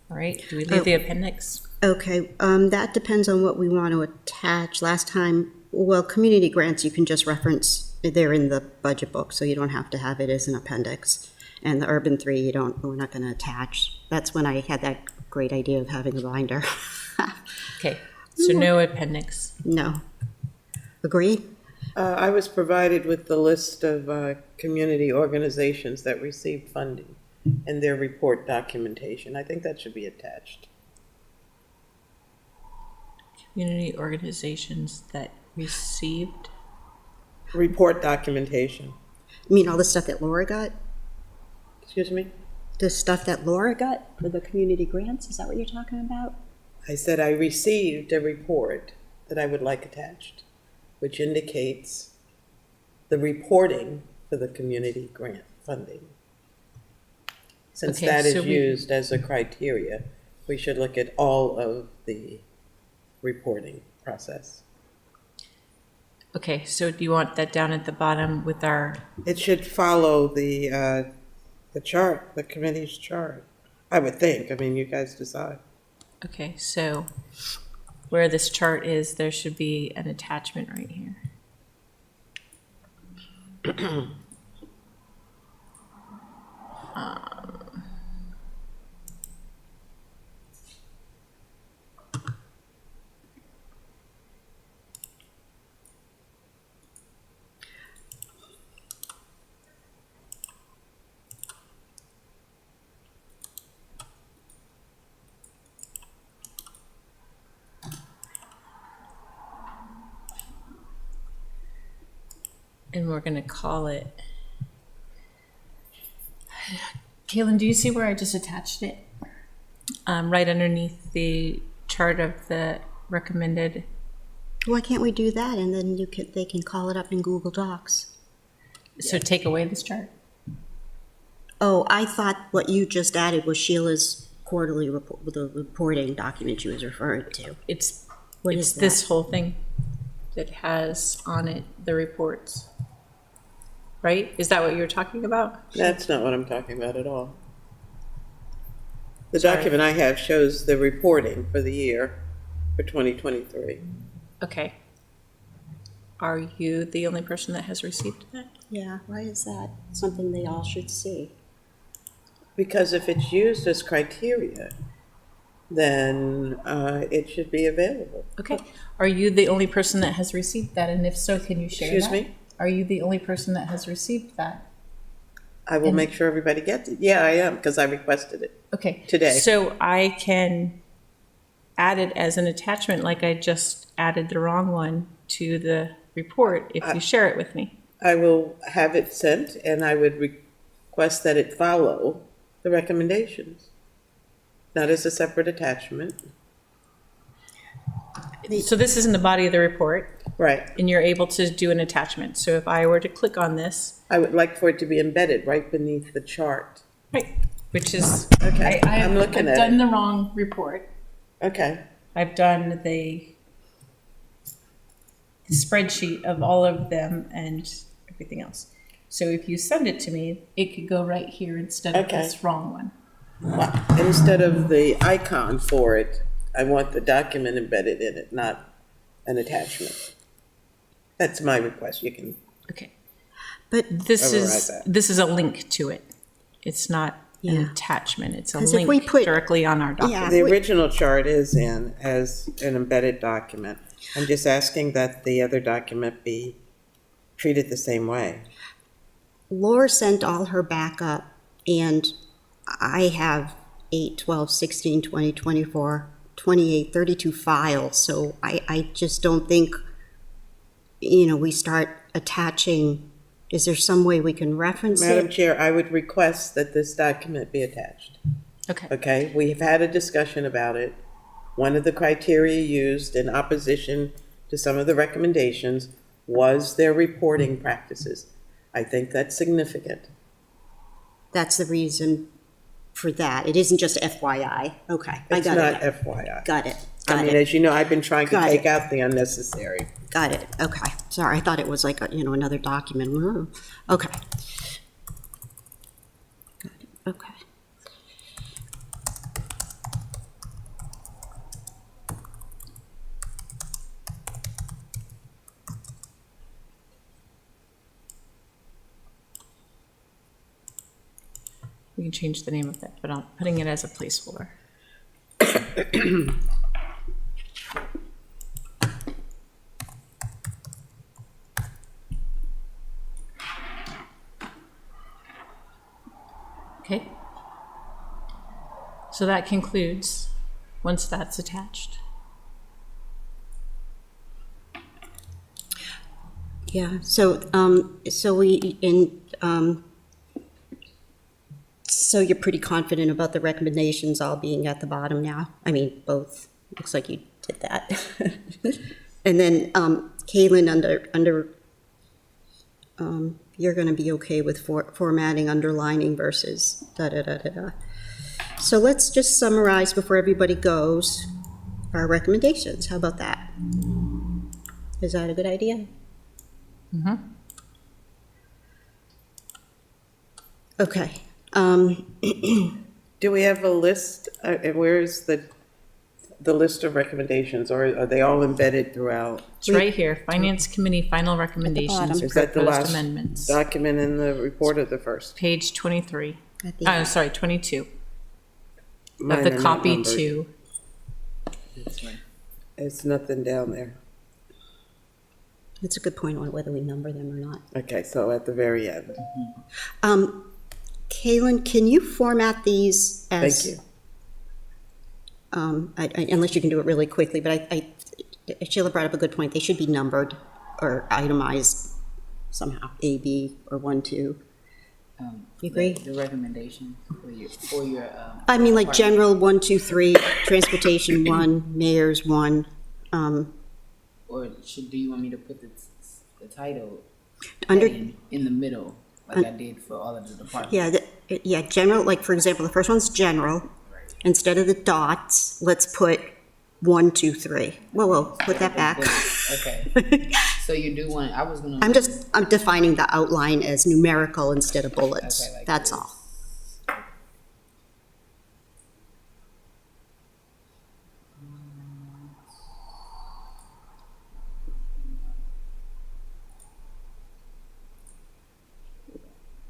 All right, do we leave the appendix? Okay, that depends on what we want to attach. Last time, well, community grants, you can just reference, they're in the budget book, so you don't have to have it as an appendix. And the urban 3, we're not going to attach. That's when I had that great idea of having a binder. Okay, so no appendix. No. Agreed? I was provided with the list of community organizations that received funding and their report documentation. I think that should be attached. Community organizations that received? Report documentation. You mean all the stuff that Laura got? Excuse me? The stuff that Laura got for the community grants? Is that what you're talking about? I said I received a report that I would like attached, which indicates the reporting for the community grant funding. Since Okay, that is so used as a criteria, we should look at all of the reporting process. Okay, so do you want that down at the bottom with our, It should follow the chart, the committee's chart, I would think. I mean, you guys decide. okay, so where this chart is, there should be an attachment right here. And we're gonna call it. Kaylin, do you see where I just attached it? Right underneath the chart of the recommended. Why can't we do that, and then they can call it up in Google Docs? So take away this chart. Oh, I thought what you just added was Sheila's quarterly report, the reporting document she was referring to. It's What it's is this that? whole thing that has on it the reports. Right? Is that what you're talking about? That's not what I'm talking about at all. The Sorry. document I have shows the reporting for the year for 2023. Okay. Are you the only person that has received that? Yeah, why is that something they all should see? Because if it's used as criteria, then it should be available. Okay. Are you the only person that has received that? And if so, can you share Excuse that? me? Are you the only person that has received that? I will make sure everybody gets it. Yeah, I am, because I requested it. Okay. Today. So I can add it as an attachment like I just added the wrong one to the report if you share it with me. I will have it sent, and I would request that it follow the recommendations, not as a separate attachment. So this is in the body of the report. Right. And you're able to do an attachment. So if I were to click on this, I would like for it to be embedded right beneath the chart. right, which is, Okay, I'm looking I've at done it. the wrong report. Okay. I've done the spreadsheet of all of them and everything else. So if you send it to me, it could go right here instead of Okay. this wrong one. Well, instead of the icon for it, I want the document embedded in it, not an attachment. That's my request. You can, Okay. But This Override is, that. this is a link to it. It's not an Yeah. attachment. It's a 'Cause if we link put- directly on our document. the original chart is in as an embedded document. I'm just asking that the other document be treated the same way. Laura sent all her backup, and I have 8, 12, 16, 20, 24, 28, 32 files. So I just don't think, we start attaching, is there some way we can reference Madam it? Chair, I would request that this document be attached. Okay. Okay, we've had a discussion about it. One of the criteria used in opposition to some of the recommendations was their reporting practices. I think that's significant. That's the reason for that. It isn't just FYI. Okay, I It's got not it. FYI. Got it. I Got mean, it. as you know, I've been trying to Got take it. out the unnecessary. Got it. Okay. Sorry, I thought it was like, another document. Okay. Got it. Okay. We can change the name of it, but I'm putting it as a placeholder. Okay. So that concludes, once that's attached. Yeah, so so you're pretty confident about the recommendations all being at the bottom now? I mean, both. Looks like you did that. And then, Caitlin, you're gonna be okay with formatting, underlining versus da-da-da-da-da. So let's just summarize before everybody goes our recommendations. How about that? Is that a good idea? Mm-hmm. Okay. Do we have a list? Where's the list of recommendations, or are they all embedded throughout? It's right here, Finance Committee Final Recommendations, Is that the Proposed last Amendments. document in the report or the first? Page 23. At the end. Sorry, 22. Mine Of are the not copy numbered. 2. It's nothing down there. That's a good point on whether we number them or not. Okay, so at the very end. Kaylin, can you format these as? Thank you. Unless you can do it really quickly, but Sheila brought up a good point. They should be numbered or itemized somehow, A, B, or 1, 2. You agree? The recommendation for your. I mean, like department. general 1, 2, 3, transportation 1, mayor's 1. Or do you want me to put the title Under- in the middle, like I did for all of the departments? Yeah, general, like for example, the first one's general. Instead of the dots, let's put 1, 2, 3. Whoa, put that back. Okay. So you do want, I was gonna. I'm defining the outline as numerical instead of bullets. Okay, like That's this. all.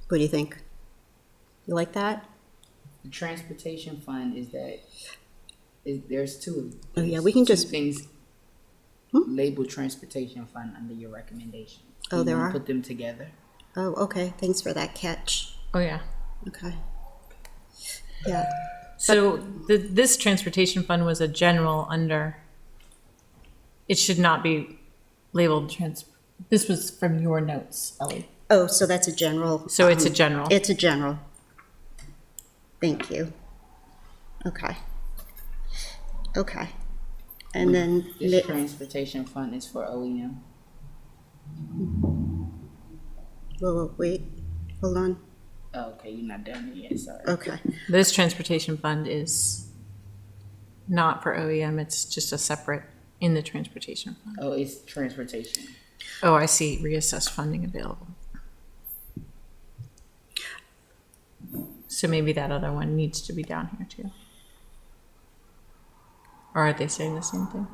What do you think? You like that? The transportation fund there's two. Oh, yeah, we can two just- things labeled transportation fund under your recommendation. Oh, You there wanna are? Put them together. Oh, okay. Thanks for that catch. Oh, yeah. Okay. Yeah. So this transportation fund was a general under, it should not be labeled this was from your notes, Ellie. Oh, so that's a general. So it's a general. It's a general. Thank you. Okay. Okay. And then, This transportation fund is for OEM. wait, hold on. Oh, okay, you're not done yet, sorry. Okay. This transportation fund is not for OEM, it's just a separate in the transportation fund. Oh, it's transportation. Oh, I see, reassessed funding available. So maybe that other one needs to be down here too. Or are they saying the same thing?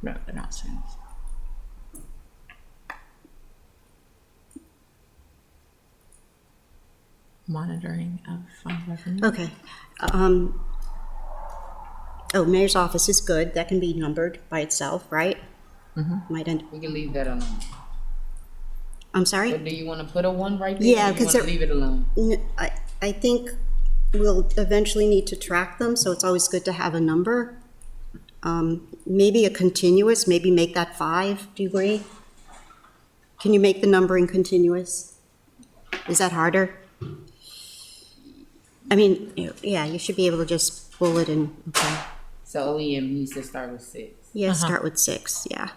No, they're not saying the same. Monitoring of fund revenue. Okay. Oh, mayor's office is good. That can be numbered by itself, right? Mm-hmm. Might end. We can leave that alone. I'm sorry? Or do you want to put a one right there? Yeah, or you because want to leave it alone? I think we'll eventually need to track them, so it's always good to have a number. Maybe a continuous, maybe make that 5, do you agree? Can you make the numbering continuous? Is that harder? I mean, yeah, you should be able to just bullet and, okay. So OEM needs to start with 6. Yeah, start with 6, yeah.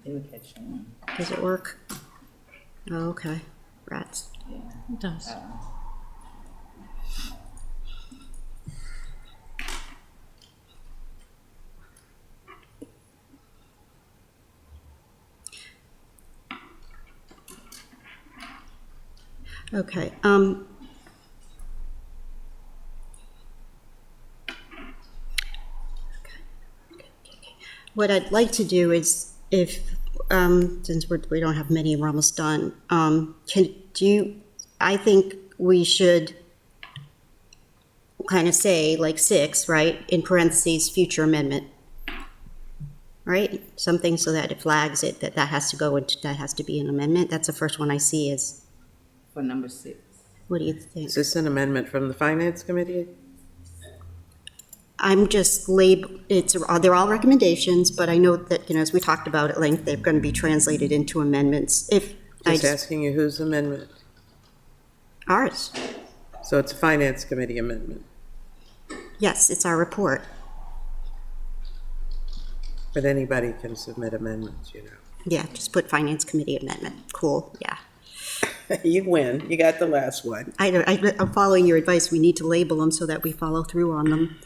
They would catch on. Does it work? Oh, okay, rats. It does. Okay, what I'd like to do is, if, since we don't have many, we're almost done, I think we should kind of say, like 6, right, in parentheses, future amendment. Right, something so that it flags it, that has to go into, that has to be an amendment. That's the first one I see is, For number 6. what do you think? Is this an amendment from the Finance Committee? I'm just they're all recommendations, but I know that, as we talked about at length, they're going to be translated into amendments. Just asking you whose amendment? Ours. So it's a Finance Committee amendment, Yes, it's our report. but anybody can submit amendments, Yeah, just put Finance Committee amendment. Cool, yeah. You win. You got the last one. I'm following your advice. We need to label them so that we follow through on them.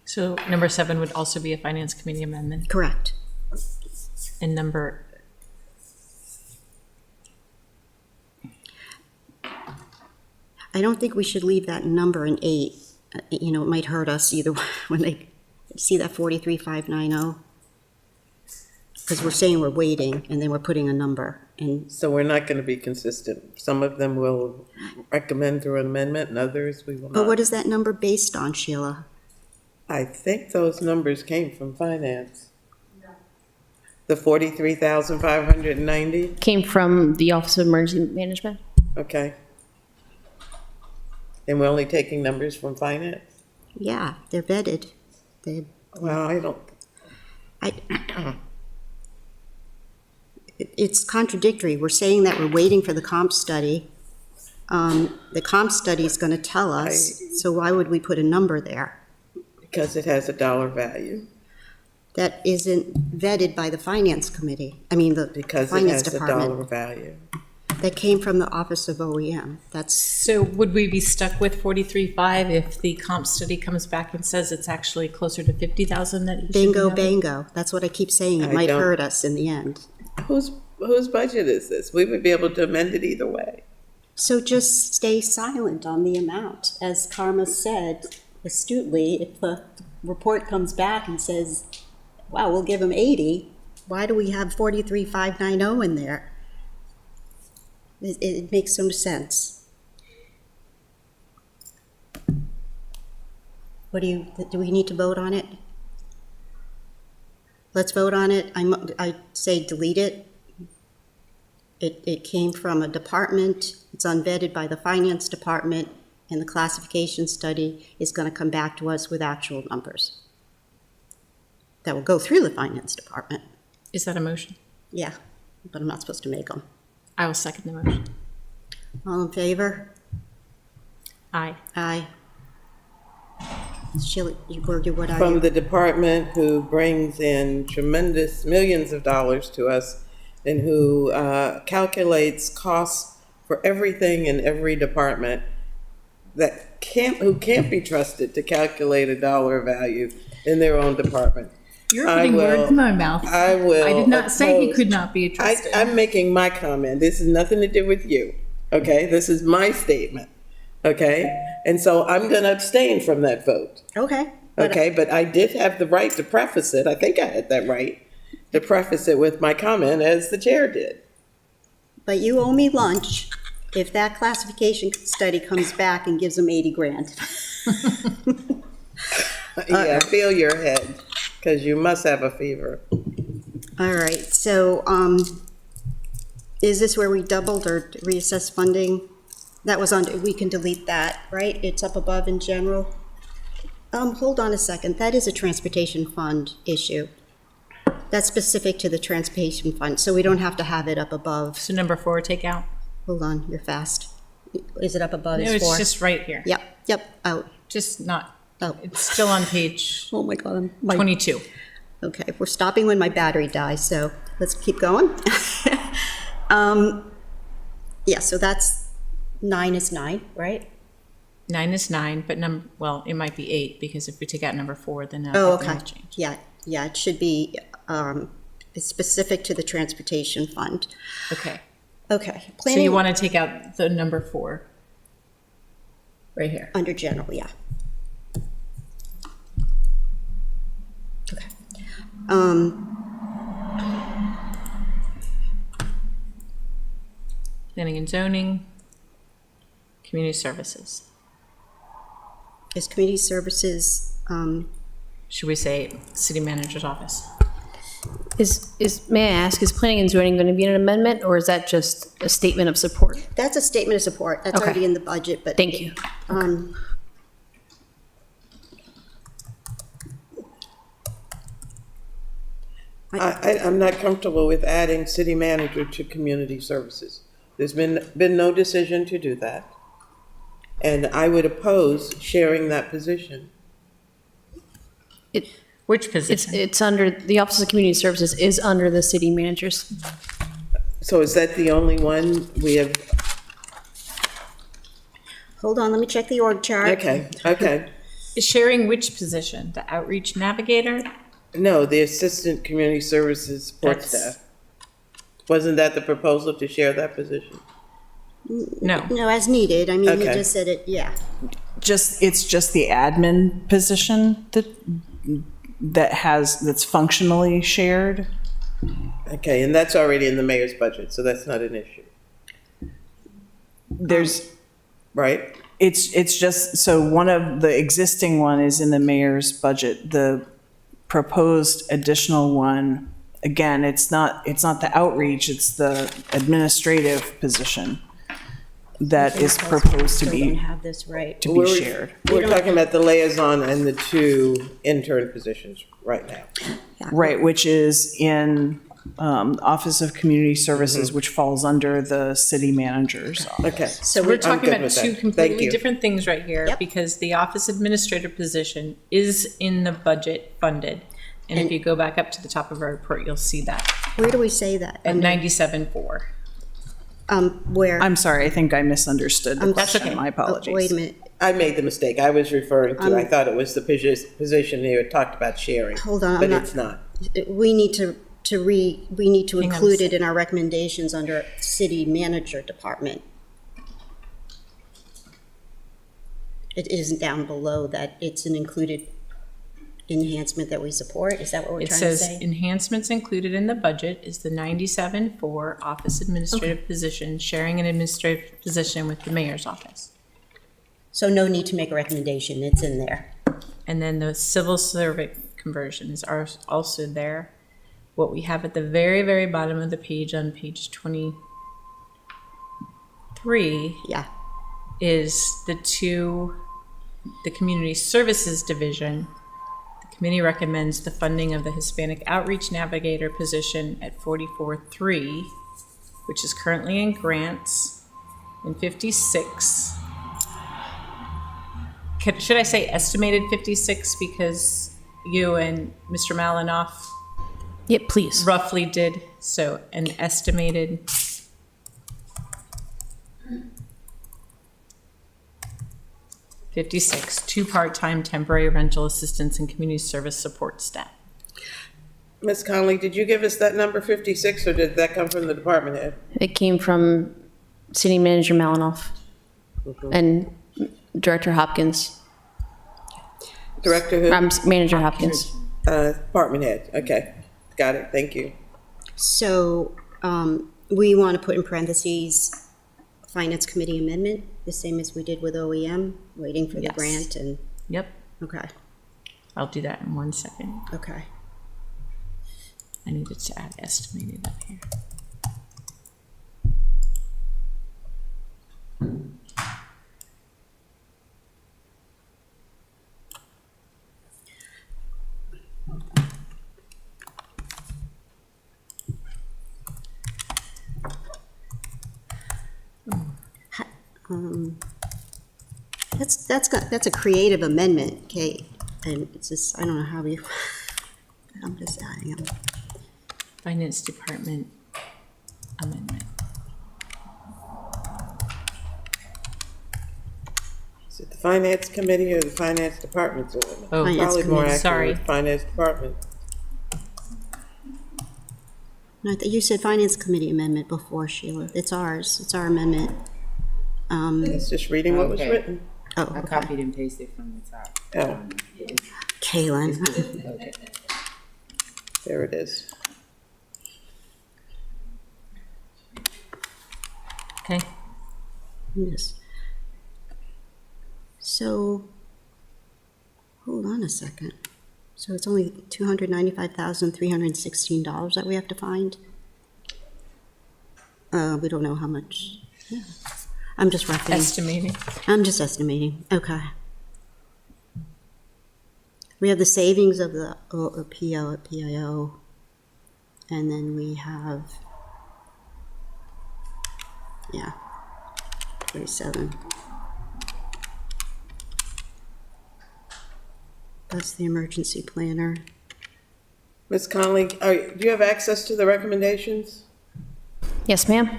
So number 7 would also be a finance committee amendment. Correct. And number, I don't think we should leave that number in 8. It might hurt us either when they see that 43,590. Because we're saying we're waiting, and then we're putting a number. And So we're not going to be consistent. Some of them will recommend through an amendment, and others we will not. But what is that number based on, Sheila? I think those numbers came from Finance. The 43,590, Came from the Office of Emergency Management. okay. And we're only taking numbers from Finance? Yeah, they're vetted. Well, I don't, It's contradictory. We're saying that we're waiting for the comp study. The comp study is going to tell us, so why would we put a number there? because it has a dollar value. That isn't vetted by the Finance Committee, the Because it Finance has a dollar Department. value. That came from the Office of OEM. That's, so would we be stuck with 43.5 if the comp study comes back and says it's actually closer to 50,000 that you should bingo, have? bango. That's what I keep saying. It I might don't- hurt us in the end. Whose budget is this? We would be able to amend it either way. So just stay silent on the amount. As Karma said astutely, if the report comes back and says, wow, we'll give them 80, why do we have 43,590 in there? It makes no sense. Do we need to vote on it? Let's vote on it. I say delete it. It came from a department, it's unvetted by the Finance Department, and the classification study is going to come back to us with actual numbers. That will go through the Finance Department. Is that a motion? Yeah, but I'm not supposed to make them. I will second the motion. All in favor? Aye. Aye. Sheila, what are From you? the department who brings in tremendous millions of dollars to us and who calculates costs for everything in every department who can't be trusted to calculate a dollar value in their own department. You're putting words in my mouth. I will. I did not say he oppose- could not be trusted. I'm making my comment. This has nothing to do with you, okay? This is my statement, okay? And so I'm going to abstain from that vote, Okay. okay? But I did have the right to preface it. I think I had that right to preface it with my comment as the chair did. But you owe me lunch if that classification study comes back and gives them 80 grand. Yeah, feel your head, because you must have a fever. All right, so, Is this where we doubled or reassessed funding? That was on, we can delete that, right? It's up above in general. Hold on a second. That is a transportation fund issue. That's specific to the transportation fund, so we don't have to have it up above. So number 4, take out. Hold on, you're fast. Is it up above? No, Is it's 4? just right here. Yep, out. Just not, Oh. it's still on page Oh my God. 22. Okay, we're stopping when my battery dies, so let's keep going. Yeah, so that's 9 is 9, right? 9 is 9, but well, it might be 8, because if we take out number 4, then Oh, everything okay. will change. Yeah, it should be, it's specific to the transportation fund. Okay. Okay. So Planning you want to take out the number 4, right here. under general, yeah. Okay. Planning and zoning, community services. Is community services, Should we say city manager's office? May I ask, is planning and zoning going to be an amendment, or is that just a statement of support? that's a statement of support. That's Okay. already in the budget, but. Thank you. I'm not comfortable with adding city manager to community services. There's been no decision to do that. And I would oppose sharing that position. Which position? It's under, the Office of Community Services is under the city managers. So is that the only one we have? Hold on, let me check the org chart. Okay. Is sharing which position? The outreach navigator? No, the assistant community services support That's- staff. Wasn't that the proposal to share that position? No. No, as needed. I mean, you Okay. just said it, yeah. It's just the admin position that's functionally shared. Okay, and that's already in the mayor's budget, so that's not an issue, right? It's just, so one of the existing one is in the mayor's budget. The proposed additional one, again, it's not the outreach, it's the administrative position that is proposed to Still don't be have this right. shared. We're talking about the liaison and the 2 intern positions right now. Right, which is in Office of Community Services, which falls under the city manager's office. Okay. So we're talking good about with that. 2 Thank completely you. different things right here, Yep. because the office administrator position is in the budget funded. And if you go back up to the top of our report, you'll see that Where do we say that? at 97.4. Where? I'm sorry, I think I misunderstood the That's question. okay. My apologies. Wait a minute. I made the mistake. I was referring to, I thought it was the position they had talked about sharing. Hold on, I'm But not- it's not. We need to we need to Hang on a include it in our recommendations under city manager department. It isn't down below that it's an included enhancement that we support? Is that what we're It trying to says say? enhancements included in the budget is the 97.4 office administrative position, sharing an administrative position with the mayor's office. So no need to make a recommendation, it's in there. And then the civil servant conversions are also there. What we have at the very, very bottom of the page on page 23 Yeah. is the community services division. The committee recommends the funding of the Hispanic Outreach Navigator position at 44.3, which is currently in grants, and 56. Should I say estimated 56 because you and Mr. Malinoff Yep, please. roughly did, so an estimated. $56, 2 part-time temporary rental assistants and community service support staff. Ms. Conley, did you give us that number 56, or did that come from the department head? It came from City Manager Malinoff and Director Hopkins. Director who? Manager Hopkins. Department head, okay. Got it, thank you. So we want to put in parentheses, Finance Committee amendment, the same as we did with OEM, waiting for the Yes. grant and, Yep, okay, I'll do that in 1 second. okay. I needed to add estimated up here. That's a creative amendment, Kate, and it's just, I don't know how you, I'm just adding them. Finance Department amendment. Is it the Finance Committee or the Finance Department's amendment? Oh, Finance Probably more Committee, sorry. accurate, Finance Department. No, you said Finance Committee amendment before, Sheila. It's ours, it's our amendment. It's just reading what was Okay. written. Oh, I okay. copied and pasted from the top. Oh, Kaylin. Okay. there it is. Okay. Yes. So, hold on a second. So it's only $295,316 that we have to find? We don't know how much. Yeah. I'm just roughly. Estimating. I'm just estimating. Okay. We have the savings of the PO at PIO, and then we have, yeah, 37. That's the emergency planner. Ms. Conley, do you have access to the recommendations? Yes, ma'am.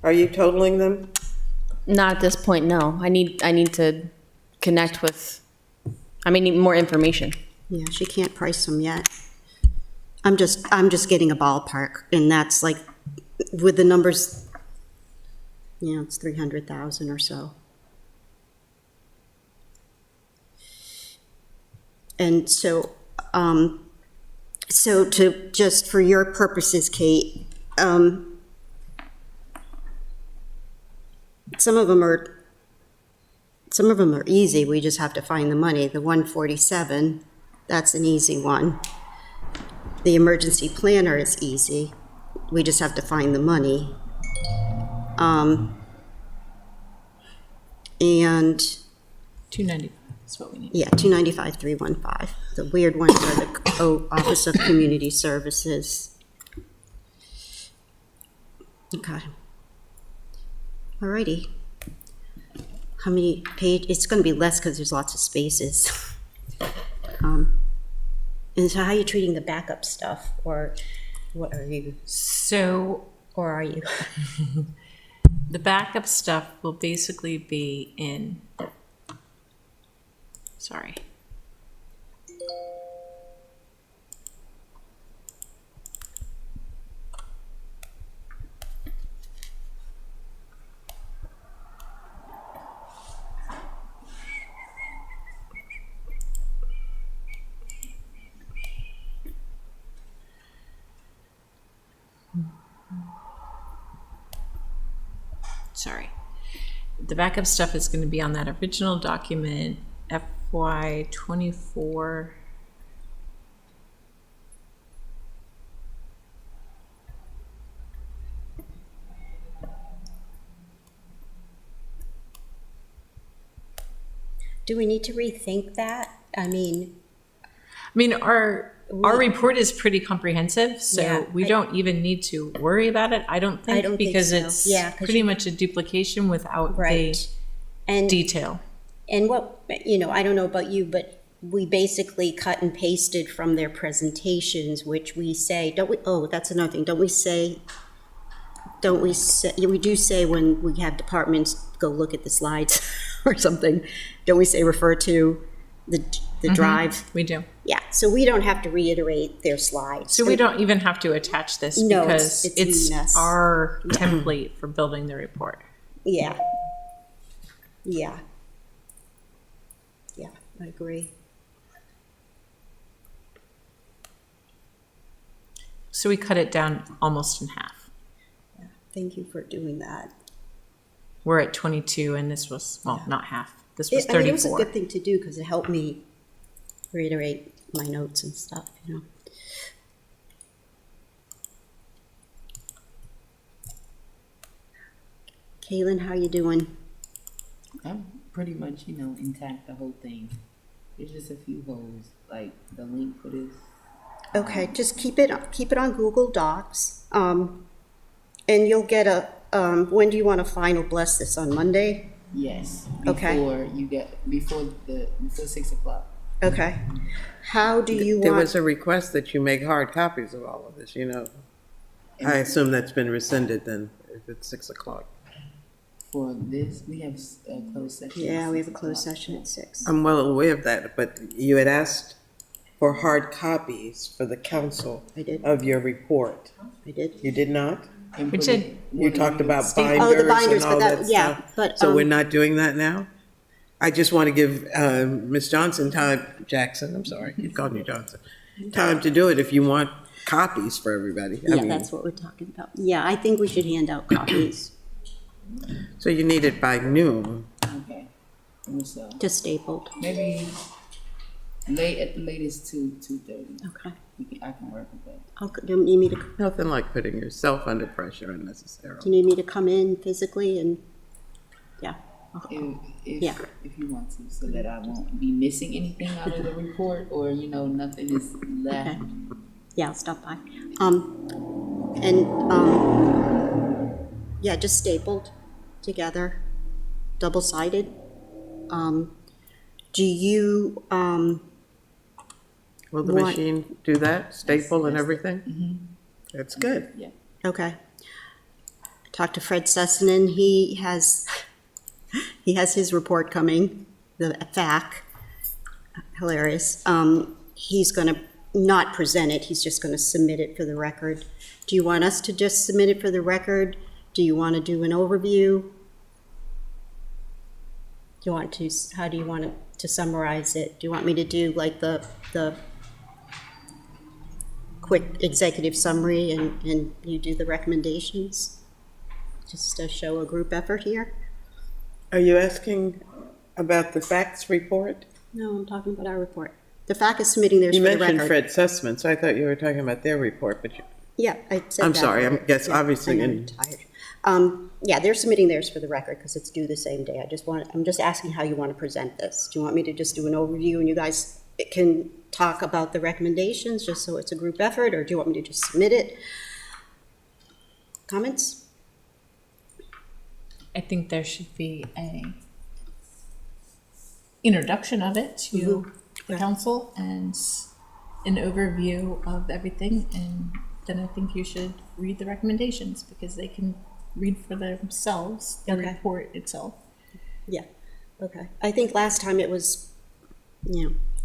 Are you totaling them? Not at this point, no. I need to connect with, I may need more information. Yeah, she can't price them yet. I'm just getting a ballpark, and that's like, with the numbers, you know, it's 300,000 or so. And so, so to, just for your purposes, Kate, some of them are easy, we just have to find the money. The 147, that's an easy one. The emergency planner is easy, we just have to find the money. And 295 is what we need. yeah, 295,315. The weird ones are the Office of Community Services. Okay. Alrighty. How many page? It's going to be less because there's lots of spaces. And so, how are you treating the backup stuff, or what are you? So Or are you? the backup stuff will basically be in, sorry. Sorry. The backup stuff is going to be on that original document, FY 24. Do we need to rethink that? I mean, Our report is pretty comprehensive, so Yeah, we don't even need to worry about it, I don't think, don't think because so. it's Yeah, 'cause pretty you- much a duplication without the right. And detail. And what, you know, I don't know about you, but we basically cut and pasted from their presentations, which we say, don't we, oh, that's another thing, we do say when we have departments go look at the slides or something, don't we say refer to the drive? We do. Yeah, so we don't have to reiterate their slides. So we don't even have to attach this No, because it's it's mess. our template for building the report. Yeah. Yeah. Yeah, I agree. So we cut it down almost in half. Thank you for doing that. We're at 22 and this was, well, not half. This was I mean, it was a 34. good thing to do because it helped me reiterate my notes and stuff, you know. Kaylin, how you doing? I'm pretty much, intact the whole thing. There's just a few holes, like the link for this. Okay, just keep it on Google Docs. And you'll get when do you want to final bless this, on Monday? Yes. Okay. Before 6 o'clock. Okay. How do you There want? was a request that you make hard copies of all of this, I assume that's been rescinded then, if it's 6 o'clock. For this, we have a closed session. Yeah, at we have a 6 closed o'clock. session at 6. I'm well aware of that, but you had asked for hard copies for the council I did. of your report. I did. You did not? And We put did. it- You talked about Steve- binders the binders, and all but that yeah, stuff. but, So we're not doing that now? I just want to give Ms. Jackson, I'm sorry, you called me Johnson, time to do it if you want copies for everybody. I Yeah, mean, that's what we're talking about. Yeah, I think we should hand out copies so you need it by noon. Okay. So to stapled. maybe at the latest 2:30. Okay. I can work with that. Do you need me to? Nothing like putting yourself under pressure Do unnecessarily. you need me to come in physically and? Yeah. Yeah. If you want to, so that I won't be missing anything out of the report, or nothing is left. Okay. Yeah, I'll stop by. Yeah, just stapled together, double-sided. Do you, Will the What? machine do that, staple and everything? Mm-hmm. That's good. okay. Talked to Fred Sessanen. He has his report coming, the FAC. Hilarious. He's going to not present it. He's just going to submit it for the record. Do you want us to just submit it for the record? Do you want to do an overview? Do you want to? How do you want to summarize it? Do you want me to do like the quick executive summary and you do the recommendations? Just to show a group effort here? Are you asking about the facts report? No, I'm talking about our report. The FAC is submitting theirs You for the mentioned record. Fred Sussman, so I thought you were talking about their report, but Yeah, I said that. I'm sorry, I guess Yeah, obviously I know, in- I'm tired. Yeah, they're submitting theirs for the record because it's due the same day. I'm just asking how you want to present this. Do you want me to just do an overview and you guys can talk about the recommendations just so it's a group effort, or do you want me to just submit it? Comments? I think there should be a introduction of it to the council and an overview of everything, and then I think you should read the recommendations because they can read for themselves the Okay. report itself. Yeah, okay. I think last time it was,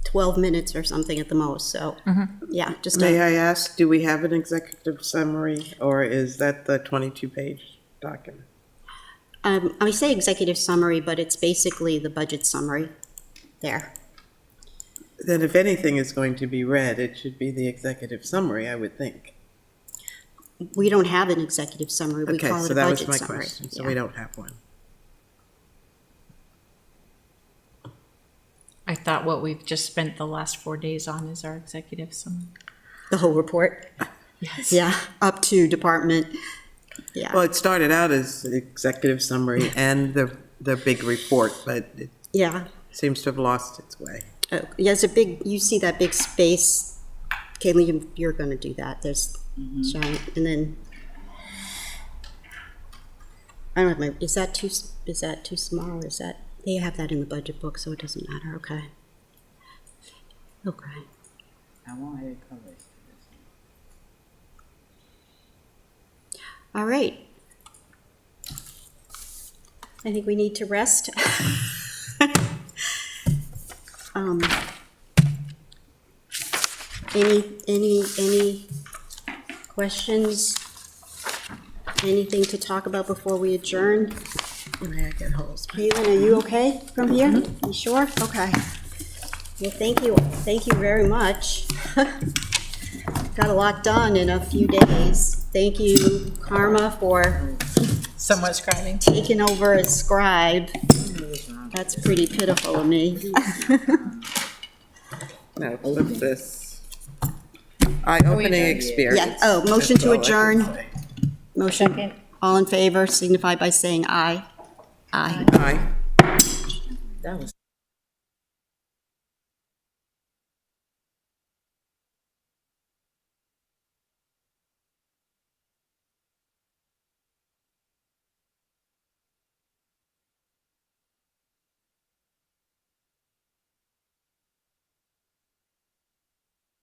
12 minutes or something at the most, so, yeah, just. May I ask, do we have an executive summary, or is that the 22-page document? I say executive summary, but it's basically the budget summary there. Then if anything is going to be read, it should be the executive summary, I would think. We don't have an executive summary. We Okay, call it so a that was budget my summary. question, so Yeah. we don't have one. I thought what we've just spent the last 4 days on is our executive summary. The whole report? Yes. Yeah, up to department. Yeah, Well, it started out as executive summary and the big report, but it yeah. seems to have lost its way. Yeah, it's a big, you see that big space. Kaylee, you're going to do that. There's giant, and then, I don't know, is that too small? Is that, they have that in the budget book, so it doesn't matter. Okay. Okay. I won't add colors. All right. I think we need to rest. Any questions? Anything to talk about before we adjourn? May I get holes? Caitlin, are you okay from here? You sure? Okay. Well, thank you very much. Got a lot done in a few days. Thank you, Karma, for Somewhat scribing. taking over as scribe. That's pretty pitiful of me. No, flip this. Eye-opening experience. Yeah, oh, motion That's to all I can adjourn. say. Motion, all in favor, signify by saying aye. Aye. Aye. that was